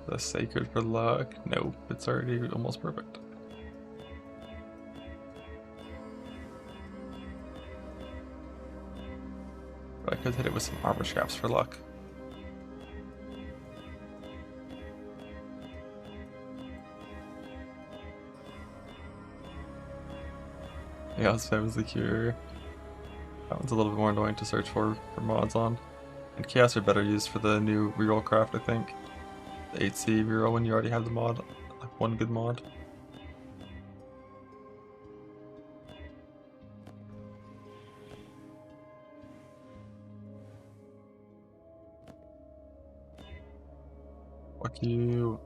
The sacred for luck. Nope, it's already almost perfect. But I could hit it with some armor scraps for luck. Yeah, so that was the cure. That one's a little bit more annoying to search for mods on. And chaos are better used for the new reroll craft, I think. The 8C reroll when you already have the mod, like one good mod. Fuck you.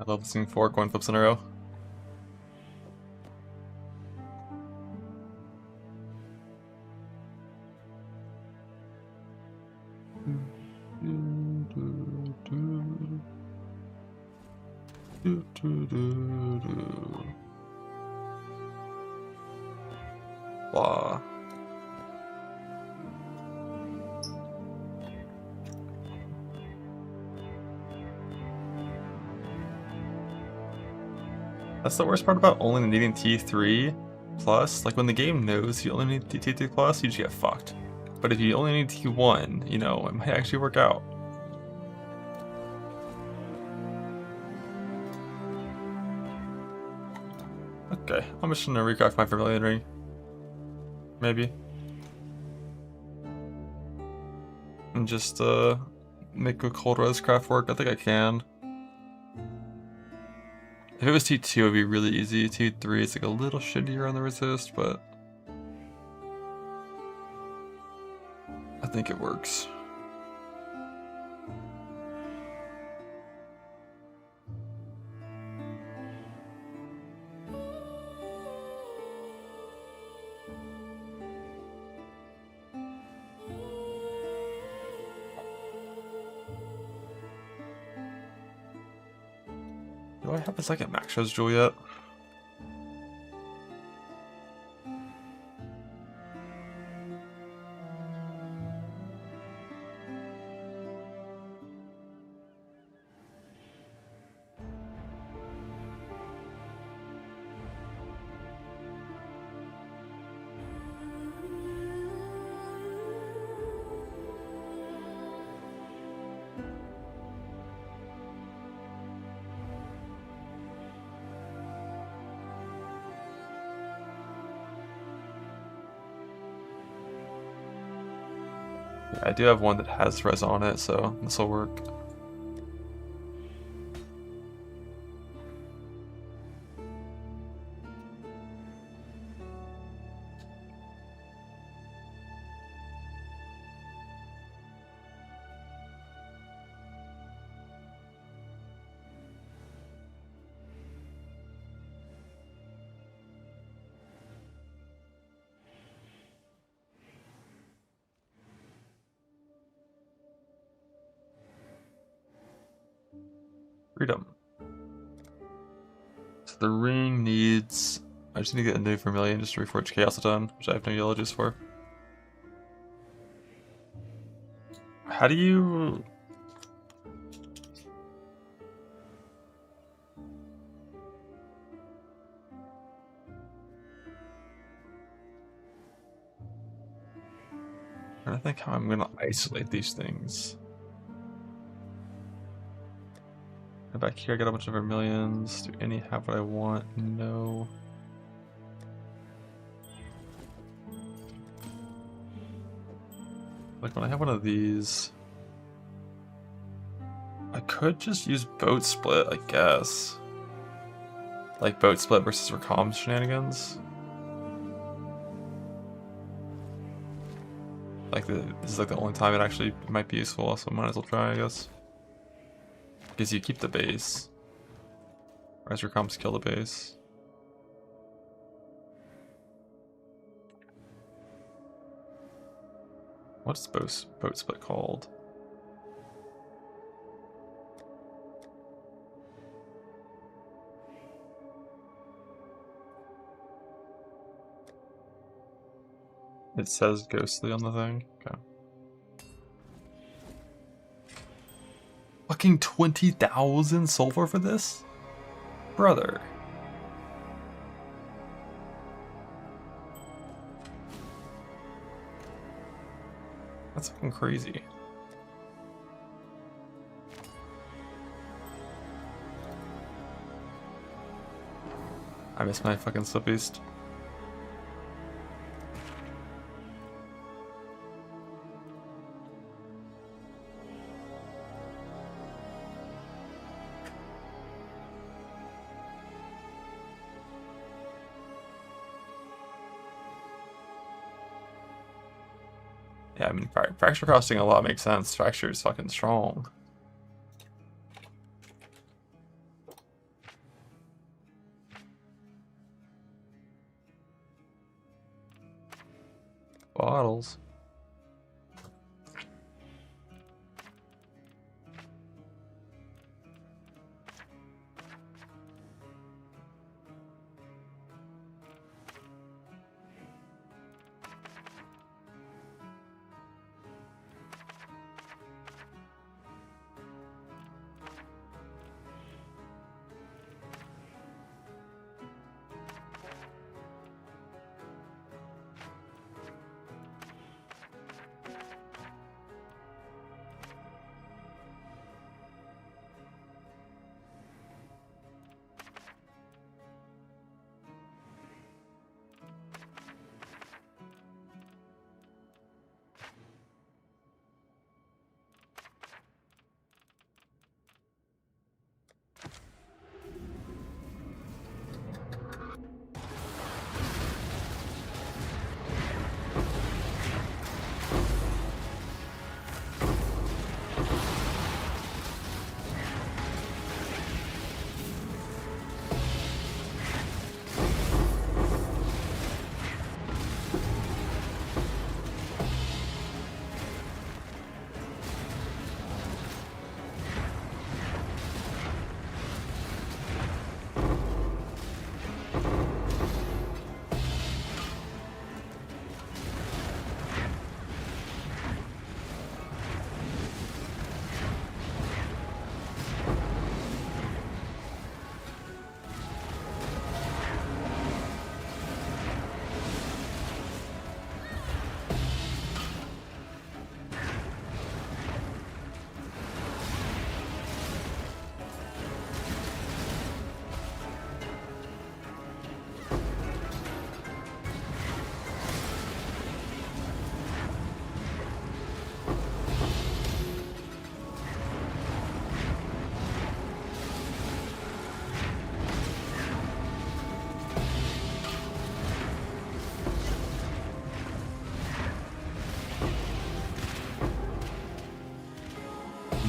I love seeing 4 coin flips in a row. Blah. That's the worst part about only needing T3 plus. Like when the game knows you only need T3 plus, you just get fucked. But if you only need T1, you know, it might actually work out. Okay, I'm just gonna recraft my Vermilion Ring. Maybe. And just make a cold res craft work. I think I can. If it was T2, it would be really easy. T3 is like a little shittier on the resist, but I think it works. Do I have a second Maxos jewel yet? Yeah, I do have one that has res on it, so this will work. Freedom. So the ring needs... I just need to get a new Vermilion just to reforge Chaos a ton, which I have no yellow juice for. How do you... I think how I'm going to isolate these things. Go back here, I got a bunch of Vermilions. Do any have what I want? No. Like when I have one of these, I could just use boat split, I guess. Like boat split versus Recom shenanigans. Like this is like the only time it actually might be useful, so might as well try, I guess. Because you keep the base. Or as your comps kill the base. What's boat split called? It says ghostly on the thing. Okay. Fucking 20,000 sulfur for this? Brother. That's fucking crazy. I miss my fucking slip beast. Yeah, I mean, fracture costing a lot makes sense. Fracture is fucking strong. Bottles.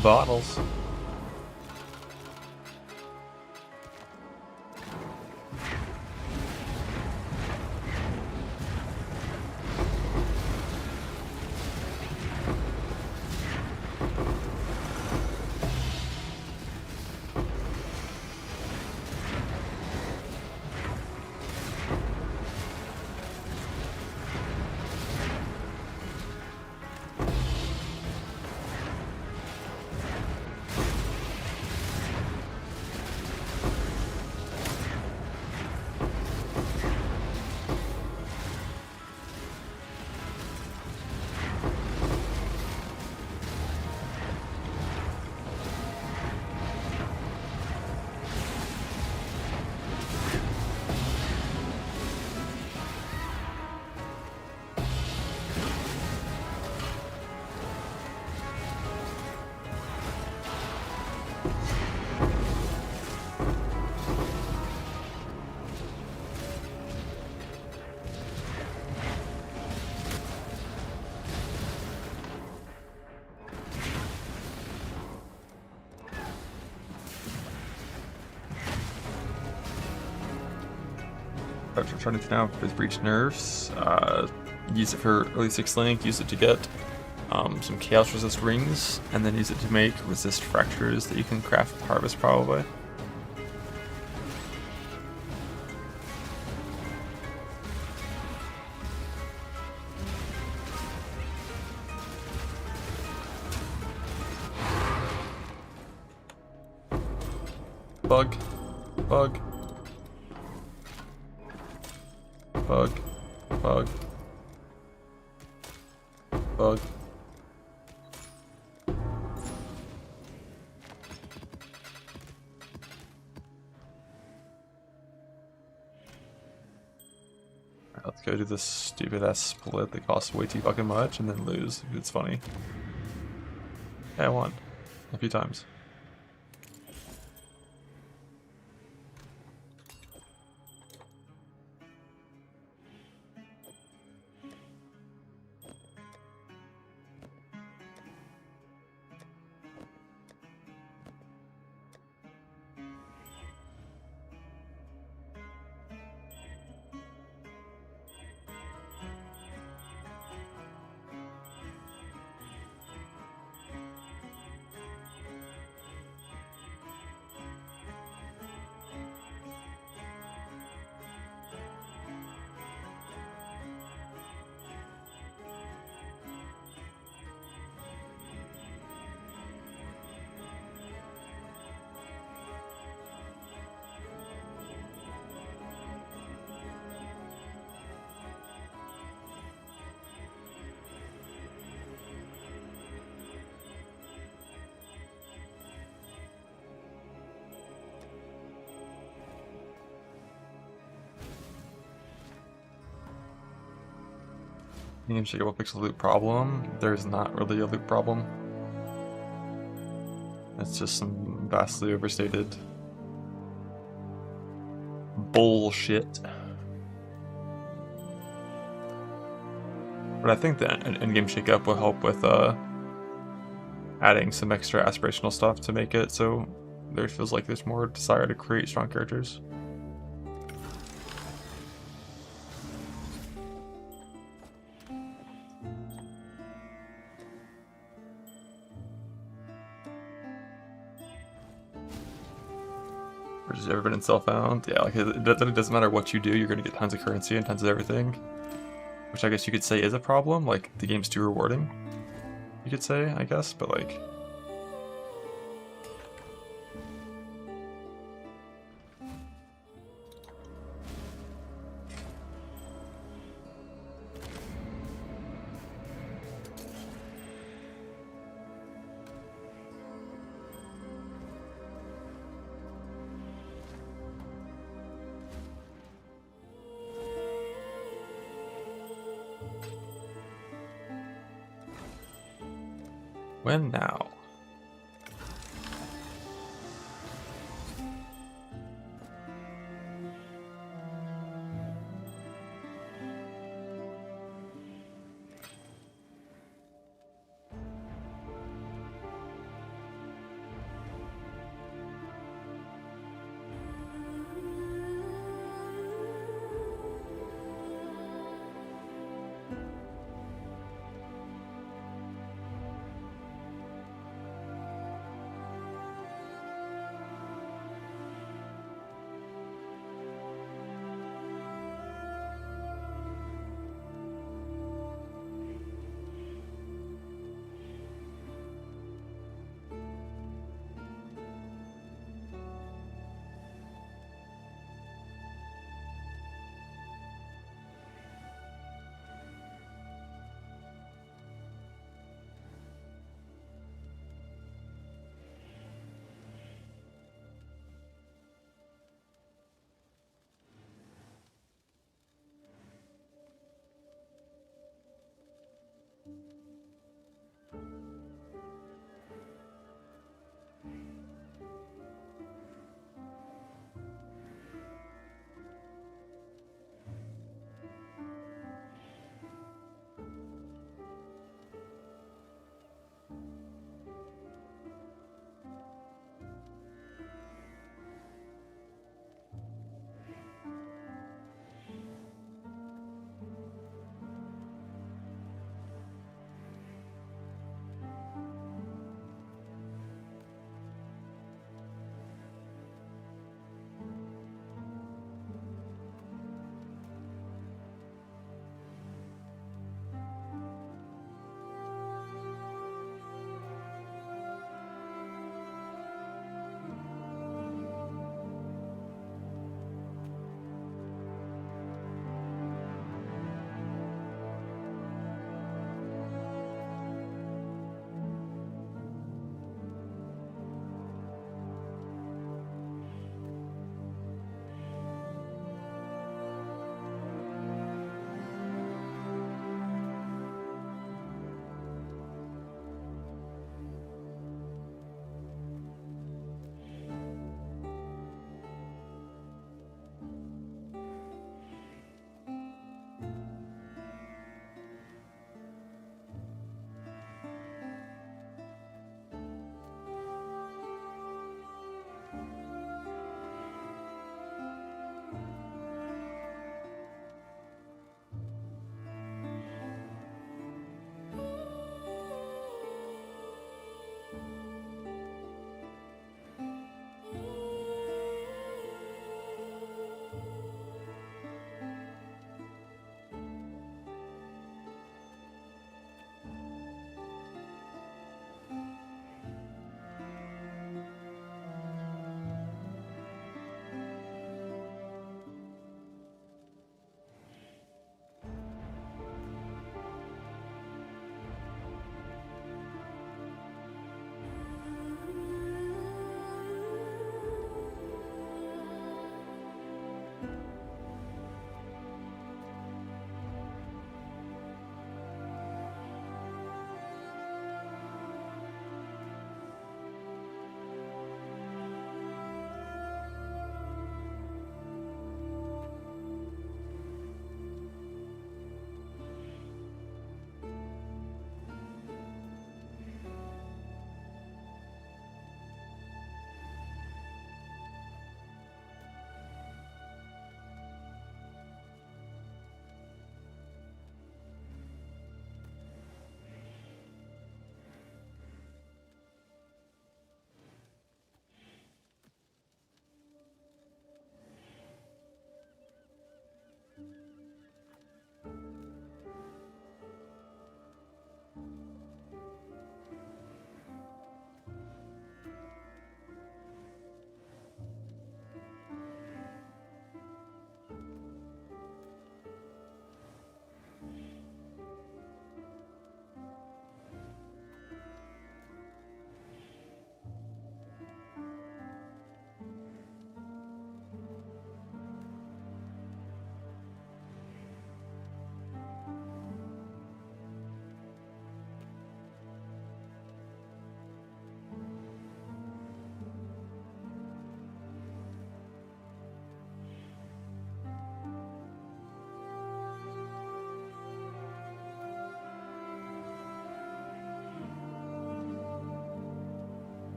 Bottles. Turning to now with breach nerfs. Use it for early 6 link, use it to get some chaos resist rings, and then use it to make resist fractures that you can craft with harvest probably. Bug. Bug. Bug. Bug. Bug. Alright, let's go do this stupid ass split that costs way too fucking much and then lose. It's funny. Yeah, I won. A few times. Game shake will fix a loop problem. There's not really a loop problem. It's just some vastly overstated bullshit. But I think that an in-game shakeup will help with adding some extra aspirational stuff to make it so there feels like there's more desire to create strong characters. Or just everyone in self-found. Yeah, like it doesn't matter what you do, you're gonna get tons of currency and tons of everything. Which I guess you could say is a problem, like the game's too rewarding. You could say, I guess, but like... When now?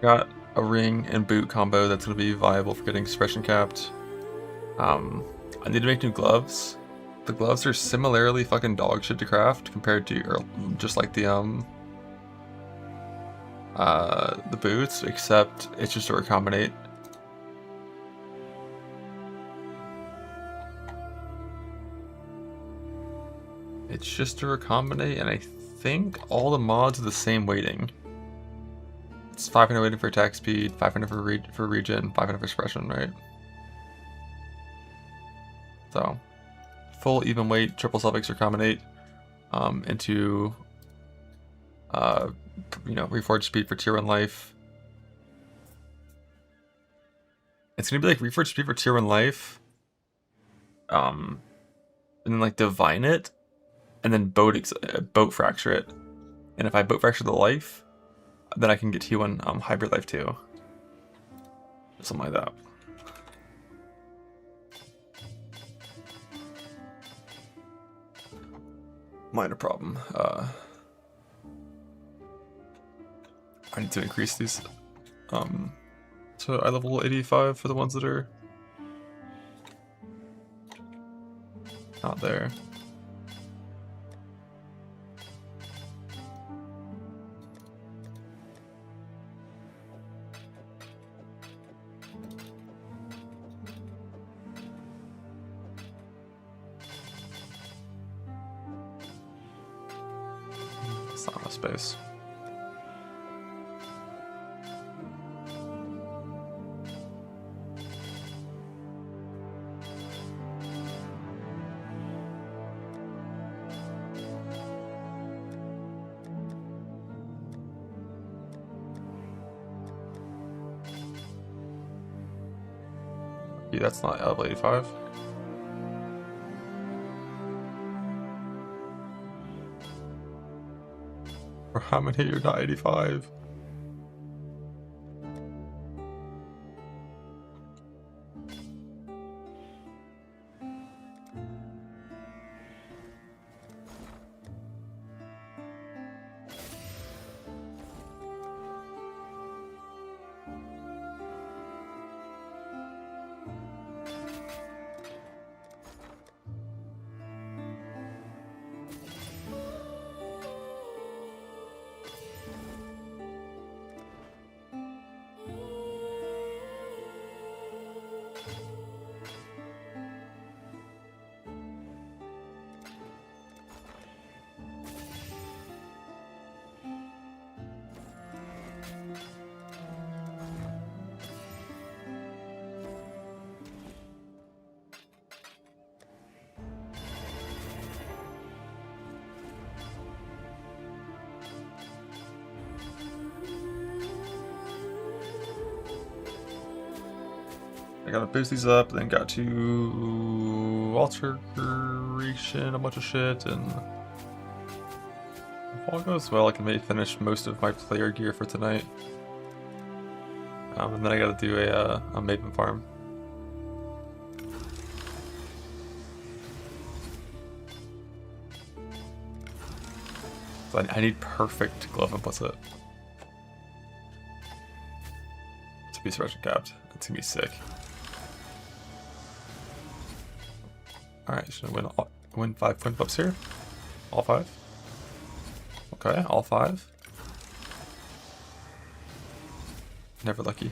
Got a ring and boot combo that's going to be viable for getting suppression capped. I need to make new gloves. The gloves are similarly fucking dog shit to craft compared to just like the boots, except it's just a recombinate. It's just a recombinate, and I think all the mods are the same weighting. It's 500 weighting for attack speed, 500 for regen, 500 for suppression, right? So, full even weight, triple suffix recombinate into, reforged speed for tier 1 life. It's gonna be like reforged speed for tier 1 life, and then like divine it, and then boat fracture it. And if I boat fracture the life, then I can get T1 hybrid life too. Something like that. Minor problem. I need to increase these to eye level 85 for the ones that are not there. It's not enough space. Yeah, that's not level 85. For how many you're not 85? I gotta boost these up, then got to alteration, a bunch of shit, and if all goes well, I can maybe finish most of my player gear for tonight. And then I gotta do a Maven farm. So I need perfect glove inputs it to be suppression capped. It's gonna be sick. Alright, should I win 5 point ups here? All 5? Okay, all 5. Never lucky.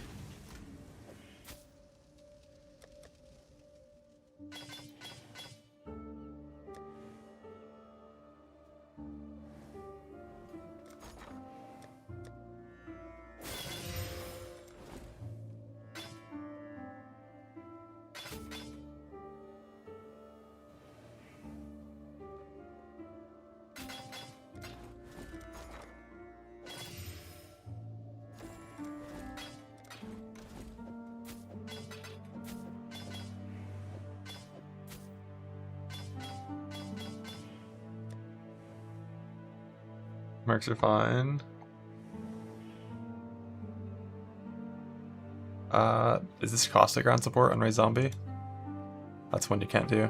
Marks are fine. Is this caustic ground support on Ray Zombie? That's one you can't do.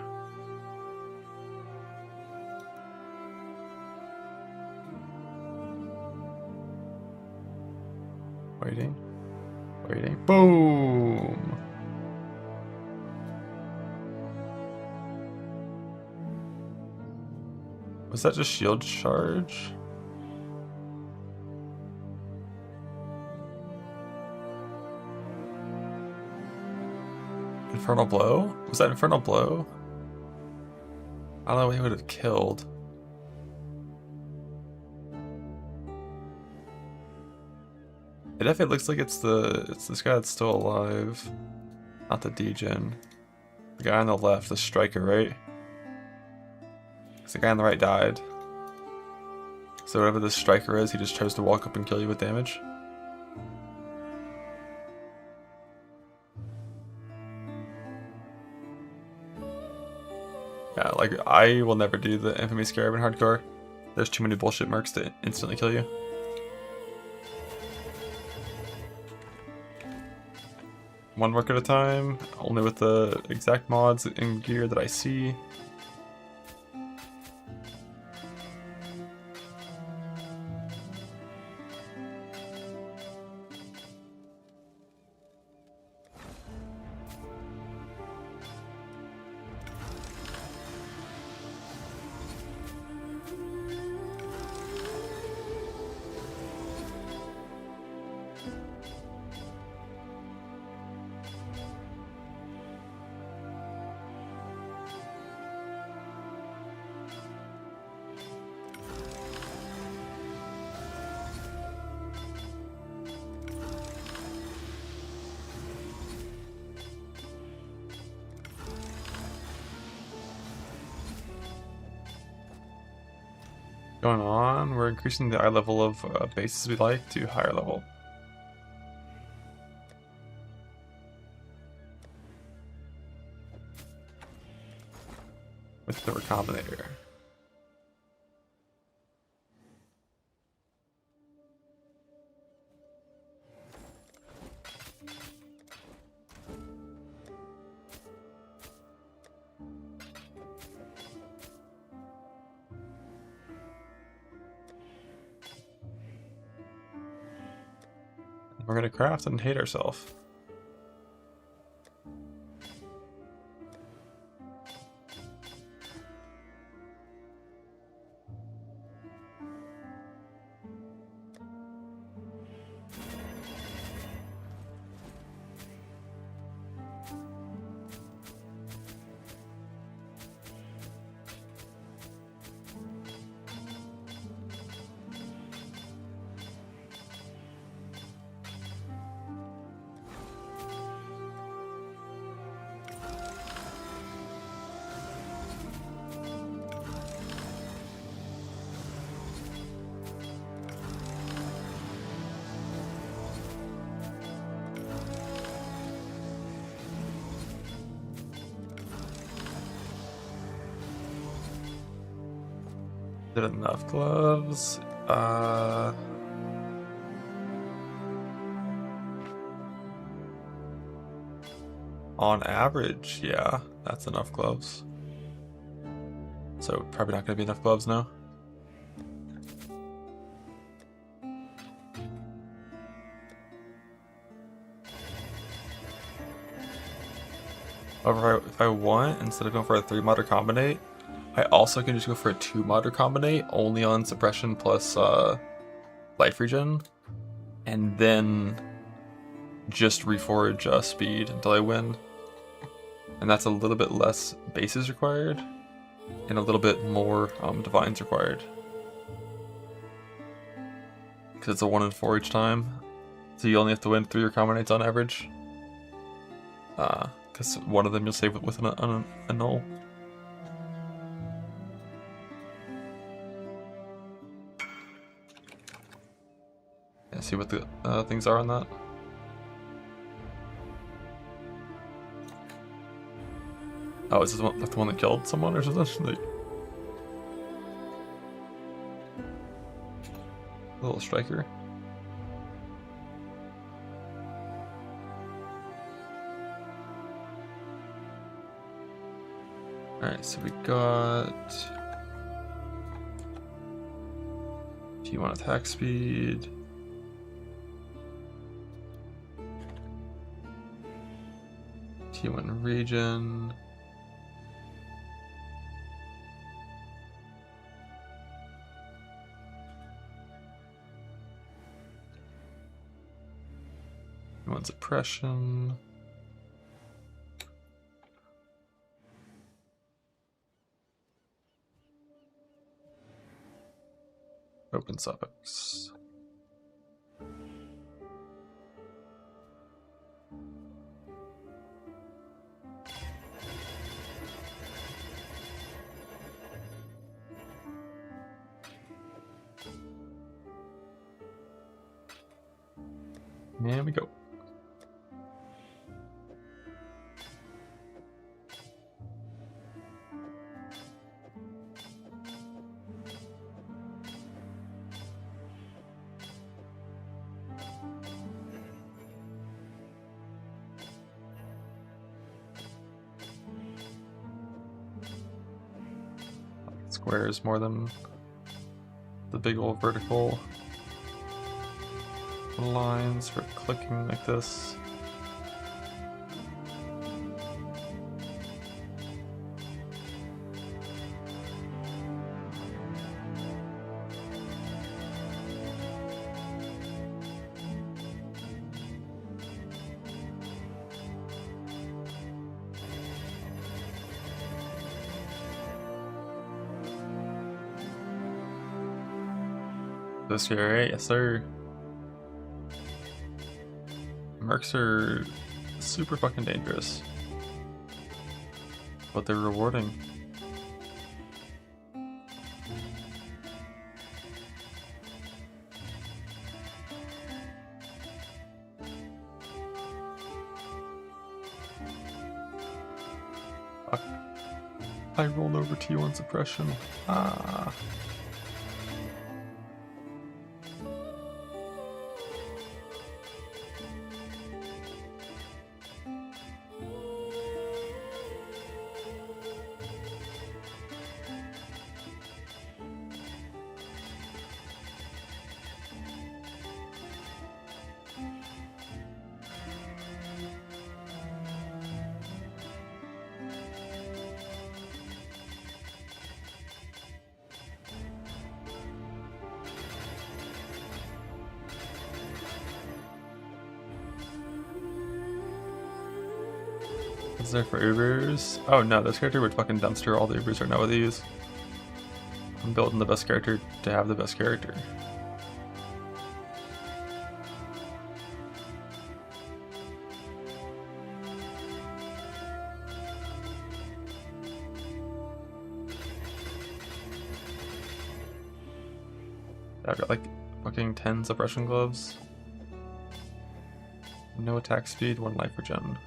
Waiting. Waiting. Boom! Was that just shield charge? Infernal Blow? Was that Infernal Blow? I don't know what he would have killed. It definitely looks like it's this guy that's still alive. Not the degen. The guy on the left, the striker, right? 'Cause the guy on the right died. So whatever this striker is, he just tries to walk up and kill you with damage. Yeah, like, I will never do the Infamy Scarab in hardcore. There's too many bullshit mercs to instantly kill you. One merc at a time, only with the exact mods and gear that I see. Going on, we're increasing the eye level of bases we like to higher level. With the Recombinator. We're gonna craft and hate ourselves. Did enough gloves? On average, yeah, that's enough gloves. So probably not gonna be enough gloves now. However, if I want, instead of going for a 3-mod recombinate, I also can just go for a 2-mod recombinate, only on suppression plus life regen, and then just reforge speed until I win. And that's a little bit less bases required, and a little bit more divines required. Because it's a 1 in 4 each time, so you only have to win 3 recombinates on average. Because one of them you'll save with a null. Yeah, see what the things are on that. Oh, is this the one that killed someone or something? Like, a little striker. Alright, so we got T1 attack speed. T1 region. T1 suppression. Open suffix. There we go. Squares more than the big old vertical lines for clicking like this. This year, right? Yes, sir. Mercs are super fucking dangerous, but they're rewarding. Fuck. I rolled over T1 suppression. Ah. Is there for Ubers? Oh no, this character would fucking dumpster all the Ubers right now with these. I'm building the best character to have the best character. I've got like fucking 10 suppression gloves. No attack speed, 1 life regen.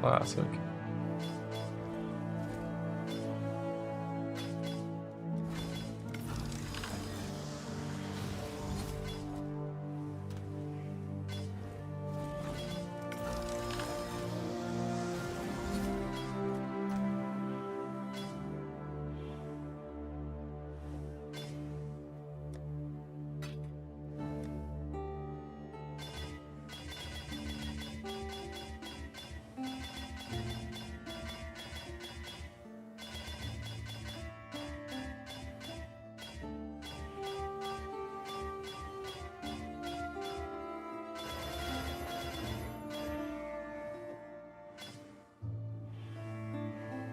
Classic.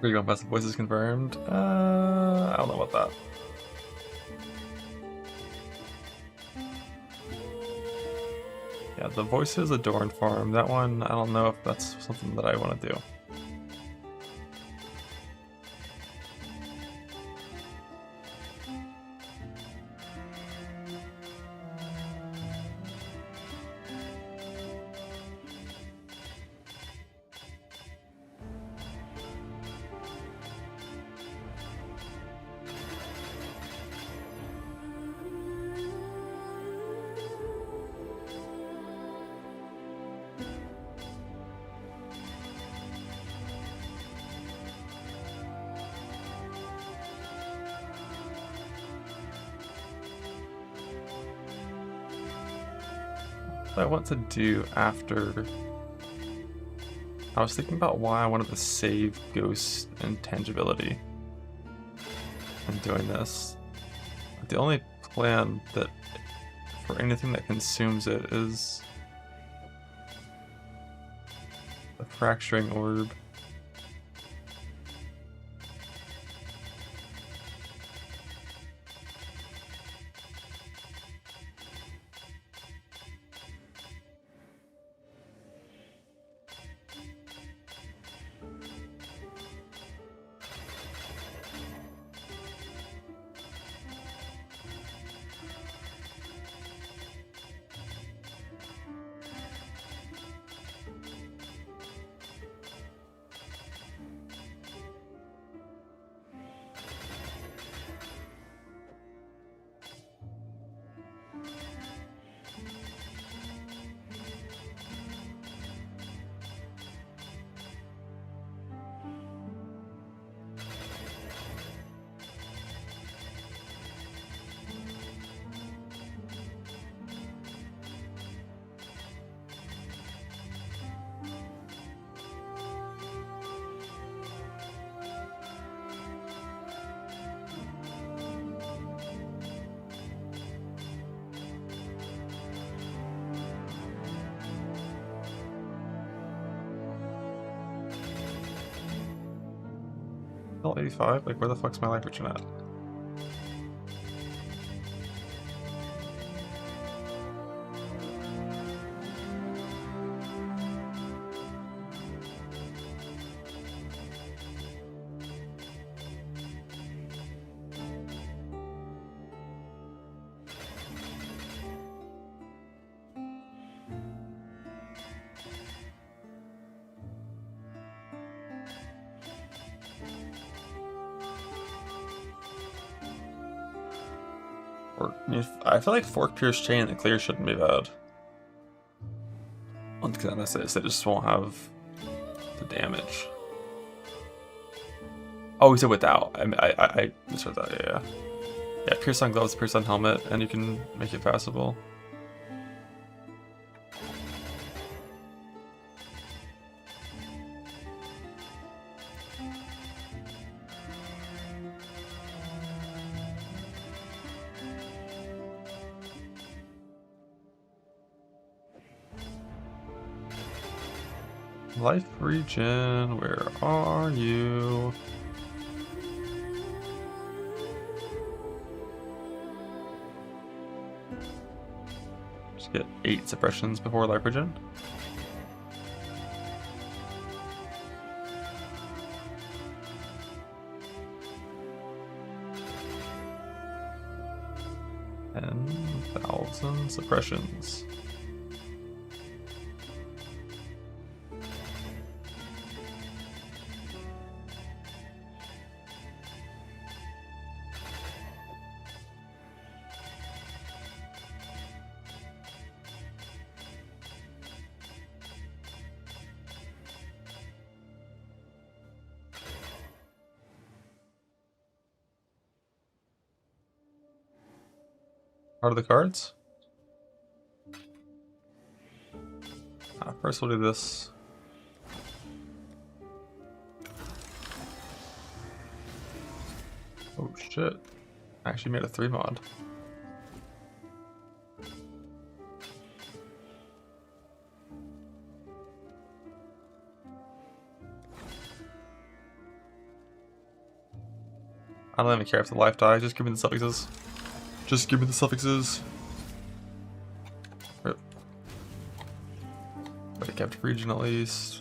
Are you going past the voices confirmed? I don't know about that. Yeah, the voices Adorn farm. That one, I don't know if that's something that I want to do. What I want to do after... I was thinking about why I wanted to save Ghost Intangibility in doing this. The only plan that for anything that consumes it is the Fracturing Orb. Level 85? Like, where the fuck's my life regen at? I feel like Fork Pierce Chain and Clear shouldn't be bad. On Genesis, they just won't have the damage. Oh, he said without. I misread that, yeah. Yeah, Pierce on Gloves, Pierce on Helmet, and you can make it passable. Life regen, where are you? Just get 8 suppressions before life regen. And 1,000 suppressions. Part of the cards? First we'll do this. Oh shit. I actually made a 3 mod. I don't even care if the life dies. Just give me the suffixes. Just give me the suffixes. Rip. But it kept region at least.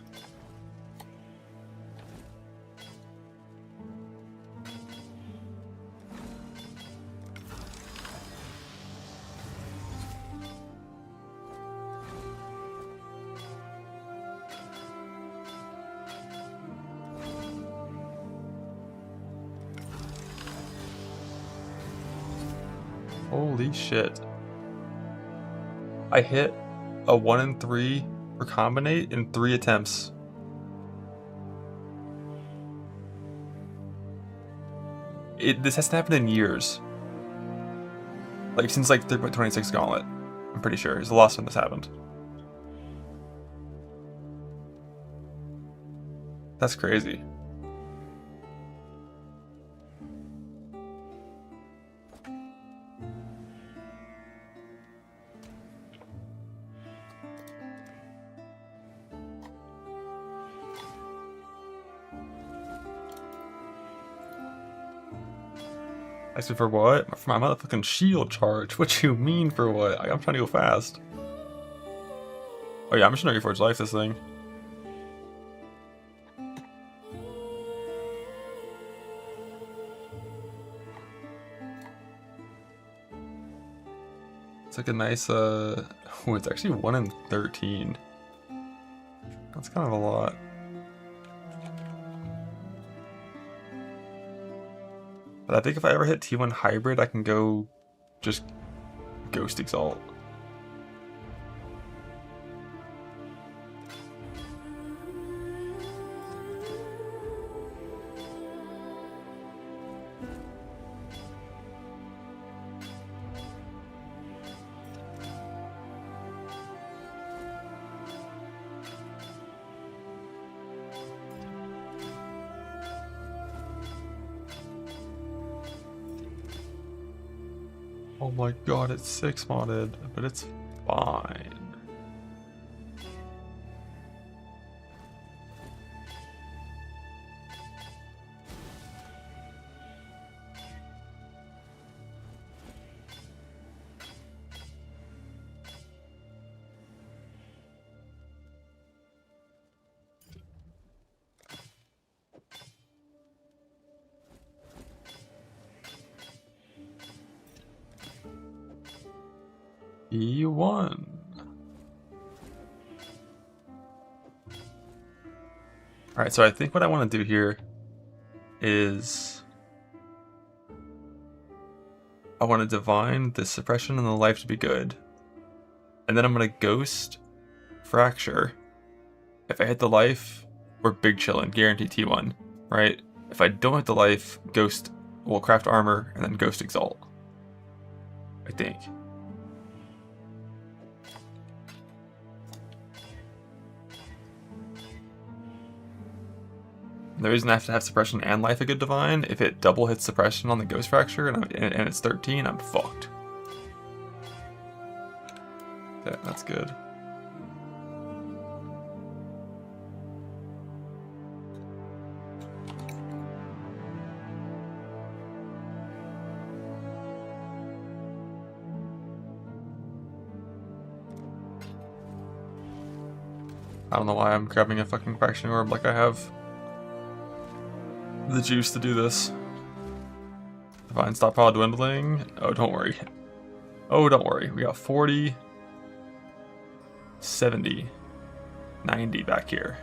Holy shit. I hit a 1 in 3 recombinate in 3 attempts. This hasn't happened in years. Like since like 3.26 Gauntlet. I'm pretty sure. It's the last time this happened. That's crazy. I said for what? For my motherfucking shield charge. What you mean for what? I'm trying to go fast. Oh yeah, I'm just gonna reforge life this thing. It's like a nice, oh, it's actually 1 in 13. That's kind of a lot. But I think if I ever hit T1 Hybrid, I can go just Ghost Exalt. Oh my god, it's 6 modded, but it's fine. E1. Alright, so I think what I want to do here is I want to divine the suppression and the life to be good. And then I'm going to ghost fracture. If I hit the life, we're big chillin', guarantee T1, right? If I don't hit the life, ghost will craft armor and then ghost exalt. I think. The reason I have to have suppression and life a good divine, if it double hits suppression on the ghost fracture and it's 13, I'm fucked. Okay, that's good. I don't know why I'm grabbing a fucking fracturing orb like I have the juice to do this. Divine stockpile dwindling. Oh, don't worry. Oh, don't worry. We got 40, 70, 90 back here.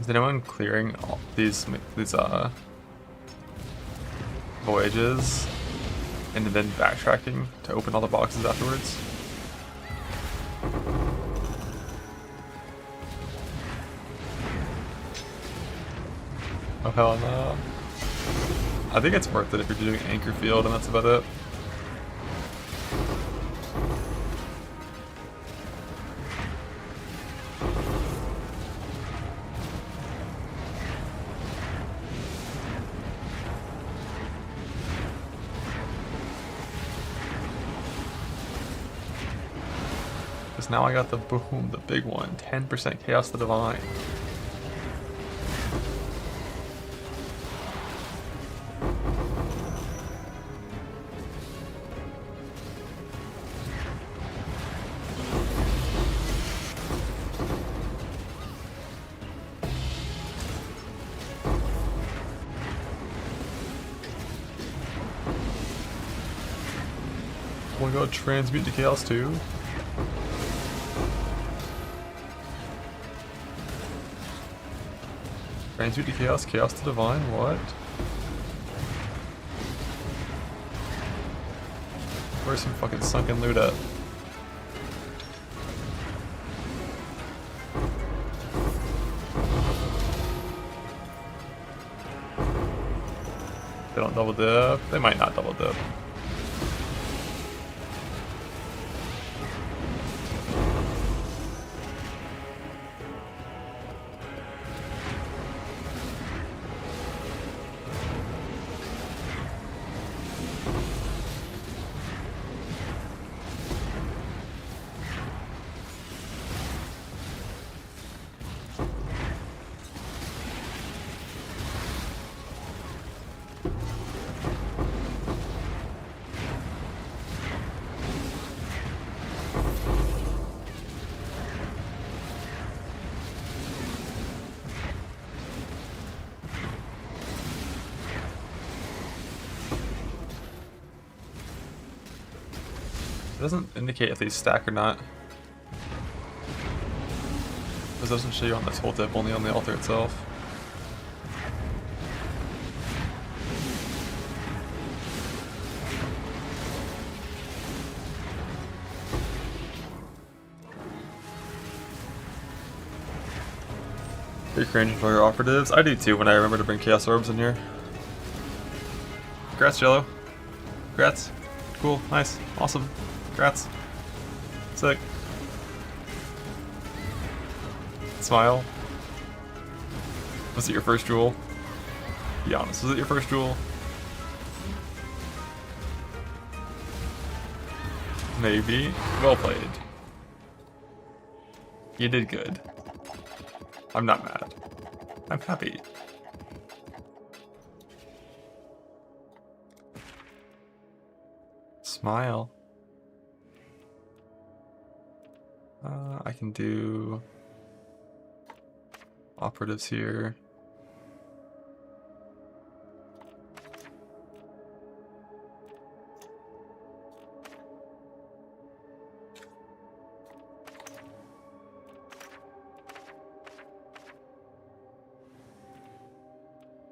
Is anyone clearing all these voyages and then backtracking to open all the boxes afterwards? Oh hell no. I think it's worth it if you're doing anchor field and that's about it. Because now I got the boom, the big one, 10% Chaos the Divine. Oh my god, transmute to Chaos too? Transmute to Chaos, Chaos to Divine, what? Where's some fucking sunken loot at? They don't double dip. They might not double dip. It doesn't indicate if they stack or not. This doesn't show you on this whole tip, only on the altar itself. You're cringing for your operatives? I do too when I remember to bring Chaos Orbs in here. Congrats, Jello. Congrats. Cool, nice, awesome. Congrats. Sick. Smile. Was it your first jewel? Be honest, was it your first jewel? Maybe. Well played. You did good. I'm not mad. I'm happy. Smile. I can do operatives here.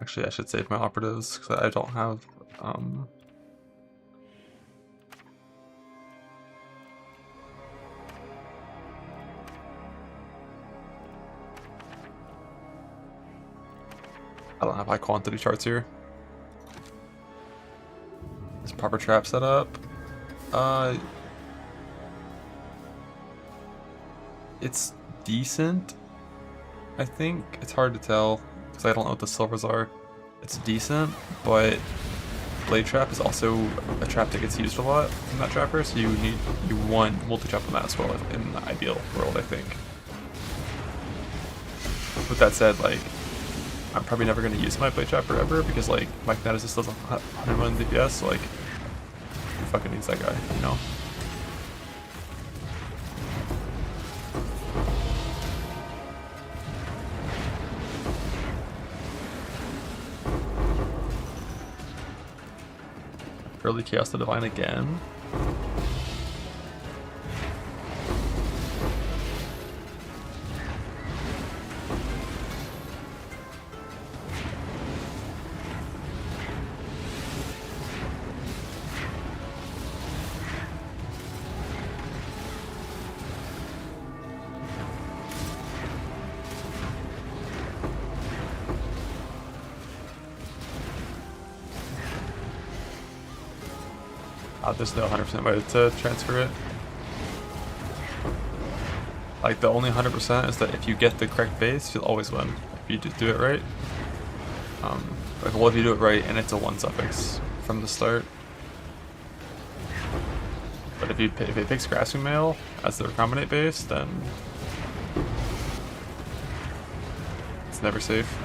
Actually, I should save my operatives because I don't have high quantity charts here. Is proper trap set up? It's decent. I think it's hard to tell because I don't know what the silvers are. It's decent, but blade trap is also a trap that gets used a lot in that trapper, so you want multi-trap on that as well in the ideal world, I think. With that said, like, I'm probably never going to use my blade trapper ever because, like, my Kineticist doesn't 100 million DPS, so, like, who fucking needs that guy, you know? Early Chaos the Divine again. There's no 100% way to transfer it. Like, the only 100% is that if you get the correct base, you'll always win. If you just do it right. Like, well, if you do it right and it's a 1 suffix from the start. But if it picks Grasping Mail as the recombinate base, then it's never safe.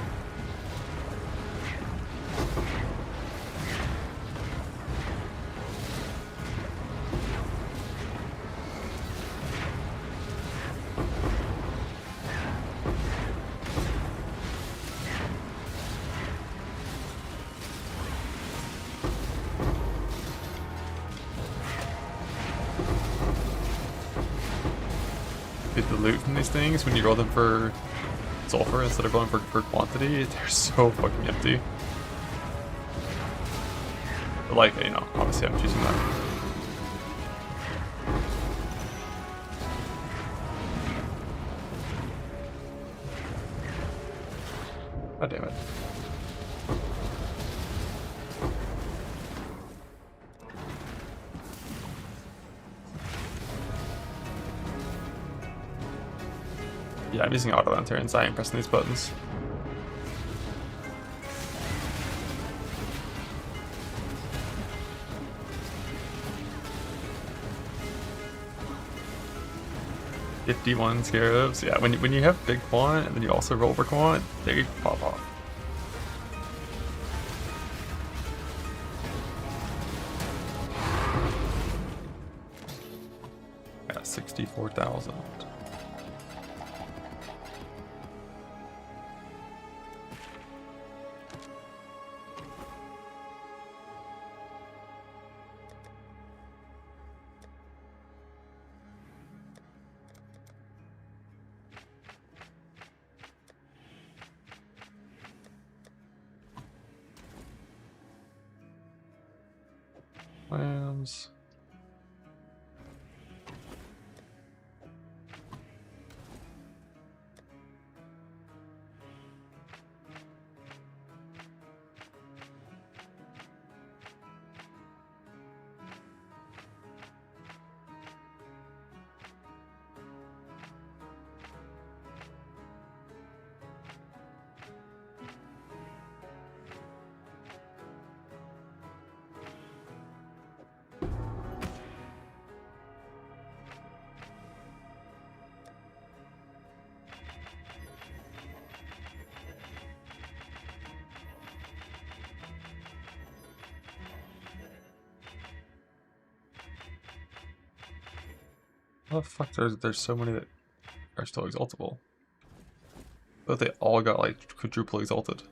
Get the loot from these things when you roll them for sulfur instead of going for quantity, they're so fucking empty. But like, you know, obviously I'm choosing that. God damn it. Yeah, I'm using auto lanterns. I ain't pressing these buttons. $51 scarabs. Yeah, when you have big quant and then you also roll for quant, they pop off. Yeah, 64,000. Lambs. Oh fuck, there's so many that are still exaltable. But they all got like quadruple exalted.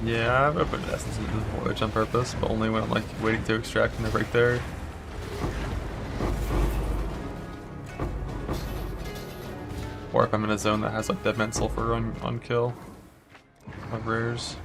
Yeah, I've opened Essence into the Voyage on purpose, but only when I'm like waiting to extract and they're right there. Or if I'm in a zone that has like Dead Man Sulfur on kill. Of rares.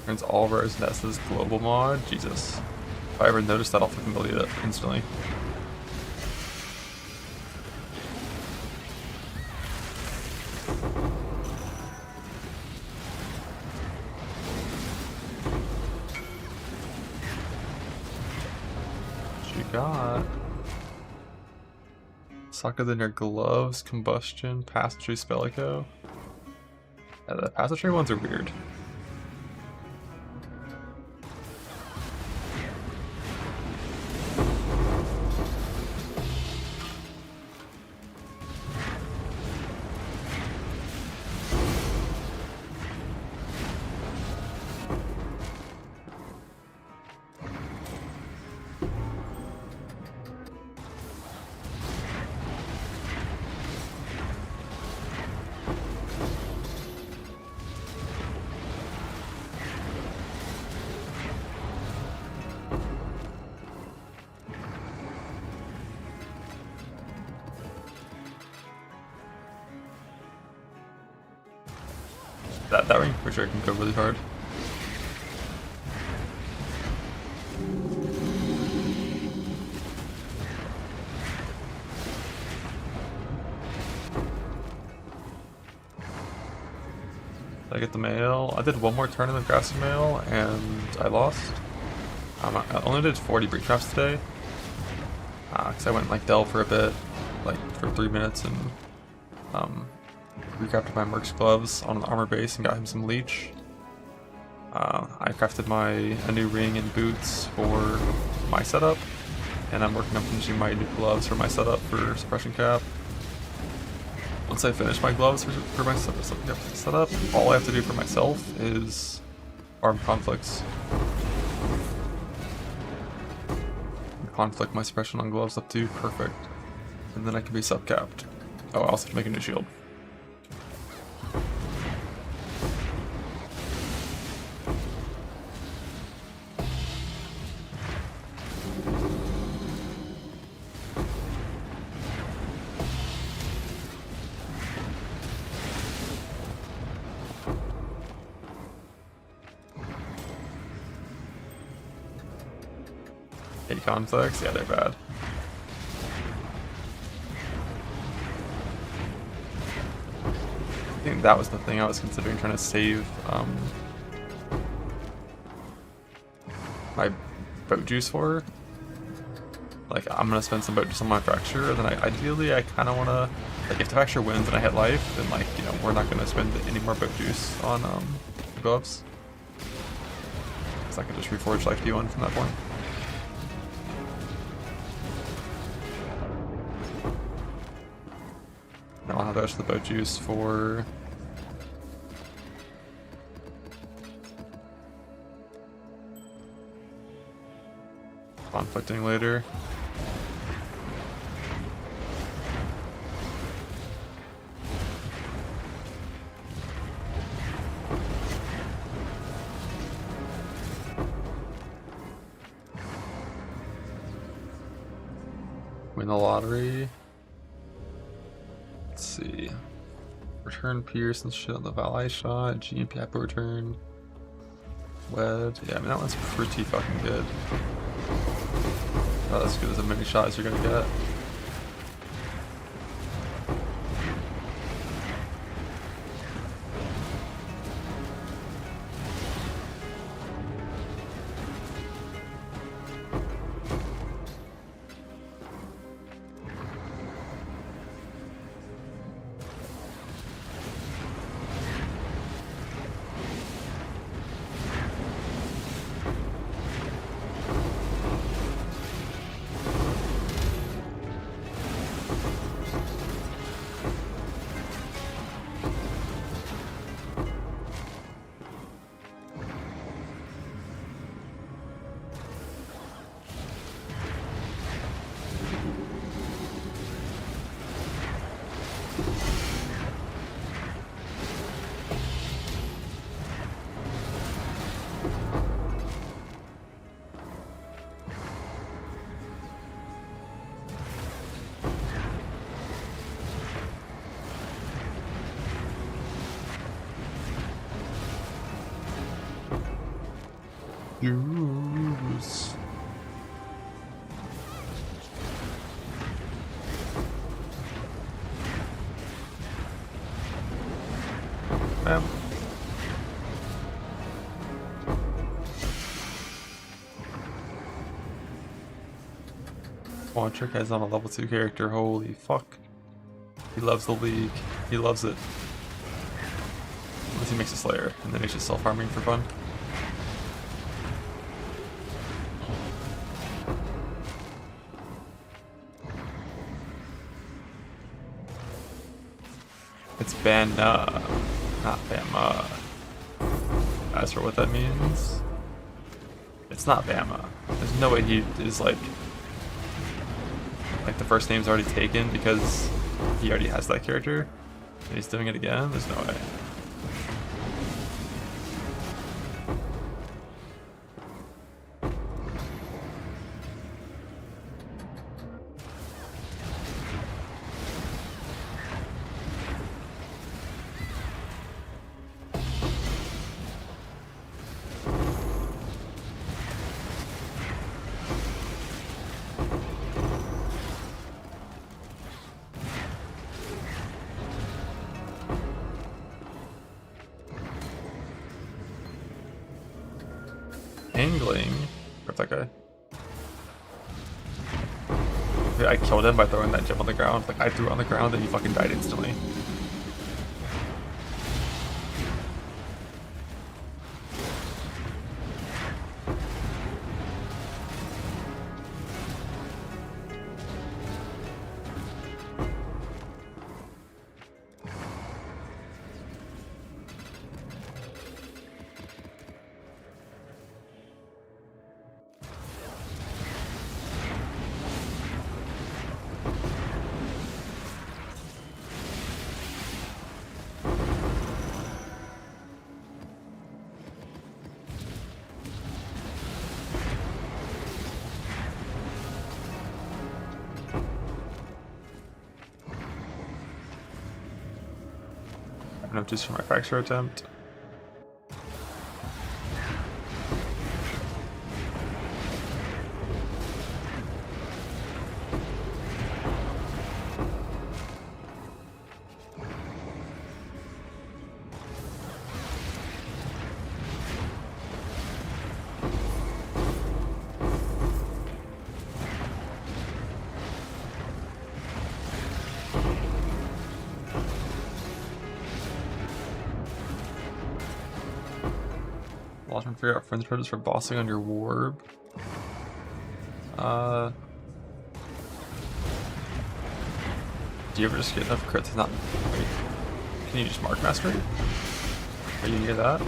Turns all rares into S's global mod. Jesus. If I ever notice that, I'll fucking delete it instantly. What you got? Soccer than your gloves, combustion, passageway, spell echo. Yeah, the passageway ones are weird. That ring for sure can go really hard. Did I get the mail? I did one more turn in the grassy mail and I lost. I only did 40 breach traps today. Because I went like delve for a bit, like for 3 minutes, and recrafted my Merc's gloves on an armor base and got him some leech. I crafted a new ring and boots for my setup, and I'm working on finishing my new gloves for my setup for suppression cap. Once I finish my gloves for my setup, all I have to do for myself is farm conflicts. Conflict my suppression on gloves up to perfect, and then I can be sub-capped. Oh, I also have to make a new shield. Conflicts? Yeah, they're bad. I think that was the thing I was considering trying to save my boat juice for. Like, I'm gonna spend some boat juice on my fracture, and then ideally I kind of want to, like, if the fracture wins and I hit life, then, like, you know, we're not gonna spend any more boat juice on gloves. Because I can just reforge life D1 from that point. I'll have the rest of the boat juice for conflicting later. Win the lottery. Let's see. Return Pierce and shit on the Valet shot. GMP Apple return. Wed. Yeah, I mean, that one's pretty fucking good. Not as good as a mini shot as you're gonna get. Juice. Bam. One trick guy's on a level 2 character, holy fuck. He loves the league. He loves it. Unless he makes a Slayer, and then he's just self-harming for fun. It's Banna, not Bama. As for what that means, it's not Bama. There's no way he is like the first name's already taken because he already has that character and he's doing it again. There's no way. Angling? Where's that guy? Okay, I killed him by throwing that gem on the ground. Like, I threw it on the ground and he fucking died instantly. Enough just for my fracture attempt. Watch me figure out friends purpose for bossing on your warb. Do you ever just get enough crits to not wait? Can you just mark master? Are you near that?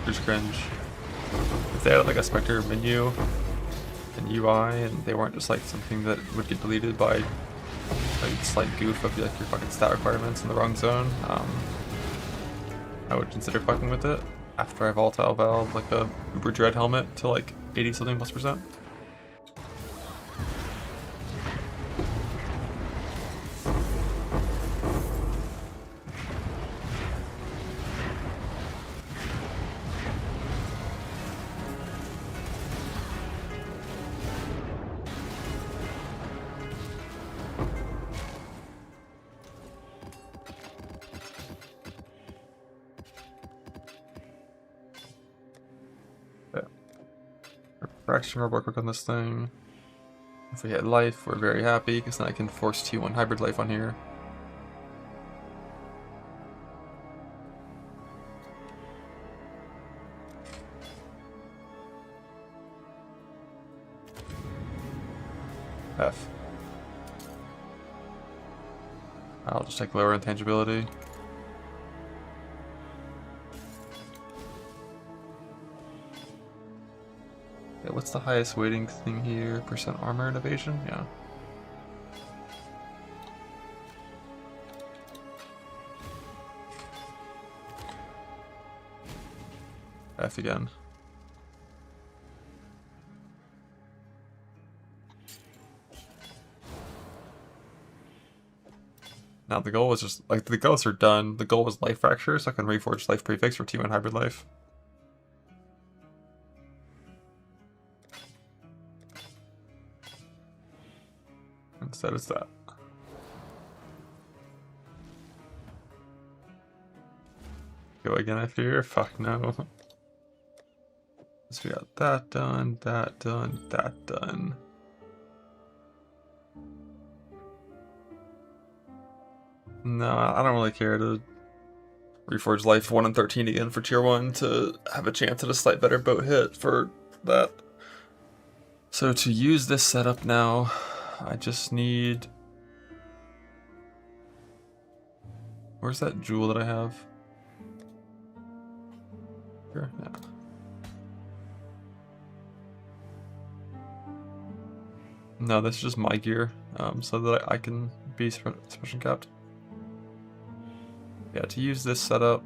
Just cringe. If they had like a Spectre menu and UI and they weren't just like something that would get deleted by like slight goof of like your fucking stat requirements in the wrong zone, I would consider fucking with it after I volatile valve like a Uber Dread helmet to like 80 something plus %. Fraction real quick on this thing. If we hit life, we're very happy, because then I can force T1 hybrid life on here. F. I'll just take lower intangibility. Okay, what's the highest weighting thing here? Percent armor and evasion? Yeah. F again. Now the goal was just, like, the goals are done. The goal was life fracture, so I can reforge life prefix for T1 hybrid life. Instead it's that. Go again, I fear? Fuck no. So we got that done, that done, that done. No, I don't really care to reforge life 1 and 13 again for tier 1 to have a chance at a slight better boat hit for that. So to use this setup now, I just need... Where's that jewel that I have? Here, yeah. No, this is just my gear, so that I can be special capped. Yeah, to use this setup,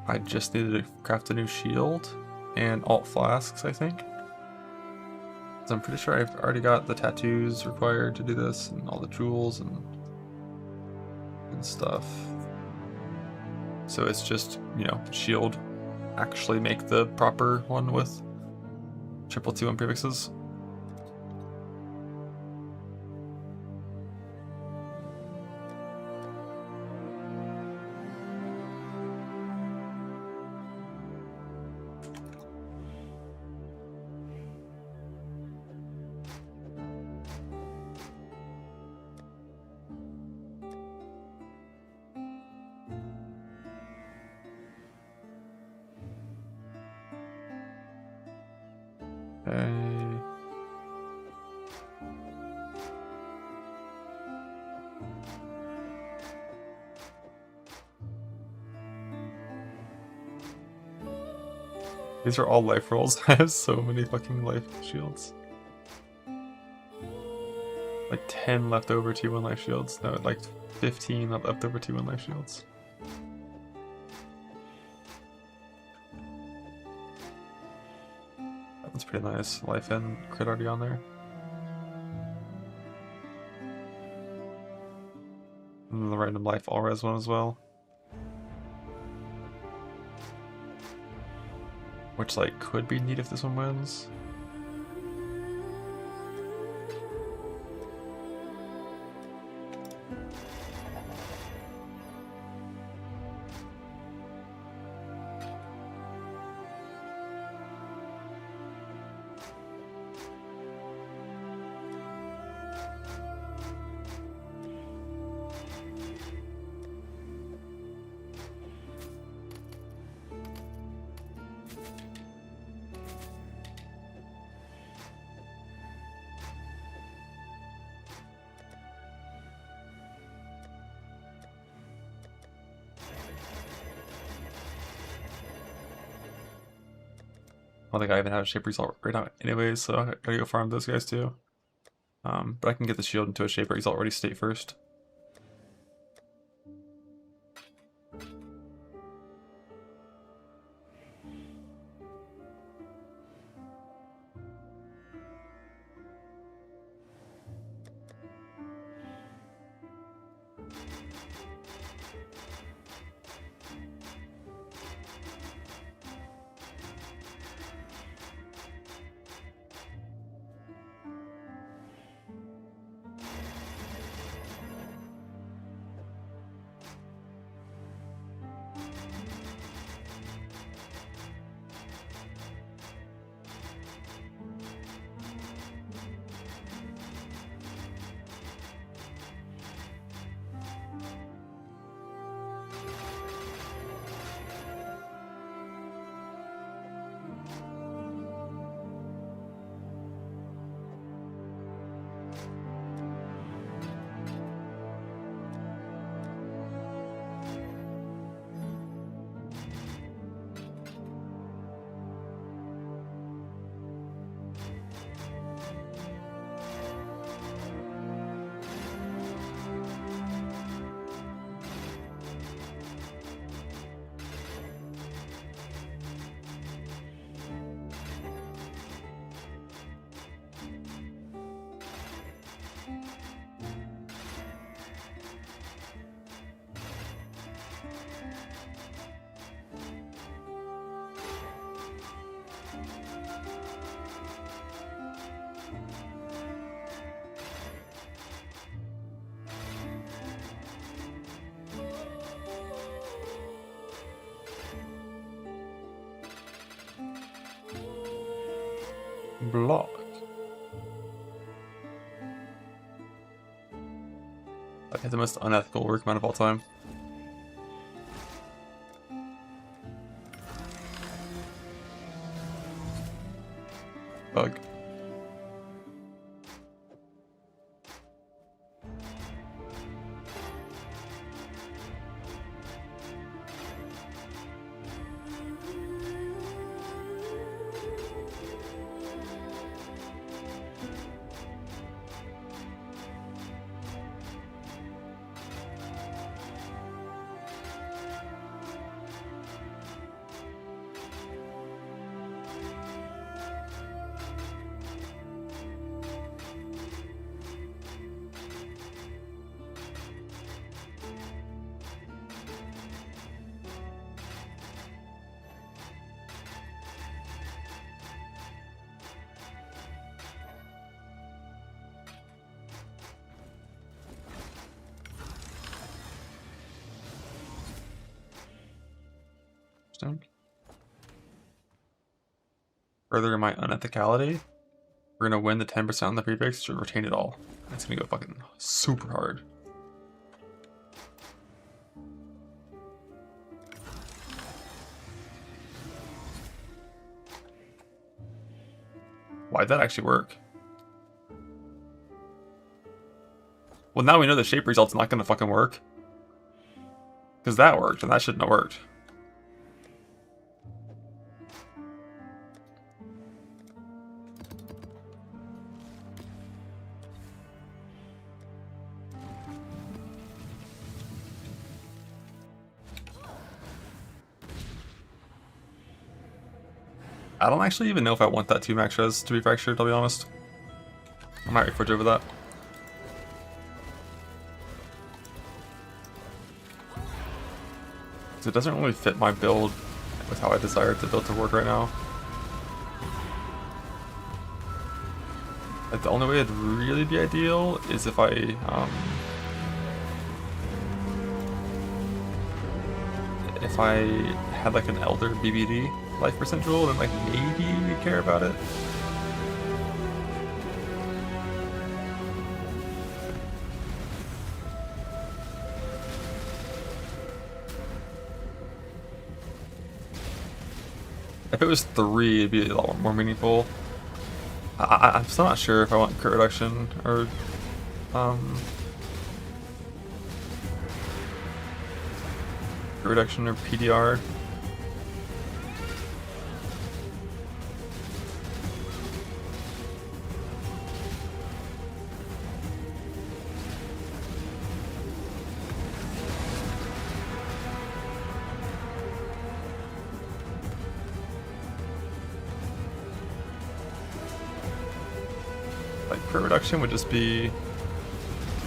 I just needed to craft a new shield and alt flasks, I think. So I'm pretty sure I've already got the tattoos required to do this, and all the jewels and stuff. So it's just, you know, shield actually make the proper one with triple T1 prefixes. Okay. These are all life rolls. I have so many fucking life shields. Like 10 leftover T1 life shields. No, like 15 leftover T1 life shields. That's pretty nice. Life and crit already on there. And then the random life all res one as well. Which, like, could be neat if this one wins. I don't think I even have a shape result right now anyways, so I gotta go farm those guys too. But I can get the shield into a shape result already state first. Block. I had the most unethical workman of all time. Bug. Further my unethicality, we're gonna win the 10% on the prefix to retain it all. It's gonna go fucking super hard. Why'd that actually work? Well, now we know the shape result's not gonna fucking work. Because that worked, and that shouldn't have worked. I don't actually even know if I want that 2 max res to be fractured, I'll be honest. I might reforge over that. So it doesn't really fit my build with how I desire the build to work right now. Like the only way it'd really be ideal is if I had like an Elder BBD life percent rule, then like maybe you'd care about it. If it was 3, it'd be a lot more meaningful. I'm still not sure if I want crit reduction or crit reduction or PDR. Like crit reduction would just be,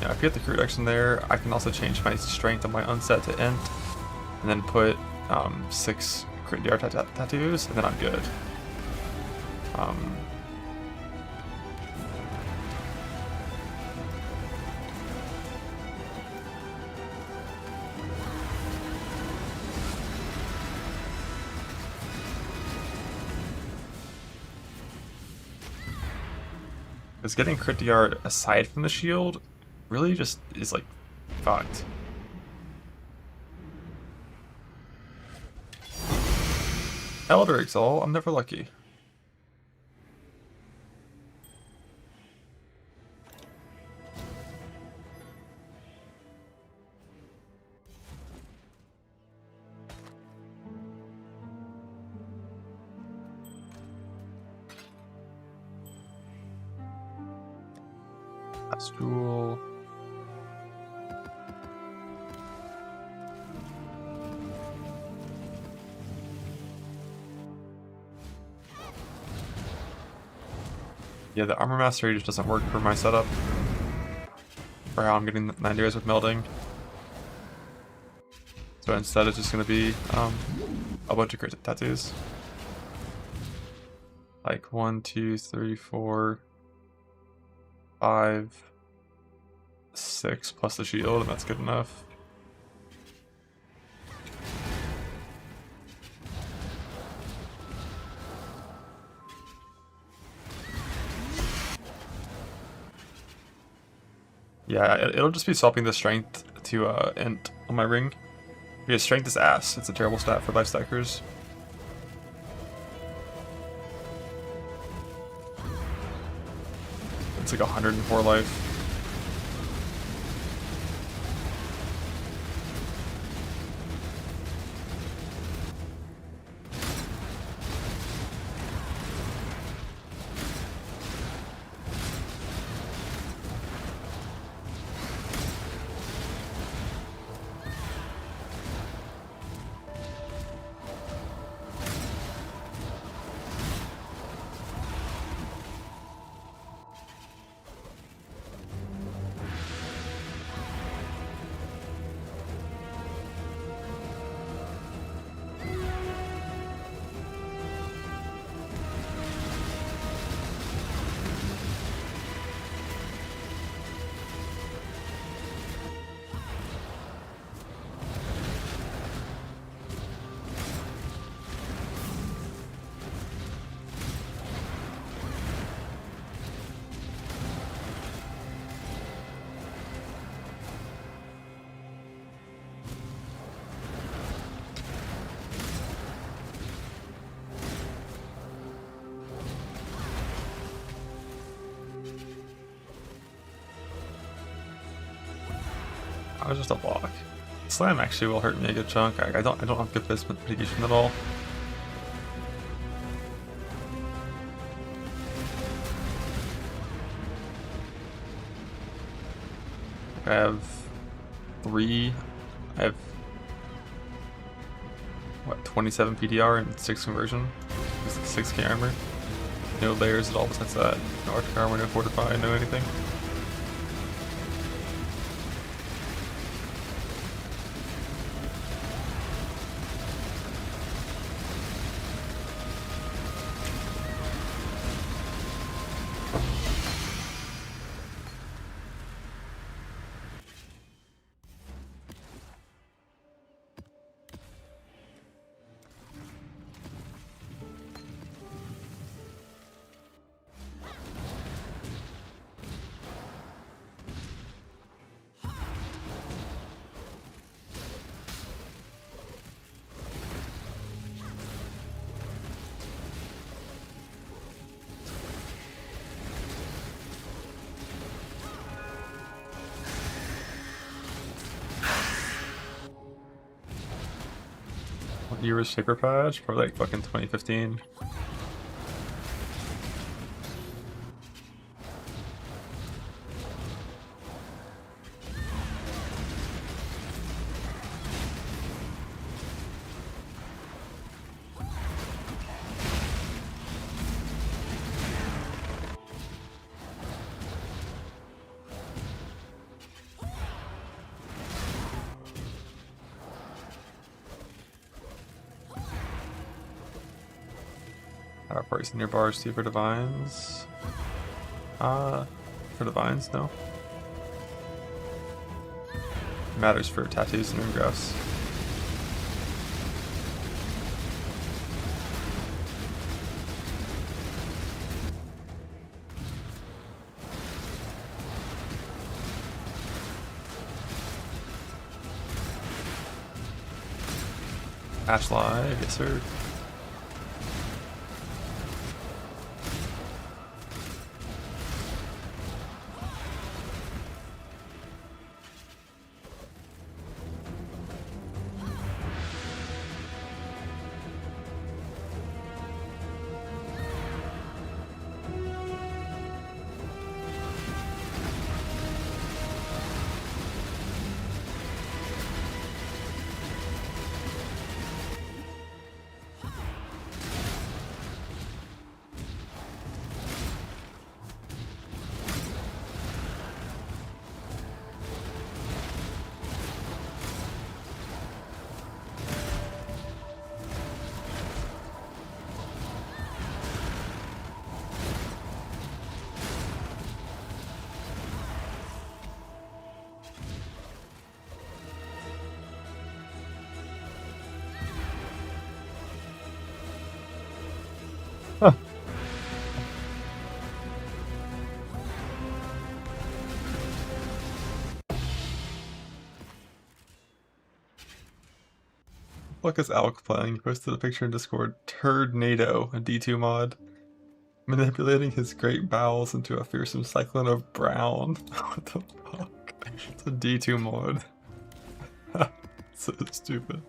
yeah, if you get the crit reduction there, I can also change my strength on my unset to int, and then put 6 crit DR tattoos, and then I'm good. Because getting crit DR aside from the shield really just is like fucked. Elder Exalt, I'm never lucky. Astral. Yeah, the armor mastery just doesn't work for my setup. For how I'm getting 9 days with melding. So instead it's just gonna be a bunch of crit tattoos. Like 1, 2, 3, 4, 5, 6 plus the shield, and that's good enough. Yeah, it'll just be swapping the strength to int on my ring. Because strength is ass. It's a terrible stat for life stackers. It's like 104 life. I was just a block. Slam actually will hurt me a good chunk. I don't have good fist mitigation at all. I have 3. I have what, 27 PDR and 6 conversion. 6k armor. No layers at all besides that. No arctic armor, no fortify, no anything. What year was Shaper Patch? Probably like fucking 2015. Poison your bars, see for divines. For divines, no. Matters for tattoos and runegraphs. Ash live, yes sir. fuck is Alk playing? He posted a picture in Discord. Turdnado, a D2 mod. Manipulating his great bowels into a fearsome cyclone of brown. What the fuck? It's a D2 mod. So stupid.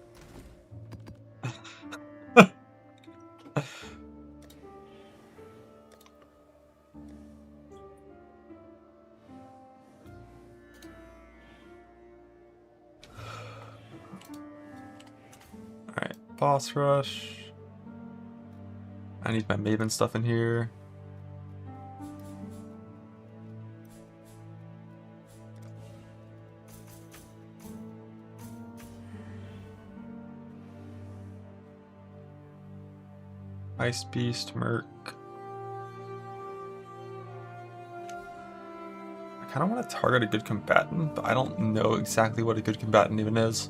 Alright, boss rush. I need my Maven stuff in here. Ice Beast, Merc. I kind of want to target a good combatant, but I don't know exactly what a good combatant even is.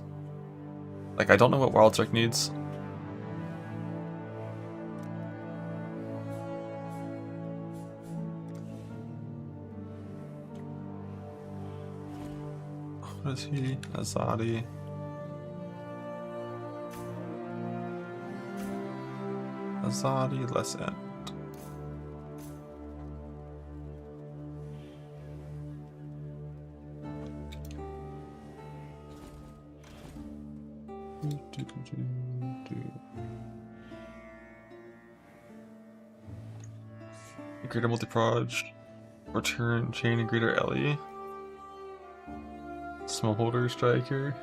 Like, I don't know what Wild Strike needs. What is he? Azadi. Azadi, let's end. Greater multi-proj. Return chain and greater Ellie. Smallholder striker.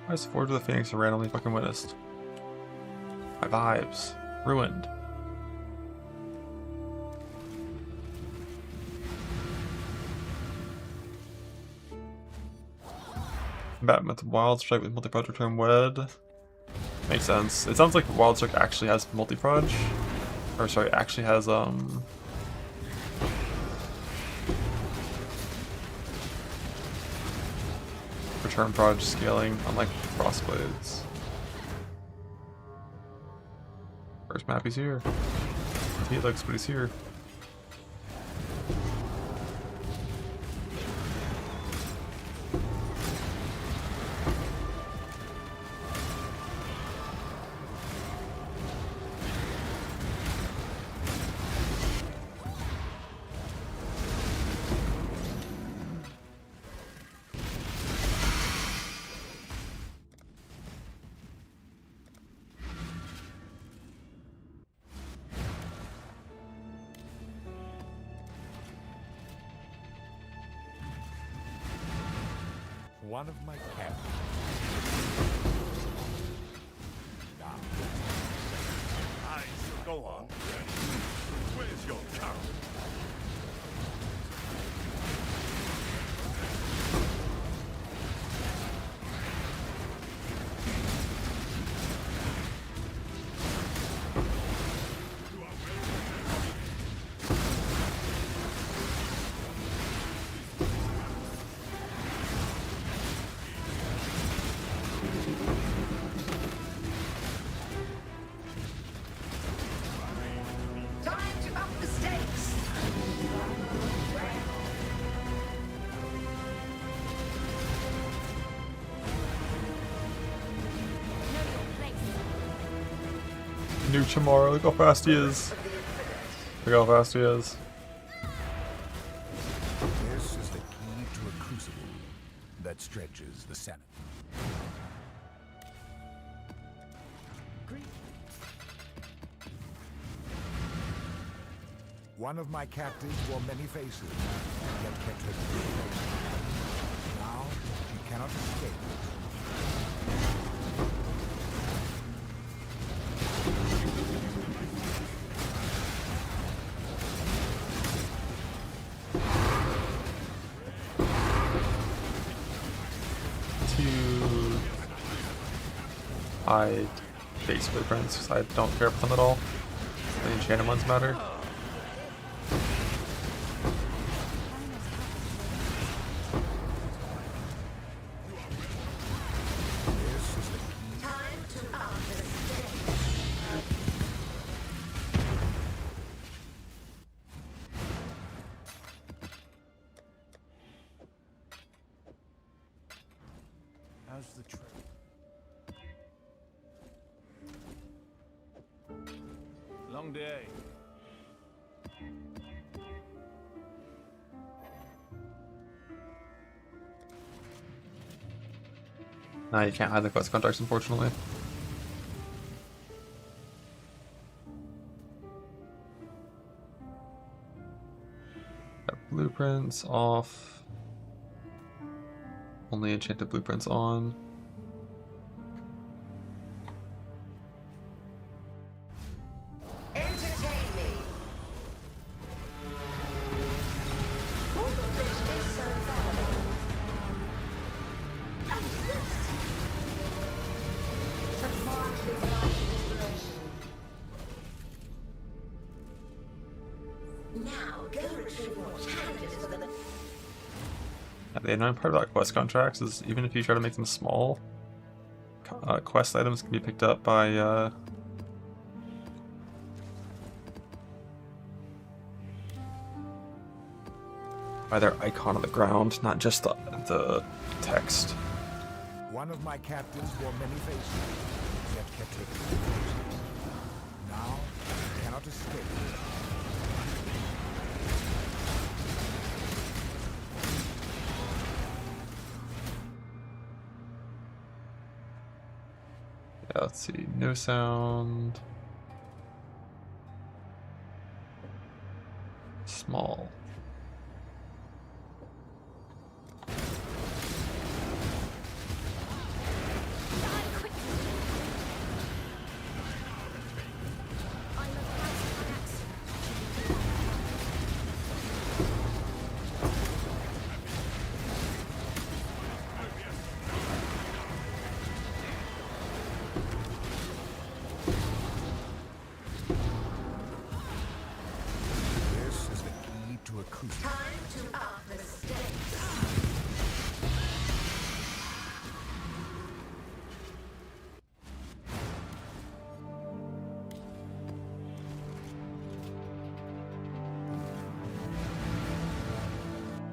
Why is Forge of the Phoenix randomly fucking witnessed? My vibes. Ruined. Combat with Wild Strike with multi-proj return wed. Makes sense. It sounds like Wild Strike actually has multi-proj. Or sorry, actually has return proj scaling, unlike Frostblades. First map, he's here. He looks, but he's here. One of my cats. Now, I shall go on. Where's your cow? New Chamara, look how fast he is. Look how fast he is. This is the key to a crucible that stretches the Senate. One of my captives wore many faces, yet kept her true face. Now she cannot escape. I base blueprints because I don't care about them at all. The enchanted ones matter. How's the trip? Long day. Nah, you can't hide the quest contracts, unfortunately. Got blueprints off. Only enchanted blueprints on. The annoying part about quest contracts is even if you try to make them small, quest items can be picked up by their icon on the ground, not just the text. One of my captives wore many faces, yet kept her true face. Now she cannot escape. Yeah, let's see. No sound. Small.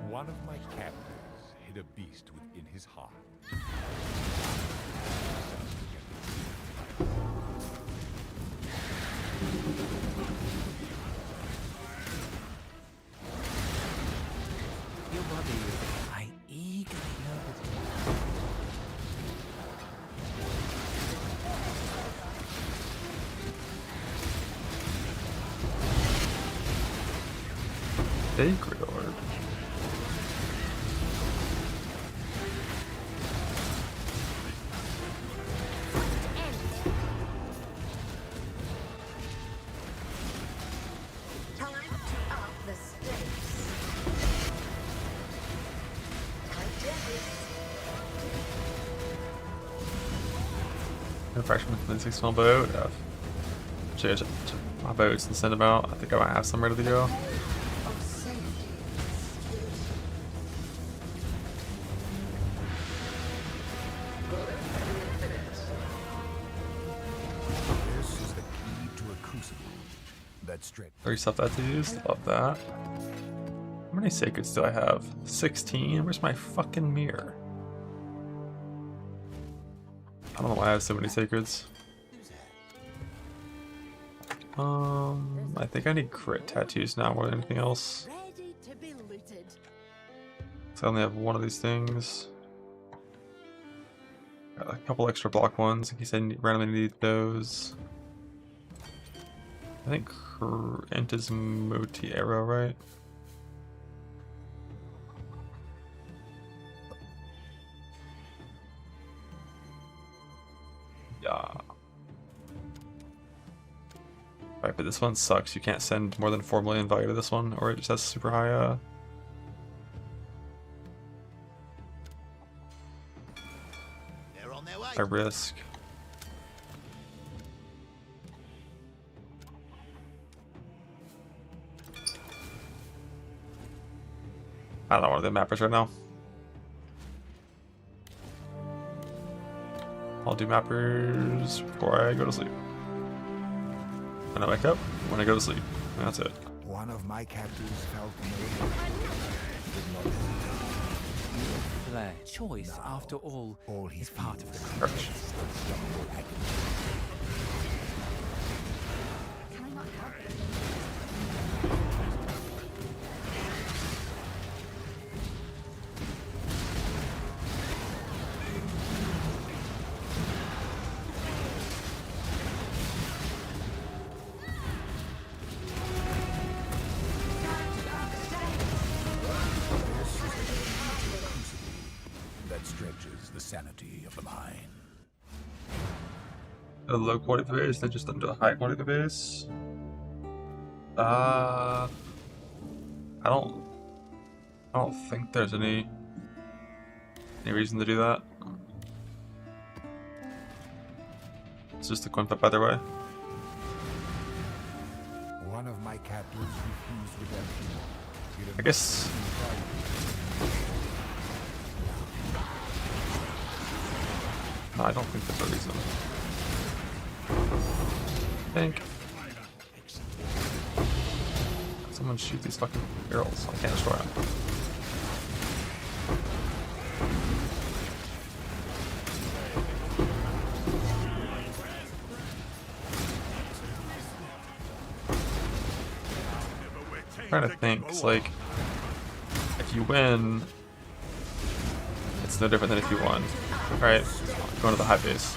One of my captives hid a beast within his heart. Your body, I eagerly noted. Sacred Orb. Freshman within 6 small boat. Change it to my boats and send them out. I think I might have some ready to go. This is the key to a crucible. That's straight. 3 stuff that to use. Love that. How many sacreds do I have? 16? Where's my fucking mirror? I don't know why I have so many sacreds. I think I need crit tattoos now more than anything else. Ready to be looted. So I only have one of these things. Got a couple extra block ones in case I randomly need those. I think int is moti arrow, right? Yeah. Right, but this one sucks. You can't send more than 4 million value to this one, or it just has super high They're on their way. high risk. I don't want to do mappers right now. I'll do mappers before I go to sleep. When I wake up, when I go to sleep. That's it. One of my captives felt no Their choice, after all, all is his part of the Garbage. Can I not help it? that stretches the sanity of the mind. A low quality base, then just into a high quality base. I don't think there's any reason to do that. It's just a coin flip either way. One of my captives refused redemption. I guess no, I don't think there's a reason. I think someone shoot these fucking barrels. I can't destroy them. I'm trying to think, it's like if you win, it's no different than if you won. Alright, going to the high base.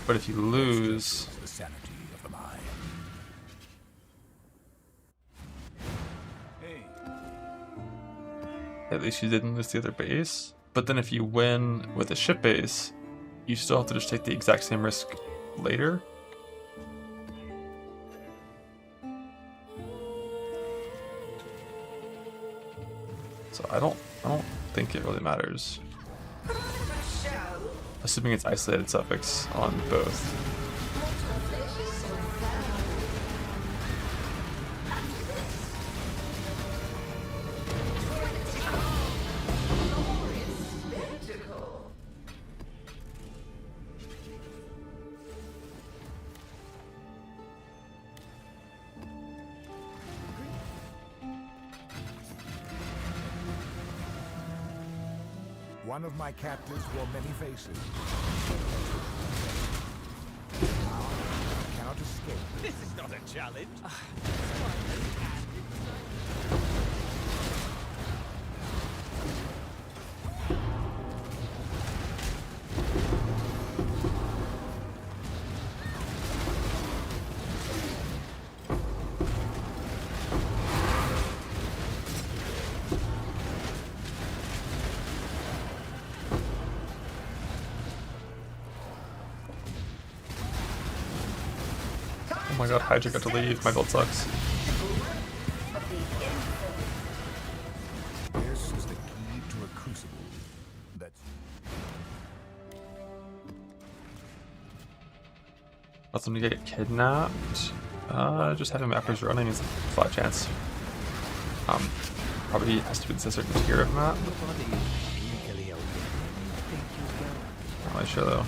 But if you lose, The sanity of the mind. at least you didn't lose the other base. But then if you win with a ship base, you still have to just take the exact same risk later. So I don't think it really matters. Assuming it's isolated suffix on both. One of my captives wore many faces. Now I cannot escape. This is not a challenge. Oh my god, Hydra got to leave. My build sucks. This is the key to a crucible. That's Let them get kidnapped. Just having mappers running is a flat chance. Probably has to be a certain tier of map. body legally open. Think you go? Not really sure though.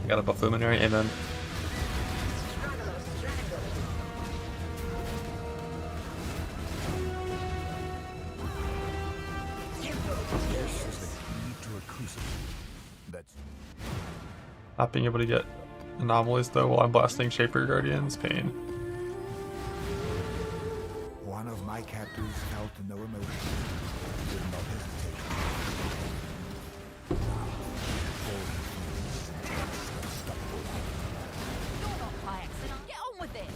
Got a buff luminary, amen. Not being able to get anomalies though while I'm blasting Shaper Guardians, pain. One of my captives felt no emotion, did not hesitate. All he feels is intense, unstoppable life. You're not by accident. Get on with it.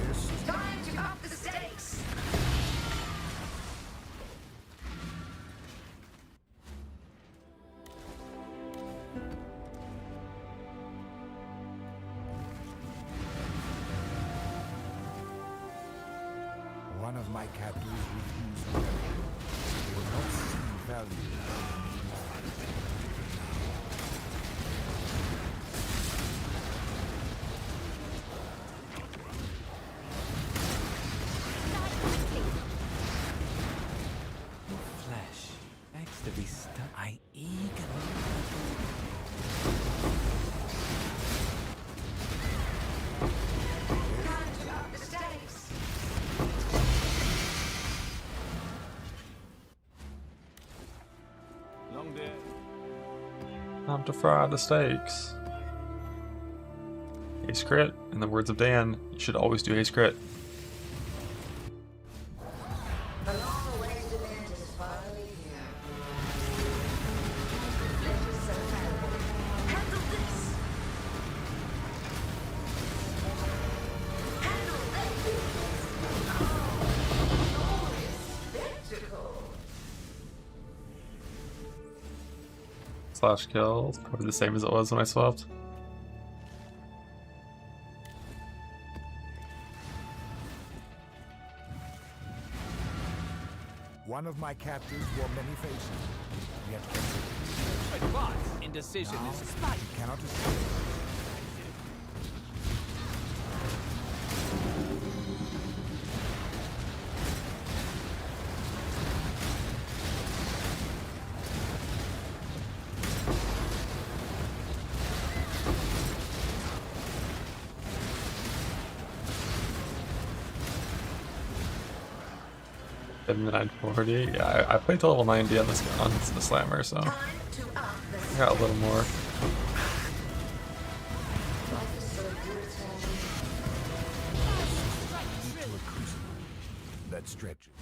This is Time to up the stakes. one of my captives refused to help. He will not see value anymore. Flesh begs to be stuck. I eagerly. Long day. Time to fry the steaks. Haste crit. In the words of Dan, you should always do haste crit. Slash kill. It's probably the same as it was when I swapped. One of my captives wore many faces, yet kept it. Advice. Indecision Now, is he cannot escape. In the 940. Yeah, I played to level 90 on the slammer, so I got a little more. Lead to a crucible that stretches.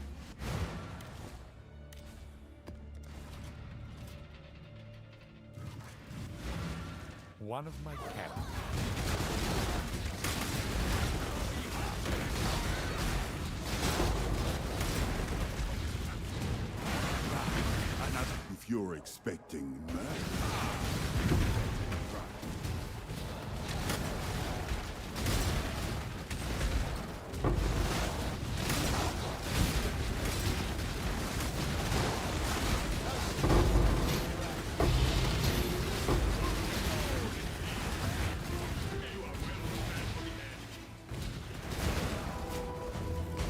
One of my captives. If you're expecting murder.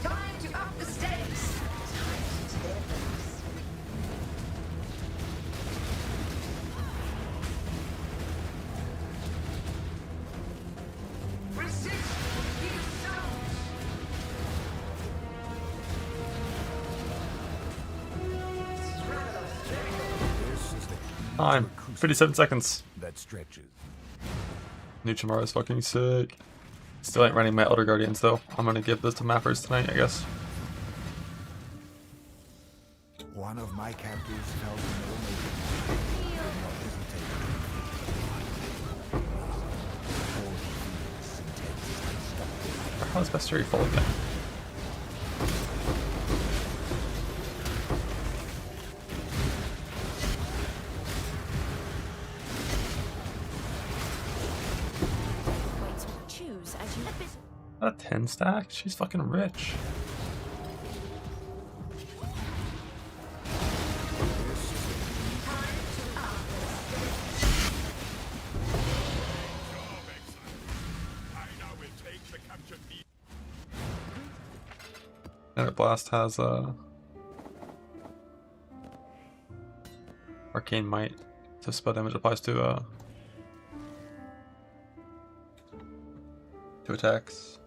Time to up the stakes. Resist. This is the Time. 57 seconds. that stretches. Nuchamara is fucking sick. Still ain't running my Elder Guardians though. I'm gonna give this to Mappers tonight, I guess. One of my captives felt no emotion, did not hesitate. All he feels intense, unstoppable. How is Bestiary full again? Waits will choose as you A 10 stack? She's fucking rich. And Blast has Arcane Might, so spell damage applies to 2 attacks.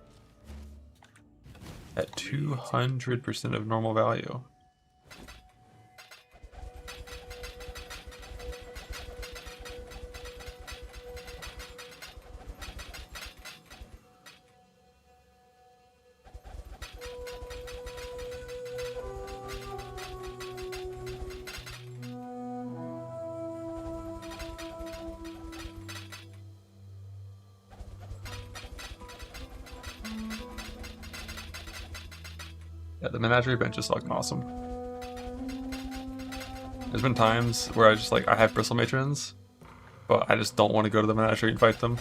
At 200% of normal value. Yeah, the menagerie bench is fucking awesome. There's been times where I just like, I have bristle matrons, but I just don't want to go to the menagerie and fight them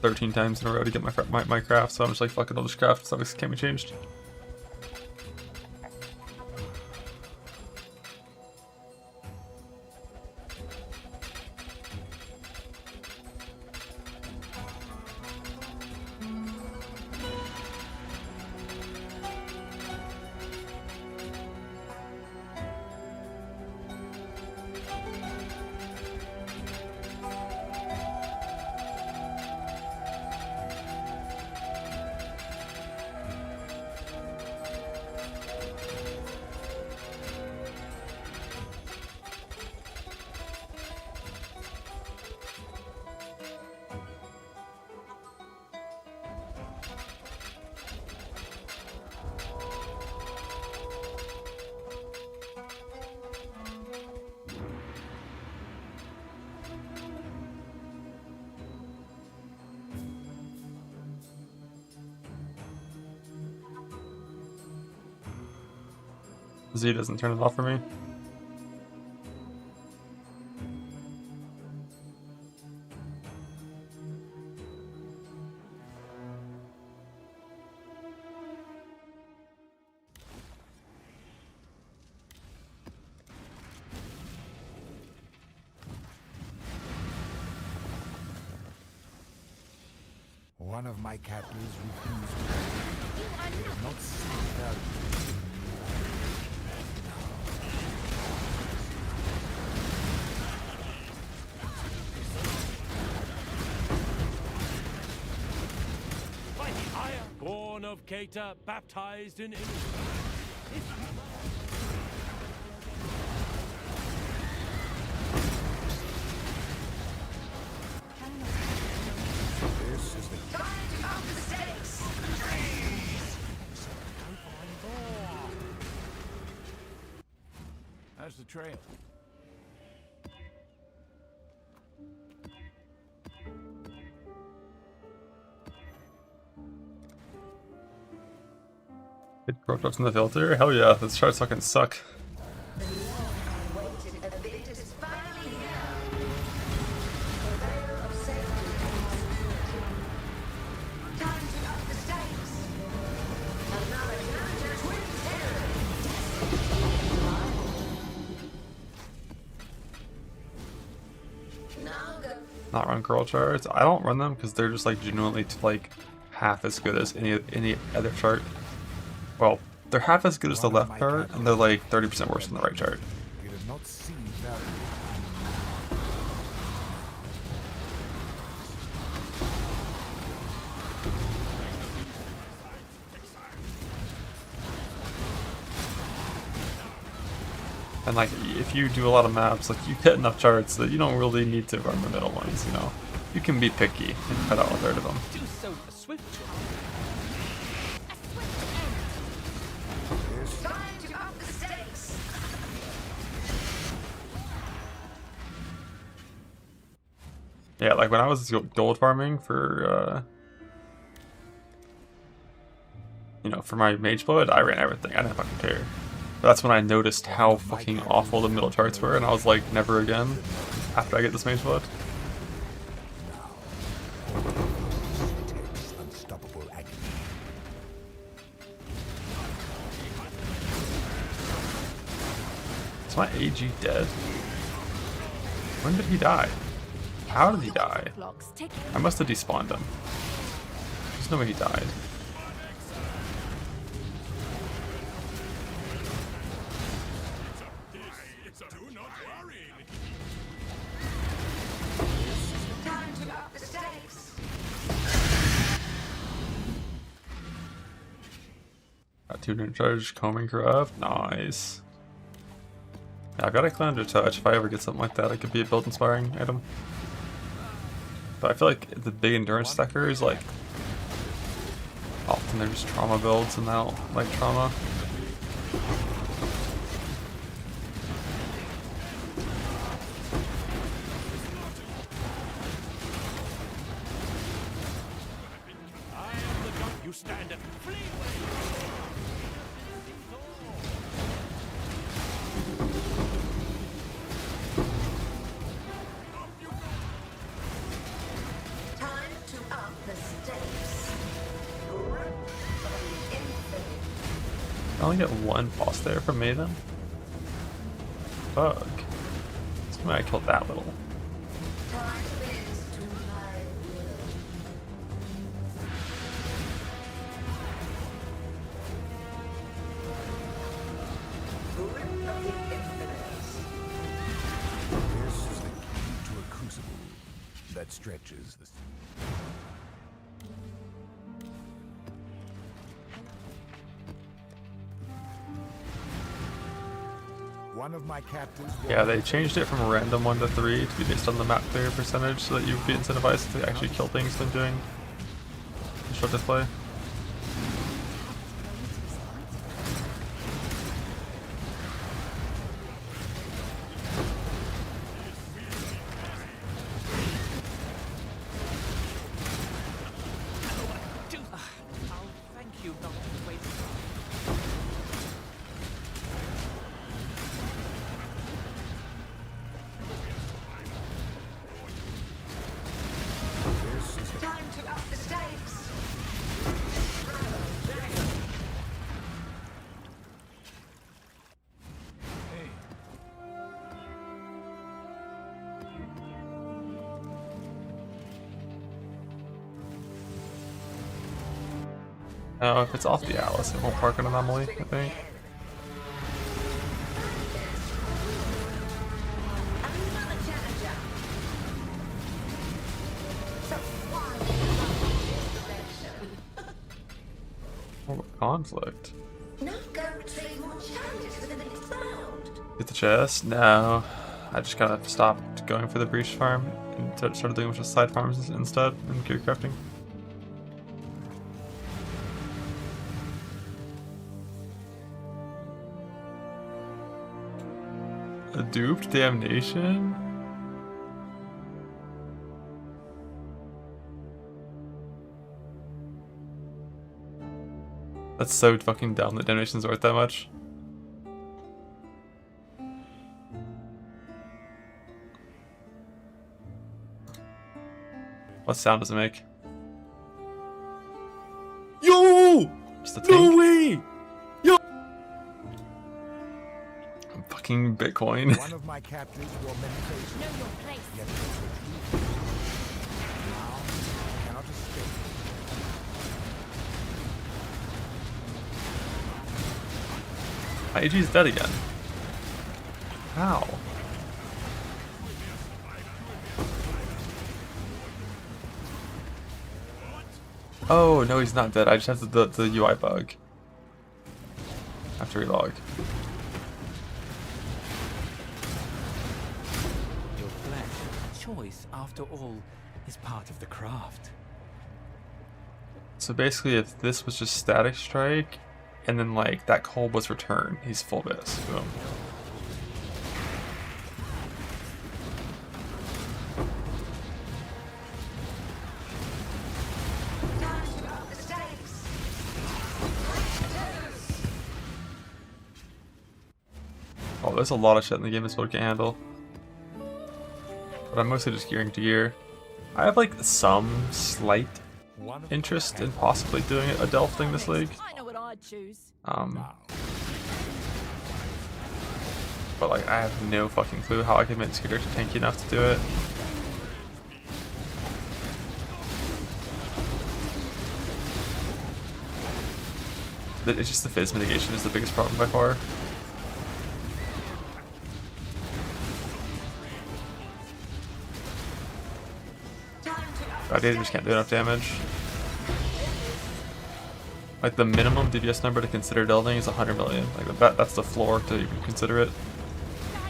13 times in a row to get my craft, so I'm just like, fuck it, I'll just craft, so this can't be changed. Z doesn't turn it off for me. One of my captives refused to. They did not see value. Born of Keita, baptized in innocence. This is the How's the trail? It broke up in the filter? Hell yeah, this charts fucking suck. Not run girl charts. I don't run them because they're just like genuinely like half as good as any other chart. Well, they're half as good as the left chart, and they're like 30% worse than the right chart. He did not see value. And like, if you do a lot of maps, like you get enough charts that you don't really need to run the middle ones, you know? You can be picky and cut out a third of them. Do so swiftly. Yeah, like when I was gold farming for, you know, for my mage blood, I ran everything. I didn't fucking care. But that's when I noticed how fucking awful the middle charts were, and I was like, never again after I get this mage blood. Unstoppable agony. Is my AG dead? When did he die? How did he die? Clock's ticking. I must have despawned him. There's no way he died. 200 charge, combing corrupt. Nice. Yeah, I've got a Cleanser Touch. If I ever get something like that, it could be a build inspiring item. But I feel like the big endurance stackers, like, often they're just trauma builds and I don't like trauma. You stand up. Flee away. Time to up the stakes. Grip of the infinite. I only get one boss there from me then? Fuck. That's why I killed that little. Time is to my will. Grip of the infinite. This is the key to a crucible that stretches the... One of my captives... Yeah, they changed it from a random 1 to 3 to be based on the map clear percentage so that you would be incentivized to actually kill things than doing the short display. Oh, thank you, Dr. Wait. This is the... Time to up the stakes. No, if it's off the Atlas, it won't park an anomaly, I think. Another challenger. So why Oh, conflict. not go retrieve more challenges within the next round? Get the chest? No. I just kind of stopped going for the breach farm and started doing a bunch of side farms instead and gear crafting. A duped damnation? That's so fucking dumb that damnation's worth that much. What sound does it make? Yo! Just a No tink? way! Fucking Bitcoin. One of my captives wore many faces, Know your place. yet kept the truth. Now, I cannot escape. My AG's dead again. How? Oh, no, he's not dead. I just have the UI bug. I have to relog. Your flesh, choice, after all, is part of the craft. So basically, if this was just static strike, and then like that cold was returned, he's full bis. Boom. Time to up the stakes. Oh, there's a lot of shit in the game this build can't handle. But I'm mostly just gearing to gear. I have like some slight One of interest in possibly doing a Delph thing this league. I know what I'd choose. But like I have no fucking clue how I can make Scooter tanky enough to do it. It's just the fizz mitigation is the biggest problem by far. Gladiator just can't do enough damage. Like the minimum DPS number to consider building is 100 million. Like that's the floor to even consider it.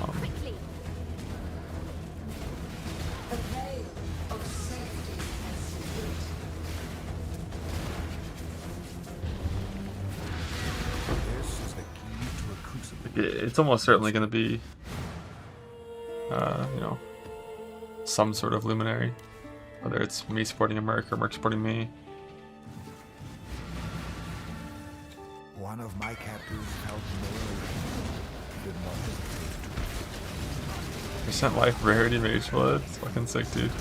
Quickly. This is the key to a crucible. It's almost certainly going to be, you know, some sort of luminary. Whether it's me supporting a Merc or Merc supporting me. One of my captives felt no did not hesitate. Percent life rarity mage blood. It's fucking sick, dude.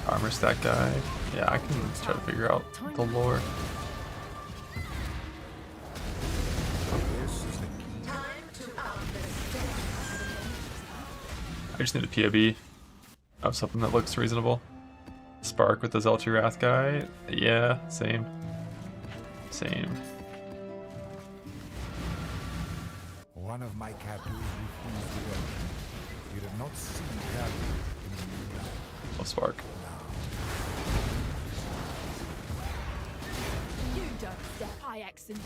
Armor stack guy. Yeah, I can try to figure out the lore. This is the key. I just need a POB of something that looks reasonable. Spark with the Zelchi Wrath guy. Yeah, same. Same. One of my captives refused to go. He did not see value in the new life. Oh, Spark. You don't step high accent.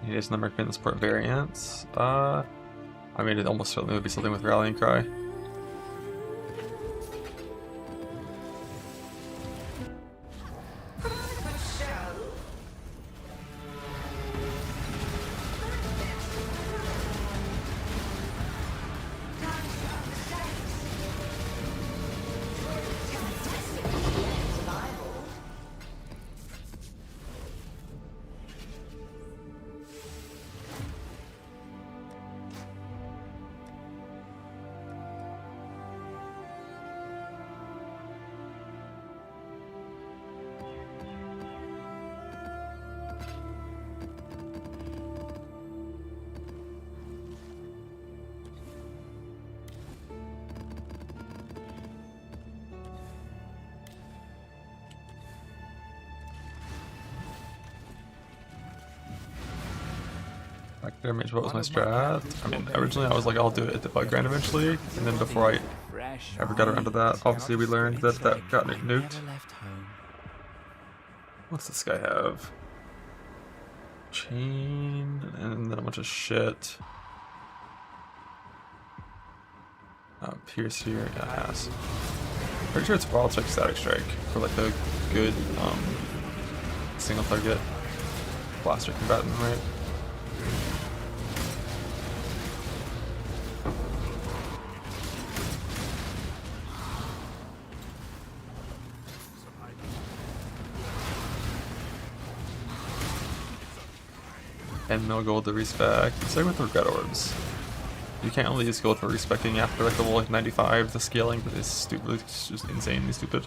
He is number pin support variants. I mean, it almost certainly would be something with Rallying Cry. Back damage, what was my strat? I mean, originally I was like, I'll do it at the bug grind eventually, and then before I ever got around to that, obviously we learned that that got nuked. What's this guy have? Chain, and then a bunch of shit. Pierce here, yeah, has. Pretty sure it's Wild Strike, Static Strike for like a good single target blaster combatant, right? And no gold to respec. Same with Regret Orbs. You can't only use gold for respecking after like level like 95. The scaling is stupid. It's just insanely stupid.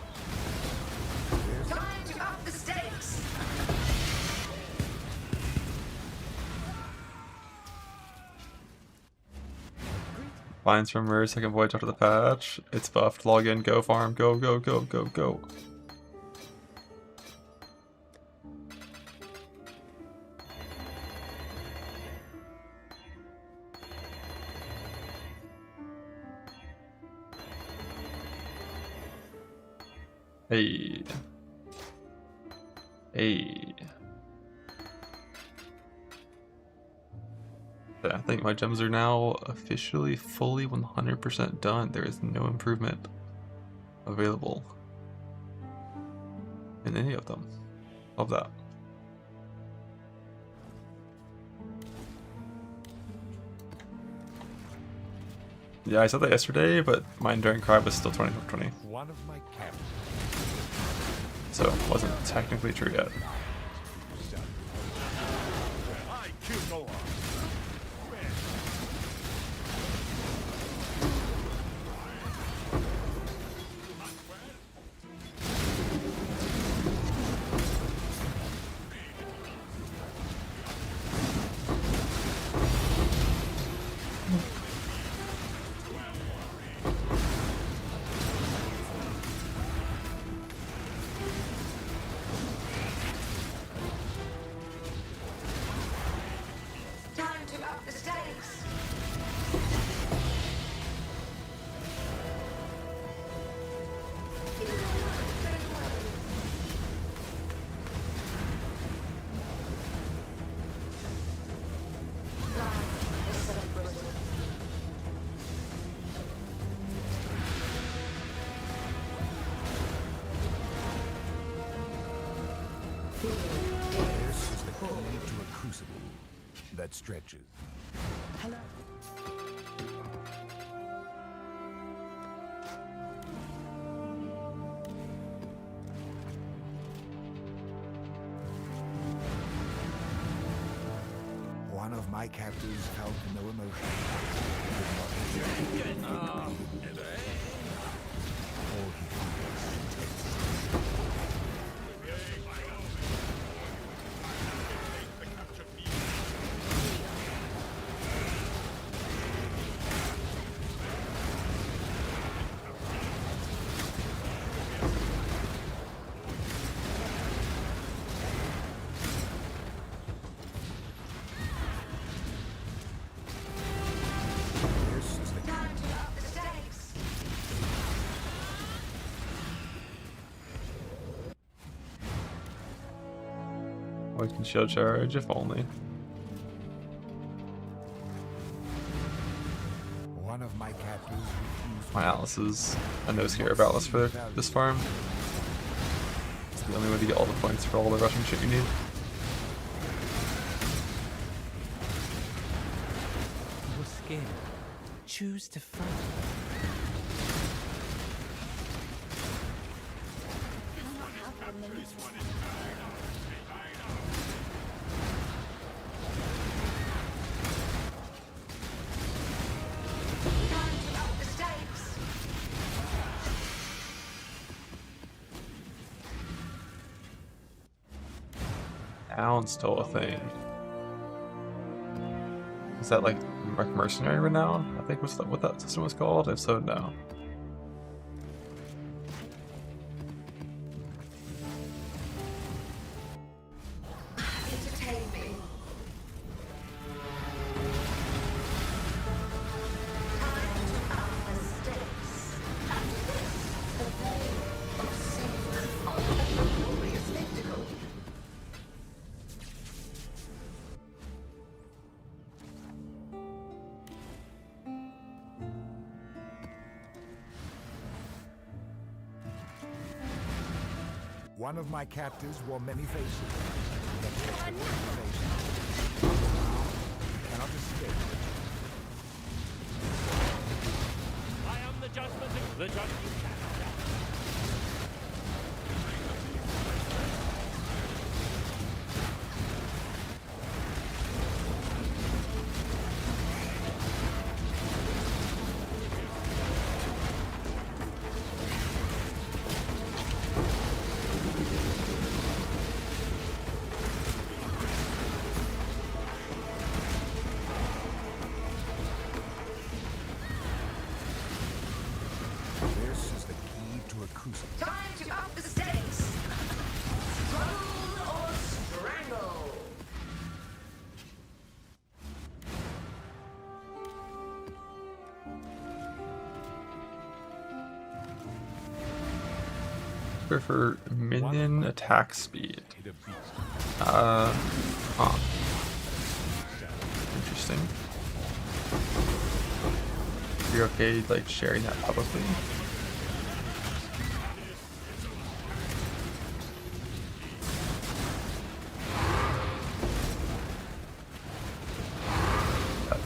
Lines from Mirror, second voyage after the patch. It's buffed. Log in, go farm, go, go, go, go, go. Hey. Hey. I think my gems are now officially fully 100% done. There is no improvement available in any of them. Love that. Yeah, I said that yesterday, but my enduring cry was still 20/20, One of my captains. so it wasn't technically true yet. I kill no one. Time to up the stakes. This is the key to a crucible that stretches. One of my captives felt no emotion. He did not all he feels. This is the Time to up the stakes. Poison shield charge, if only. one of my captives refused. My Alice is a no scare about Alice for this farm. It's the only way to get all the points for all the rushing shit you need. You're scared. Choose to fight. Up the stakes. Down's still a thing. Is that like mercenary renown? I think was what that system was called. If so, no. Entertain me. Time to up the stakes. After this, the veil of sin on a glorious spectacle. One of my captives wore many faces. Yet kept one face. Now, you cannot escape. I am the judgment. The judgment. This is the key to a crucible. Time to up the stakes. Struggle or strangle. For minion attack speed. Hit a beast. Huh. Interesting. You're okay, like, sharing that publicly?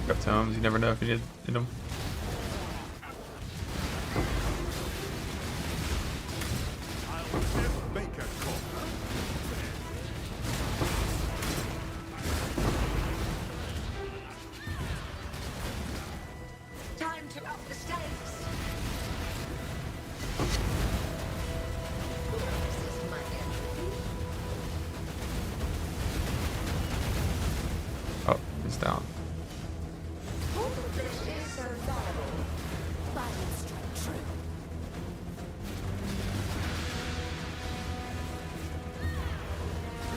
Pick up tomes, you never know if you need them.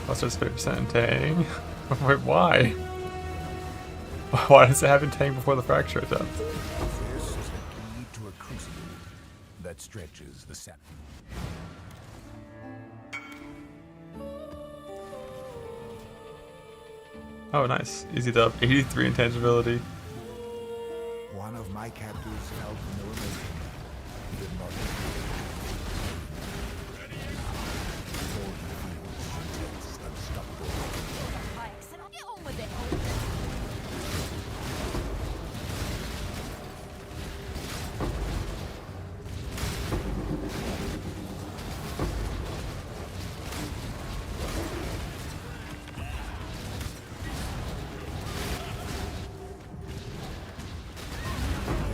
Plus there's 50% in Tang. Wait, why? Why does it have in Tang before the fracture attempt? This is the key to a crucible that stretches the sapphire. Oh, nice. Easy dub. 83 intangibility. One of my captors felt no emotion. He did not feel. Intense, unstoppable. Get on with it.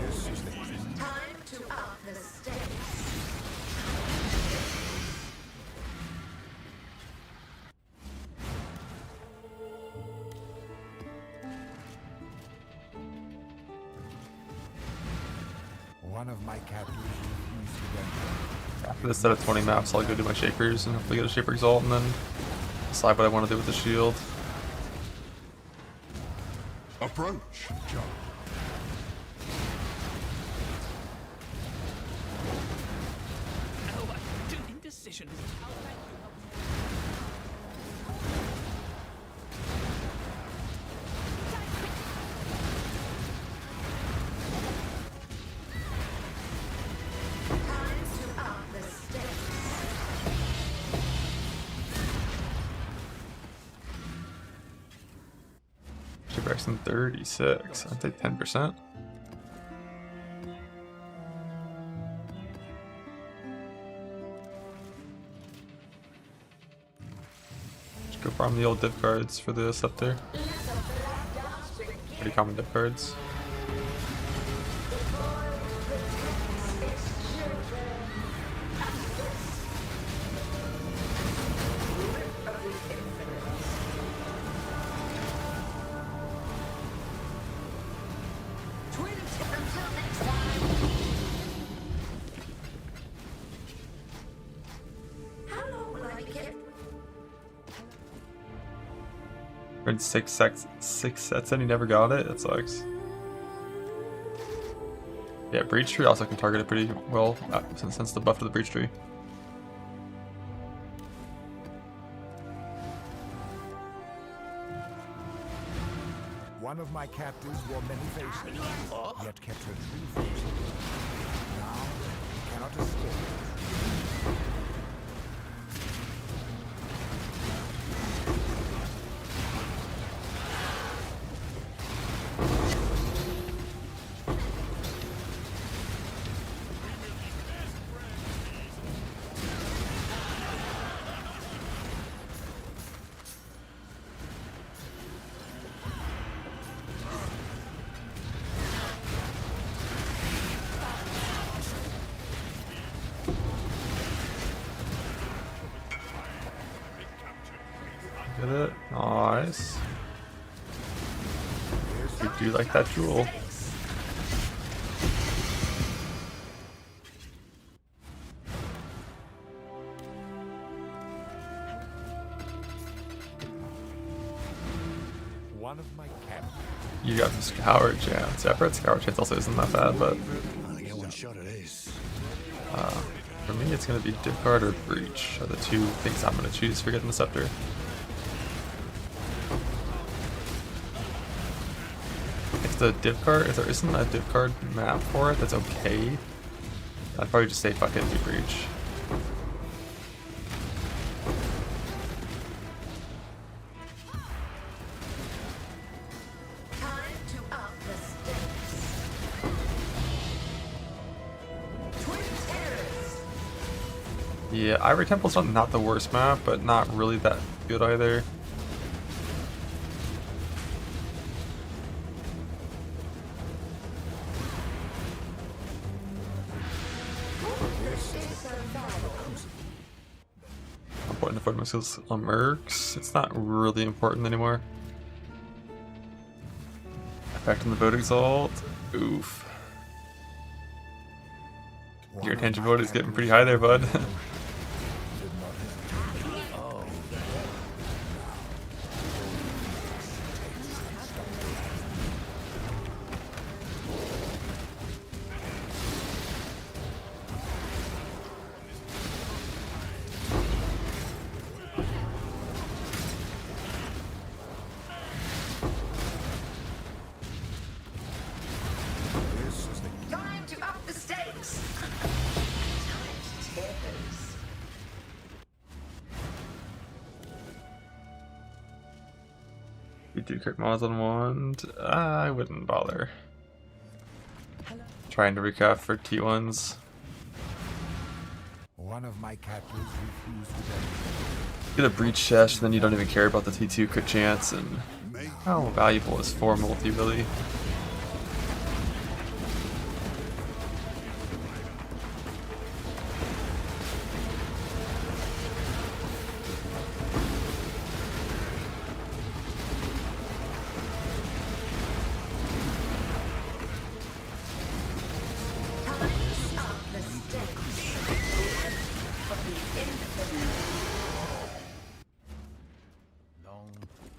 This is the key. Time to up the stakes. One of my captors refused to venture. After this set of 20 maps, I'll go do my shakers and hopefully get a shaper exalt and then decide what I want to do with the shield. Approach. Jump. Oh, indecision. Time to up the stakes. Shaper X in 36. I'd take 10%. Just go farm the old div cards for the scepter. Pretty common div cards. Until next time. How long will I be kept? Read 6 sets and he never got it. That sucks. Yeah, Breach Tree also can target it pretty well since the buff to the Breach Tree. One of my captives wore many faces, yet kept her true face. Now, he cannot escape. Get it? Nice. We do like that jewel. One of my captives. You got the Scour Chance. Yeah, Fred Scour Chance also isn't that bad, but Only get one shot at this. for me it's going to be Div Card or Breach are the two things I'm going to choose for getting the Scepter. If the Div Card, if there isn't a Div Card map for it that's okay, I'd probably just say fuck it and do Breach. Time to up the stakes. Twin terrors. Yeah, Ivory Temple's not the worst map, but not really that good either. This is survival. I'm putting the foot missiles on Mercs. It's not really important anymore. Effect on the Boat Exalt. Oof. Your intangibility is getting pretty high there, bud. This is the Time to up the stakes. Time to tears. We do quick mods on wand. I wouldn't bother. Trying to recap for T1s. one of my captives refused to bend. Get a breach chest, and then you don't even care about the T2 crit chance, and how valuable is 4 multi really?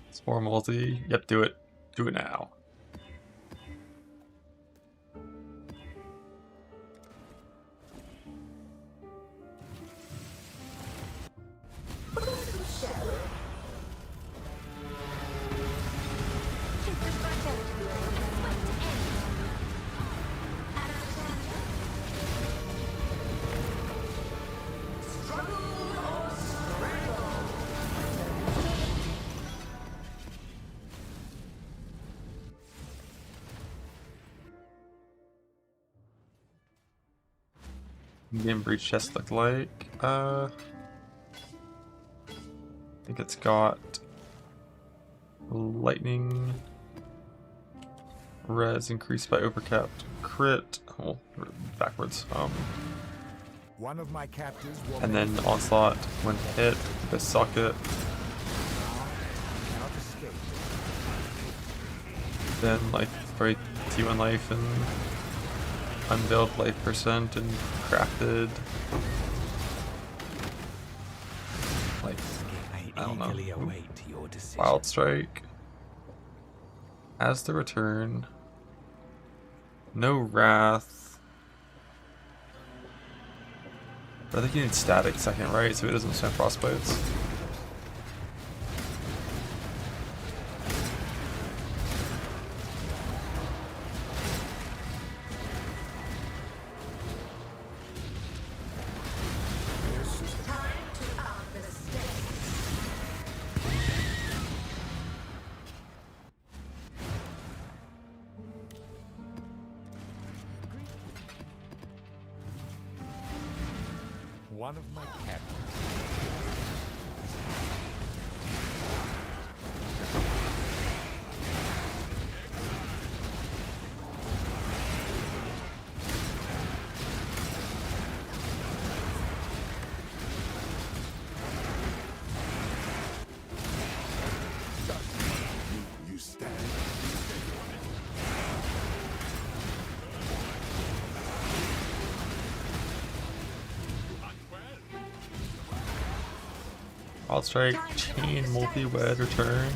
It's 4 multi. Yep, do it. Do it now. Game breach chest look like? I think it's got lightning, res increased by overcapped crit. Oh, backwards. One of my captives will And then onslaught when hit, the socket. cannot escape. Then like probably T1 life and unveiled life percent and crafted. Like I don't know. Eagerly await your decision. Wild Strike. As the return. No Wrath. But I think you need static second, right? So it doesn't spam frostbites. Time to up the stakes. One of my captives. You stand. Wild Strike, Chain, Multi-Wed, Return.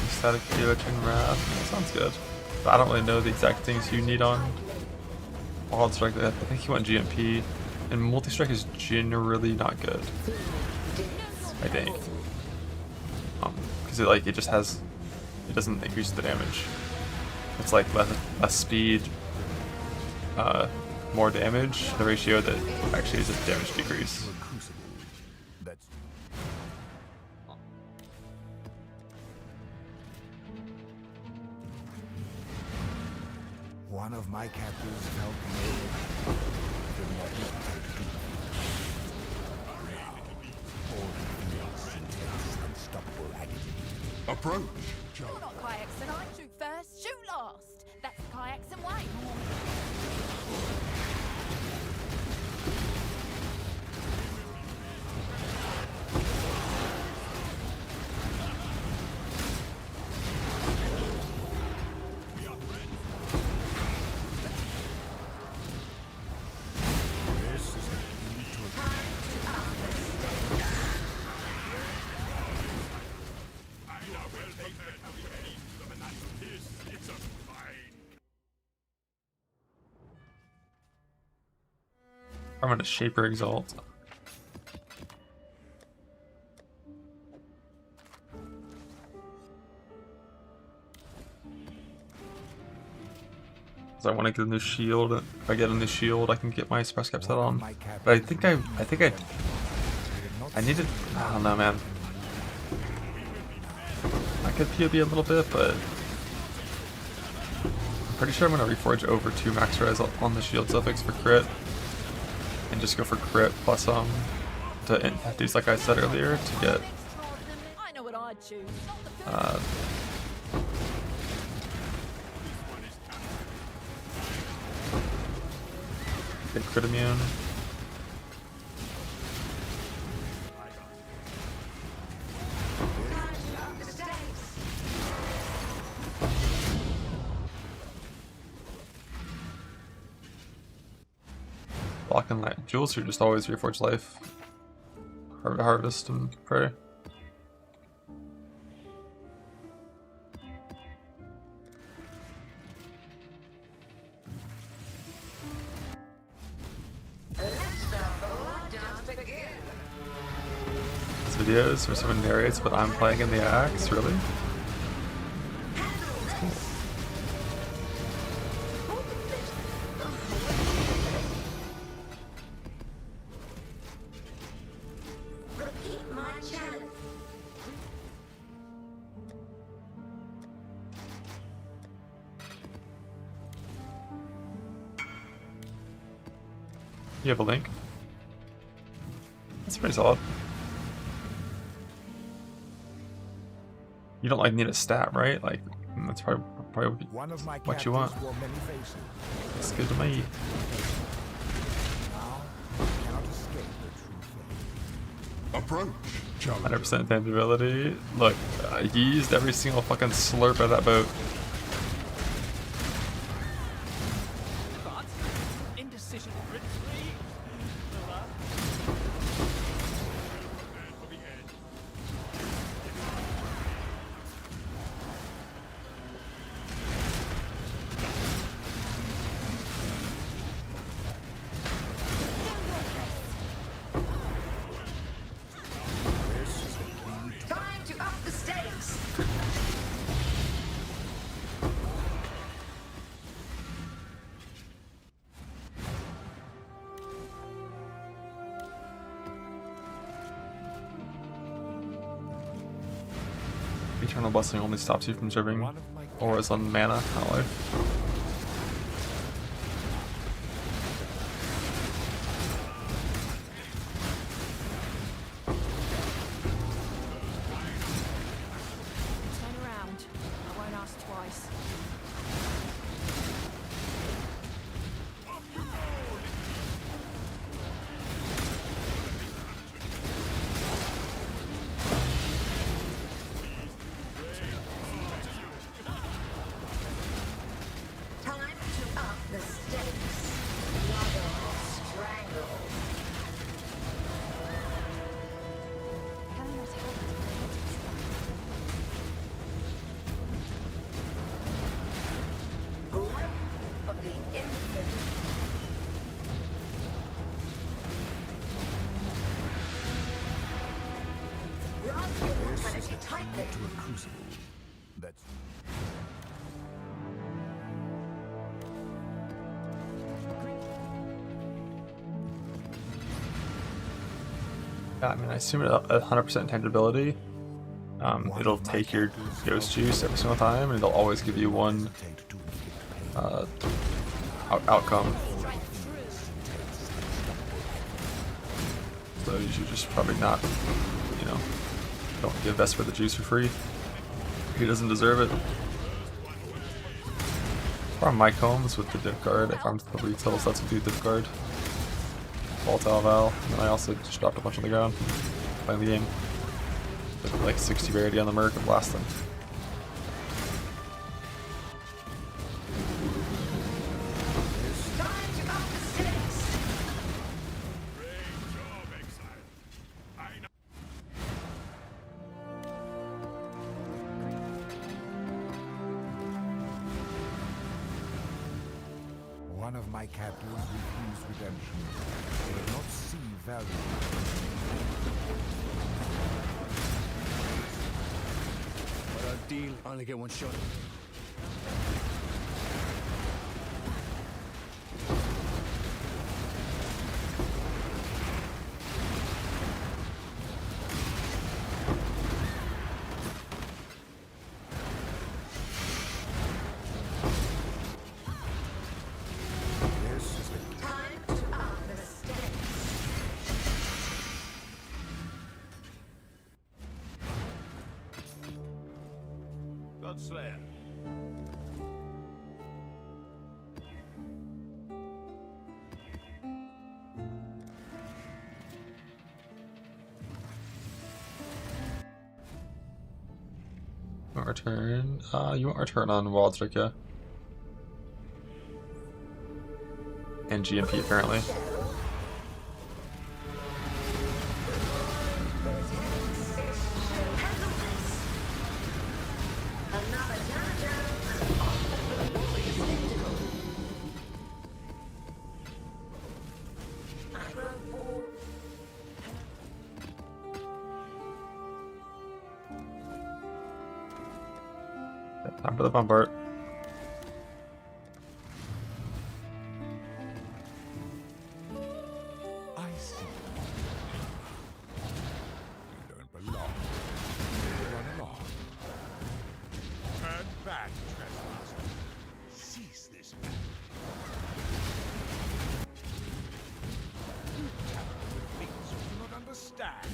Static Kilo, Chain Wrath. That sounds good. But I don't really know the exact things you need on Wild Strike. I think you want GMP. And Multi-Strike is generally not good. I think. Because it just has, it doesn't increase the damage. It's like less speed, more damage. The ratio that actually is a damage decrease. Crucible. That's one of my captives felt no did not hesitate to all he feels intense, unstoppable agony. Approach. You're not Kayakson. I shoot first, shoot last. That's the Kayakson way. This is the key to a I'm gonna Shaper Exalt. Because I want to get a new shield. If I get a new shield, I can get my suppress cap set One of on. my But I captains think I needed. I don't know, man. I could POB a little bit, but I'm pretty sure I'm gonna reforge over 2 max res on the shield suffix for crit, and just go for crit plus to these, like I said earlier, to get I know what I'd choose. Not the get crit immune. Block and light. Jewels are just always reforge life. Harvest and pray. Videos where someone narrates but I'm playing in the axe, really? Repeat my challenge. You have a link? That's pretty solid. You don't like need a stat, right? Like that's probably One of my what you want. captives wore many faces. It's good to me. Now you cannot escape the true fate. Approach, challenger. 100% tangibility. Look, he used every single fucking slurp of that boat. But indecision retreat. Time to up the stakes. Eternal Blessing only stops you from serving auras on mana, not life. turn around. I won't ask twice. Time to up the stakes. Mother strangle. Telling us how to Grip of the infinite. Grasp your mortality tightly. To a crucible. That's Yeah, I mean, I assume at 100% tangibility, it'll take your ghost juice every single time, and it'll always give you one take to inflict pain. outcome. So you should just probably not, you know, don't give Vesper the juice for free. He doesn't deserve it. Farm my combs with the div guard. I farmed the retail, so that's what do div guard. Volatile Val, and then I also just dropped a bunch on the ground playing the game. With like 60 rarity on the Merc and blast them. Time to up the stakes. One of my captives refused redemption. They did not see value. What a deal. I only get one shot. Slayer. Our turn. You want our turn on Waldrick, yeah? And GMP apparently. Time for the bombard. I see. You don't belong. Run along. Turn back, trespasser. Cease this. You tamper with things you do not understand.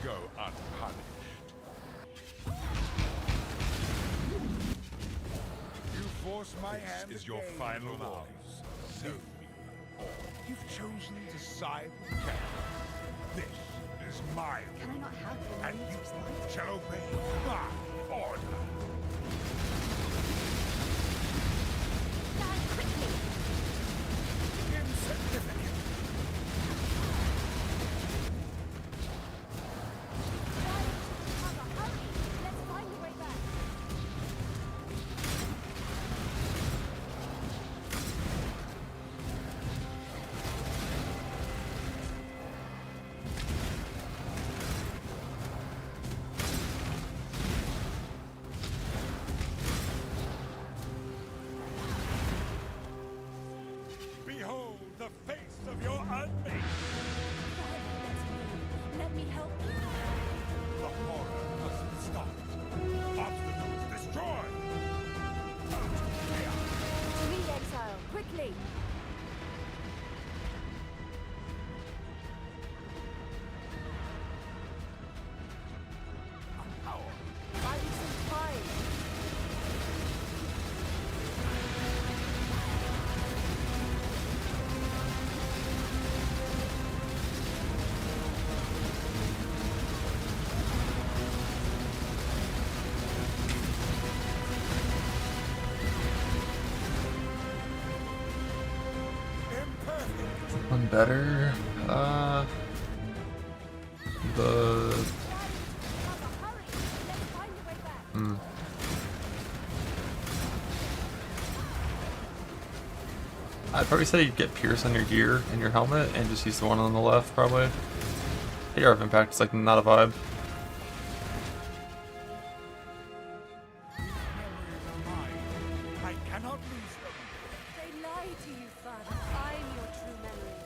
Go unpunished. You force my hand. This is your final warning. So be it. You've chosen to side with Kevin. This is my Can I not have the and names you of slides? shall obey my order. Die quickly! Insignificant. Cover, hurry! Let's find a way back. Behold the face of your unmade. Let me help you. The horror must stop. Obstacles destroyed. To me, exile, quickly! Buy me some time. Imperfect. One better. The Cover, hurry! Let's find a way back. I'd probably say get Pierce on your gear and your helmet and just use the one on the left probably. AR of impact is like not a vibe. These memories are mine. I cannot lose them. They lie to you, Father. I'm your true memory.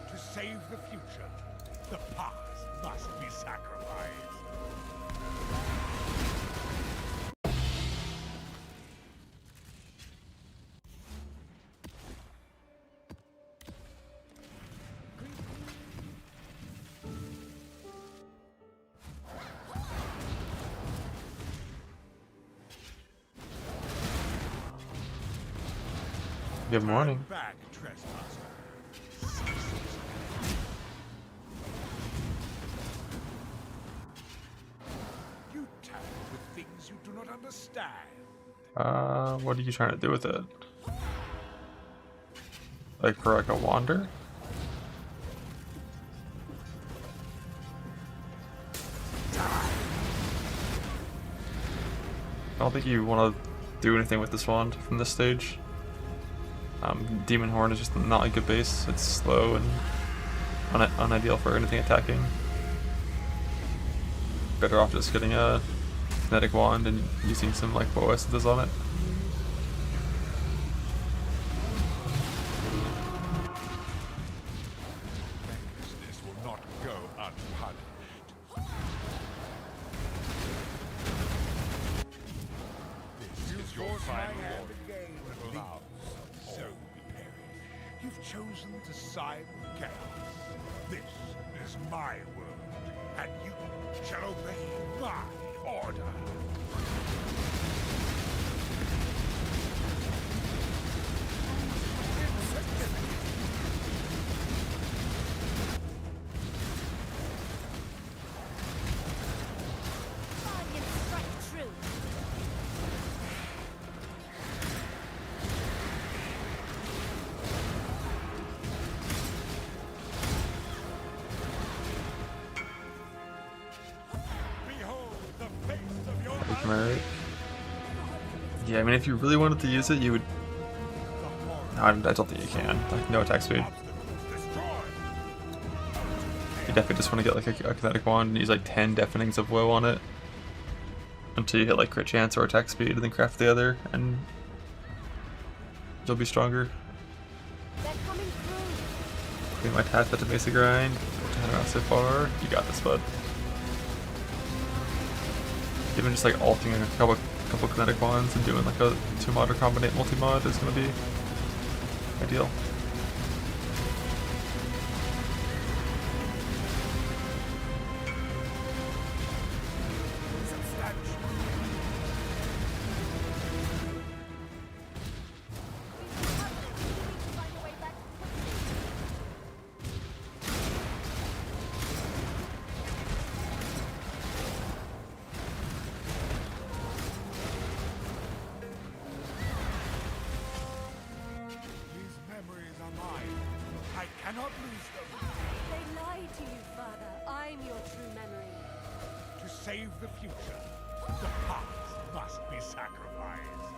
To save the future, the past must be sacrificed. Good morning. Back, trespasser. You tamper with things you do not understand. What are you trying to do with it? Like for like a wander? I don't think you want to do anything with this wand from this stage. Demon Horn is just not a good base. It's slow and unideal for anything attacking. Better off just getting a kinetic wand and using some like bow essences on it. This will not go unpunished. This is your final warning. chosen to side with chaos. This is my world, and you shall obey my order. Guardian strike true. Behold the face of your Right. Yeah, I mean, if you really wanted to use it, you would. No, I don't think you can. Like, no attack speed. You definitely just want to get like a kinetic wand and use like 10 deafenings of woe on it until you hit like crit chance or attack speed, and then craft the other, and you'll be stronger. They're coming through. Clean my task at the basic grind. 10 rounds so far. You got this, bud. Even just like alting a couple kinetic wands and doing like a 2-mod or combinate multi-mod is gonna be ideal. Find a way back. These memories are mine. I cannot lose them. They lied to you, Father. I'm your true memory. To save the future, the past must be sacrificed.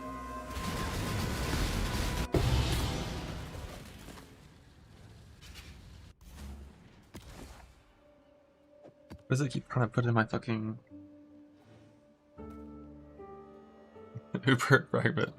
What does it keep trying to put in my fucking Uber fragment?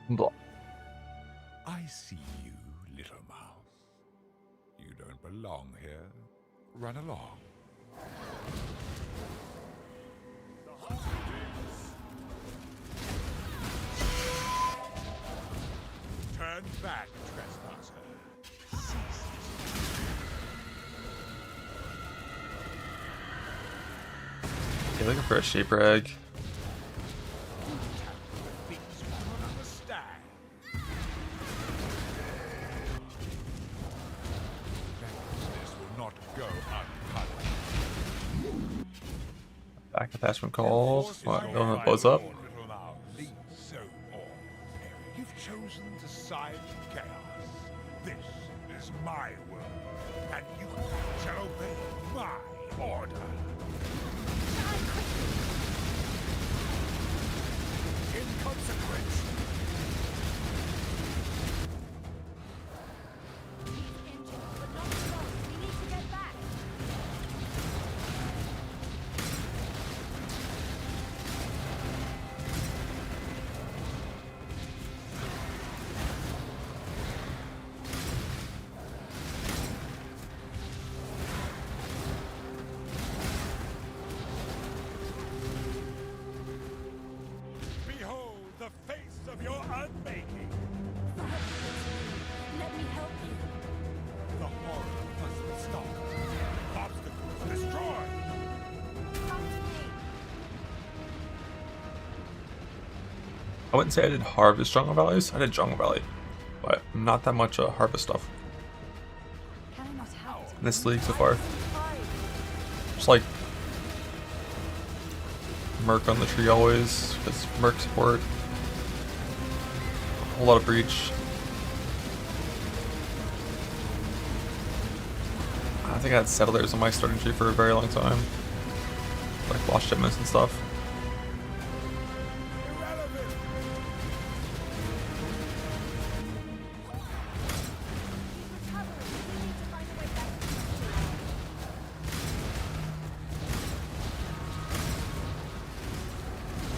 Blah. I see you, little mouse. You don't belong here. Run along. Turn back, trespasser. Cease. You're looking for a shape rag. Things you do not understand. This will not go unpunished. Back attachment calls. What? Don't it blows up? Little mouse. So on. You've chosen to side with chaos. This is my world, and you shall obey my order. In consequence, He's injured, but not lost. We need to get back. behold the face of your unmaking. Let me help you. The horror must stop. Obstacles destroyed. Come to me. I wouldn't say I did harvest jungle valleys. I did jungle valley, but not that much harvest stuff Can I not help? in this league so far. Hide. Just like Merc on the tree always, because Merc support. A whole lot of breach. I think I had settlers on my starting tree for a very long time. Like lost shipments and stuff. Irrelevant. He's recovering. We need to find a way back to the city.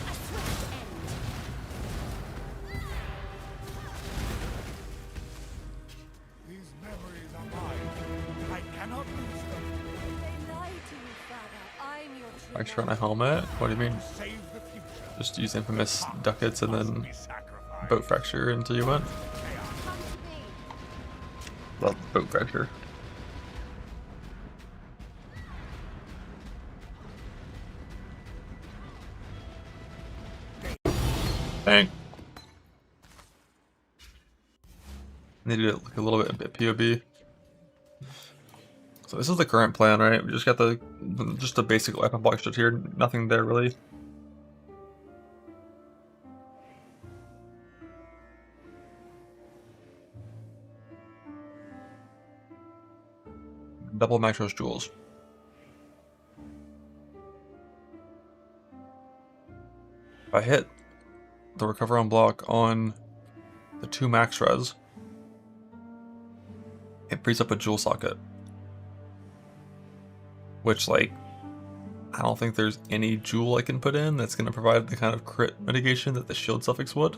A swift end. These memories are mine. I cannot lose them. They lied to you, father. I'm your true Extra on a love. helmet? What do you mean? Save the future. Just use infamous ducats and then Be sacrificed. boat fracture until you went. Come to me. Love boat fracture. Dang. Needed it like a little bit POB. So this is the current plan, right? We just got the basic weapon block shit here. Nothing there really. Double Macros Jewels. If I hit the recover on block on the 2 max res, it frees up a jewel socket. Which, like, I don't think there's any jewel I can put in that's going to provide the kind of crit mitigation that the shield suffix would.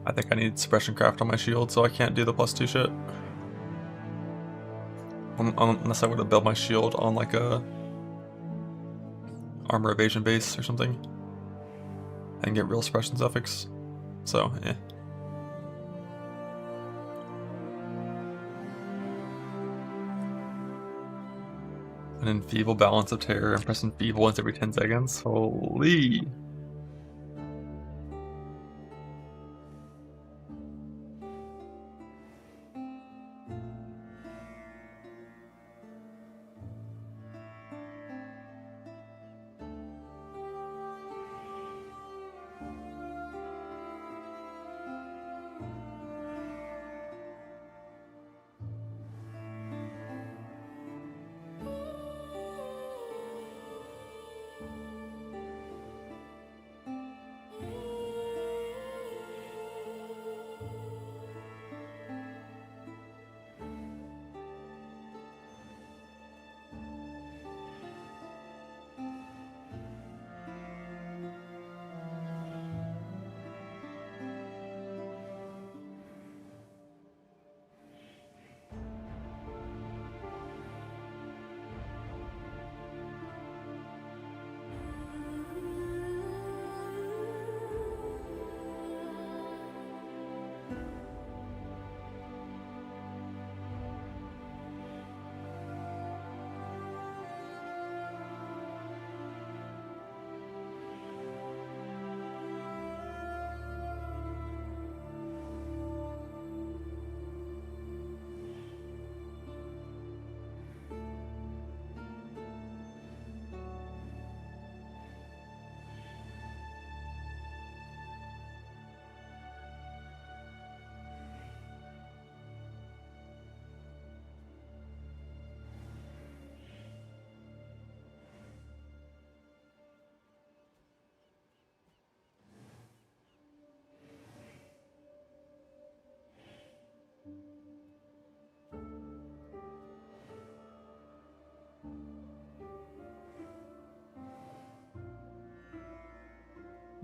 I think I need suppression craft on my shield, so I can't do the +2 shit. Unless I were to build my shield on like a armor evasion base or something and get real suppression suffix. So, eh. An enfeeble balance of terror and press enfeeble once every 10 seconds. Holy.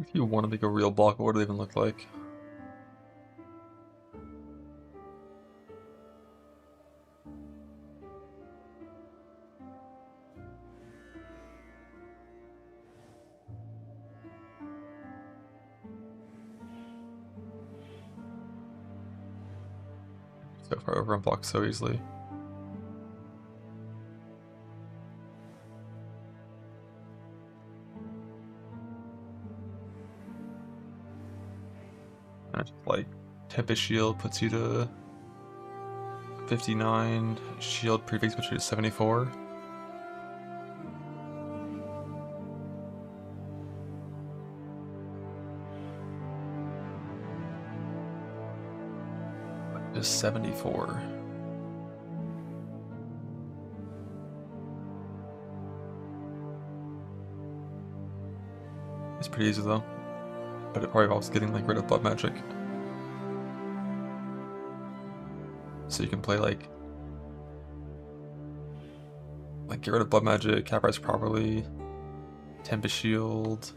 If you want to make a real block, what would it even look like? So far over and block so easily. And like Tempest Shield puts you to 59, Shield Prefix puts you to 74. Just 74. It's pretty easy though. But it probably involves getting like rid of blood magic. So you can play like get rid of blood magic, Caprise properly, Tempest Shield,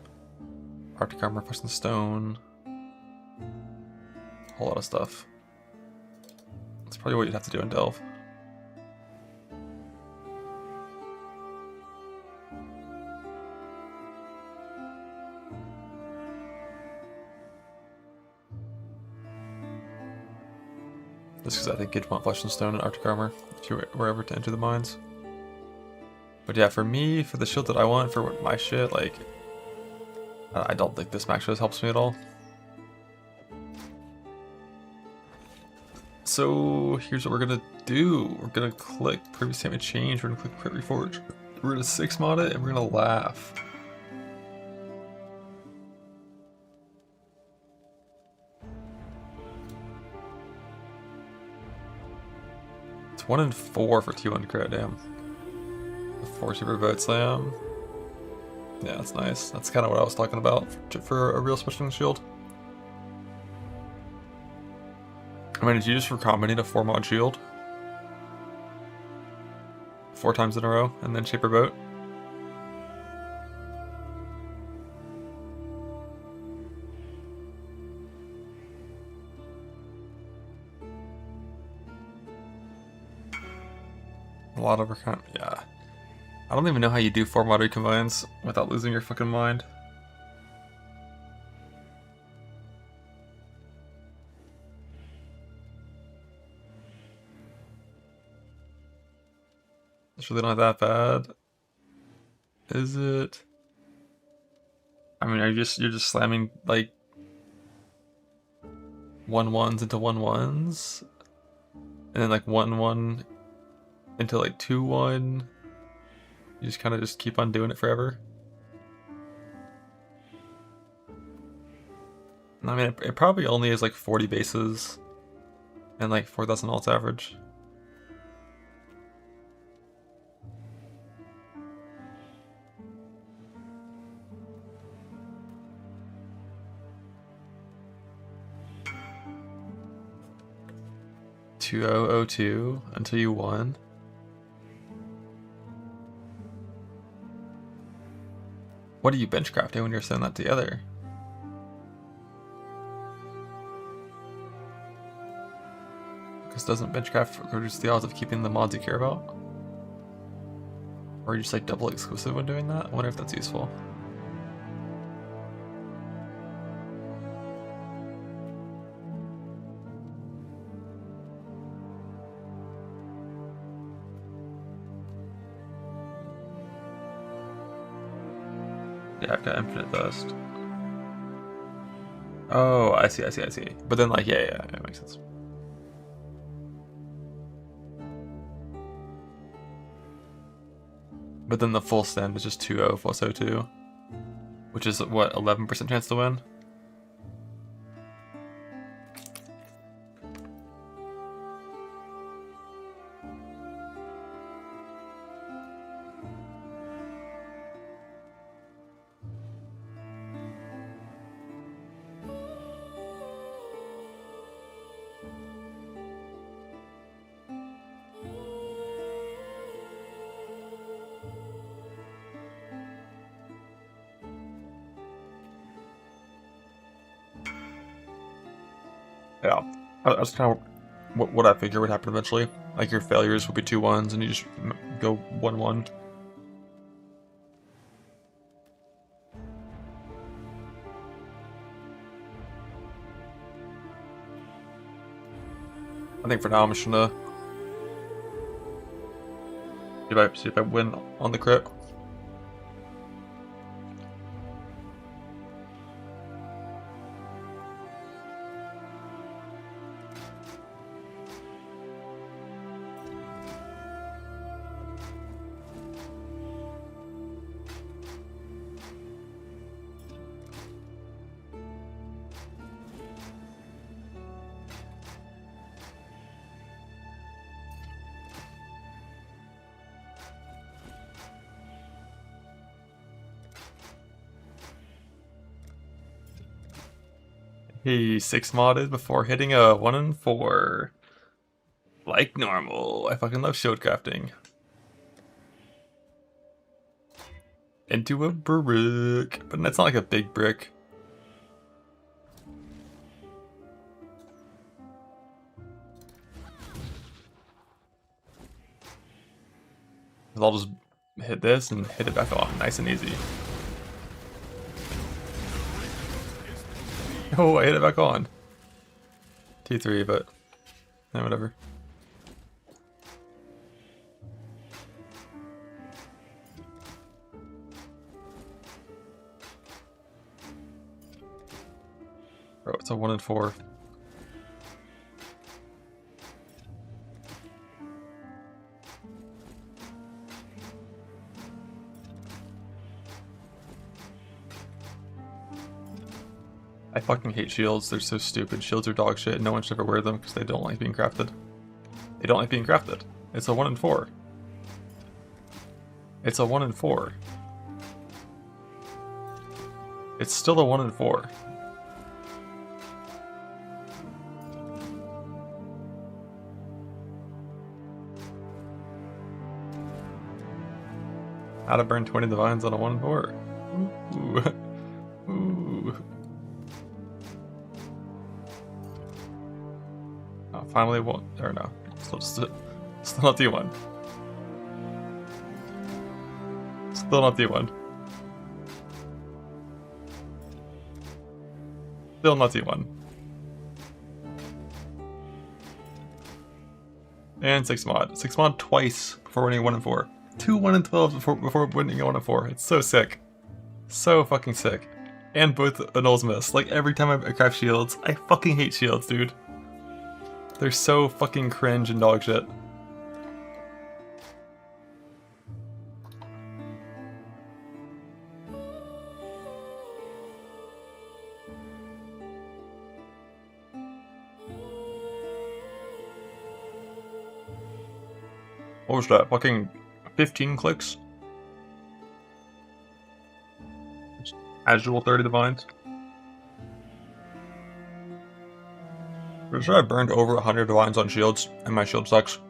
Arctic Armor, Frozen Stone, a whole lot of stuff. That's probably what you'd have to do in Delve. Just because I think you'd want Flesh and Stone and Arctic Armor if you were ever to enter the mines. But yeah, for me, for the shield that I want, for my shit, like, I don't think this max shows helps me at all. So here's what we're gonna do. We're gonna click Previous Damage Change, we're gonna click Crit Reforge. We're gonna 6-mod it, and we're gonna laugh. It's 1 in 4 for T1 crit, damn. The 4 super vote slam. Yeah, that's nice. That's kind of what I was talking about for a real special shield. I mean, did you just recombinate a 4-mod shield 4 times in a row and then Shaper Boat? A lot of yeah. I don't even know how you do 4-mod recombines without losing your fucking mind. It's really not that bad, is it? I mean, you're just slamming like 1-1s into 1-1s, and then like 1-1 into like 2-1. You just kind of just keep on doing it forever. I mean, it probably only is like 40 bases and like 4,000 alt average. $2002 until you won. What are you benchcrafting when you're setting that together? Because doesn't benchcraft reduce the odds of keeping the mods you care about? Or are you just like double exclusive when doing that? I wonder if that's useful. Yeah, I've got infinite dust. Oh, I see. But then, like, yeah, it makes sense. But then the full stand is just 2-0 plus 0-2, which is what, 11% chance to win? Yeah, that's kind of what I figured would happen eventually. Like your failures would be 2 1s, and you just go 1-1. I think for now I'm just gonna see if I win on the crit. He 6 modded before hitting a 1 and 4. Like normal. I fucking love shield crafting. Into a brick. But that's not like a big brick. I'll just hit this and hit it back off. Nice and easy. Oh, I hit it back on. T3, but yeah, whatever. Bro, it's a 1 and 4. I fucking hate shields. They're so stupid. Shields are dog shit. No one should ever wear them because they don't like being crafted. They don't like being crafted. It's a 1 and 4. It's a 1 and 4. It's still a 1 and 4. How to burn 20 divines on a 1 and 4. Ooh. Ooh. Oh, finally won't. Or no. Still not D1. Still not D1. Still not D1. And 6 mod. 6 mod twice before winning 1 and 4. 2 1 and 12 before winning 1 and 4. It's so sick. So fucking sick. And both annuls miss. Like every time I craft shields, I fucking hate shields, dude. They're so fucking cringe and dog shit. What was that? Fucking 15 clicks? Agile 30 divines. Pretty sure I burned over 100 divines on shields, and my shield sucks.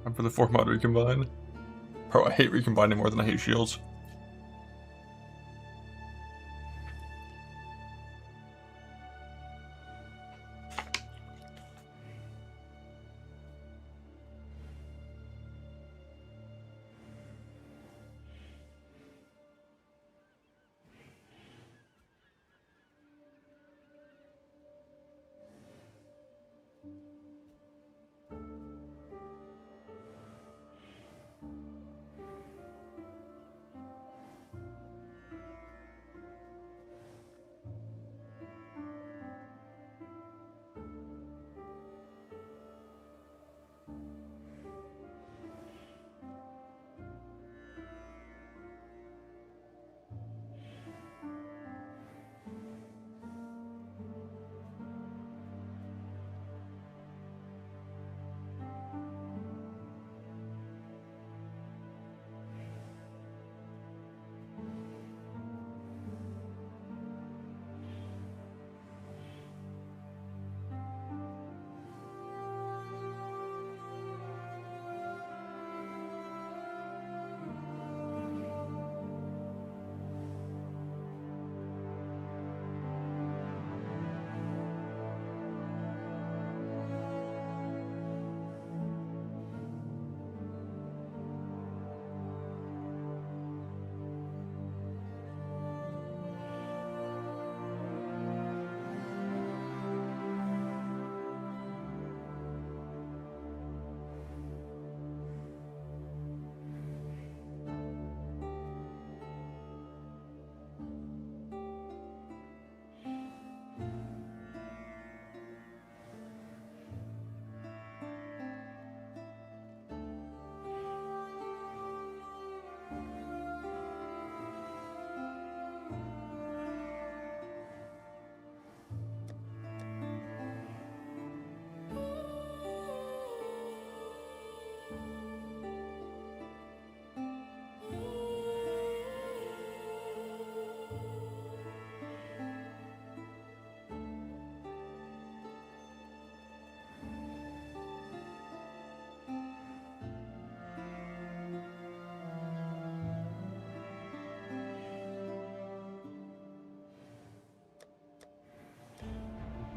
I'm for the 4 mod recombine. Bro, I hate recombining more than I hate shields.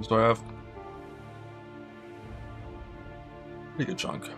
So I have pretty good chunk.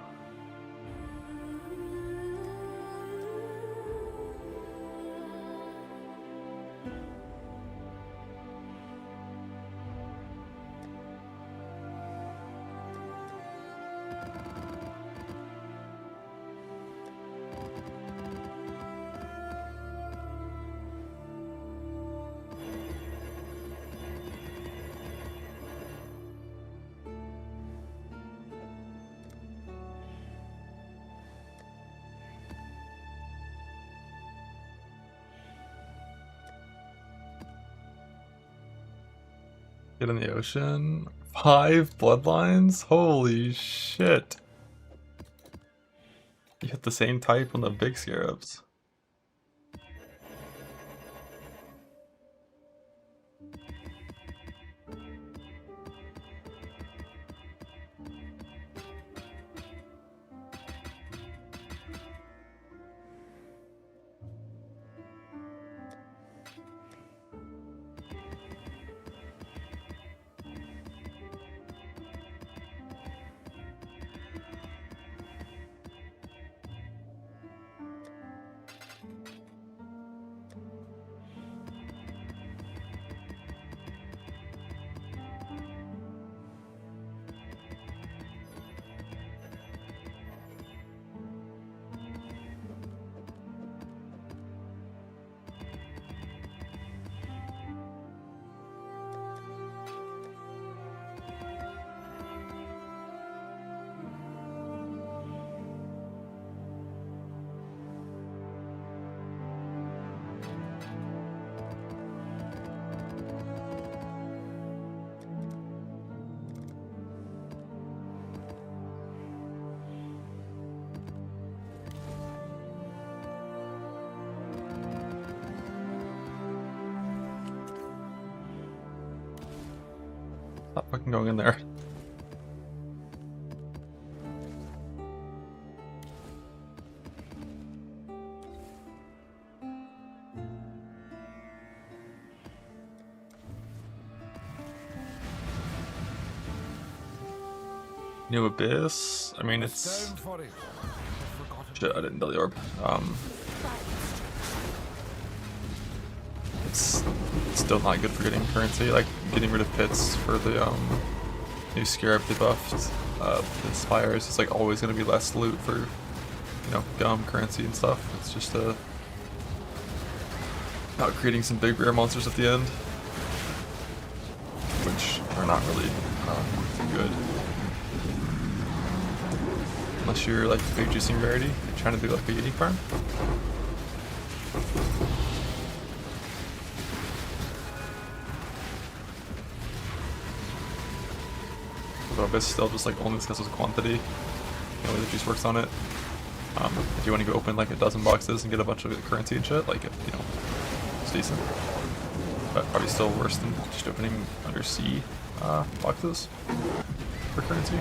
Get in the ocean. 5 bloodlines? Holy shit. You hit the same type on the big scarabs. Stop fucking going in there. New Abyss? I mean, it's... Stone for it. Shit, I didn't build the orb. It's still not good for getting currency. Like, getting rid of pits for the new scarab they buffed. The spires is like always going to be less loot for, you know, gum, currency and stuff. It's just about creating some big rare monsters at the end, which are not really good. Unless you're like big juicing rarity, you're trying to do like a unique farm. But Abyss still just like only discusses quantity, the way the juice works on it. If you want to go open like a dozen boxes and get a bunch of currency and shit, like, you know, it's decent. But probably still worse than just opening under C boxes for currency.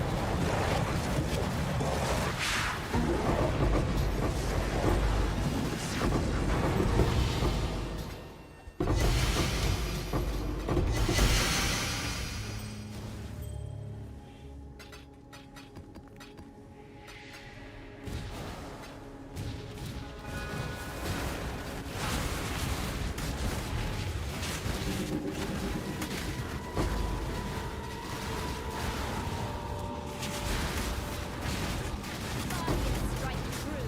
Strike true.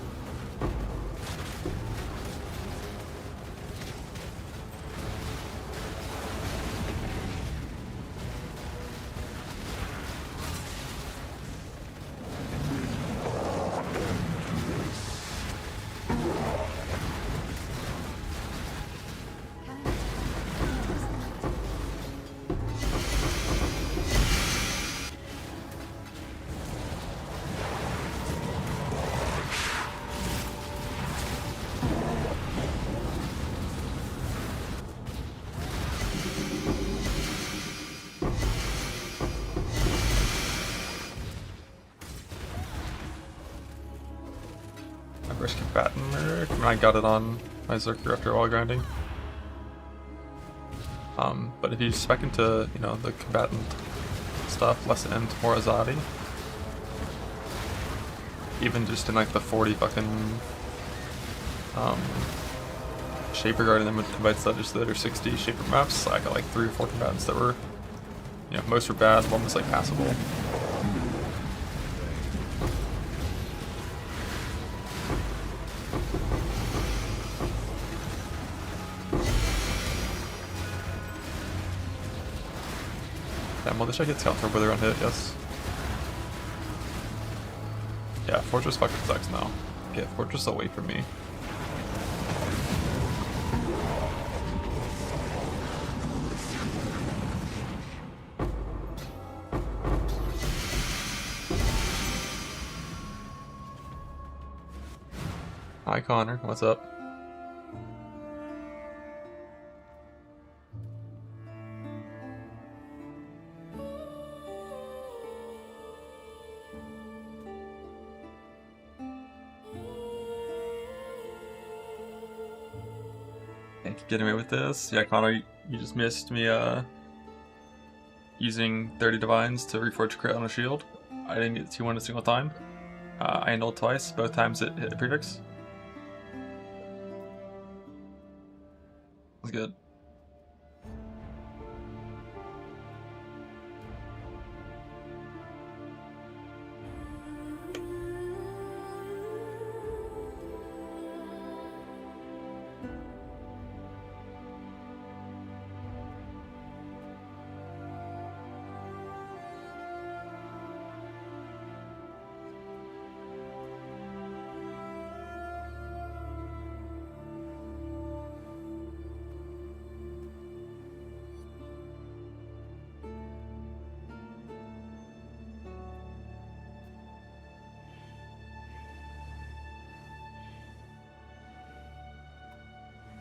Risk combatant murder. I got it on my Zerker after wall grinding. But if you spec into, you know, the combatant stuff, less end, more Azadi, even just in like the 40 fucking Shaper Guard and then invites that are 60 Shaper maps, I got like 3 or 4 combatants that were, you know, most were bad, one was like passable. Damn, well, this should get counter whether on hit, yes. Yeah, Fortress fucking sucks now. Get Fortress away from me. Hi Connor, what's up? Thank you, getting away with this. Yeah, Connor, you just missed me using 30 divines to reforge crit on a shield. I didn't get 2-1 a single time. I annulled twice, both times it hit a prefix. Was good.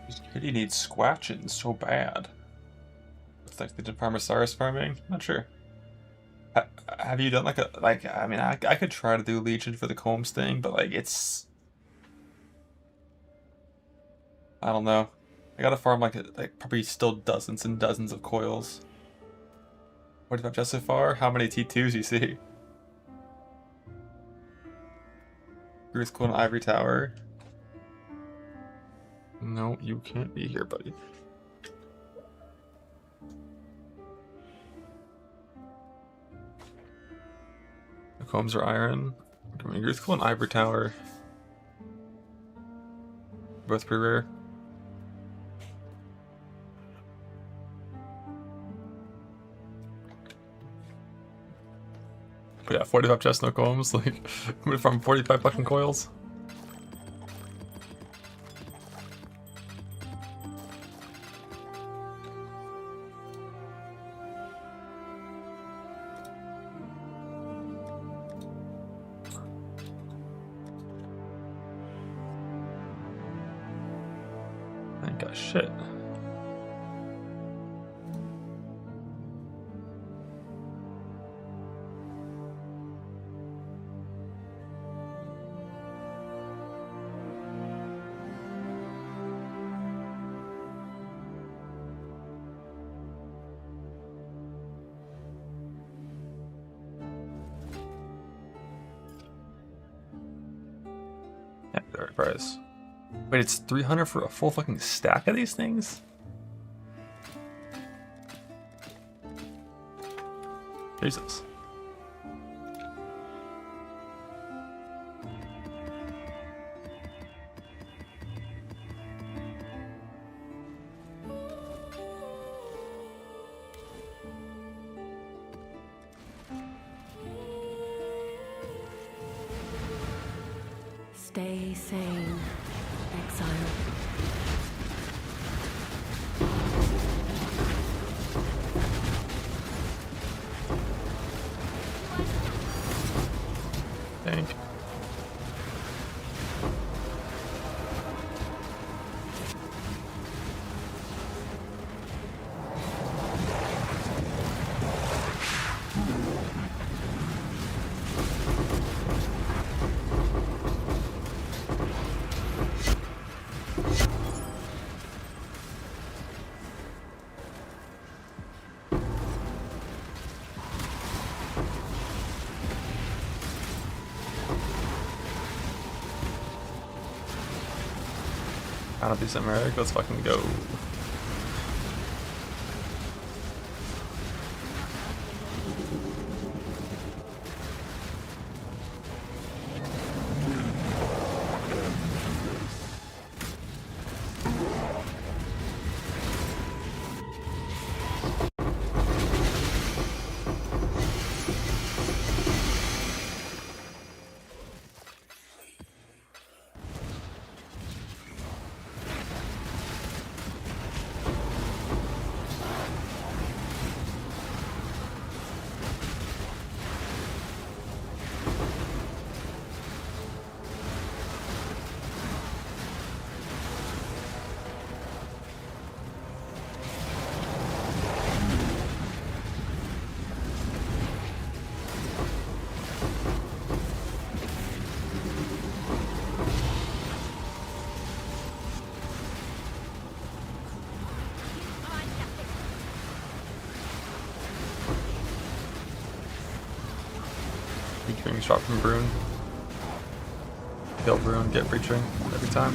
This kitty needs squatching so bad. It's like the Parmesaurus farming? Not sure. Have you done like a, I mean, I could try to do Legion for the Combs thing, but like it's, I don't know. I gotta farm like probably still dozens and dozens of coils. What about just so far? How many T2s you see? Bruce Cool and Ivory Tower. No, you can't be here, buddy. The Combs are iron. I mean, Bruce Cool and Ivory Tower. Both pretty rare. But yeah, 45 chest, no Combs. Like, I'm gonna farm 45 fucking coils. I ain't got shit. Yeah, the right price. Wait, it's 300 for a full fucking stack of these things? Jesus. Stay sane, exile. Thank. Not decent, Merrick. Let's fucking go. Shot from Brune. Kill Brune, get breaching every time.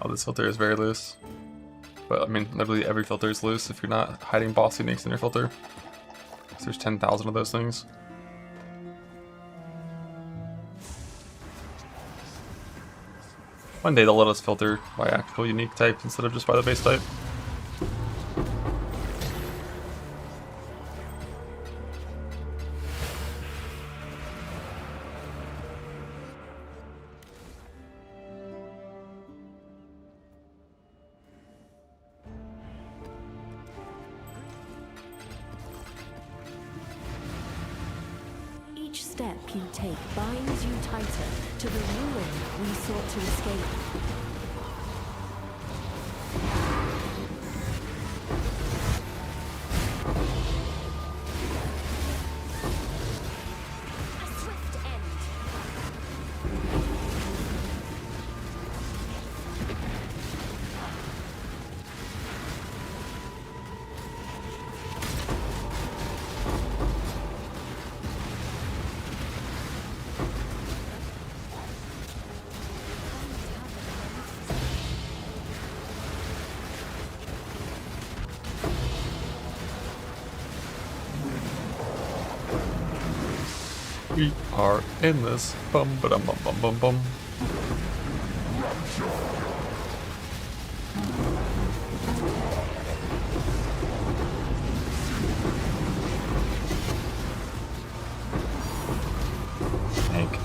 Oh, this filter is very loose. But I mean, literally every filter is loose if you're not hiding boss uniques in your filter. So there's 10,000 of those things. One day they'll let us filter by actual unique type instead of just by the base type. Each step you take binds you tighter to the ruin we sought to escape. A swift end. We are in this. Bum ba dum bum bum bum bum. Tank.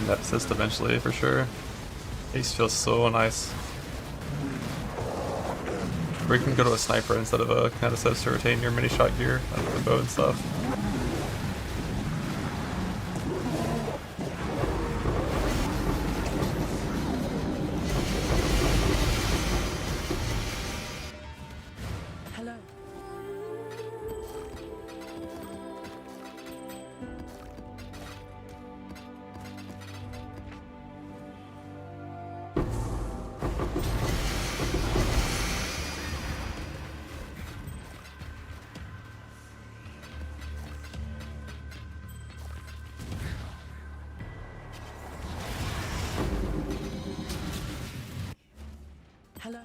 net assist eventually for sure. Ace feels so nice. Or you can go to a sniper instead of a net assist to retain your mini shot gear under the bow and stuff. Hello. Hello.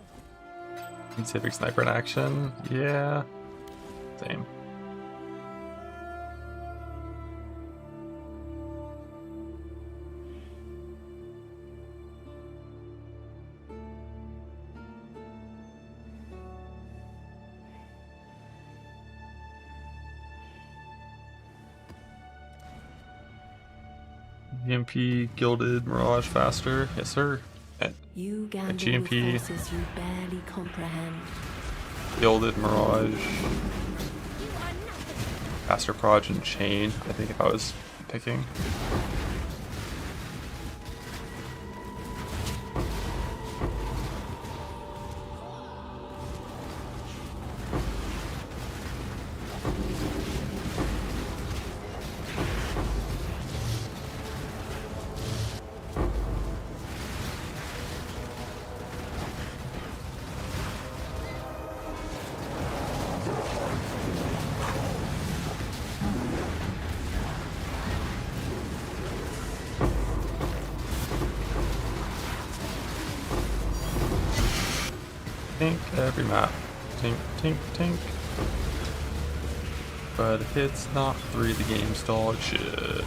You see a big sniper in action? Yeah. Same. GMP Gilded Mirage faster? Yes, sir. And You gamble with GMP forces you barely comprehend. Gilded Mirage faster proj and chain, I think if I was picking. Tink every map. Tink, tink, tink. But if it's not 3, the game's dog shit.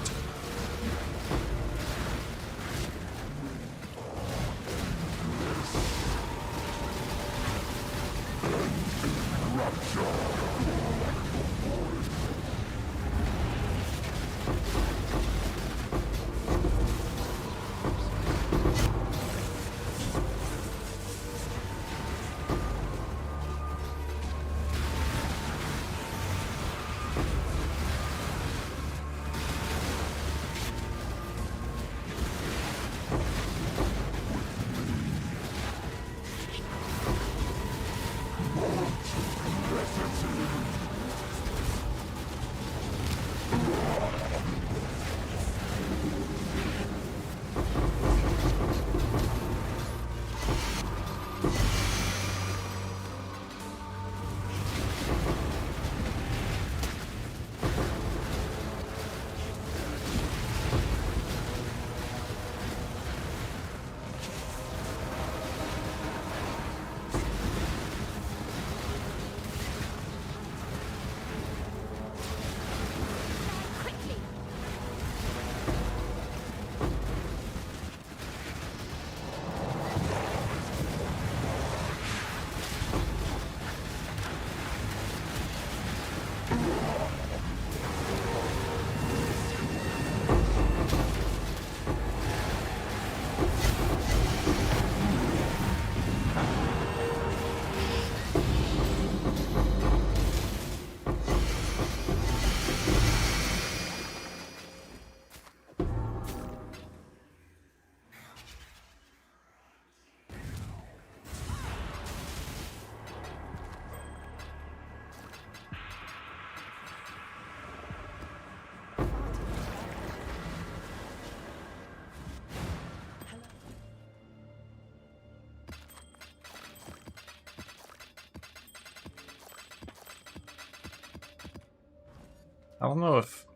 I don't know if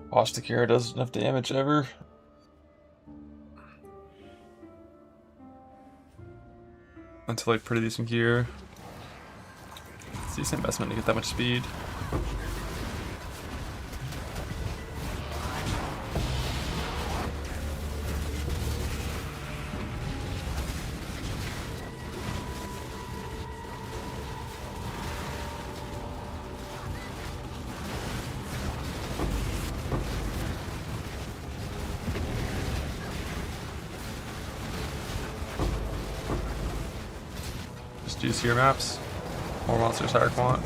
Ostakira does enough damage ever. Until like pretty decent gear. It's a decent investment to get that much speed. juicier maps. More monsters higher quant.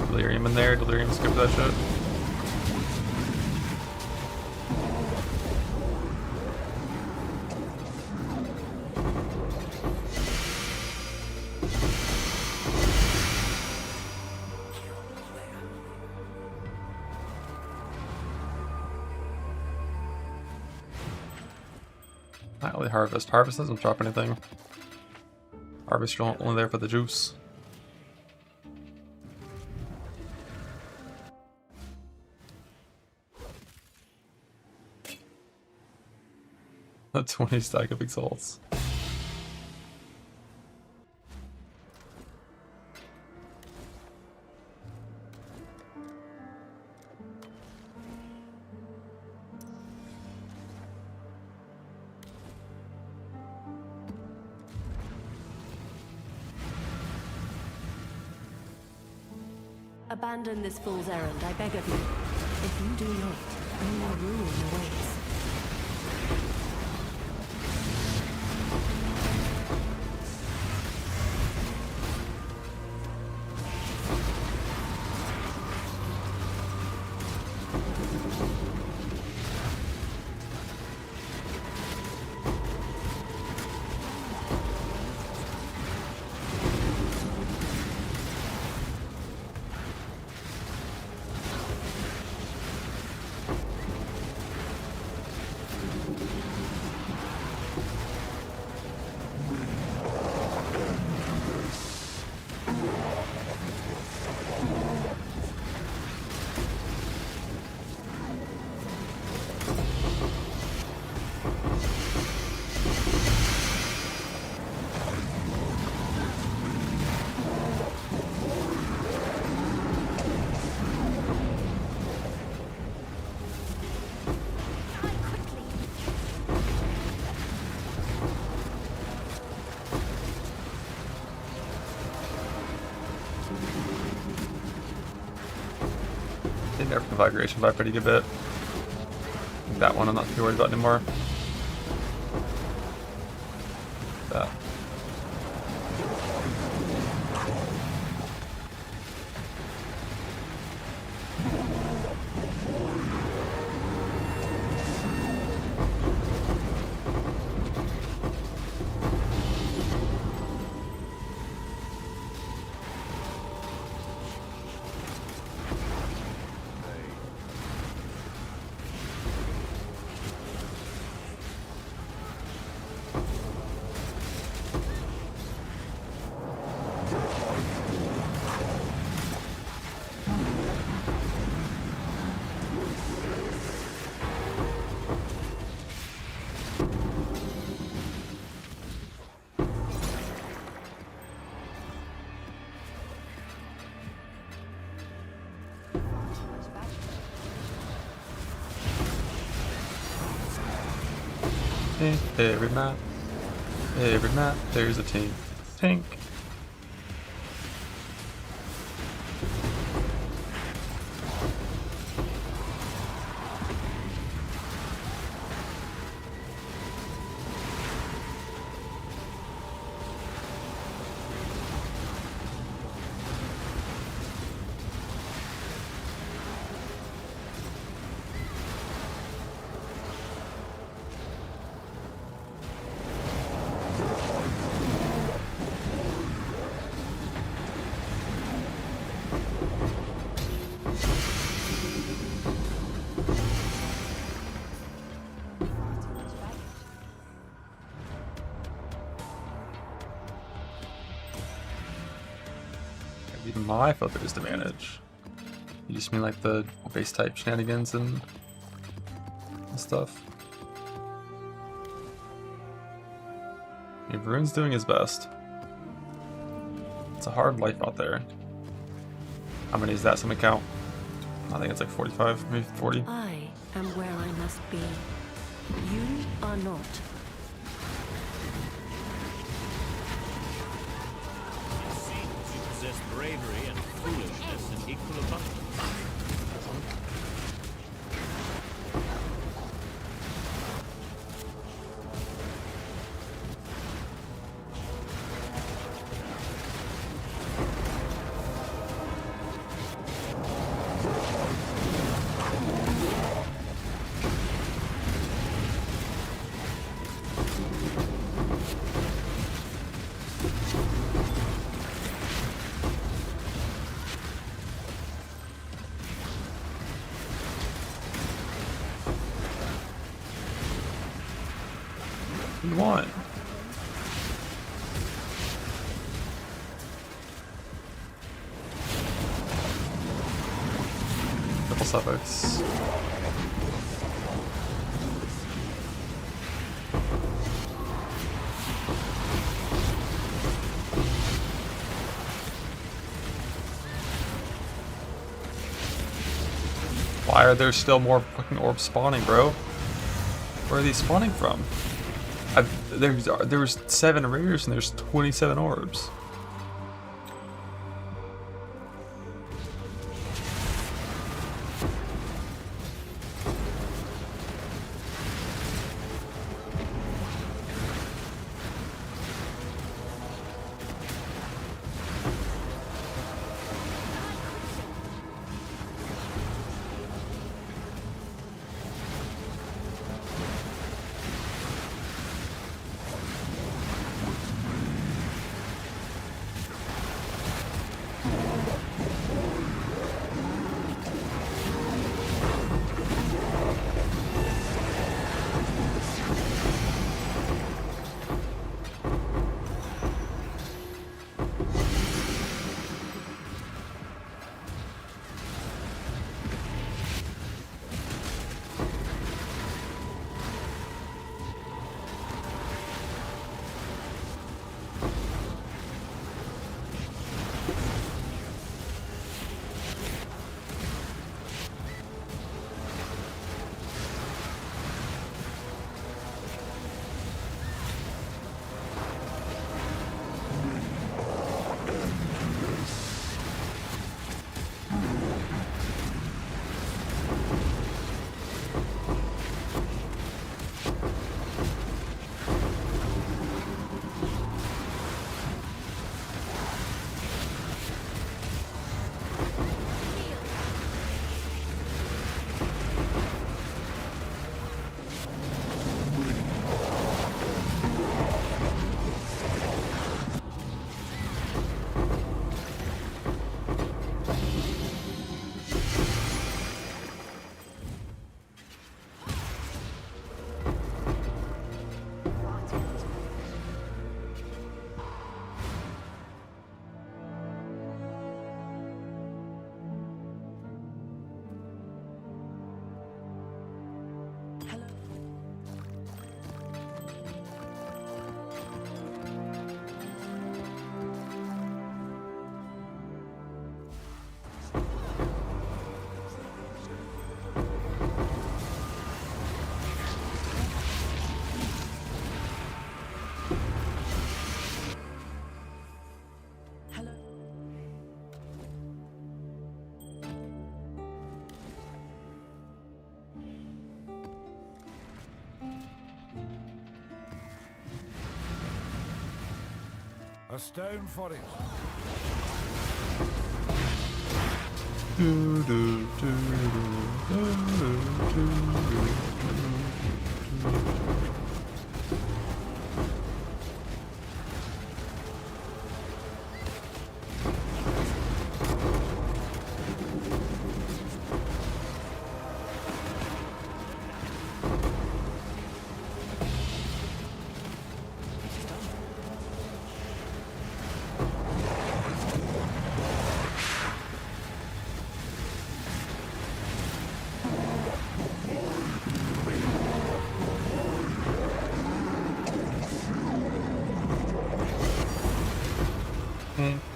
Delirium in there. Delirium skip that shit. Not really harvest. Harvest doesn't drop anything. Harvest you're only there for the juice. A 20 stack of exalts. Abandon this fool's errand, I beg of you. If you do not, only ruin awaits. They nerfed configuration by a pretty good bit. That one I'm not too worried about anymore. That. Every map, there's a team. Tink. Even my filters to manage. You just mean like the base type shenanigans and stuff? I mean, Varun's doing his best. It's a hard life out there. How many is that? Somebody count? I think it's like 45, maybe 40. I am where I must be. You are not. It seems you possess bravery and foolishness in equal abundance. do you want? Triple suffix. Why are there still more fucking orbs spawning, bro? Where are these spawning from? There was 7 rares and there's 27 orbs. A stone for it.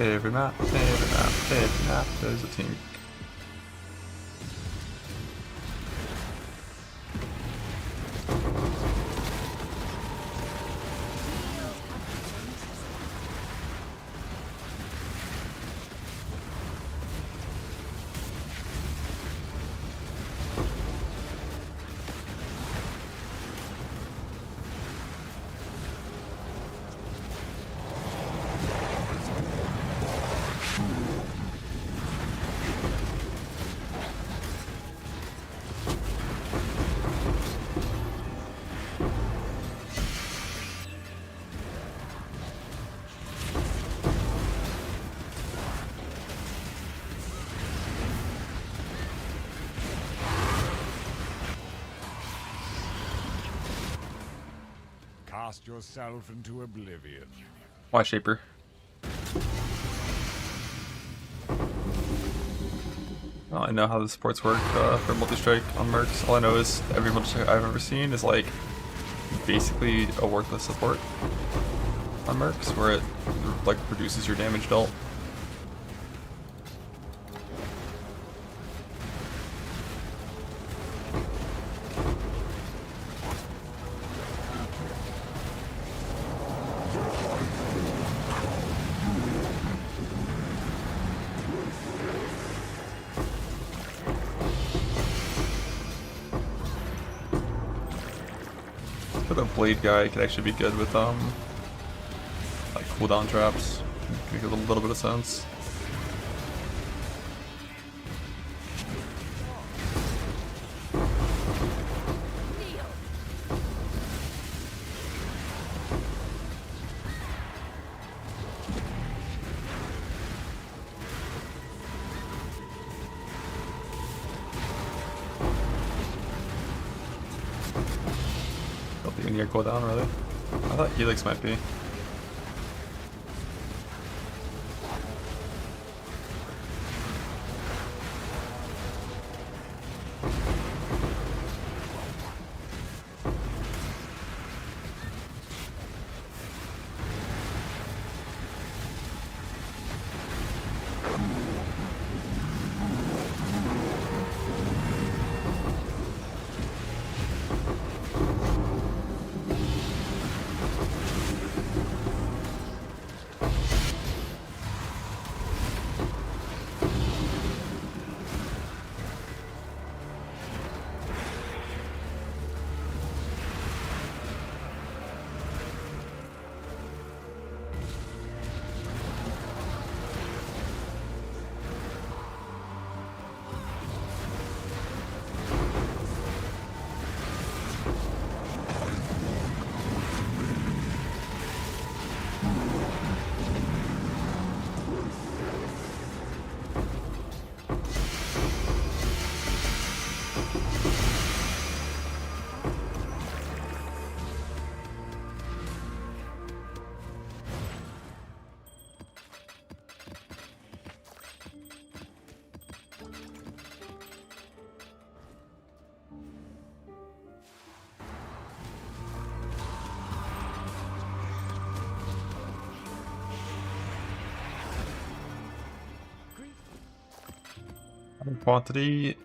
Every map, there's a team. cast yourself into oblivion. Why Shaper? Well, I know how the supports work for multi-strike on mercs. All I know is every multi-strike I've ever seen is like basically a worthless support on mercs, where it like reduces your damage dealt. The blade guy could actually be good with like cooldown traps. Make a little bit of sense. Don't even need to go down really. I thought Helix might be. Quantity.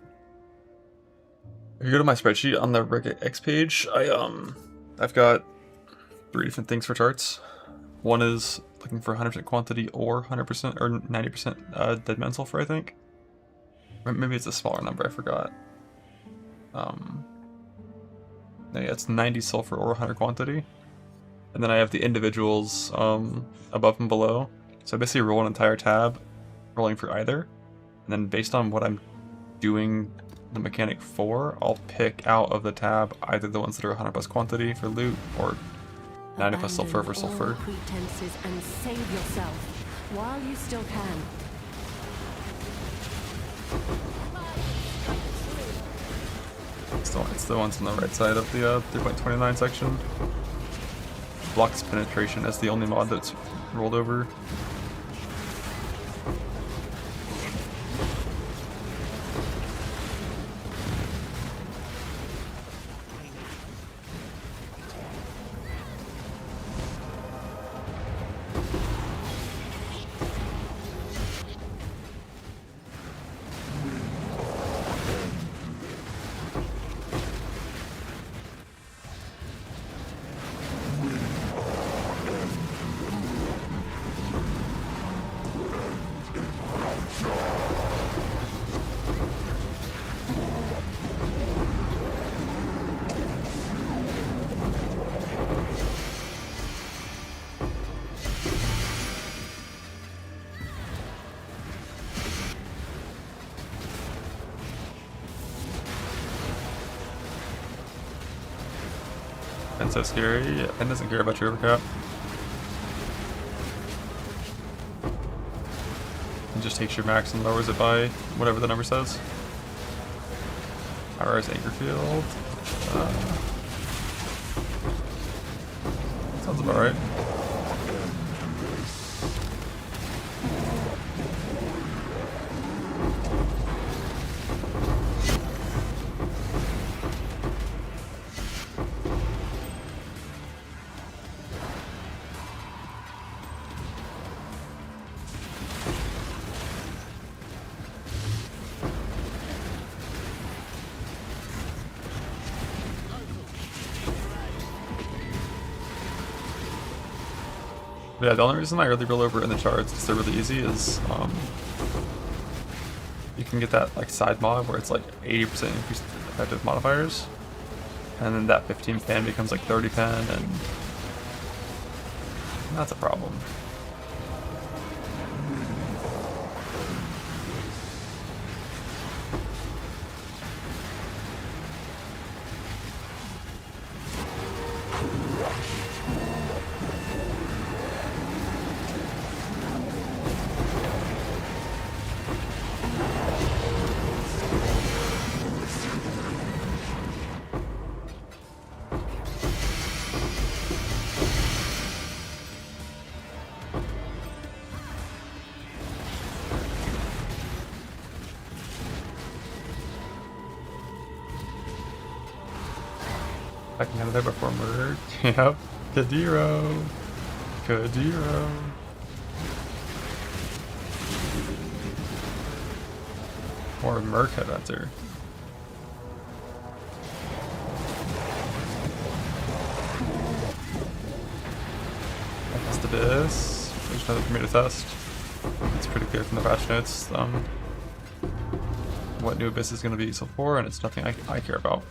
If you go to my spreadsheet on the X page, I've got 3 different things for charts. One is looking for 100% quantity or 100% or 90% dead man sulfur, I think. Or maybe it's a smaller number, I forgot. No, yeah, it's 90 sulfur or 100 quantity. And then I have the individuals above and below. So I basically roll an entire tab, rolling for either. And then based on what I'm doing the mechanic for, I'll pick out of the tab either the ones that are 100+ quantity for loot or 90+ sulfur for sulfur. All pretenses and save yourself while you still can. It's the ones on the right side of the 3.29 section. Blocks penetration as the only mod that's rolled over. And so scary, and doesn't care about your overcap. And just takes your max and lowers it by whatever the number says. Ours Anchor Field. Sounds about right. Yeah, the only reason I really roll over in the charts because they're really easy is you can get that like side mod where it's like 80% increased effective modifiers, and then that 15 pen becomes like 30 pen, and that's a problem. I can have there before murder. Yep. Kadiro. Kadiro. Or Merc Headhunter. Test Abyss. There's nothing for me to test. It's pretty clear from the patch notes what new Abyss is going to be useful for, and it's nothing I care about.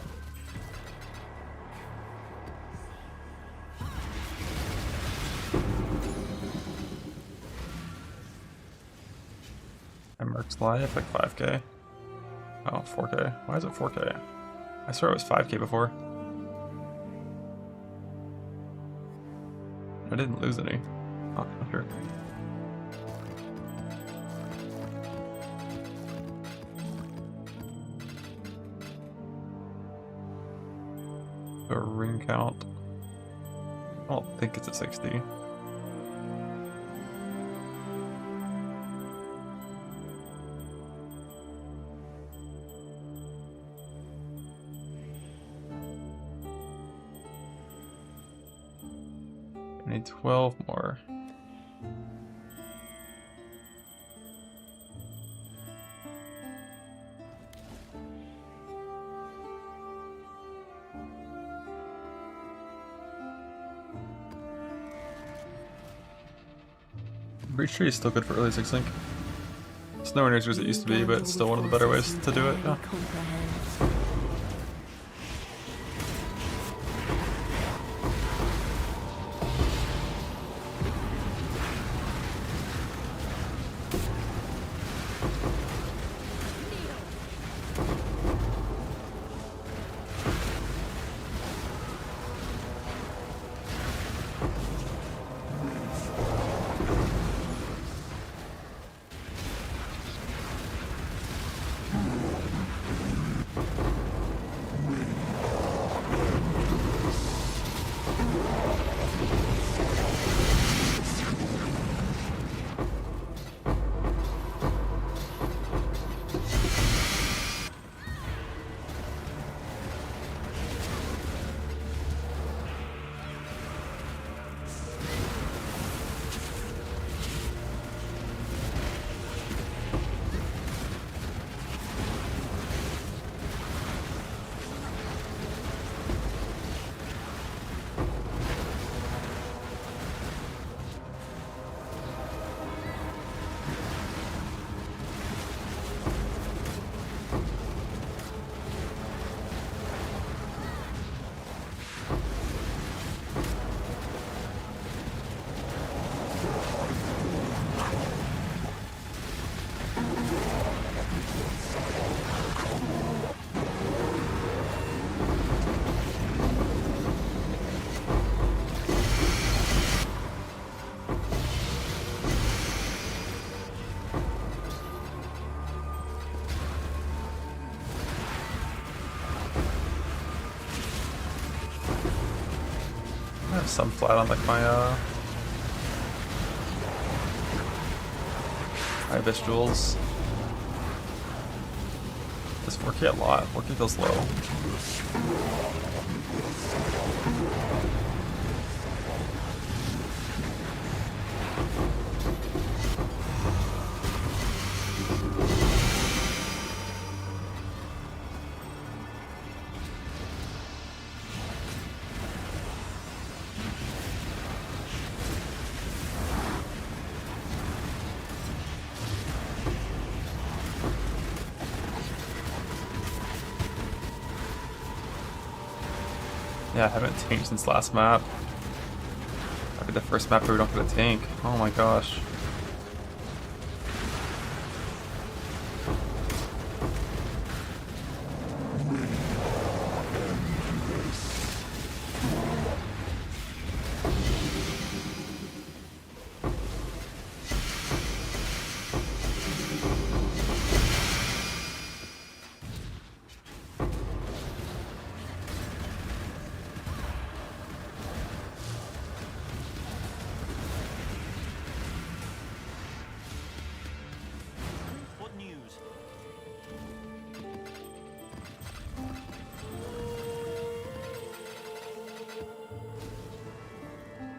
Merc's life, like 5k. Oh, 4k. Why is it 4k? I swear it was 5k before. I didn't lose any. Oh, not sure. A ring count. I don't think it's a 60. I need 12 more. Breach Tree is still good for early 6-link. It's nowhere near as good as it used to be, but it's still one of the better ways to do it. Yeah. have some flat on like my Ibis jewels. This 4K a lot. 4K feels low. Yeah, I haven't tanked since last map. That'd be the first map where we don't get a tank. Oh my gosh. What news?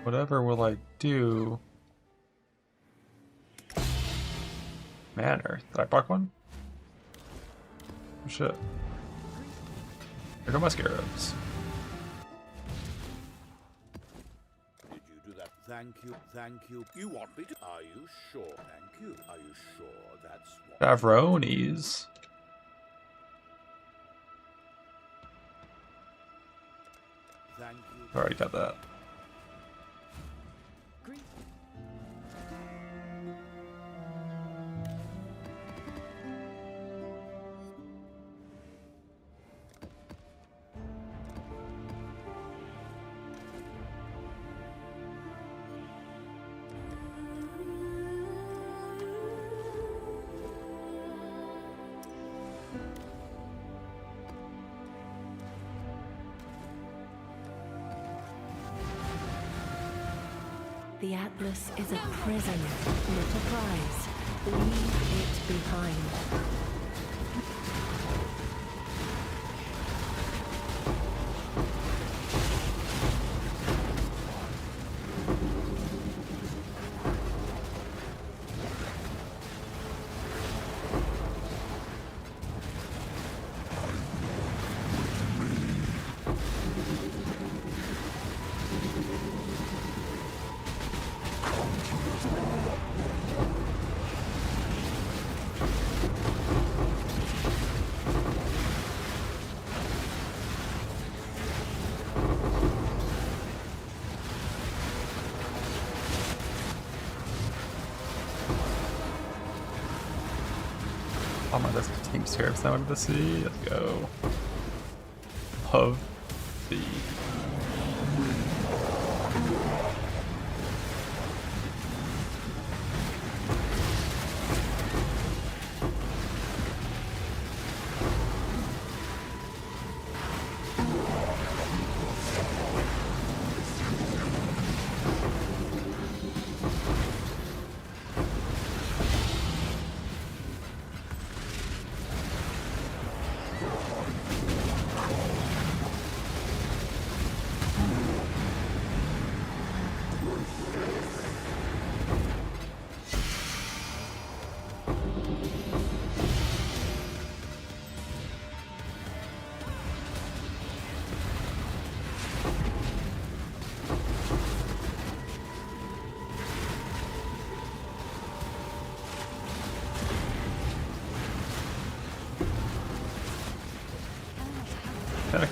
Whatever will I do? Manor. Did I block one? Oh shit. Here go my scarabs. Did you do that? Thank you, thank you. You want me to? Are you sure? Thank you. Are you sure that's what? Favronis. Thank you. Already got that. The Atlas is a prison, not a prize. Leave it behind. Oh my, there's team scarabs I wanted to see. Let's go. Love the.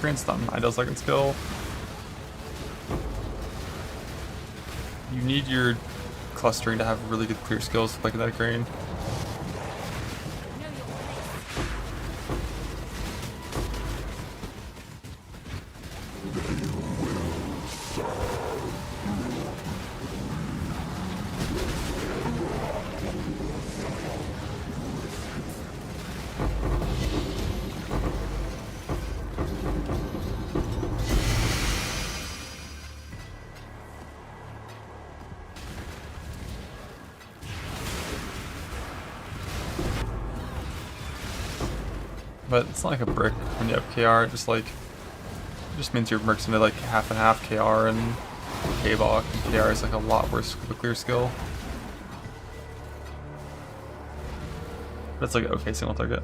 Crane stun 9 skill. You need your clustering to have really good clear skills to play Kinetic Crane. But it's not like a brick when you have KR. It just means your merc's into like half and half KR and K-Bach. And KR is like a lot worse of a clear skill. But it's like an okay single target.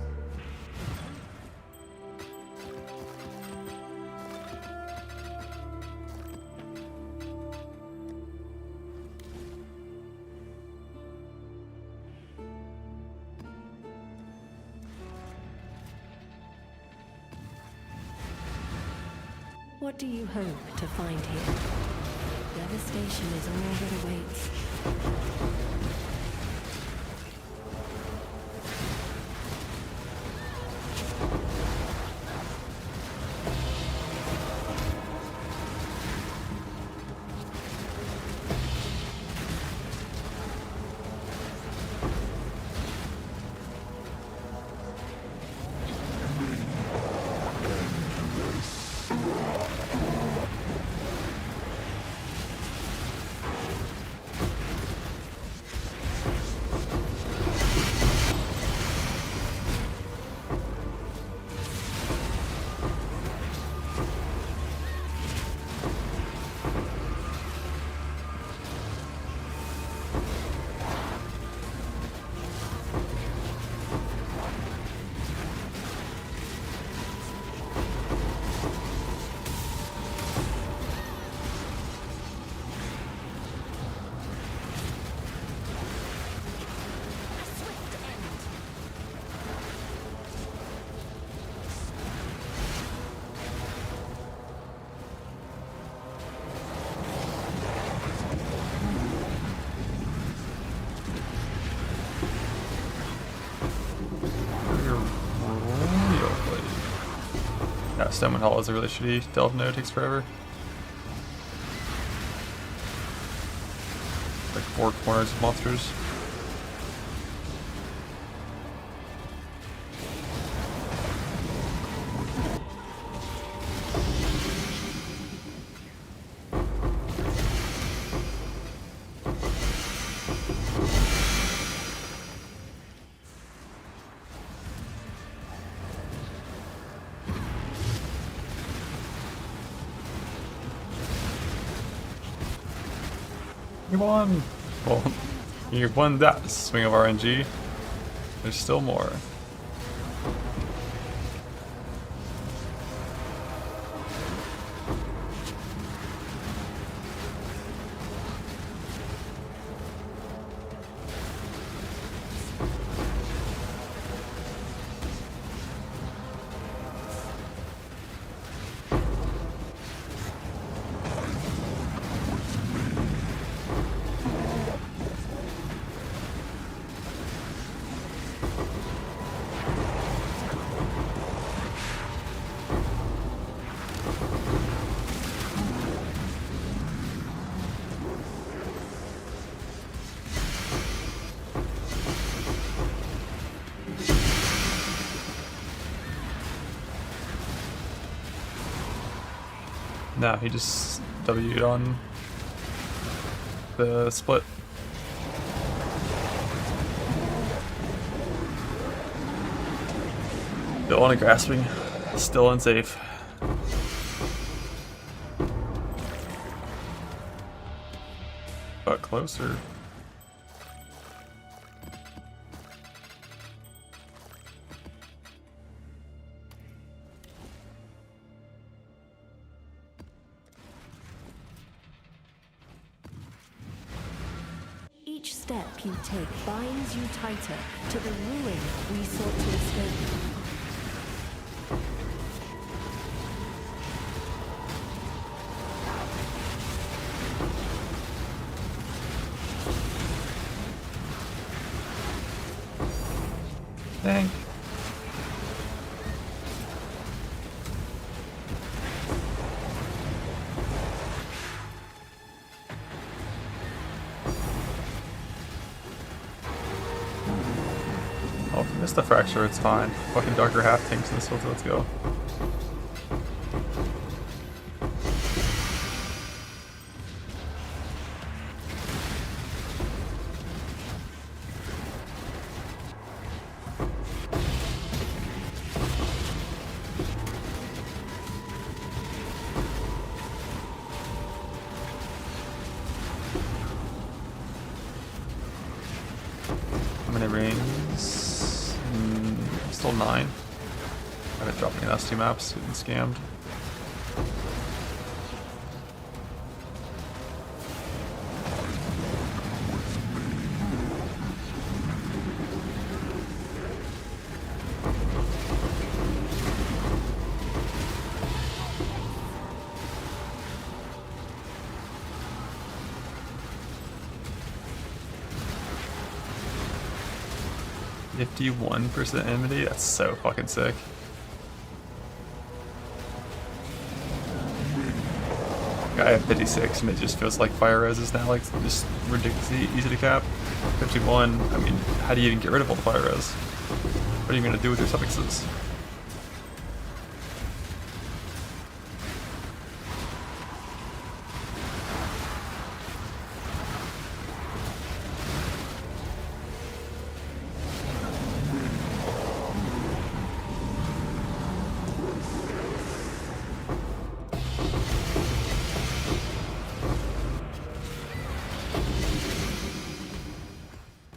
What do you hope to find here? Devastation is all that awaits. Yeah, Stoneman Hall is a really shitty delve node, takes forever. Like 4 corners of monsters. You won! Well, you won that swing of RNG. There's still more. No, he just W'd on the split. Still on a grasping, still unsafe. But closer. Each step you take binds you tighter to the ruin we sought to escape. Dang. Oh, if you missed the fracture, it's fine. Fucking Dr. Half tanks in this filter, let's go. rings. Still 9. I haven't dropped any ST maps, getting scammed. %, enmity? That's so fucking sick. I have 56 and it just feels like fire res is now like just ridiculously easy to cap. 51, I mean, how do you even get rid of all the fire res? What are you gonna do with your suffixes?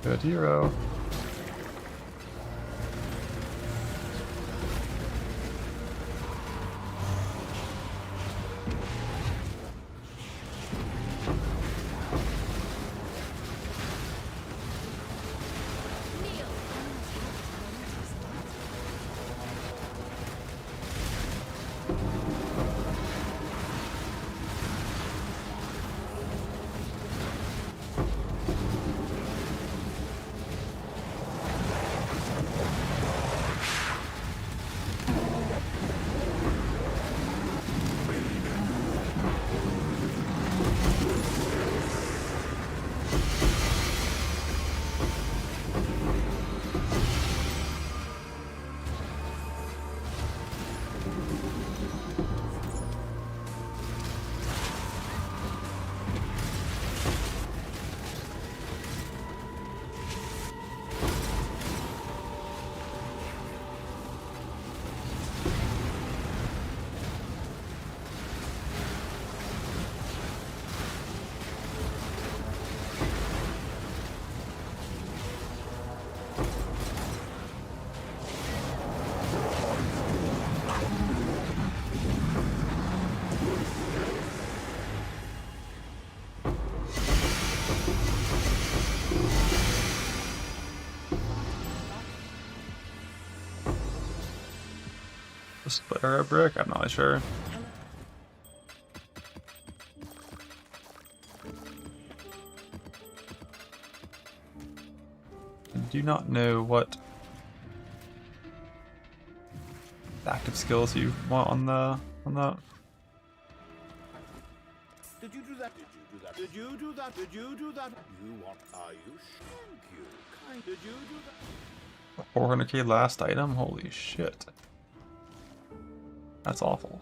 Good hero. Splitter a brick? I'm not really sure. I do not know what active skills you want on that. Did you do that? Did you do that? Did you do that? Did you do that? You want? Are you? Thank you. Kind. Did you do that? 400k last item? Holy shit. That's awful.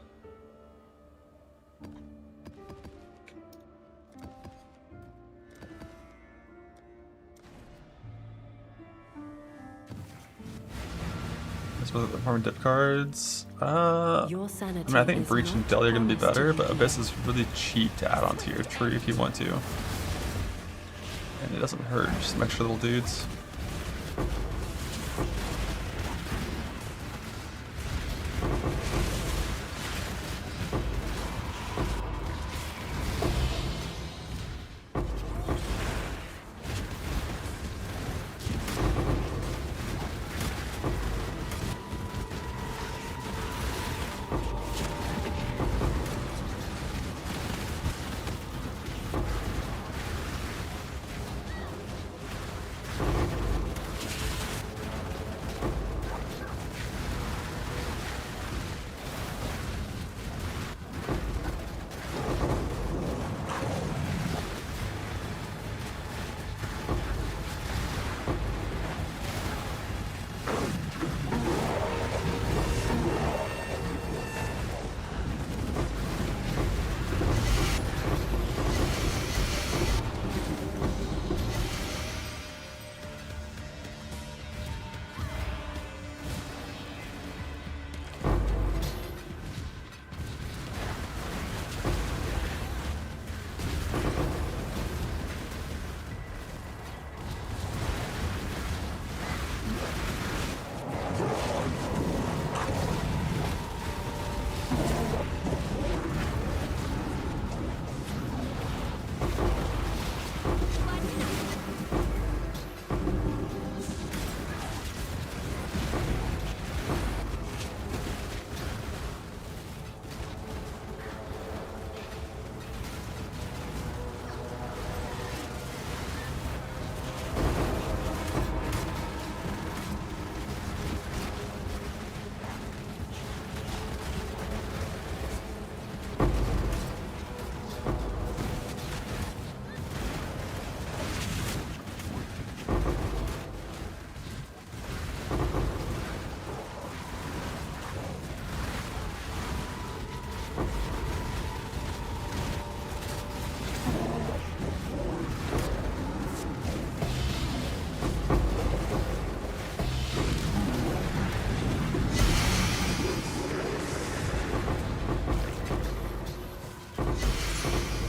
This was the farm dip cards. I mean, I think Breach and Deli are going to be better, but Abyss is really cheap to add onto your tree if you want to. And it doesn't hurt, just some extra little dudes.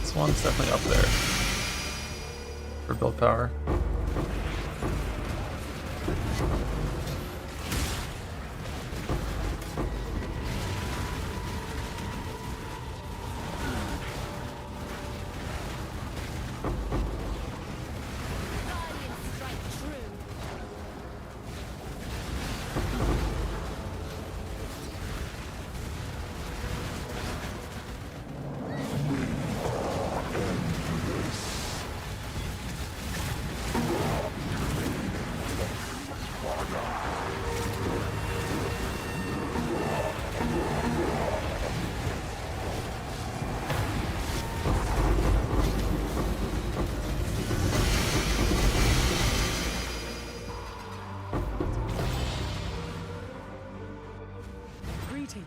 This one's definitely up there for build power. Guardian strike true. Greetings.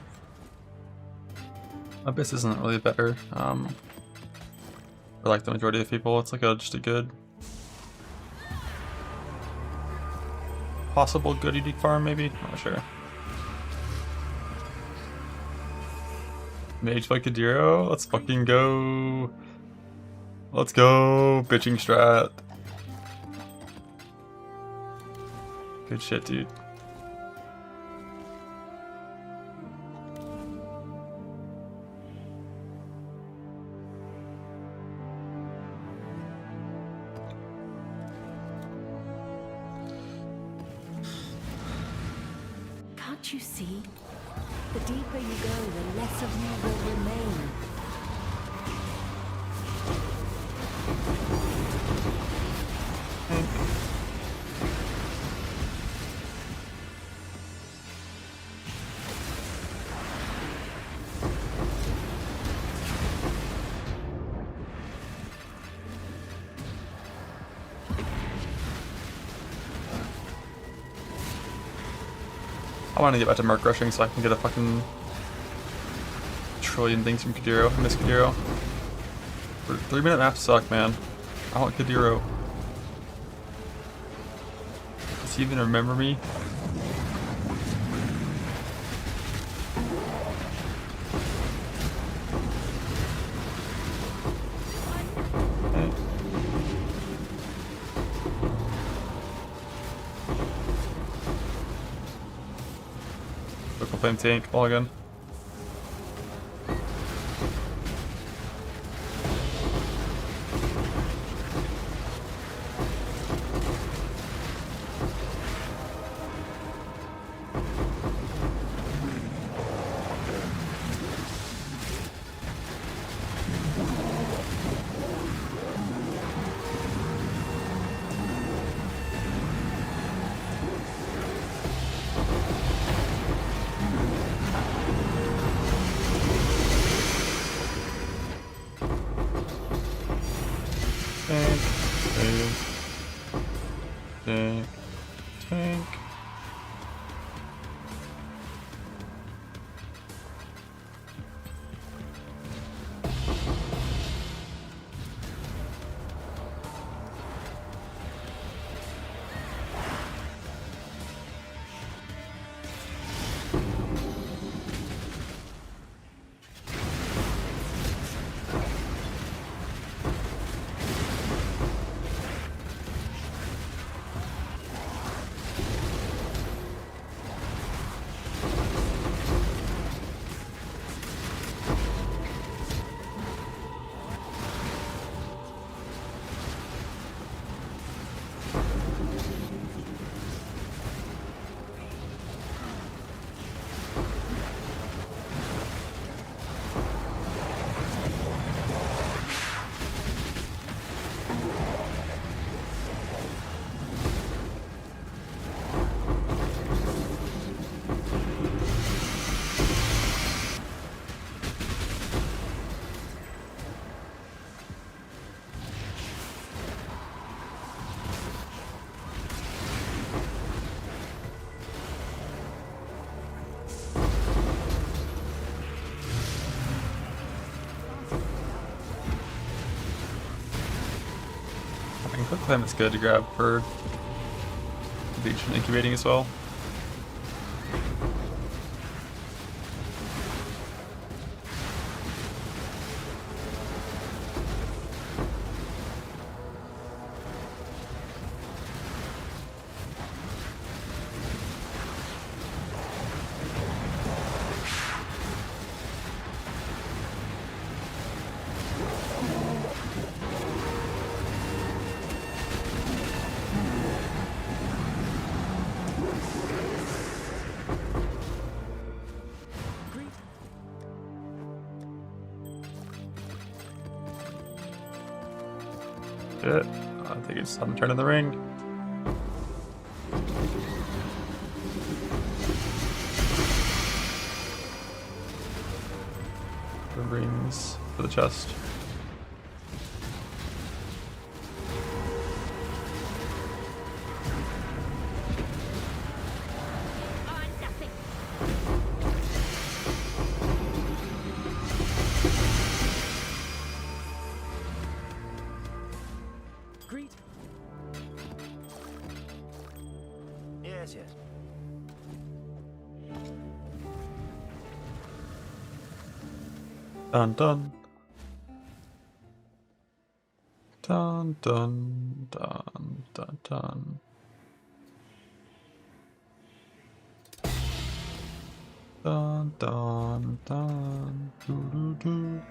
Abyss isn't really better. For like the majority of people, it's like just a good possible good unique farm, maybe? I'm not sure. Mage by Kadiro? Let's fucking go. Let's go. Bitching strat. Good shit, dude. Can't you see? The deeper you go, the less of you will remain. I want to get back to Merc rushing so I can get a fucking trillion things from Kadiro. I miss Kadiro. 3-minute maps suck, man. I want Kadiro. Does he even remember me? Quick flame tank, all again. Quick climb is good to grab for beach and incubating as well. Shit. I think it's time to turn in the ring. The rings for the chest. Yes, yes. Dun dun. Dun dun dun dun dun. Dun dun dun. Doo doo doo.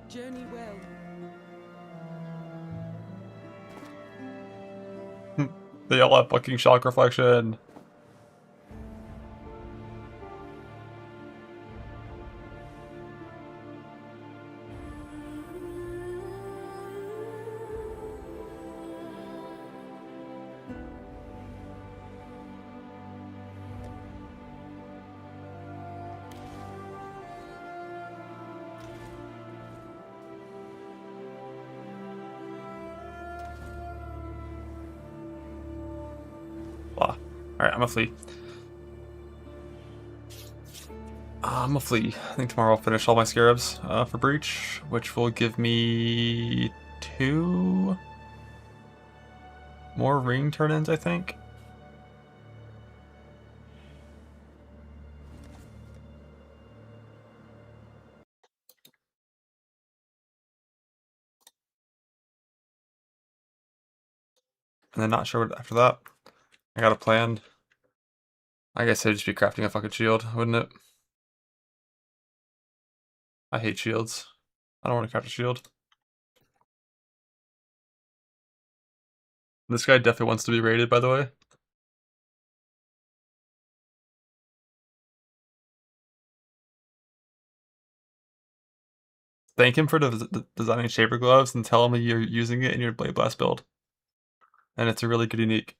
Journey well. They all have fucking shock reflection. Blah. Alright, I'm gonna flee. I'm gonna flee. I think tomorrow I'll finish all my scarabs for Breach, which will give me 2 more ring turn-ins, I think. And then not sure what after that. I got a plan. I guess I'd just be crafting a fucking shield, wouldn't it? I hate shields. I don't want to craft a shield. This guy definitely wants to be raided, by the way. Thank him for designing Shaper Gloves and tell him you're using it in your Blade Blast build. And it's a really good unique.